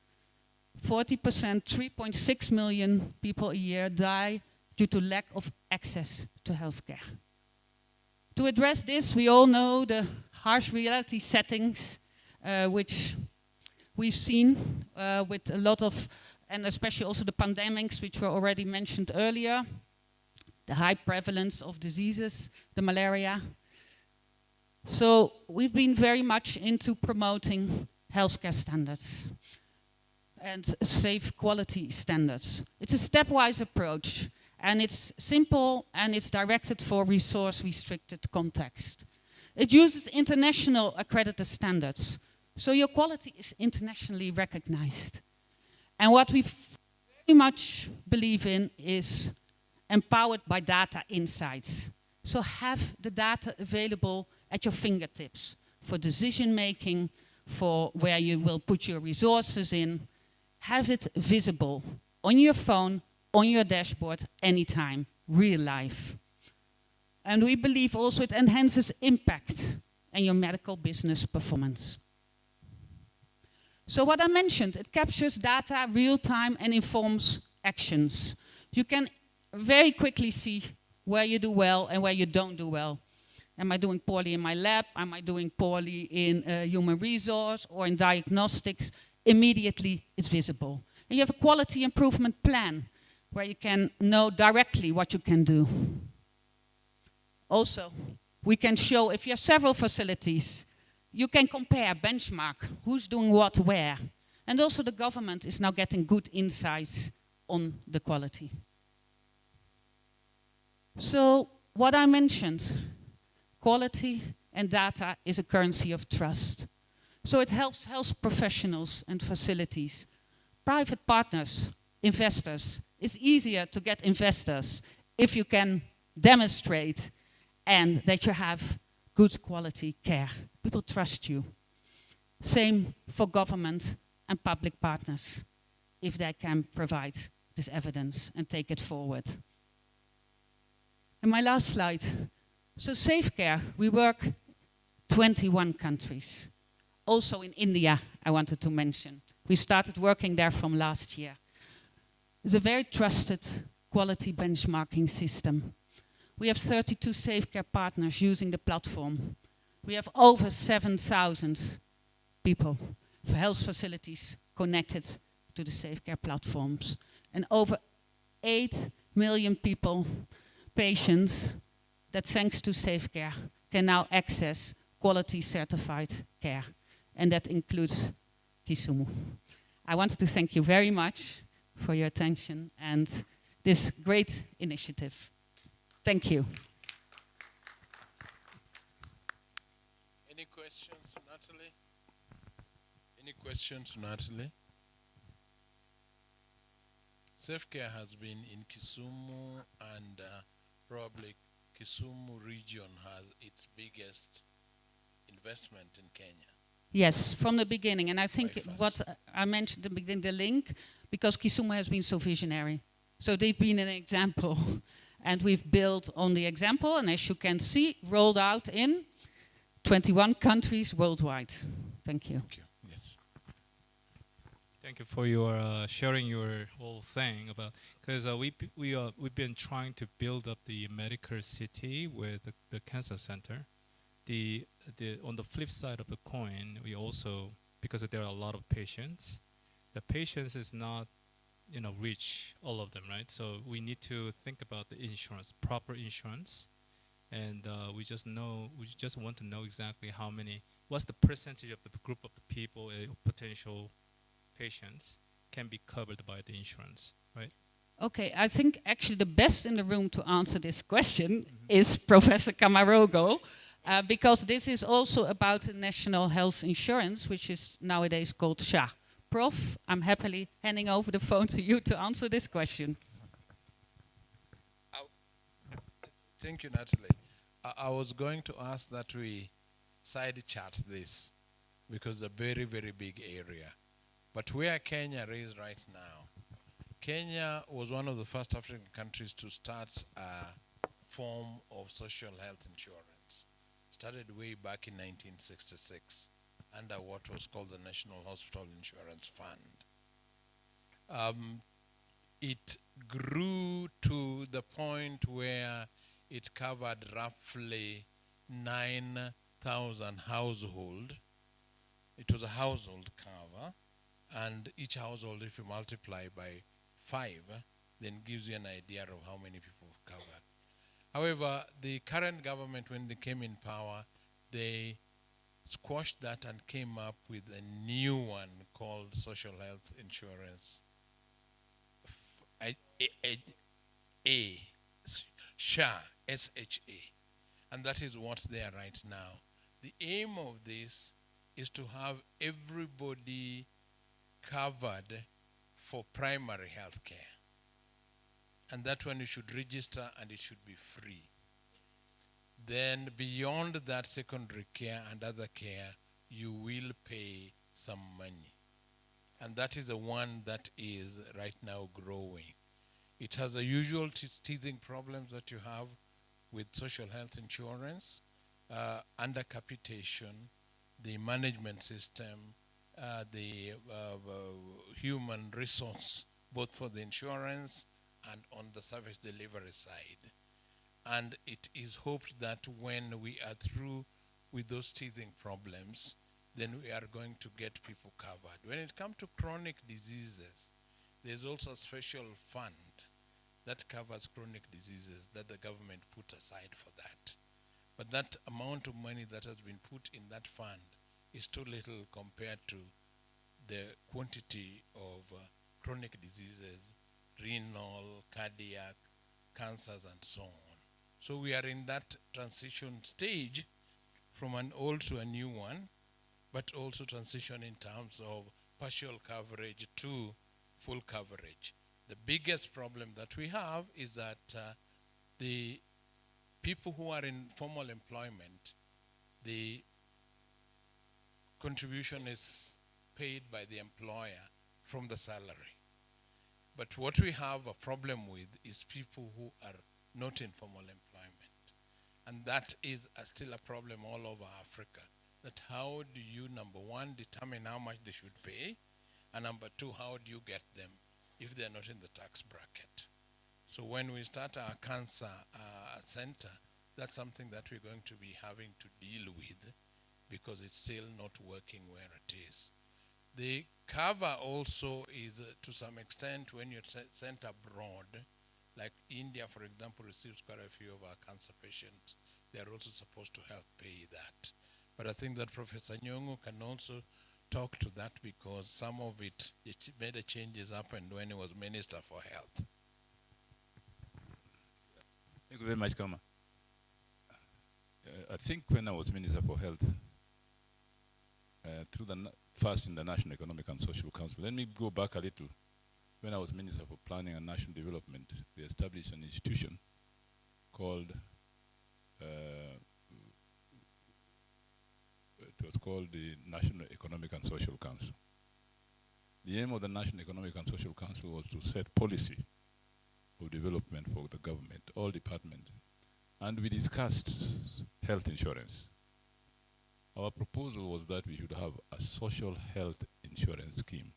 40%, 3.6 million people a year die due to lack of access to health care. To address this, we all know the harsh reality settings which we've seen with a lot of, and especially also the pandemics which were already mentioned earlier, the high prevalence of diseases, the malaria. So we've been very much into promoting healthcare standards and safe quality standards. It's a stepwise approach, and it's simple and it's directed for resource-restricted context. It uses international accredited standards, so your quality is internationally recognized. And what we very much believe in is empowered by data insights. So have the data available at your fingertips for decision making, for where you will put your resources in. Have it visible on your phone, on your dashboard, anytime, real life. And we believe also it enhances impact and your medical business performance. So what I mentioned, it captures data real time and informs actions. You can very quickly see where you do well and where you don't do well. Am I doing poorly in my lab? Am I doing poorly in human resource or in diagnostics? Immediately it's visible. And you have a quality improvement plan where you can know directly what you can do. Also, we can show, if you have several facilities, you can compare, benchmark, who's doing what where. And also the government is now getting good insights on the quality. So what I mentioned, quality and data is a currency of trust. So it helps health professionals and facilities, private partners, investors. It's easier to get investors if you can demonstrate and that you have good quality care. People trust you. Same for government and public partners, if they can provide this evidence and take it forward. And my last slide. So Safe Care, we work 21 countries. Also in India, I wanted to mention. We started working there from last year. It's a very trusted quality benchmarking system. We have 32 Safe Care partners using the platform. We have over 7,000 people for health facilities connected to the Safe Care platforms. And over 8 million people, patients, that thanks to Safe Care can now access quality certified care. And that includes Kisumu. I wanted to thank you very much for your attention and this great initiative. Thank you. Any questions, Natalie? Any questions, Natalie? Safe-Care has been in Kisumu, and probably Kisumu region has its biggest investment in Kenya. Yes, from the beginning. And I think what I mentioned at the beginning, the link, because Kisumu has been so visionary. So they've been an example. And we've built on the example, and as you can see, rolled out in 21 countries worldwide. Thank you. Thank you. Yes. Thank you for your sharing your whole thing about, because we've been trying to build up the medical city with the cancer center. On the flip side of the coin, we also, because there are a lot of patients, the patients is not reach all of them, right? So we need to think about the insurance, proper insurance, and we just want to know exactly what's the percentage of the group of the people, potential patients, can be covered by the insurance, right? Okay, I think actually the best in the room to answer this question is Professor Camarogo, because this is also about the national health insurance, which is nowadays called SHA. Prof, I'm happily handing over the phone to you to answer this question. Thank you, Natalie. I was going to ask that we side chart this, because it's a very, very big area. But where Kenya is right now, Kenya was one of the first African countries to start a form of social health insurance. Started way back in 1966 under what was called the National Hospital Insurance Fund. It grew to the point where it covered roughly 9,000 households. It was a household cover, and each household, if you multiply by 5, then gives you an idea of how many people have covered. However, the current government, when they came in power, they squashed that and came up with a new one called social health insurance. SHA, S-H-A. And that is what's there right now. The aim of this is to have everybody covered for primary health care. And that one you should register and it should be free. Then beyond that, secondary care and other care, you will pay some money. And that is the one that is right now growing. It has the usual teething problems that you have with social health insurance, undercapitation, the management system, the human resource, both for the insurance and on the service delivery side. And it is hoped that when we are through with those teething problems, then we are going to get people covered. When it comes to chronic diseases, there's also a special fund that covers chronic diseases that the government put aside for that. But that amount of money that has been put in that fund is too little compared to the quantity of chronic diseases, renal, cardiac, cancers, and so on. So we are in that transition stage from an old to a new one, but also transition in terms of partial coverage to full coverage. The biggest problem that we have is that the people who are in formal employment, the contribution is paid by the employer from the salary. But what we have a problem with is people who are not in formal employment. And that is still a problem all over Africa. That how do you, number one, determine how much they should pay? And number two, how do you get them if they're not in the tax bracket? So when we start our cancer center, that's something that we're going to be having to deal with because it's still not working where it is. The cover also is to some extent when you're sent abroad, like India, for example, receives quite a few of our cancer patients. They're also supposed to help pay that. But I think that Professor Nyong'o can also talk to that because some of it made the changes happened when he was Minister for Health. Thank you very much, Kama. I think when I was Minister for Health, through first in the National Economic and Social Council, let me go back a little. When I was Minister for Planning and National Development, we established an institution called, it was called the National Economic and Social Council. The aim of the National Economic and Social Council was to set policy of development for the government, all departments. And we discussed health insurance. Our proposal was that we should have a social health insurance scheme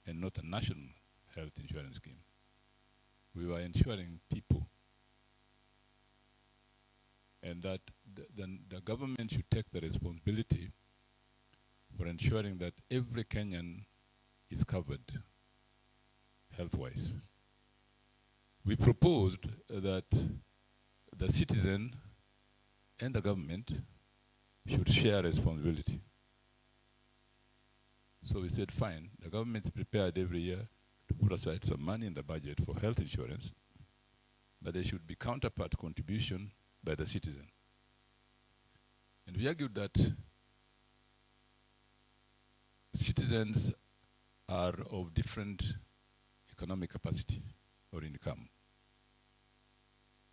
and not a national health insurance scheme. We were insuring people, and that the government should take the responsibility for ensuring that every Kenyan is covered health-wise. We proposed that the citizen and the government should share responsibility. So we said, fine, the government is prepared every year to put aside some money in the budget for health insurance, but there should be counterpart contribution by the citizen. And we argued that citizens are of different economic capacity or income.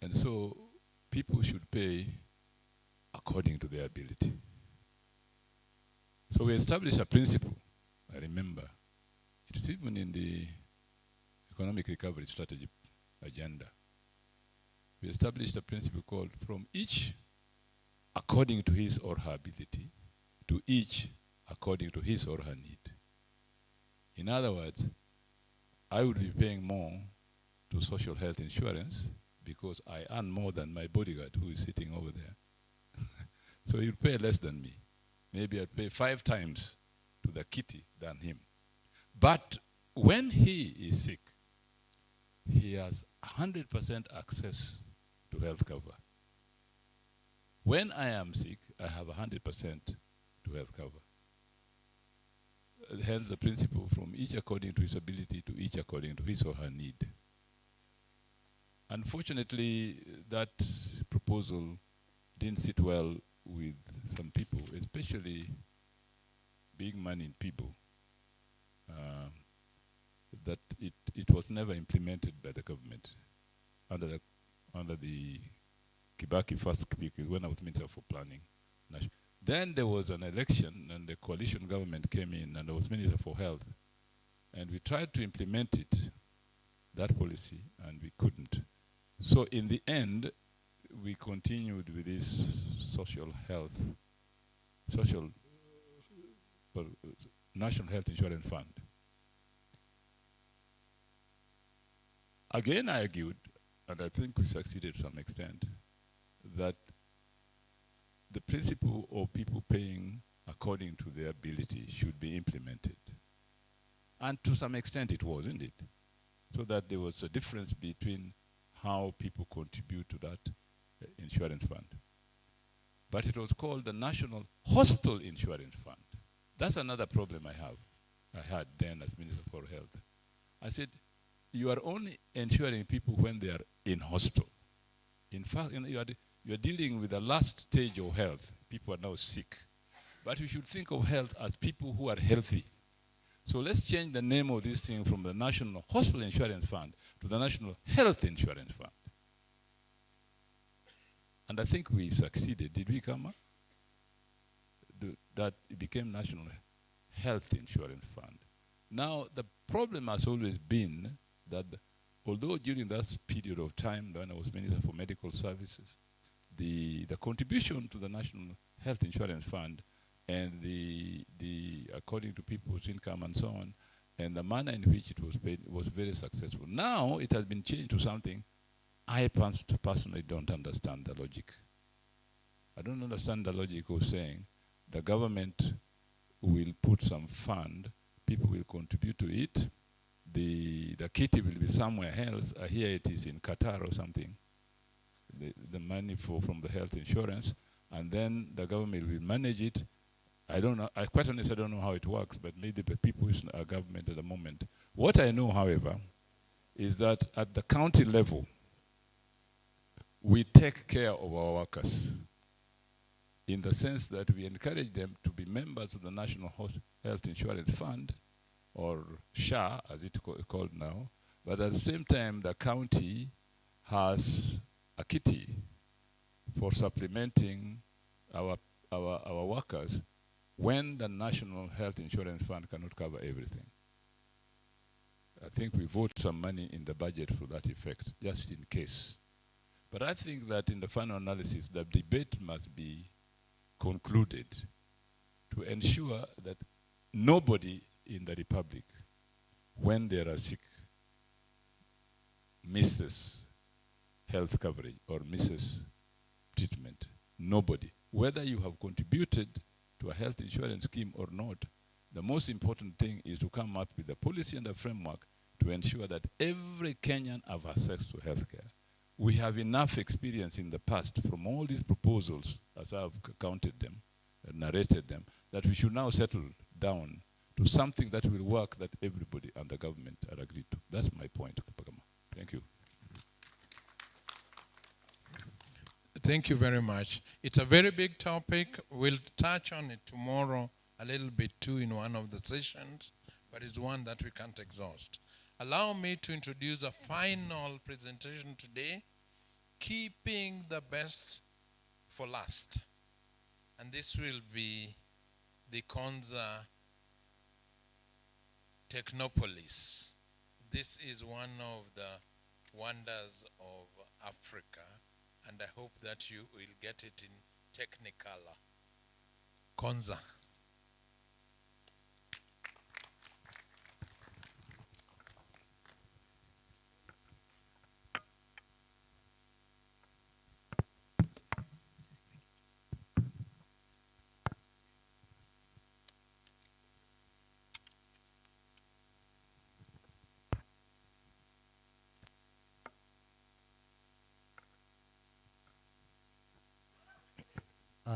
And so people should pay according to their ability. So we established a principle, I remember. It is even in the economic recovery strategy agenda. We established a principle called from each according to his or her ability to each according to his or her need. In other words, I would be paying more to social health insurance because I earn more than my bodyguard who is sitting over there. So he'll pay less than me. Maybe I'd pay 5 times to the kitty than him. But when he is sick, he has 100% access to health cover. When I am sick, I have 100% to health cover. Hence the principle from each according to his ability to each according to his or her need. Unfortunately, that proposal didn't sit well with some people, especially big money people, that it was never implemented by the government under the Kibaki first peak when I was Minister for Planning. Then there was an election and the coalition government came in and I was Minister for Health. And we tried to implement it, that policy, and we couldn't. So in the end, we continued with this National Health Insurance Fund. Again, I argued, and I think we succeeded to some extent, that the principle of people paying according to their ability should be implemented. And to some extent it was, isn't it? So that there was a difference between how people contribute to that insurance fund. But it was called the National Hospital Insurance Fund. That's another problem I had then as Minister for Health. I said, you are only insuring people when they are in hospital. In fact, you are dealing with the last stage of health. People are now sick. But you should think of health as people who are healthy. So let's change the name of this thing from the National Hospital Insurance Fund to the National Health Insurance Fund. And I think we succeeded. Did we come up? That it became National Health Insurance Fund. Now, the problem has always been that although during that period of time when I was Minister for Medical Services, the contribution to the National Health Insurance Fund and the according to people's income and so on, and the manner in which it was paid was very successful. Now it has been changed to something I personally don't understand the logic. I don't understand the logic of saying the government will put some fund, people will contribute to it, the kitty will be somewhere else. Here it is in Qatar or something, the money from the health insurance, and then the government will manage it. I don't know, I quite honestly don't know how it works, but maybe the people in our government at the moment. What I know, however, is that at the county level, we take care of our workers in the sense that we encourage them to be members of the National Health Insurance Fund, or SHA, as it's called now, but at the same time, the county has a kitty for supplementing our workers when the National Health Insurance Fund cannot cover everything. I think we vote some money in the budget for that effect, just in case. But I think that in the final analysis, the debate must be concluded to ensure that nobody in the Republic, when they are sick, misses health coverage or misses treatment. Nobody. Whether you have contributed to a health insurance scheme or not, the most important thing is to come up with a policy and a framework to to ensure that every Kenyan have access to healthcare. We have enough experience in the past from all these proposals, as I've counted them, narrated them, that we should now settle down to something that will work, that everybody and the government are agreed to. That's my point, Kupagama. Thank you. Thank you very much. It's a very big topic. We'll touch on it tomorrow a little bit too in one of the sessions, but it's one that we can't exhaust. Allow me to introduce a final presentation today, keeping the best for last. And this will be the Konza Technopolis. This is one of the wonders of Africa, and I hope that you will get it in Technicolor. Konza.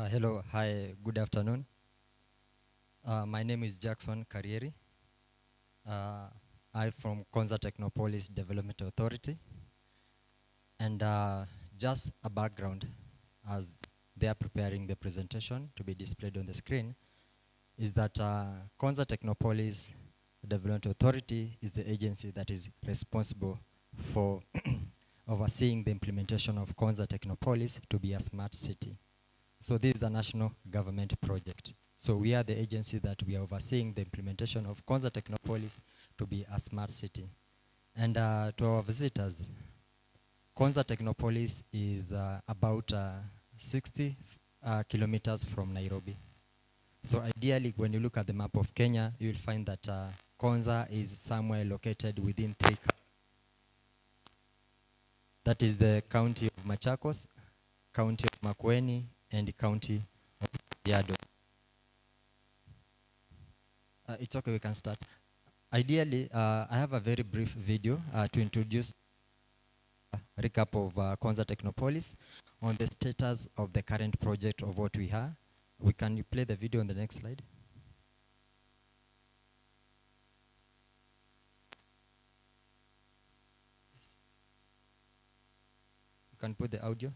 Hello, hi, good afternoon. My name is Jackson Carrieri. I'm from Konza Technopolis Development Authority. And just a background, as they are preparing the presentation to be displayed on the screen, is that Konza Technopolis Development Authority is the agency that is responsible for overseeing the implementation of Konza Technopolis to be a smart city. So this is a national government project. So we are the agency that we are overseeing the implementation of Konza Technopolis to be a smart city. And to our visitors, Konza Technopolis is about 60 kilometers from Nairobi. So ideally, when you look at the map of Kenya, you will find that Konza is somewhere located within 3 counties. That is the county of Machakos, county of Makueni, and the county of Yado. It's okay, we can start. Ideally, I have a very brief video to introduce a recap of Konza Technopolis on the status of the current project of what we have. Can you play the video on the next slide? Yes. You can put the audio.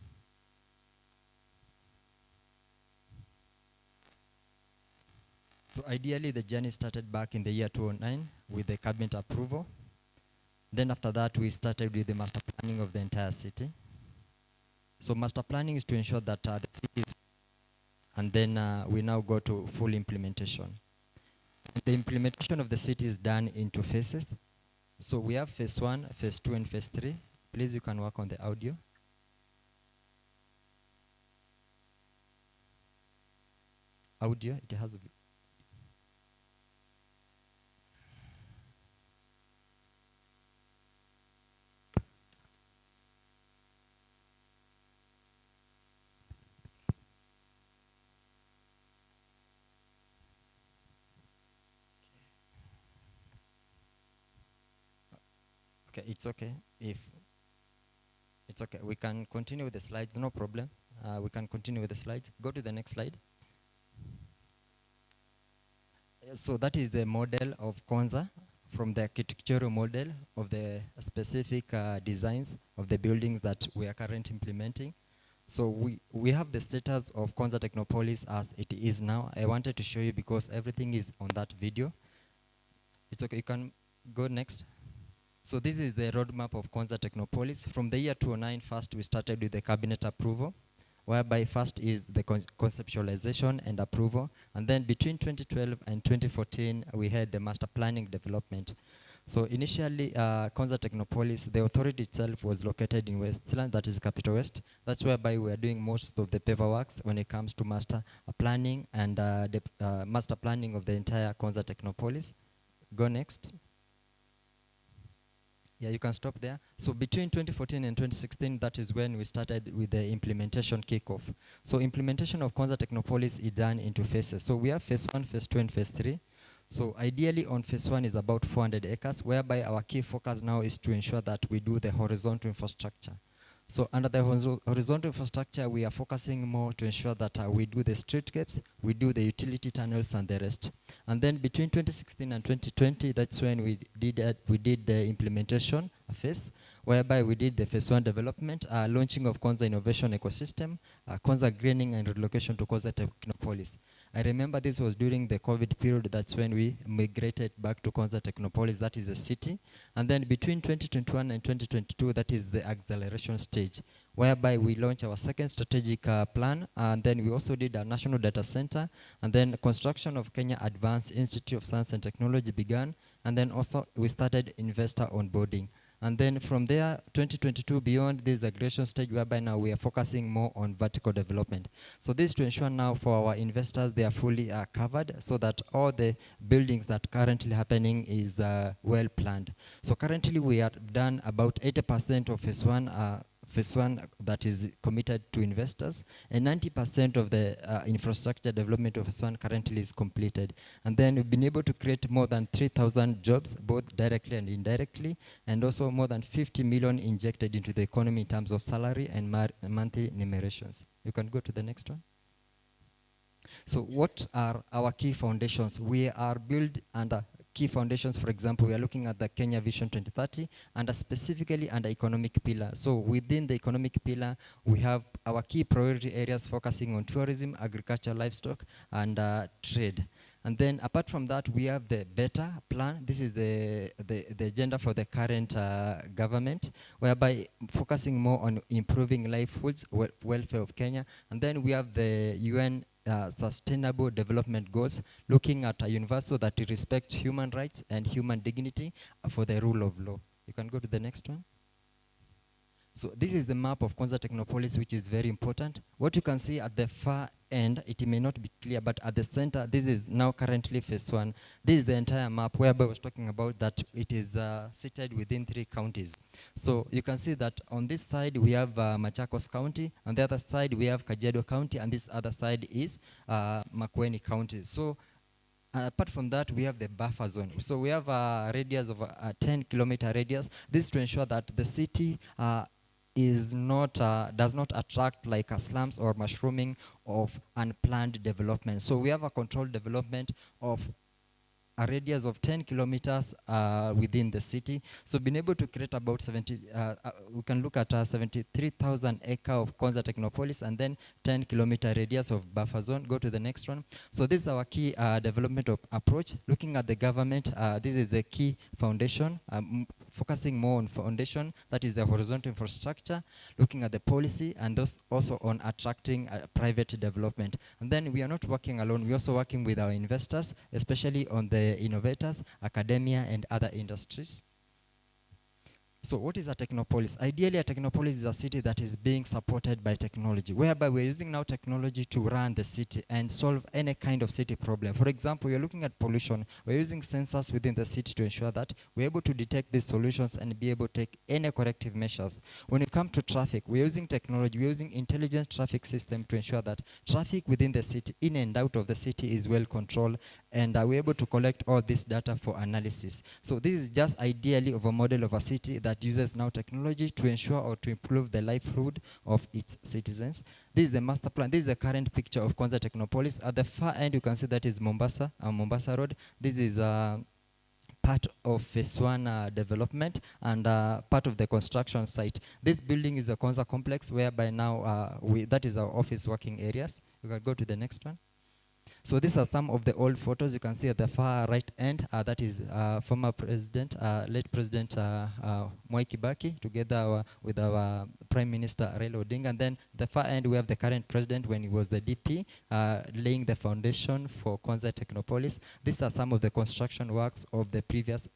So ideally, the journey started back in the year 2009 with the cabinet approval. Then after that, we started with the master planning of the entire city. So master planning is to ensure that the city is, and then we now go to full implementation. The implementation of the city is done into phases. So we have phase 1, phase 2, and phase 3. Please, you can work on the audio. Audio, it has a Okay, it's okay. If it's okay, we can continue with the slides, no problem. We can continue with the slides. Go to the next slide. So that is the model of Konza from the architectural model of the specific designs of the buildings that we are currently implementing. So we have the status of Konza Technopolis as it is now. I wanted to show you because everything is on that video. It's okay, you can go next. So this is the roadmap of Konza Technopolis. From the year 2009, first we started with the cabinet approval, whereby first is the conceptualization and approval. And then between 2012 and 2014, we had the master planning development. So initially, Konza Technopolis, the authority itself was located in Westland, that is Capital West. That's whereby we are doing most of the paperwork when it comes to master planning and the master planning of the entire Konza Technopolis. Go next. Yeah, you can stop there. So between 2014 and 2016, that is when we started with the implementation kickoff. So implementation of Konza Technopolis is done into phases. So we have phase 1, phase 2, and phase 3. So ideally on phase 1 is about 400 acres, whereby our key focus now is to ensure that we do the horizontal infrastructure. So under the horizontal infrastructure, we are focusing more to ensure that we do the streetscapes, we do the utility tunnels and the rest. And then between 2016 and 2020, that's when we did the implementation phase, whereby we did the phase 1 development, launching of Konza Innovation Ecosystem, Konza Greening and relocation to Konza Technopolis. I remember this was during the COVID period. That's when we migrated back to Konza Technopolis, that is the city. And then between 2021 and 2022, that is the acceleration stage, whereby we launched our second strategic plan. And then we also did a national data center. And then construction of Kenya Advanced Institute of Science and Technology began. And then also we started investor onboarding. And then from there, 2022 beyond this aggregation stage, whereby now we are focusing more on vertical development. So this to ensure now for our investors, they are fully covered so that all the buildings that currently happening is well planned. So currently we have done about 80% of phase 1 that is committed to investors, and 90% of the infrastructure development of phase 1 currently is completed. And then we've been able to create more than 3,000 jobs, both directly and indirectly, and also more than 50 million injected into the economy in terms of salary and monthly remunerations. You can go to the next one. So what are our key foundations? We are built under key foundations. For example, we are looking at the Kenya Vision 2030 and specifically under economic pillar. So within the economic pillar, we have our key priority areas focusing on tourism, agriculture, livestock, and trade. And then apart from that, we have the better plan. This is the agenda for the current government, whereby focusing more on improving livelihoods, welfare of Kenya. And then we have the UN Sustainable Development Goals, looking at a universal that respects human rights and human dignity for the rule of law. You can go to the next one. So this is the map of Konza Technopolis, which is very important. What you can see at the far end, it may not be clear, but at the center, this is now currently phase 1. This is the entire map whereby I was talking about that it is seated within 3 counties. So you can see that on this side, we have Machakos County. On the other side, we have Kajiado County. And this other side is Makueni County. So apart from that, we have the buffer zone. So we have a radius of a 10-kilometer radius. This to ensure that the city is not, does not attract like slums or mushrooming of unplanned development. So we have a controlled development of a radius of 10 kilometers within the city. So being able to create about 70, we can look at 73,000 acre of Konza Technopolis and then 10-kilometer radius of buffer zone. Go to the next one. So this is our key development approach. Looking at the government, this is the key foundation, focusing more on foundation, that is the horizontal infrastructure, looking at the policy, and those also on attracting private development. And then we are not working alone, we're also working with our investors, especially on the innovators, academia, and other industries. So what is a technopolis? Ideally, a technopolis is a city that is being supported by technology, whereby we're using now technology to run the city and solve any kind of city problem. For example, you're looking at pollution. We're using sensors within the city to ensure that we're able to detect these solutions and be able to take any corrective measures. When it comes to traffic, we're using technology, we're using intelligent traffic system to ensure that traffic within the city, in and out of the city, is well controlled, and we're able to collect all this data for analysis. So this is just ideally of a model of a city that uses now technology to ensure or to improve the livelihood of its citizens. This is the master plan. This is the current picture of Konza Technopolis. At the far end, you can see that is Mombasa, Mombasa Road. This is part of phase 1 development and part of the construction site. This building is a Konza complex, whereby now that is our office working areas. You can go to the next one. So these are some of the old photos you can see at the far right end. That is former president, late President Mwai Kibaki, together with our Prime Minister Raila Odinga. And then the far end, we have the current president when he was the DP, laying the foundation for Konza Technopolis. These are some of the construction works of the previous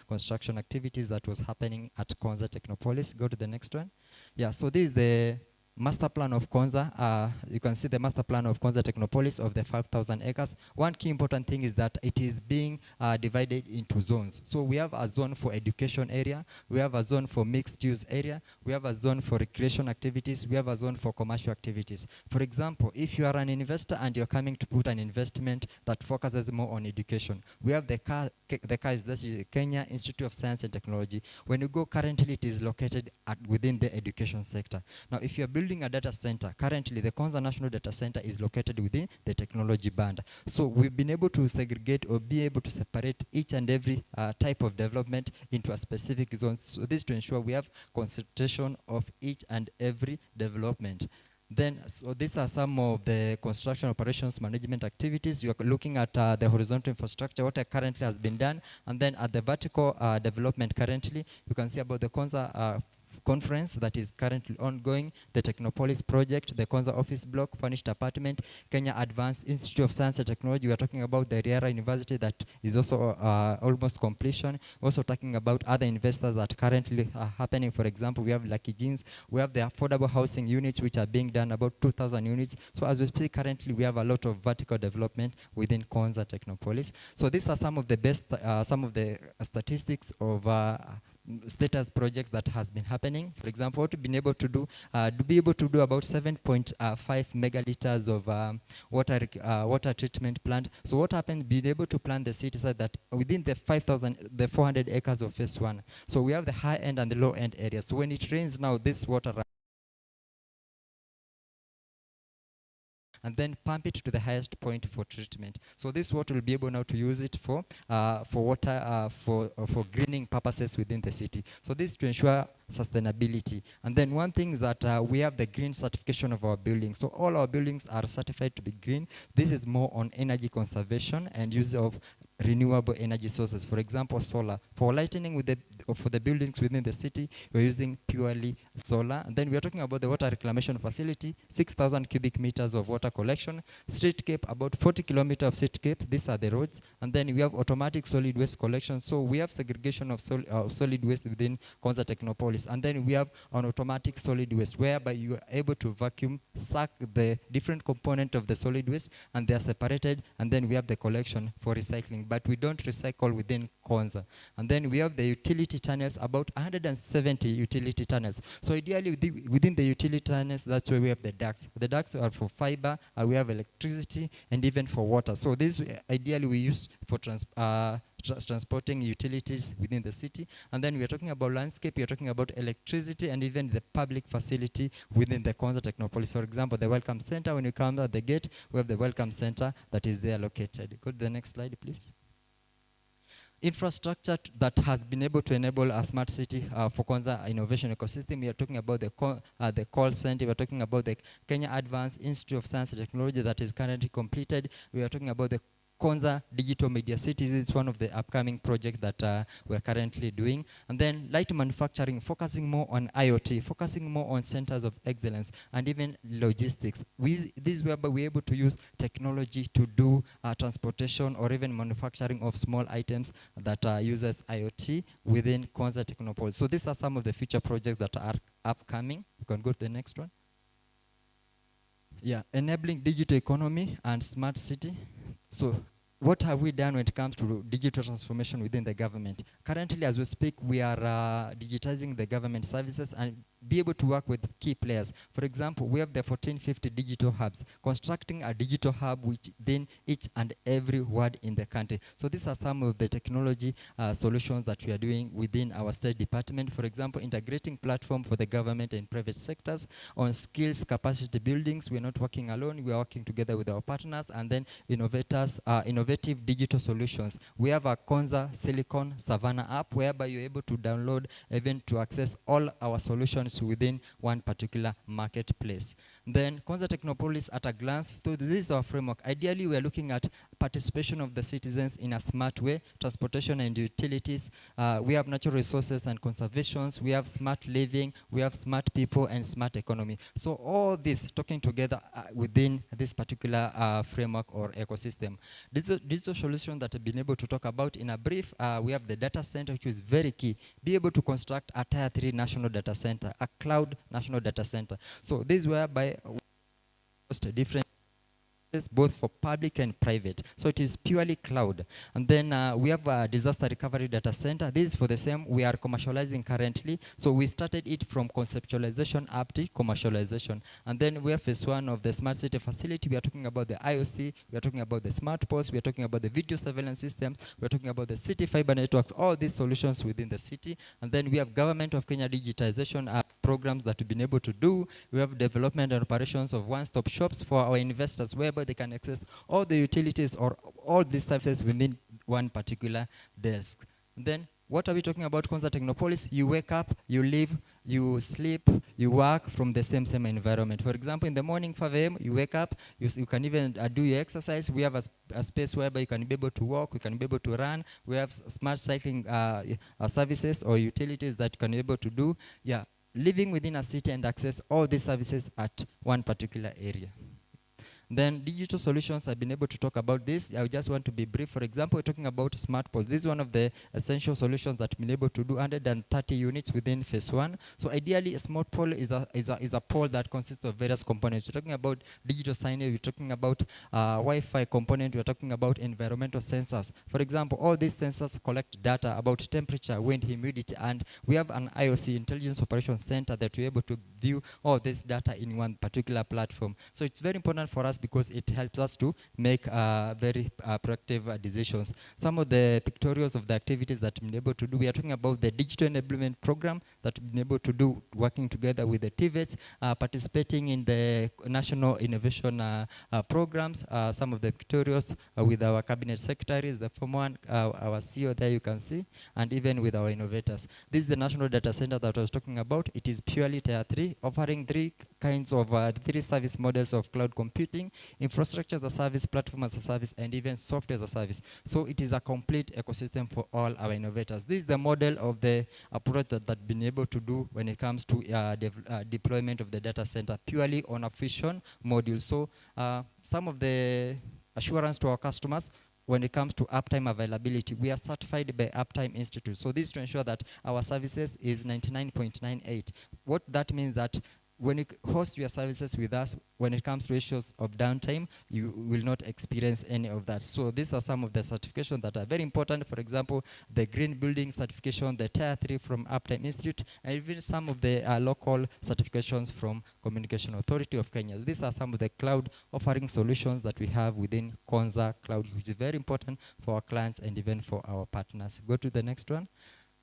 construction activities that was happening at Konza Technopolis. Go to the next one. Yeah, so this is the master plan of Konza. You can see the master plan of Konza Technopolis of the 5,000 acres. One key important thing is that it is being divided into zones. So we have a zone for education area, we have a zone for mixed use area, we have a zone for recreation activities, we have a zone for commercial activities. For example, if you are an investor and you're coming to put an investment that focuses more on education, we have the KISE, this is Kenya Institute of Science and Technology. When you go, currently it is located within the education sector. Now, if you're building a data center, currently the Konza National Data Center is located within the technology band. So we've been able to segregate or be able to separate each and every type of development into a specific zone. So this to ensure we have concentration of each and every development. Then, so these are some of the construction operations management activities. You are looking at the horizontal infrastructure, what currently has been done, and then at the vertical development currently, you can see about the Konza conference that is currently ongoing, the Technopolis project, the Konza office block, furnished apartment, Kenya Advanced Institute of Science and Technology. We are talking about the Riara University that is also almost completion. Also talking about other investors that currently are happening. For example, we have Lucky Jeans, we have the affordable housing units which are being done, about 2,000 units. So as we speak, currently we have a lot of vertical development within Konza Technopolis. So these are some of the best, some of the statistics of status projects that has been happening. For example, what we've been able to do, to be able to do about 7.5 megaliters of water treatment plant. So what happened, being able to plan the city side that within the 400 acres of phase 1. So we have the high end and the low end areas. So when it rains now, this water and then pump it to the highest point for treatment. So this water will be able now to use it for water, for greening purposes within the city. So this to ensure sustainability. And then one thing is that we have the green certification of our buildings. So all our buildings are certified to be green. This is more on energy conservation and use of renewable energy sources. For example, solar. For lightening for the buildings within the city, we're using purely solar. And then we're talking about the water reclamation facility, 6,000 cubic meters of water collection, streetscape, about 40 kilometers of streetscape. These are the roads. And then we have automatic solid waste collection. So we have segregation of solid waste within Konza Technopolis. And then we have an automatic solid waste, whereby you are able to vacuum, suck the different component of the solid waste, and they are separated. And then we have the collection for recycling. But we don't recycle within Konza. And then we have the utility tunnels, about 170 utility tunnels. So ideally within the utility tunnels, that's where we have the ducts. The ducts are for fiber, we have electricity, and even for water. So this ideally we use for transporting utilities within the city. And then we are talking about landscape, we are talking about electricity, and even the public facility within the Konza Technopolis. For example, the welcome center, when you come at the gate, we have the welcome center that is there located. Go to the next slide, please. Infrastructure that has been able to enable a smart city for Konza innovation ecosystem. We are talking about the call center. We are talking about the Kenya Advanced Institute of Science and Technology that is currently completed. We are talking about the Konza Digital Media Cities. It's one of the upcoming projects that we're currently doing. And then light manufacturing, focusing more on IoT, focusing more on centers of excellence, and even logistics. This is whereby we're able to use technology to do transportation or even manufacturing of small items that uses IoT within Konza Technopolis. So these are some of the future projects that are upcoming. You can go to the next one. Yeah, enabling digital economy and smart city. So what have we done when it comes to digital transformation within the government? Currently, as we speak, we are digitizing the government services and be able to work with key players. For example, we have the 1450 digital hubs, constructing a digital hub within each and every ward in the country. So these are some of the technology solutions that we are doing within our state department. For example, integrating platform for the government and private sectors on skills capacity buildings. We're not working alone, we are working together with our partners, and then innovators, innovative digital solutions. We have a Konza Silicon Savannah app, whereby you're able to download even to access all our solutions within one particular marketplace. Then Konza Technopolis at a glance. So this is our framework. Ideally, we are looking at participation of the citizens in a smart way, transportation and utilities. We have natural resources and conservations. We have smart living. We have smart people and smart economy. So all this talking together within this particular framework or ecosystem. Digital digital solution that I've been able to talk about in a brief, we have the data center, which is very key. Be able to construct a tier 3 national data center, a cloud national data center. So this is whereby different both for public and private. So it is purely cloud. And then we have a disaster recovery data center. This is for the same. We are commercializing currently. So we started it from conceptualization up to commercialization. And then we have phase 1 of the smart city facility. We are talking about the IOC. We are talking about the smart posts. We are talking about the video surveillance systems. We are talking about the city fiber networks, all these solutions within the city. And then we have Government of Kenya digitization programs that we've been able to do. We have development and operations of one-stop shops for our investors, whereby they can access all the utilities or all these services within one particular desk. And then what are we talking about Konza Technopolis? You wake up, you live, you sleep, you work from the same environment. For example, in the morning, 5 a.m., you wake up, you can even do your exercise. We have a space whereby you can be able to walk, you can be able to run. We have smart cycling services or utilities that you can be able to do. Yeah, living within a city and access all these services at one particular area. Then digital solutions, I've been able to talk about this. I just want to be brief. For example, we're talking about smart poles. This is one of the essential solutions that we've been able to do 130 units within phase 1. So ideally, a smart pole is a pole that consists of various components. We're talking about digital signage, we're talking about Wi-Fi component, we're talking about environmental sensors. For example, all these sensors collect data about temperature, wind, humidity, and we have an IOC, Intelligence Operations Center, that we're able to view all this data in one particular platform. So it's very important for us because it helps us to make very proactive decisions. Some of the pictorials of the activities that we've been able to do, we are talking about the digital enablement program that we've been able to do, working together with the TVETs, participating in the national innovation programs, some of the pictorials with our cabinet secretaries, the former one, our CEO there you can see, and even with our innovators. This is the national data center that I was talking about. It is purely tier 3, offering 3 kinds of 3 service models of cloud computing, infrastructure as a service, platform as a service, and even software as a service. So it is a complete ecosystem for all our innovators. This is the model of the approach that we've been able to do when it comes to deployment of the data center, purely on a fusion module. So some of the assurance to our customers when it comes to uptime availability, we are certified by Uptime Institute. So this is to ensure that our services is 99.98. What that means that when you host your services with us, when it comes to issues of downtime, you will not experience any of that. So these are some of the certifications that are very important. For example, the Green Building certification, the Tier 3 from Uptime Institute, and even some of the local certifications from Communication Authority of Kenya. These are some of the cloud offering solutions that we have within Konza Cloud, which is very important for our clients and even for our partners. Go to the next one.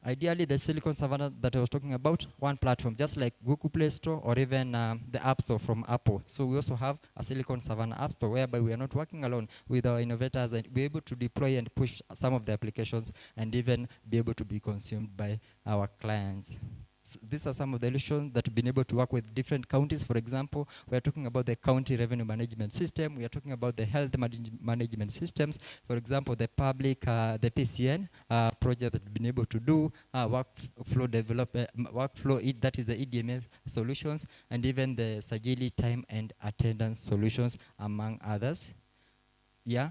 Ideally, the Silicon Savannah that I was talking about, one platform, just like Google Play Store or even the App Store from Apple. So we also have a Silicon Savannah App Store whereby we are not working alone with our innovators and be able to deploy and push some of the applications and even be able to be consumed by our clients. So these are some of the solutions that we've been able to work with different counties. For example, we are talking about the county revenue management system. We are talking about the health management systems. For example, the public, the PCN project that we've been able to do, workflow development, that is the EDMS solutions, and even the Sajili time and attendance solutions, among others. Yeah,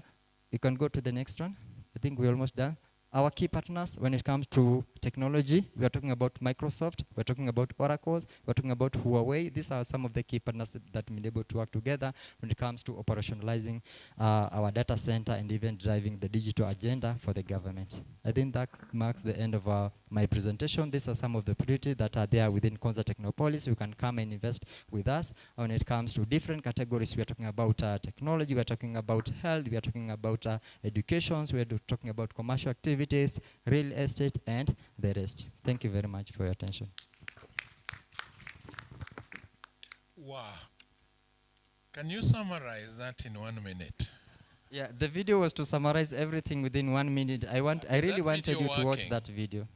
you can go to the next one. I think we're almost done. Our key partners when it comes to technology, we are talking about Microsoft, we're talking about Oracle, we're talking about Huawei. These are some of the key partners that we've been able to work together when it comes to operationalizing our data center and even driving the digital agenda for the government. I think that marks the end of my presentation. These are some of the opportunities that are there within Konza Technopolis. You can come and invest with us. When it comes to different categories, we are talking about technology, we are talking about health, we are talking about education, we are talking about commercial activity, real estate, and the rest. Thank you very much for your attention. Wow. Can you summarize that in 1 minute? Yeah, the video was to summarize everything within 1 minute. I really wanted you to watch that video.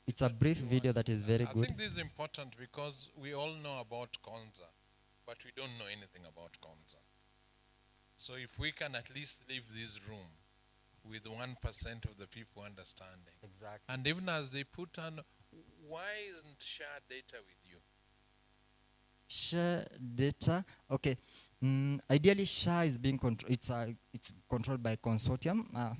It's a brief video that is very good. I think this is important because we all know about Konza, but we don't know anything about Konza. So if we can at least leave this room with 1% of the people understanding. Exactly. And even as they put on, why isn't share data with you? Share data? Okay. Ideally, SHA is being it's controlled by consortium.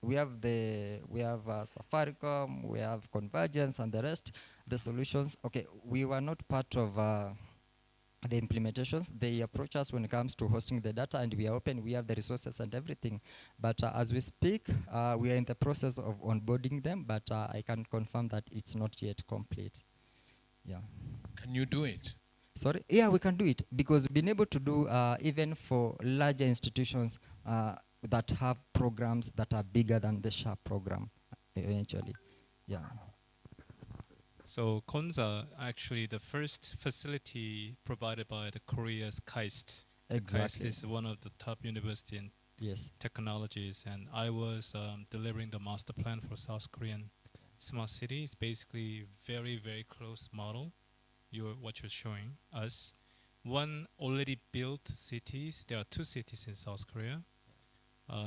We have Safaricom, we have Convergence, and the rest. The solutions. Okay, we were not part of the implementations. They approach us when it comes to hosting the data, and we are open. We have the resources and everything. But as we speak, we are in the process of onboarding them. But I can confirm that it's not yet complete. Yeah. Can you do it? Sorry? Yeah, we can do it because we've been able to do even for larger institutions that have programs that are bigger than the SHA program eventually. Yeah. So Konza, actually the first facility provided by the Korea's KAIST. Exactly. KAIST is one of the top university in technologies, and I was delivering the master plan for South Korean smart city. It's basically very, very close model. What you're showing us. One already built cities. There are 2 cities in South Korea.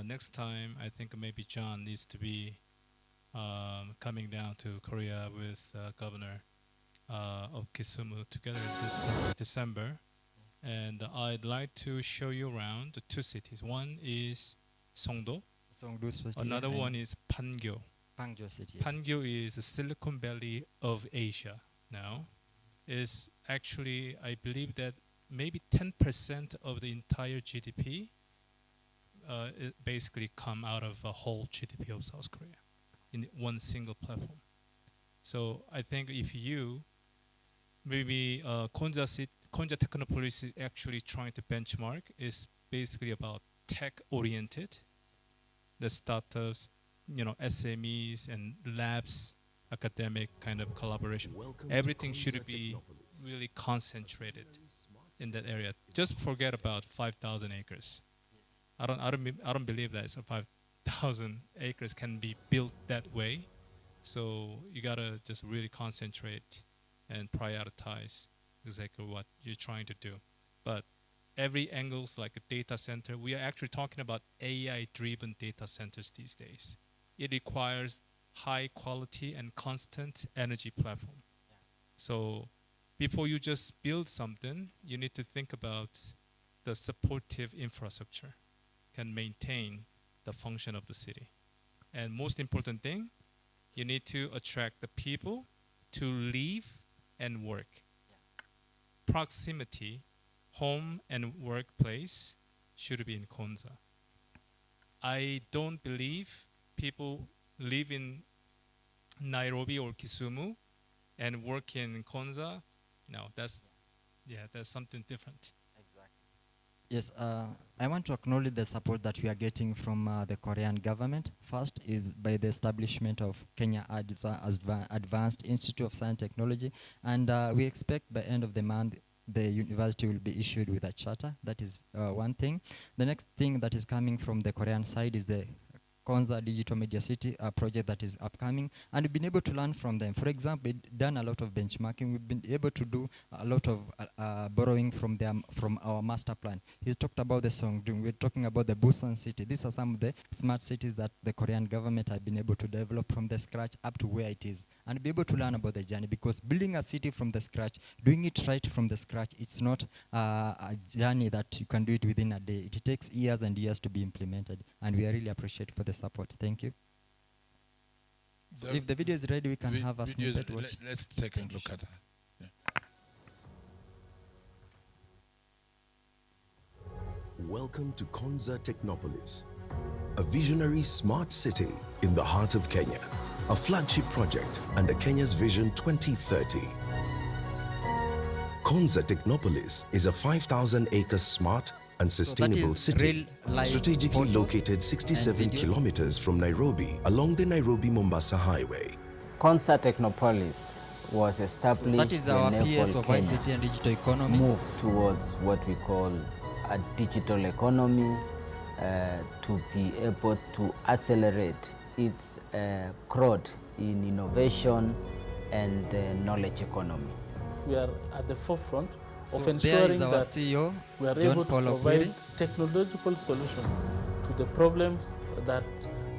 Next time, I think maybe John needs to be coming down to Korea with governor of Kisumu together this December. And I'd like to show you around the 2 cities. One is Songdo. Another one is Pangyo. Pangyo city. Yes. Pangyo is the Silicon Valley of Asia now. Is actually, I believe that maybe 10% of the entire GDP it basically come out of a whole GDP of South Korea in one single platform. So I think if you maybe Konja Technopolis is actually trying to benchmark is basically about tech oriented, the startups, SMEs and labs, academic kind of collaboration. Everything should be really concentrated in that area. Just forget about 5,000 acres. I don't believe that 5,000 acres can be built that way. So you gotta just really concentrate and prioritize exactly what you're trying to do. But every angle's like a data center. We are actually talking about AI-driven data centers these days. It requires high quality and constant energy platform. So before you just build something, you need to think about the supportive infrastructure can maintain the function of the city. And most important thing, you need to attract the people to live and work. Proximity, home and workplace should be in Konza. I don't believe people live in Nairobi or Kisumu and work in Konza. No, that's something different. Yes, I want to acknowledge the support that we are getting from the Korean government. First is by the establishment of Kenya Advanced Institute of Science and Technology, and we expect by end of the month the university will be issued with a charter. That is one thing. The next thing that is coming from the Korean side is the Konza Digital Media City project that is upcoming, and we've been able to learn from them. For example, we've done a lot of benchmarking. We've been able to do a lot of borrowing from them, from our master plan. He's talked about the Songdo. We're talking about the Busan city. These are some of the smart cities that the Korean government have been able to develop from the scratch up to where it is, and be able to learn about the journey, because building a city from the scratch, doing it right from the scratch, it's not a journey that you can do it within a day. It takes years and years to be implemented, and we really appreciate for the support. Thank you. So if the video is ready, we can have a snippet watch. Let's take a look at that. Yeah. Welcome to Konza Technopolis, a visionary smart city in the heart of Kenya, a flagship project under Kenya's Vision 2030. Konza Technopolis is a 5,000-acre smart and sustainable city, strategically located 67 kilometers from Nairobi along the Nairobi-Mombasa Highway. Konza Technopolis was established to enable Kenya move towards what we call a digital economy, to be able to accelerate its growth in innovation and knowledge economy. We are at the forefront of ensuring that CEO, we are able to provide technological solutions to the problems that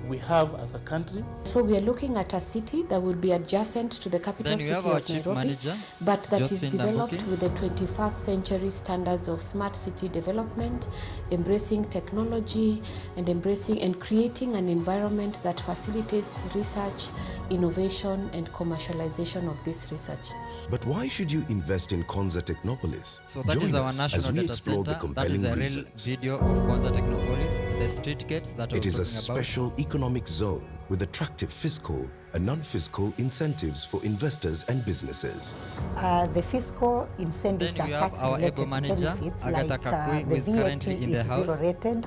we have as a country. So we are looking at a city that will be adjacent to the capital city of Nairobi, but that is developed with the 21st century standards of smart city development, embracing technology and creating an environment that facilitates research, innovation and commercialization of this research. But why should you invest in Konza Technopolis? So that is our national data center. That is a real video of Konza Technopolis, the street gates that it is a special economic zone with attractive fiscal and non-fiscal incentives for investors and businesses. The fiscal incentives are tax-related benefits, like the VAT is zero-rated.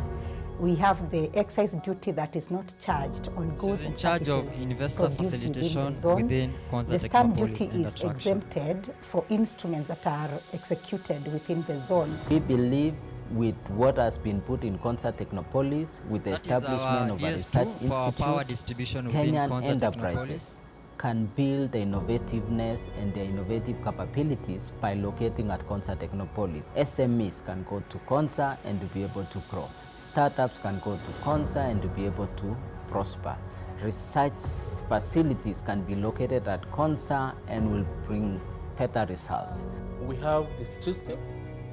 We have the excise duty that is not charged on goods and services produced within the zone. The stamp duty is exempted for instruments that are executed within the zone. We believe with what has been put in Konza Technopolis, with the establishment of a research institute, Kenyan enterprises can build the innovativeness and their innovative capabilities by locating at Konza Technopolis. SMEs can go to Konza and to be able to grow. Startups can go to Konza and to be able to prosper. Research facilities can be located at Konza and will bring better results. We have the streetscape,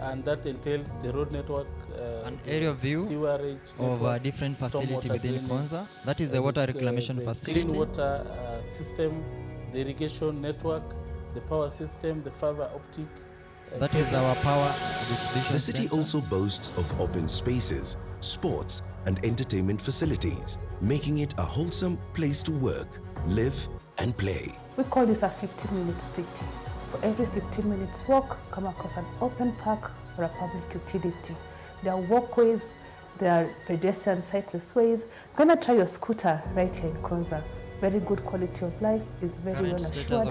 and that entails the road network, an area view sewerage of a different facility within Konza. That is the water reclamation facility. Clean water system, the irrigation network, the power system, the fiber optic. That is our power distribution. The city also boasts of open spaces, sports and entertainment facilities, making it a wholesome place to work, live and play. We call this a 15-minute city. For every 15 minutes walk, come across an open park or a public utility. There are walkways, there are pedestrian cyclist ways. Gonna try your scooter right here in Konza. Very good quality of life, is very well assured.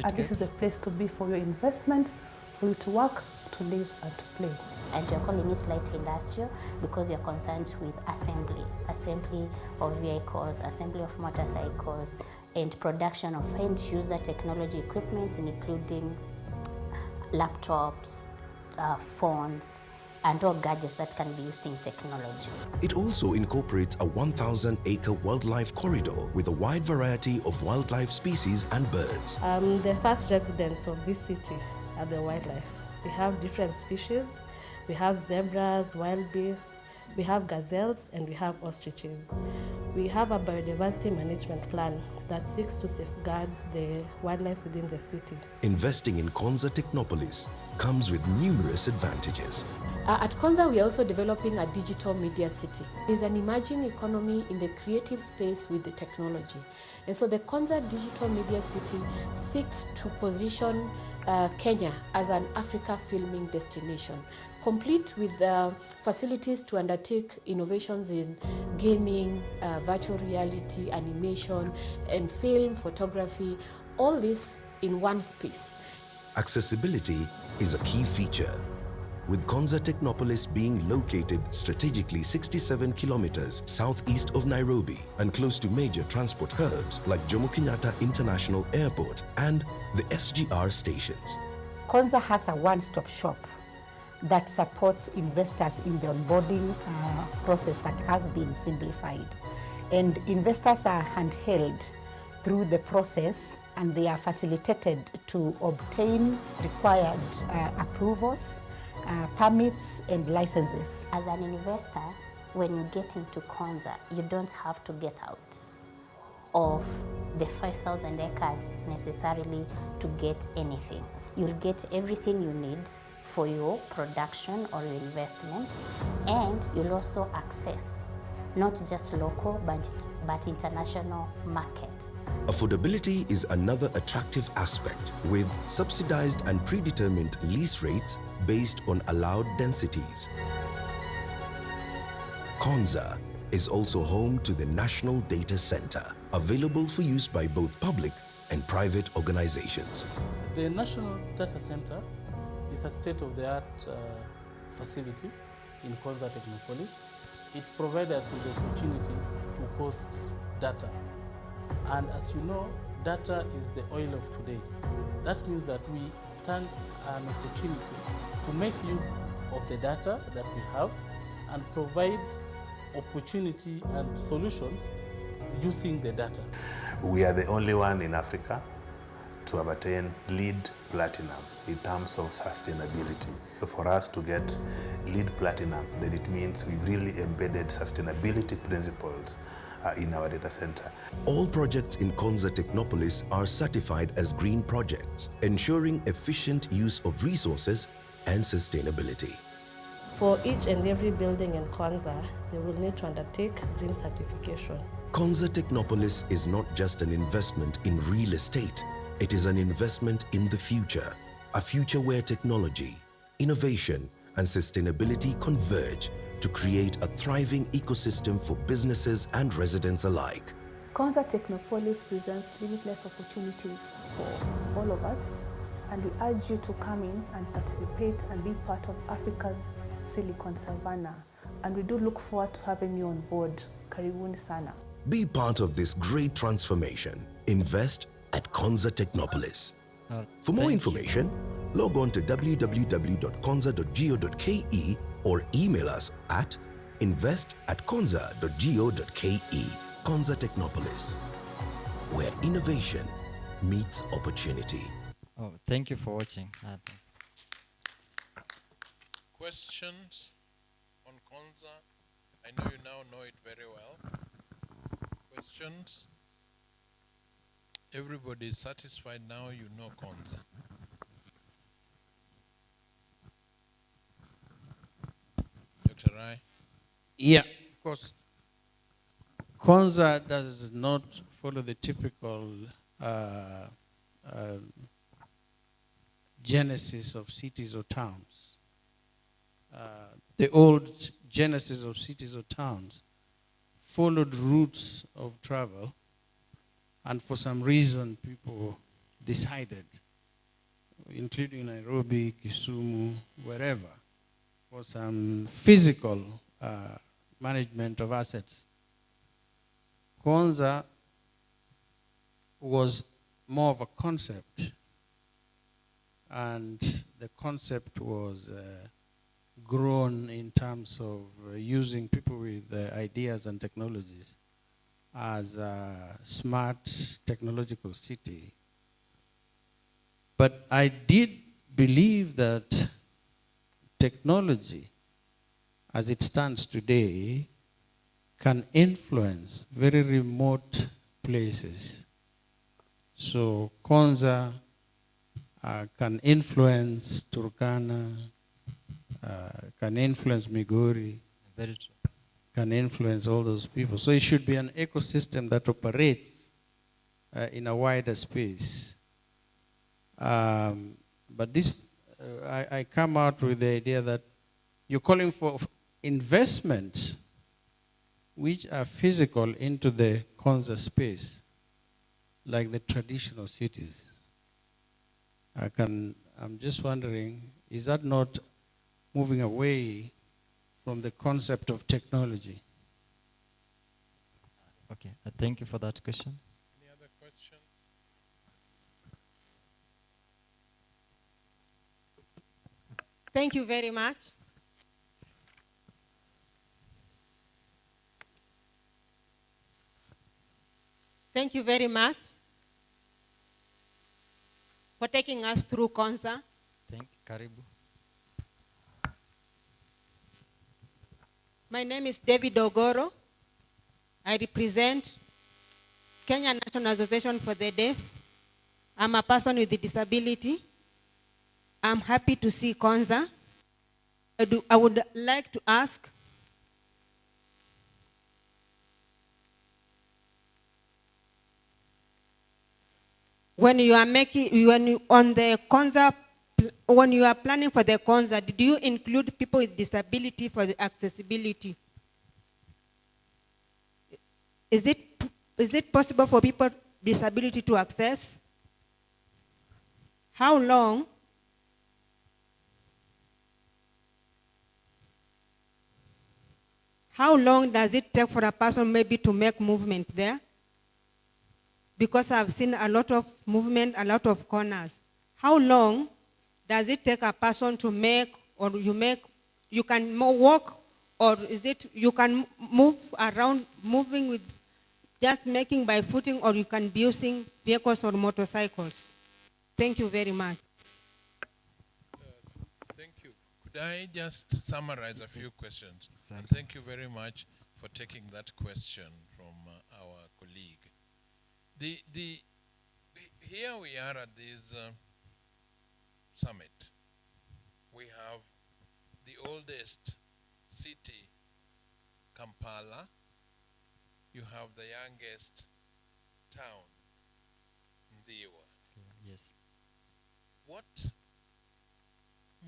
And this is a place to be for your investment, for you to work, to live and to play. And you're calling it light industrial because you're concerned with assembly of vehicles, assembly of motorcycles, and production of end-user technology equipment, including laptops, phones, and all gadgets that can be used in technology. It also incorporates a 1,000-acre wildlife corridor with a wide variety of wildlife species and birds. The first residents of this city are the wildlife. We have different species. We have zebras, wild beasts, we have gazelles, and we have ostriches. We have a biodiversity management plan that seeks to safeguard the wildlife within the city. Investing in Konza Technopolis comes with numerous advantages. At Konza, we are also developing a digital media city. There's an emerging economy in the creative space with the technology. And so the Konza Digital Media City seeks to position Kenya as an Africa filming destination, complete with facilities to undertake innovations in gaming, virtual reality, animation, and film, photography, all this in one space. Accessibility is a key feature, with Konza Technopolis being located strategically 67 kilometers southeast of Nairobi and close to major transport hubs like Jomo Kenyatta International Airport and the SGR stations. Konza has a one-stop shop that supports investors in the onboarding process that has been simplified. And investors are handheld through the process, and they are facilitated to obtain required approvals, permits and licenses. As an investor, when you get into Konza, you don't have to get out of the 5,000 acres necessarily to get anything. You'll get everything you need for your production or your investment, and you'll also access not just local but international market. Affordability is another attractive aspect, with subsidized and predetermined lease rates based on allowed densities. Konza is also home to the National Data Center, available for use by both public and private organizations. The National Data Center is a state-of-the-art facility in Konza Technopolis. It provides us with the opportunity to host data. And as you know, data is the oil of today. That means that we stand an opportunity to make use of the data that we have and provide opportunity and solutions using the data. We are the only one in Africa to have attained LEED Platinum in terms of sustainability. So for us to get LEED Platinum, then it means we've really embedded sustainability principles in our data center. All projects in Konza Technopolis are certified as green projects, ensuring efficient use of resources and sustainability. For each and every building in Konza, they will need to undertake green certification. Konza Technopolis is not just an investment in real estate, it is an investment in the future. A future where technology, innovation, and sustainability converge to create a thriving ecosystem for businesses and residents alike. Konza Technopolis presents limitless opportunities for all of us, and we urge you to come in and participate and be part of Africa's Silicon Savannah. And we do look forward to having you on board. Karibuni sana. Be part of this great transformation. Invest at Konza Technopolis. For more information, log on to www.konza.go.ke or email us at invest@konza.go.ke. Konza Technopolis, where innovation meets opportunity. Oh, thank you for watching. Questions on Konza? I know you now know it very well. Questions? Everybody is satisfied now, you know Konza. Dr. Rai? Yeah, of course. Konza does not follow the typical genesis of cities or towns. The old genesis of cities or towns followed routes of travel, and for some reason people decided, including Nairobi, Kisumu, wherever, for some physical management of assets. Konza was more of a concept, and the concept was grown in terms of using people with ideas and technologies as a smart technological city. But I did believe that technology, as it stands today, can influence very remote places. So Konza can influence Turkana, can influence Migori, Very true. can influence all those people. So it should be an ecosystem that operates in a wider space. But this, I come out with the idea that you're calling for investments which are physical into the Konza space, like the traditional cities. I'm just wondering, is that not moving away from the concept of technology? Okay, thank you for that question. Any other questions? Thank you very much. Thank you very much for taking us through Konza. Thank you. Karibu. My name is David Ogoro. I represent Kenya National Association for the Deaf. I'm a person with a disability. I'm happy to see Konza. I would like to ask, when you are planning for the Konza, did you include people with disability for the accessibility? Is it possible for people with disability to access? How long does it take for a person maybe to make movement there? Because I've seen a lot of movement, a lot of corners. How long does it take a person to make, or you can walk, or is it you can move around, moving with just making by footing, or you can be using vehicles or motorcycles. Thank you very much. Thank you. Could I just summarize a few questions? Exactly. And thank you very much for taking that question from our colleague. Here we are at this summit. We have the oldest city, Kampala. You have the youngest town, Ndiwa. Yes. What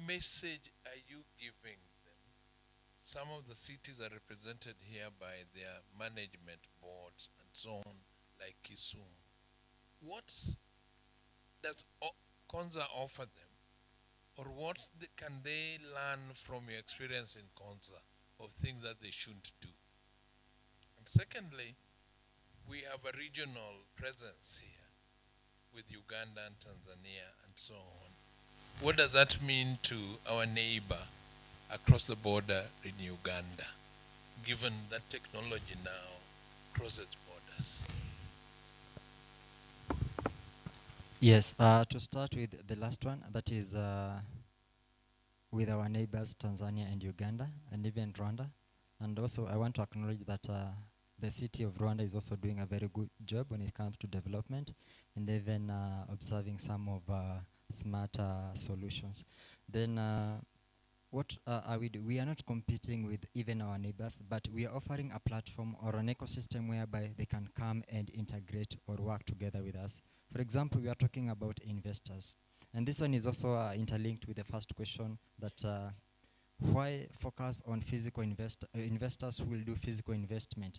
message are you giving them? Some of the cities are represented here by their management boards and so on, like Kisumu. What does Konza offer them? Or what can they learn from your experience in Konza of things that they shouldn't do? And secondly, we have a regional presence here with Uganda and Tanzania and so on. What does that mean to our neighbor across the border in Uganda, given that technology now crosses borders? Yes, to start with the last one, that is with our neighbors Tanzania and Uganda and even Rwanda. And also I want to acknowledge that the city of Rwanda is also doing a very good job when it comes to development and even observing some of smart solutions. Then what are we do? We are not competing with even our neighbors, but we are offering a platform or an ecosystem whereby they can come and integrate or work together with us. For example, we are talking about investors. And this one is also interlinked with the first question that why focus on physical investors who will do physical investment,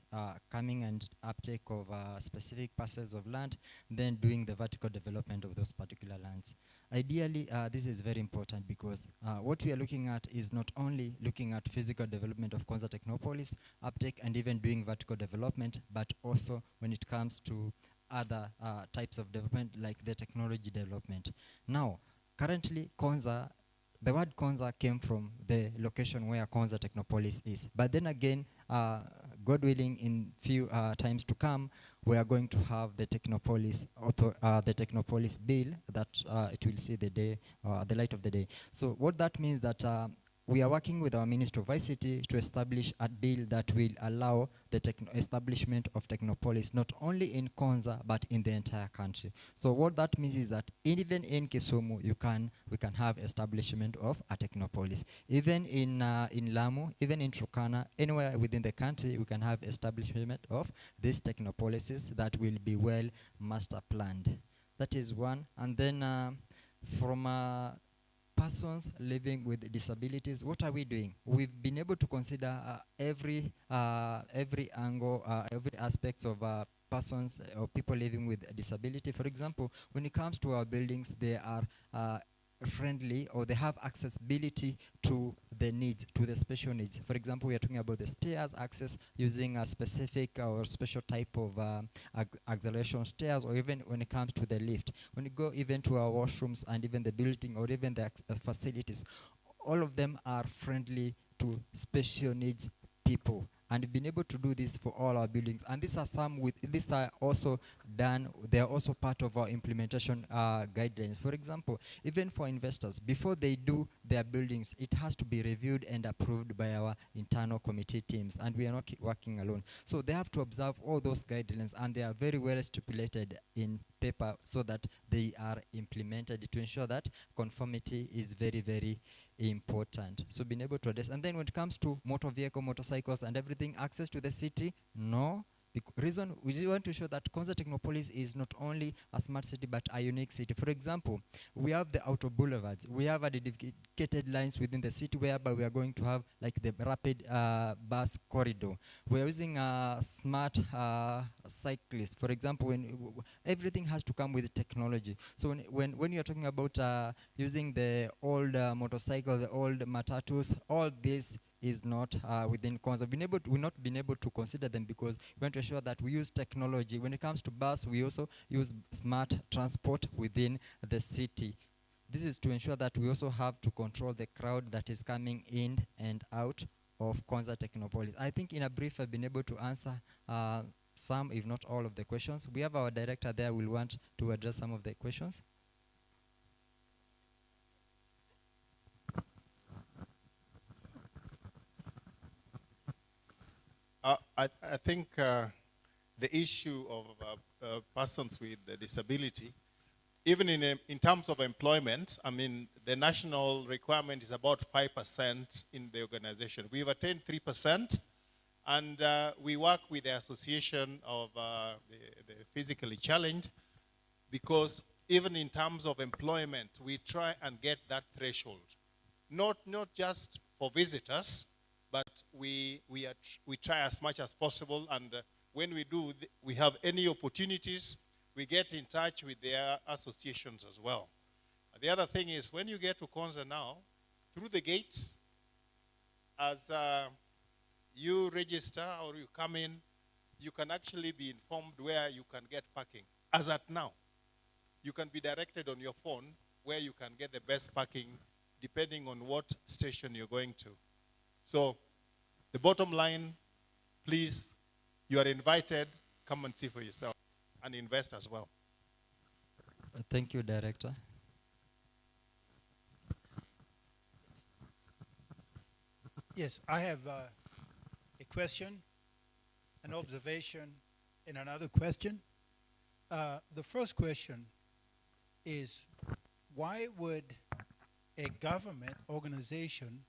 coming and uptake of specific parcels of land, then doing the vertical development of those particular lands. Ideally, this is very important because what we are looking at is not only looking at physical development of Konza Technopolis, uptake and even doing vertical development, but also when it comes to other types of development like the technology development. Now, currently Konza, the word Konza came from the location where Konza Technopolis is. But then again, God willing, in few times to come, we are going to have the Technopolis bill that it will see the day, the light of the day. So what that means that we are working with our Minister of ICT to establish a bill that will allow the establishment of Technopolis not only in Konza but in the entire country. So what that means is that even in Kisumu, we can have establishment of a Technopolis. Even in Lamu, even in Turkana, anywhere within the country, we can have establishment of these Technopolises that will be well master planned. That is one. And then from persons living with disabilities, what are we doing? We've been able to consider every angle, every aspect of persons or people living with a disability. For example, when it comes to our buildings, they are friendly or they have accessibility to the needs, to the special needs. For example, we are talking about the stairs access using a specific or special type of acceleration stairs, or even when it comes to the lift. When you go even to our washrooms and even the building or even the facilities, all of them are friendly to special needs people. And we've been able to do this for all our buildings. And these are also done, they are also part of our implementation guidelines. For example, even for investors, before they do their buildings, it has to be reviewed and approved by our internal committee teams. And we are not working alone. So they have to observe all those guidelines, and they are very well stipulated in paper so that they are implemented to ensure that conformity is very, very important. So being able to address. And then when it comes to motor vehicle, motorcycles and everything, access to the city, no. Reason we want to show that Konza Technopolis is not only a smart city but a unique city. For example, we have the auto boulevards. We have a dedicated lines within the city whereby we are going to have like the rapid bus corridor. We are using smart cyclists. For example, when everything has to come with technology. So when you are talking about using the old motorcycle, the old matatus, all this is not within Konza. We've not been able to consider them because we want to ensure that we use technology. When it comes to bus, we also use smart transport within the city. This is to ensure that we also have to control the crowd that is coming in and out of Konza Technopolis. I think in a brief, I've been able to answer some, if not all, of the questions. We have our director there, will want to address some of the questions. I think the issue of persons with disability, even in terms of employment, I mean, the national requirement is about 5% in the organization. We've attained 3%, and we work with the Association of the Physically Challenged, because even in terms of employment, we try and get that threshold. Not just for visitors, but we try as much as possible, and when we do, we have any opportunities, we get in touch with their associations as well. The other thing is, when you get to Konza now, through the gates, as you register or you come in, you can actually be informed where you can get parking. As at now, you can be directed on your phone where you can get the best parking depending on what station you're going to. So the bottom line, please, you are invited, come and see for yourself and invest as well. Thank you, Director. Yes, I have a question, an observation, and another question. The first question is, why would a government organization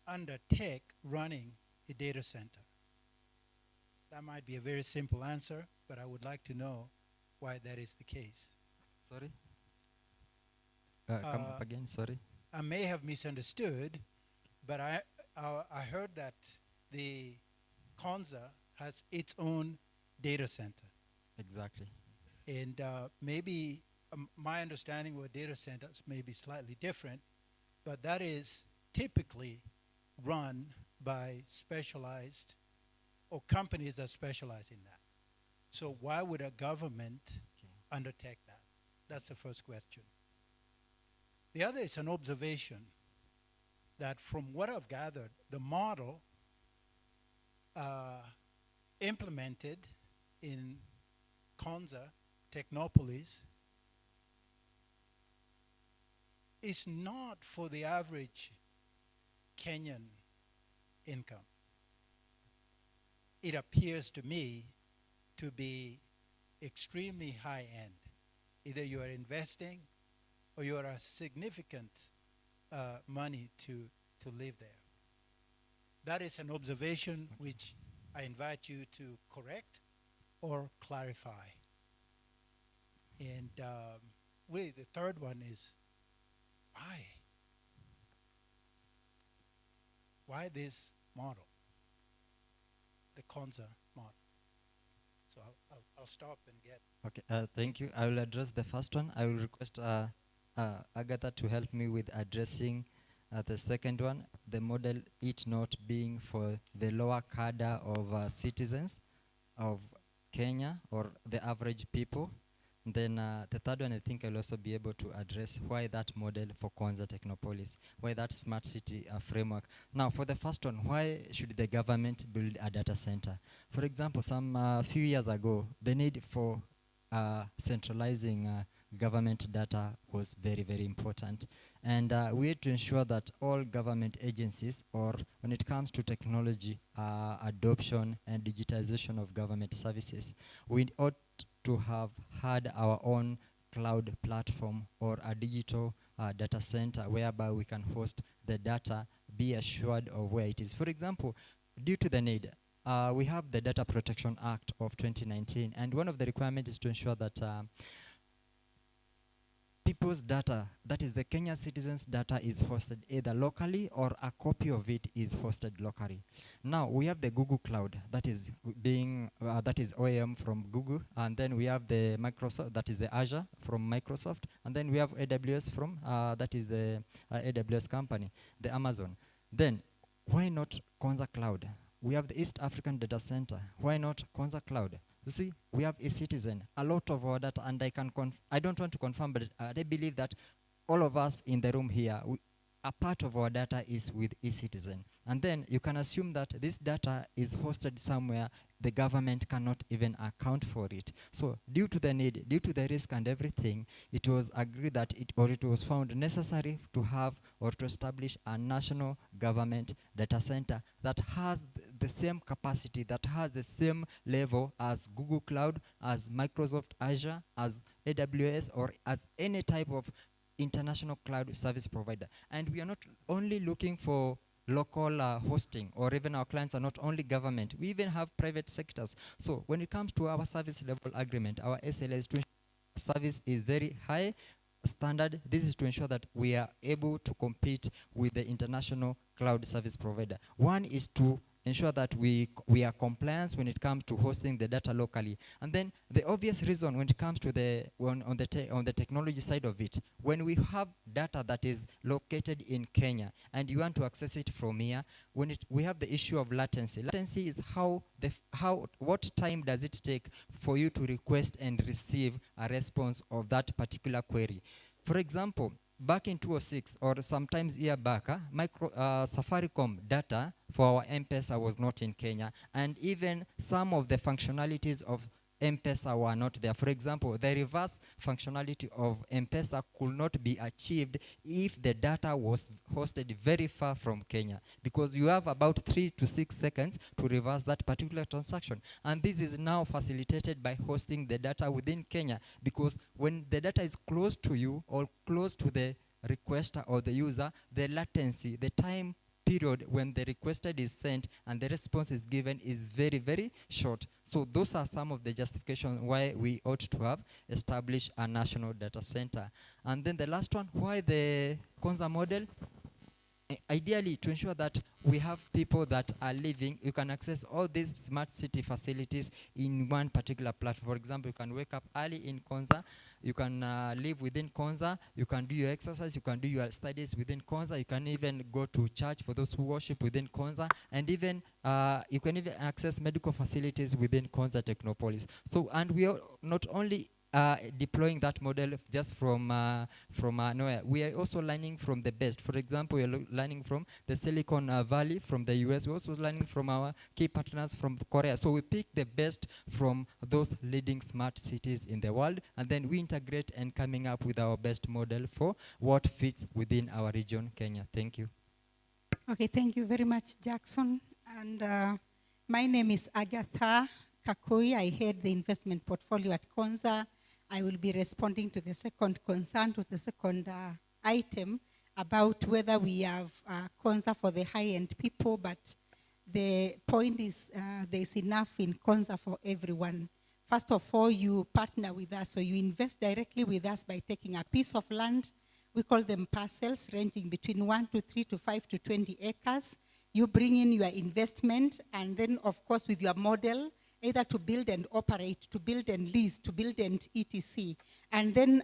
undertake running a data center? That might be a very simple answer, but I would like to know why that is the case. Sorry? Come up again, sorry. I may have misunderstood, but I heard that the Konza has its own data center. Exactly. And maybe my understanding of data centers may be slightly different, but that is typically run by specialized or companies that specialize in that. So why would a government undertake that? That's the first question. The other is an observation that from what I've gathered, the model implemented in Konza, Technopolis, is not for the average Kenyan income. It appears to me to be extremely high end. Either you are investing or you are a significant money to live there. That is an observation which I invite you to correct or clarify. And really the third one is, why? Why this model, the Konza model? So I'll stop and get. Okay, thank you. I will address the first one. I will request Agatha to help me with addressing the second one, the model, it not being for the lower cadre of citizens of Kenya or the average people. Then the third one, I think I'll also be able to address why that model for Konza Technopolis, why that smart city framework. Now, for the first one, why should the government build a data center? For example, some few years ago, the need for centralizing government data was very, very important. And we had to ensure that all government agencies, or when it comes to technology adoption and digitization of government services, we ought to have had our own cloud platform or a digital data center whereby we can host the data, be assured of where it is. For example, due to the need, we have the Data Protection Act of 2019, and one of the requirements is to ensure that people's data, that is the Kenya citizens' data, is hosted either locally or a copy of it is hosted locally. Now we have the Google Cloud, that is being that is OEM from Google, and then we have the Microsoft, that is the Azure from Microsoft, and then we have AWS from that is the AWS company, the Amazon. Then why not Konza Cloud? We have the East African Data Center. Why not Konza Cloud? You see, we have eCitizen, a lot of our data, and I don't want to confirm, but I believe that all of us in the room here, a part of our data is with eCitizen. And then you can assume that this data is hosted somewhere the government cannot even account for it. So due to the need, due to the risk and everything, it was agreed that it was found necessary to have or to establish a national government data center that has the same capacity, that has the same level as Google Cloud, as Microsoft Azure, as AWS, or as any type of international cloud service provider. And we are not only looking for local hosting, or even our clients are not only government, we even have private sectors. So when it comes to our service level agreement, our SLAs to ensure service is very high standard. This is to ensure that we are able to compete with the international cloud service provider. One is to ensure that we are compliant when it comes to hosting the data locally. And then the obvious reason when it comes to on the technology side of it, when we have data that is located in Kenya and you want to access it from here, we have the issue of latency. Latency is what time does it take for you to request and receive a response of that particular query. For example, back in 2006 or sometimes year back, Safaricom data for our M-Pesa was not in Kenya, and even some of the functionalities of M-Pesa were not there. For example, the reverse functionality of M-Pesa could not be achieved if the data was hosted very far from Kenya, because you have about 3 to 6 seconds to reverse that particular transaction. And this is now facilitated by hosting the data within Kenya, because when the data is close to you or close to the requester or the user, the latency, the time period when the requested is sent and the response is given is very, very short. So those are some of the justifications why we ought to have established a national data center. And then the last one, why the Konza model? Ideally, to ensure that we have people that are living, you can access all these smart city facilities in one particular platform. For example, you can wake up early in Konza, you can live within Konza, you can do your exercise, you can do your studies within Konza, you can even go to church for those who worship within Konza, and even you can even access medical facilities within Konza Technopolis. So, and we are not only deploying that model just from nowhere. We are also learning from the best. For example, we are learning from the Silicon Valley from the US. We're also learning from our key partners from Korea. So we pick the best from those leading smart cities in the world, and then we integrate and coming up with our best model for what fits within our region, Kenya. Thank you. Okay, thank you very much, Jackson. And my name is Agatha Kakui. I head the investment portfolio at Konza. I will be responding to the second concern, to the second item about whether we have Konza for the high-end people, but the point is there's enough in Konza for everyone. First of all, you partner with us, so you invest directly with us by taking a piece of land. We call them parcels, ranging between 1 to 3 to 5 to 20 acres. You bring in your investment, and then, of course, with your model, either to build and operate, to build and lease, to build and etc. And then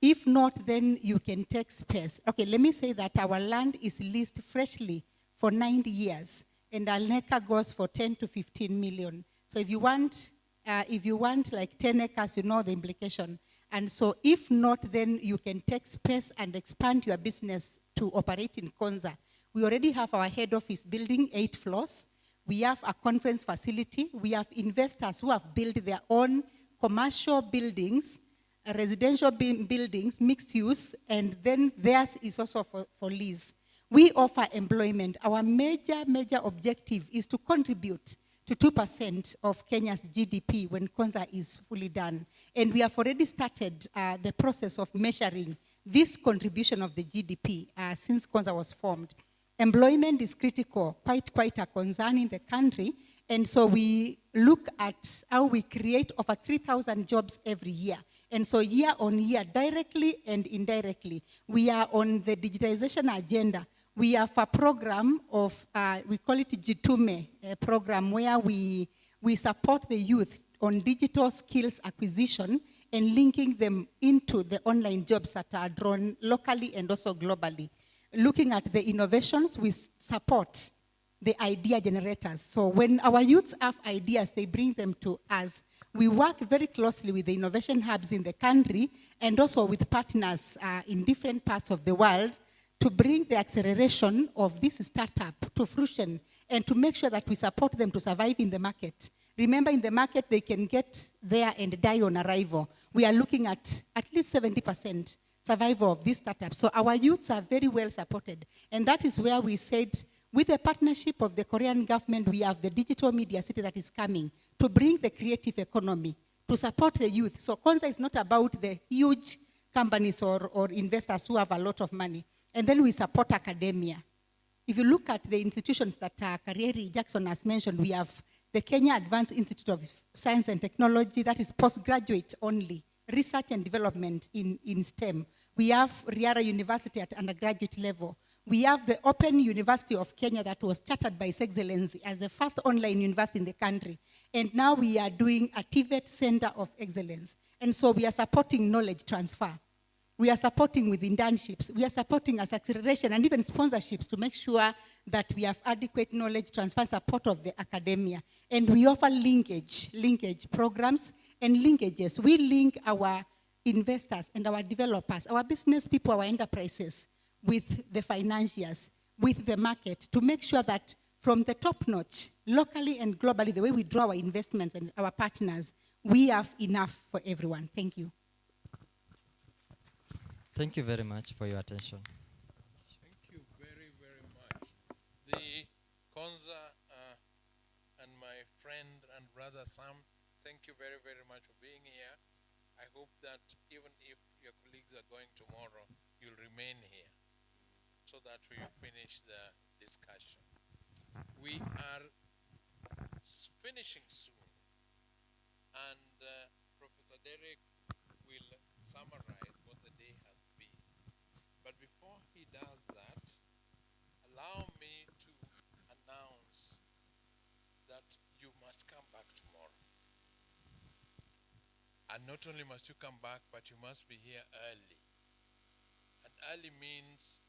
if not, then you can take space. Okay, let me say that our land is leased freshly for 90 years, and our NECA goes for 10 to 15 million. So if you want like 10 acres, you know the implication. And so if not, then you can take space and expand your business to operate in Konza. We already have our head office building, 8 floors. We have a conference facility. We have investors who have built their own commercial buildings, residential buildings, mixed use, and then theirs is also for lease. We offer employment. Our major objective is to contribute to 2% of Kenya's GDP when Konza is fully done. And we have already started the process of measuring this contribution of the GDP since Konza was formed. Employment is critical, quite a concern in the country. And so we look at how we create over 3,000 jobs every year. And so year on year, directly and indirectly, we are on the digitization agenda. We have a program of, we call it Jitume, a program where we support the youth on digital skills acquisition and linking them into the online jobs that are drawn locally and also globally. Looking at the innovations, we support the idea generators. So when our youths have ideas, they bring them to us. We work very closely with the innovation hubs in the country and also with partners in different parts of the world to bring the acceleration of this startup to fruition and to make sure that we support them to survive in the market. Remember, in the market, they can get there and die on arrival. We are looking at least 70% survival of these startups. So our youths are very well supported. And that is where we said, with the partnership of the Korean government, we have the digital media city that is coming to bring the creative economy, to support the youth. So Konza is not about the huge companies or investors who have a lot of money. And then we support academia. If you look at the institutions that Karieri Jackson has mentioned, we have the Kenya Advanced Institute of Science and Technology, that is postgraduate only, research and development in STEM. We have Riara University at undergraduate level. We have the Open University of Kenya that was chartered by His Excellency as the first online university in the country. And now we are doing a TVET Center of Excellence. And so we are supporting knowledge transfer. We are supporting with internships. We are supporting as acceleration and even sponsorships to make sure that we have adequate knowledge transfer support of the academia. And we offer linkage programs and linkages. We link our investors and our developers, our business people, our enterprises with the financiers, with the market, to make sure that from the top notch, locally and globally, the way we draw our investments and our partners, we have enough for everyone. Thank you. Thank you very much for your attention. Thank you very, very much. The Konza and my friend and brother Sam, thank you very, very much for being here. I hope that even if your colleagues are going tomorrow, you'll remain here so that we finish the discussion. We are finishing soon, and Professor Derek will summarize what the day has been. But before he does that, allow me to announce that you must come back tomorrow. And not only must you come back, but you must be here early. And early means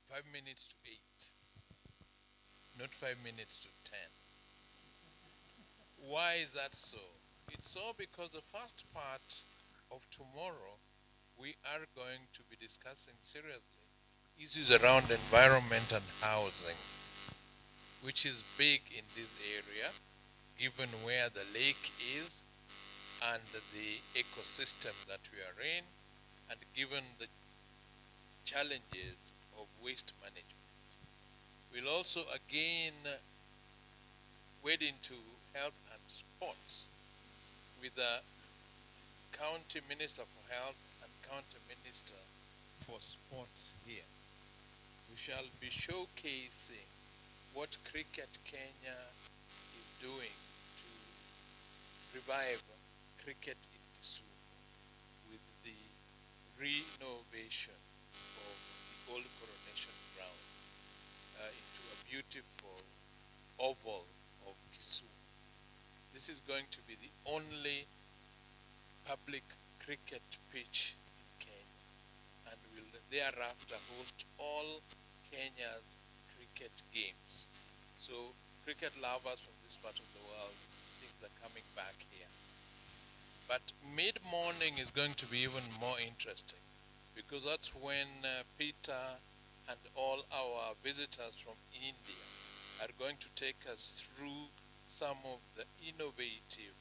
5 minutes to 8, not 5 minutes to 10. Why is that so? It's so because the first part of tomorrow, we are going to be discussing seriously issues around environment and housing, which is big in this area, given where the lake is and the ecosystem that we are in, and given the challenges of waste management. We'll also again wade into health and sports with the County Minister for Health and County Minister for Sports here. We shall be showcasing what Cricket Kenya is doing to revive cricket in Kisumu with the renovation of the old Coronation Ground into a beautiful oval of Kisumu. This is going to be the only public cricket pitch in Kenya, and will thereafter hold all Kenya's cricket games. So cricket lovers from this part of the world, things are coming back here. But mid-morning is going to be even more interesting, because that's when Peter and all our visitors from India are going to take us through some of the innovative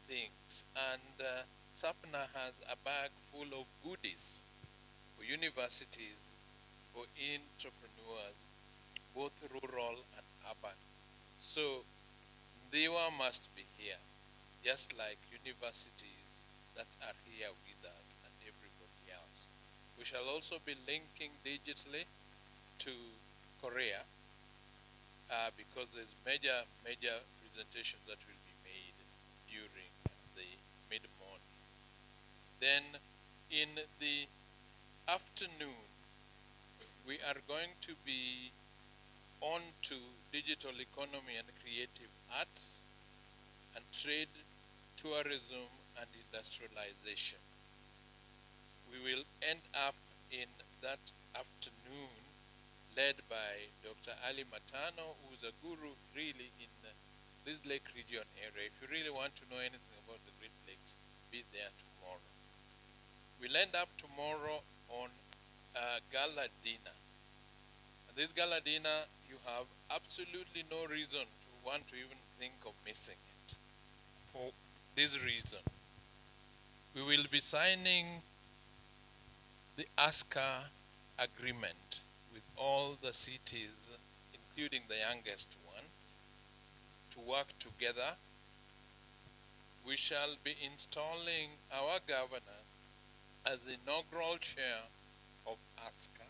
things. And Sapna has a bag full of goodies for universities, for entrepreneurs, both rural and urban. So Ndiwa must be here, just like universities that are here with us and everybody else. We shall also be linking digitally to Korea because there's major presentations that will be made during the mid-morning. Then in the afternoon, we are going to be on to digital economy and creative arts and trade, tourism, and industrialization. We will end up in that afternoon led by Dr. Ali Matano, who is a guru really in this Lake region area. If you really want to know anything about the Great Lakes, be there tomorrow. We'll end up tomorrow on a gala dinner. This gala dinner, you have absolutely no reason to want to even think of missing it. For this reason, we will be signing the Asca agreement with all the cities, including the youngest one, to work together. We shall be installing our governor as the inaugural chair of Asca,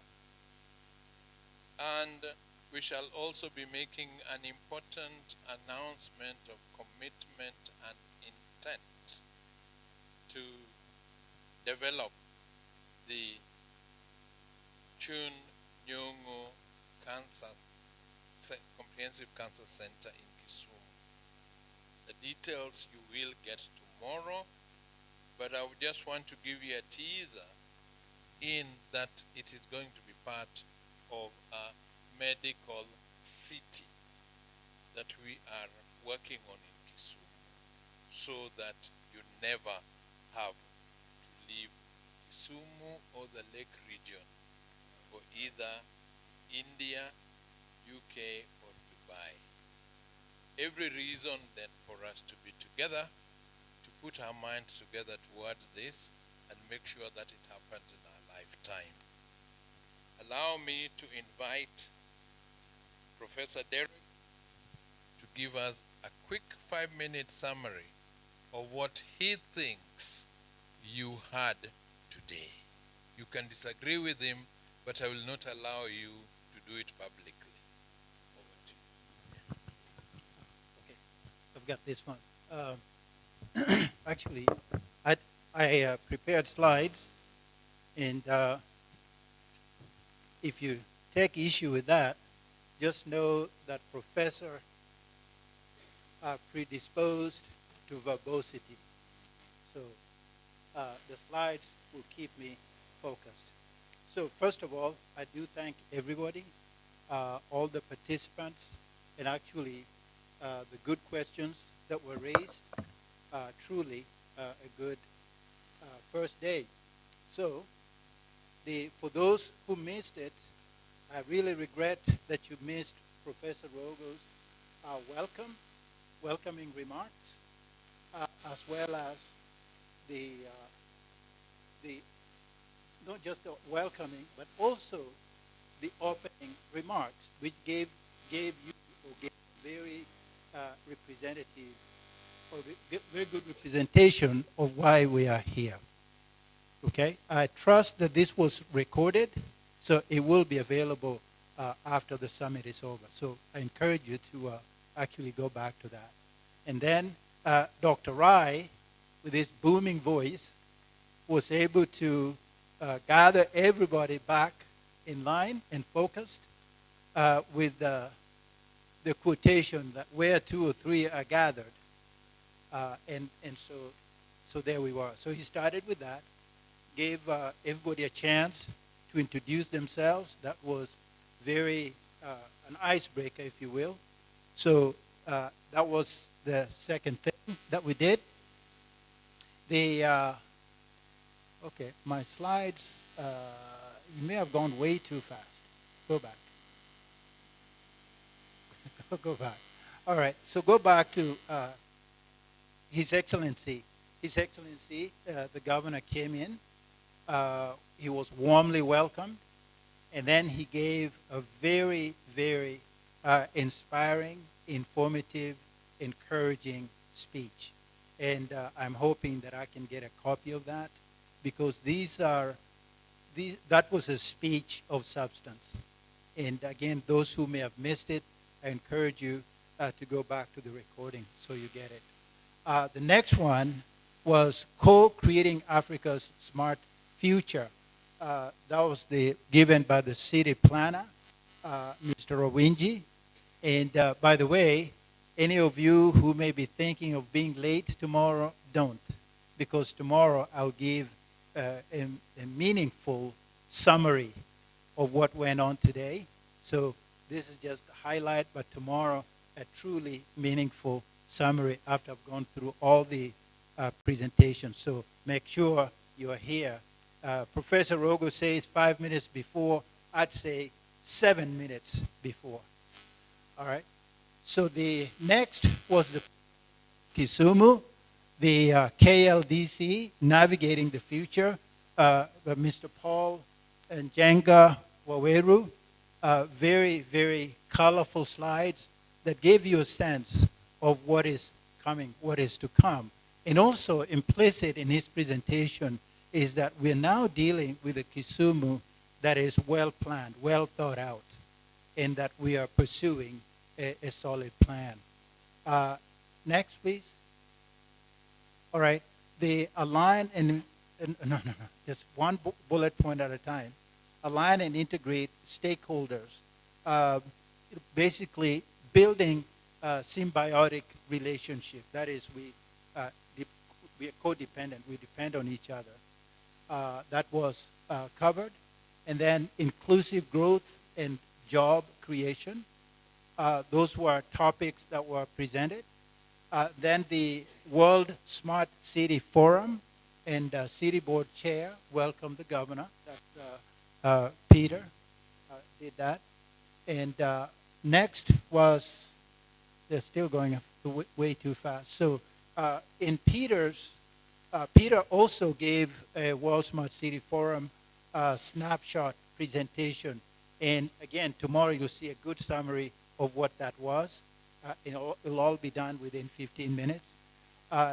and we shall also be making an important announcement of commitment and intent to develop the Chun Nyong'o Comprehensive Cancer Center in Kisumu. The details you will get tomorrow, but I would just want to give you a teaser in that it is going to be part of a medical city that we are working on in Kisumu, so that you never have to leave Kisumu or the Lake region for either India, UK, or Dubai. Every reason then for us to be together, to put our minds together towards this and make sure that it happens in our lifetime. Allow me to invite Professor Derek to give us a quick 5-minute summary of what he thinks you had today. You can disagree with him, but I will not allow you to do it publicly. Over to you. Okay, I've got this one. Actually, I prepared slides, and if you take issue with that, just know that professors are predisposed to verbosity. So the slides will keep me focused. So first of all, I do thank everybody, all the participants, and actually the good questions that were raised. Truly a good first day. So for those who missed it, I really regret that you missed Professor Rogo's welcoming remarks, as well as the not just the welcoming, but also the opening remarks, which gave very representative or very good representation of why we are here. Okay, I trust that this was recorded, so it will be available after the summit is over. So I encourage you to actually go back to that. And then Dr. Rai, with his booming voice, was able to gather everybody back in line and focused with the quotation that where 2 or 3 are gathered. And so there we were. So he started with that, gave everybody a chance to introduce themselves. That was very an icebreaker, if you will. So that was the second thing that we did. Okay, my slides, you may have gone way too fast. Go back. Go back. All right, so go back to His Excellency. His Excellency, the governor came in. He was warmly welcomed. And then he gave a very, very inspiring, informative, encouraging speech. And I'm hoping that I can get a copy of that, because that was a speech of substance. And again, those who may have missed it, I encourage you to go back to the recording so you get it. The next one was co-creating Africa's smart future. That was given by the city planner, Mr. Owinji. And by the way, any of you who may be thinking of being late tomorrow, don't. Because tomorrow I'll give a meaningful summary of what went on today. So this is just a highlight, but tomorrow a truly meaningful summary after I've gone through all the presentations. So make sure you're here. Professor Rogo says 5 minutes before. I'd say 7 minutes before. All right. So the next was the Kisumu, the KLDC, Navigating the Future, Mr. Paul and Jenga Waweru. Very, very colorful slides that gave you a sense of what is coming, what is to come. And also implicit in his presentation is that we're now dealing with a Kisumu that is well planned, well thought out, and that we are pursuing a solid plan. Next, please. All right. The align and no, just one bullet point at a time. Align and integrate stakeholders. Basically, building a symbiotic relationship. That is, we are codependent. We depend on each other. That was covered. And then inclusive growth and job creation. Those were topics that were presented. Then the World Smart City Forum and City Board Chair welcomed the governor. That's Peter did that. And next was, they're still going way too fast. So in Peter's, Peter also gave a World Smart City Forum snapshot presentation. And again, tomorrow you'll see a good summary of what that was. It'll all be done within 15 minutes.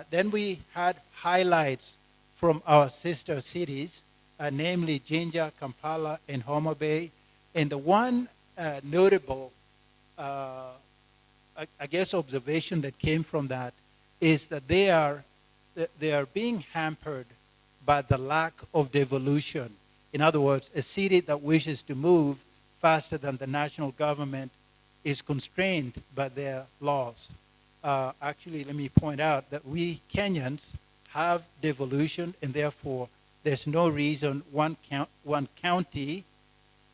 Then we had highlights from our sister cities, namely Jinja, Kampala, and Homa Bay. And the one notable, I guess, observation that came from that is that they are being hampered by the lack of devolution. In other words, a city that wishes to move faster than the national government is constrained by their laws. Actually, let me point out that we Kenyans have devolution, and therefore there's no reason one county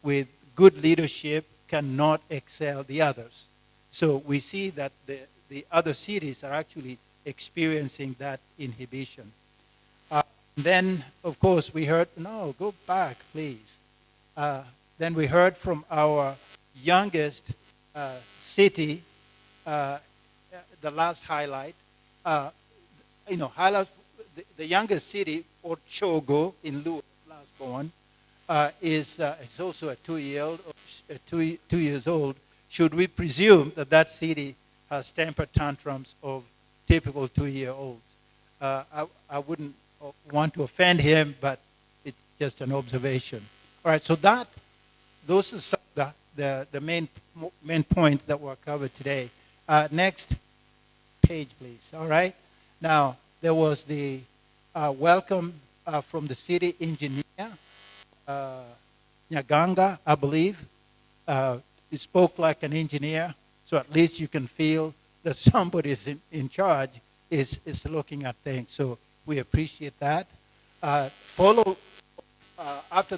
with good leadership cannot excel the others. So we see that the other cities are actually experiencing that inhibition. Then, of course, we heard, no, go back, please. Then we heard from our youngest city, the last highlight. Highlight the youngest city, or Chogo, in lieu of last born, is also a 2-year-old, 2 years old. Should we presume that that city has temper tantrums of typical 2-year-olds? I wouldn't want to offend him, but it's just an observation. All right, so those are some of the main points that were covered today. Next page, please. All right. Now, there was the welcome from the city engineer, Nyaganga, I believe. He spoke like an engineer, so at least you can feel that somebody is in charge is looking at things. So we appreciate that. After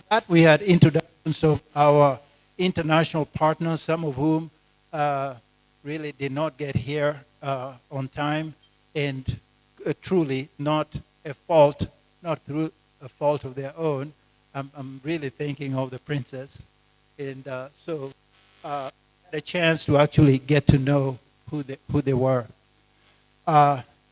that, we had introductions of our international partners, some of whom really did not get here on time, and truly not a fault, not through a fault of their own. I'm really thinking of the princess. And so had a chance to actually get to know who they were.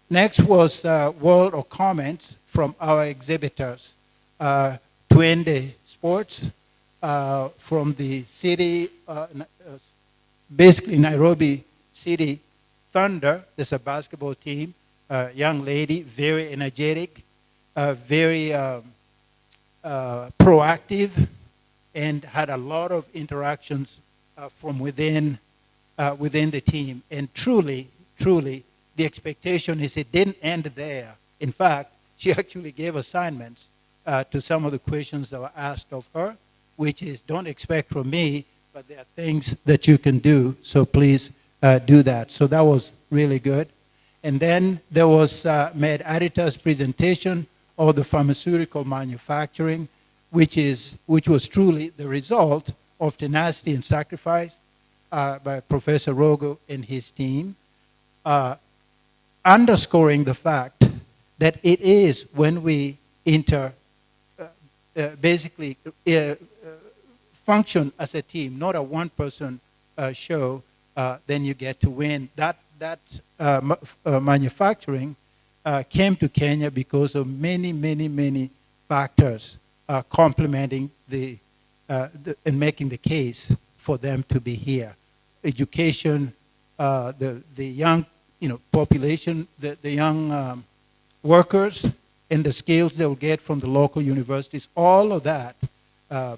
Next was word or comments from our exhibitors. Twende Sports from the city, basically Nairobi City Thunder. There's a basketball team, young lady, very energetic, very proactive, and had a lot of interactions from within the team. And truly, the expectation is it didn't end there. In fact, she actually gave assignments to some of the questions that were asked of her, which is, don't expect from me, but there are things that you can do, so please do that. So that was really good. And then there was Med Adita's presentation of the pharmaceutical manufacturing, which was truly the result of tenacity and sacrifice by Professor Rogo and his team, underscoring the fact that it is when we basically function as a team, not a one-person show, then you get to win. That manufacturing came to Kenya because of many factors complementing and making the case for them to be here. Education, the young population, the young workers, and the skills they will get from the local universities, all of that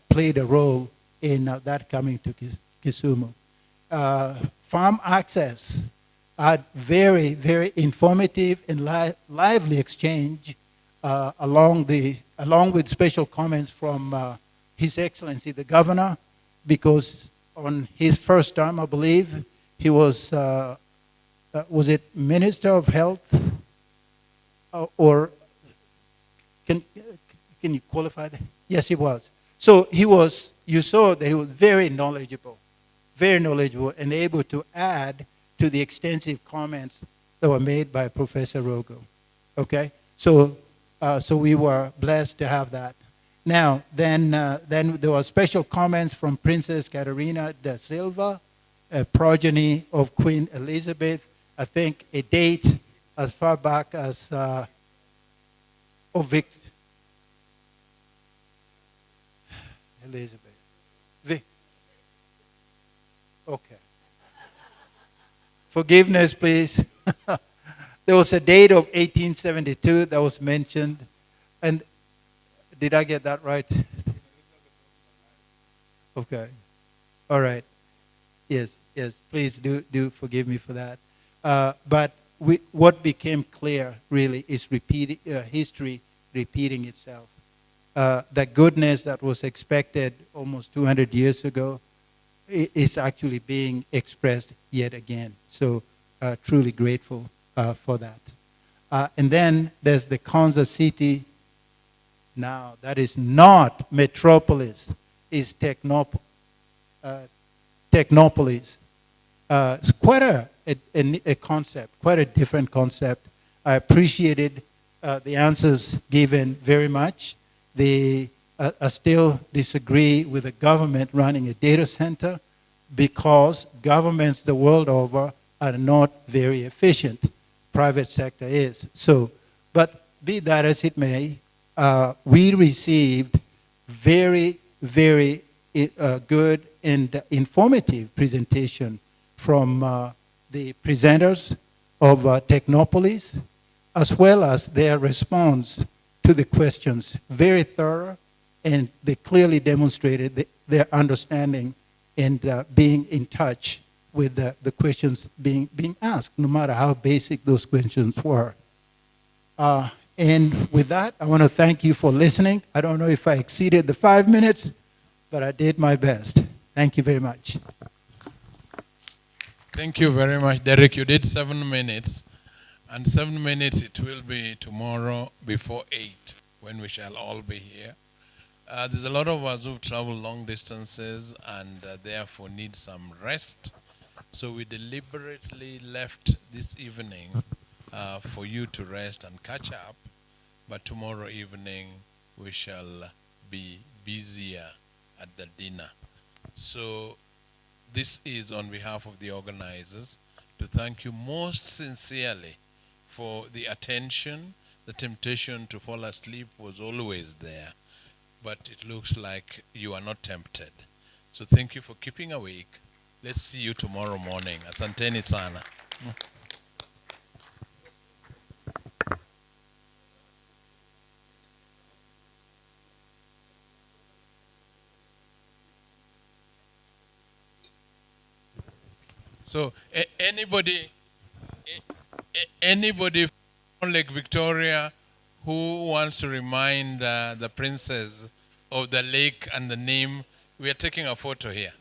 played a role in that coming to Kisumu. Farm access had very informative and lively exchange along with special comments from His Excellency the Governor, because on his first term, I believe, he was it Minister of Health, or can you qualify that? Yes, he was. So you saw that he was very knowledgeable and able to add to the extensive comments that were made by Professor Rogo. Okay? So we were blessed to have that. Now, then there were special comments from Princess Catarina da Silva, a progeny of Queen Elizabeth. I think a date as far back as Elizabeth. Okay. Forgiveness, please. There was a date of 1872 that was mentioned. And did I get that right? Okay. All right. Yes. Please do forgive me for that. But what became clear, really, is history repeating itself. The goodness that was expected almost 200 years ago is actually being expressed yet again. So truly grateful for that. And then there's the Konza city. Now, that is not metropolis, it's technopolis. It's quite a concept, quite a different concept. I appreciated the answers given very much. I still disagree with the government running a data center, because governments the world over are not very efficient. Private sector is. So, but be that as it may, we received very good and informative presentation from the presenters of Technopolis, as well as their response to the questions. Very thorough, and they clearly demonstrated their understanding and being in touch with the questions being asked, no matter how basic those questions were. And with that, I want to thank you for listening. I don't know if I exceeded the 5 minutes, but I did my best. Thank you very much. Thank you very much, Derek. You did 7 minutes. And 7 minutes it will be tomorrow before 8, when we shall all be here. There's a lot of us who've traveled long distances and therefore need some rest. So we deliberately left this evening for you to rest and catch up. But tomorrow evening we shall be busier at the dinner. So this is on behalf of the organizers to thank you most sincerely for the attention. The temptation to fall asleep was always there, but it looks like you are not tempted. So thank you for keeping awake. Let's see you tomorrow morning. Asanteni sana. So anybody from Lake Victoria who wants to remind the princess of the lake and the name, we are taking a photo here.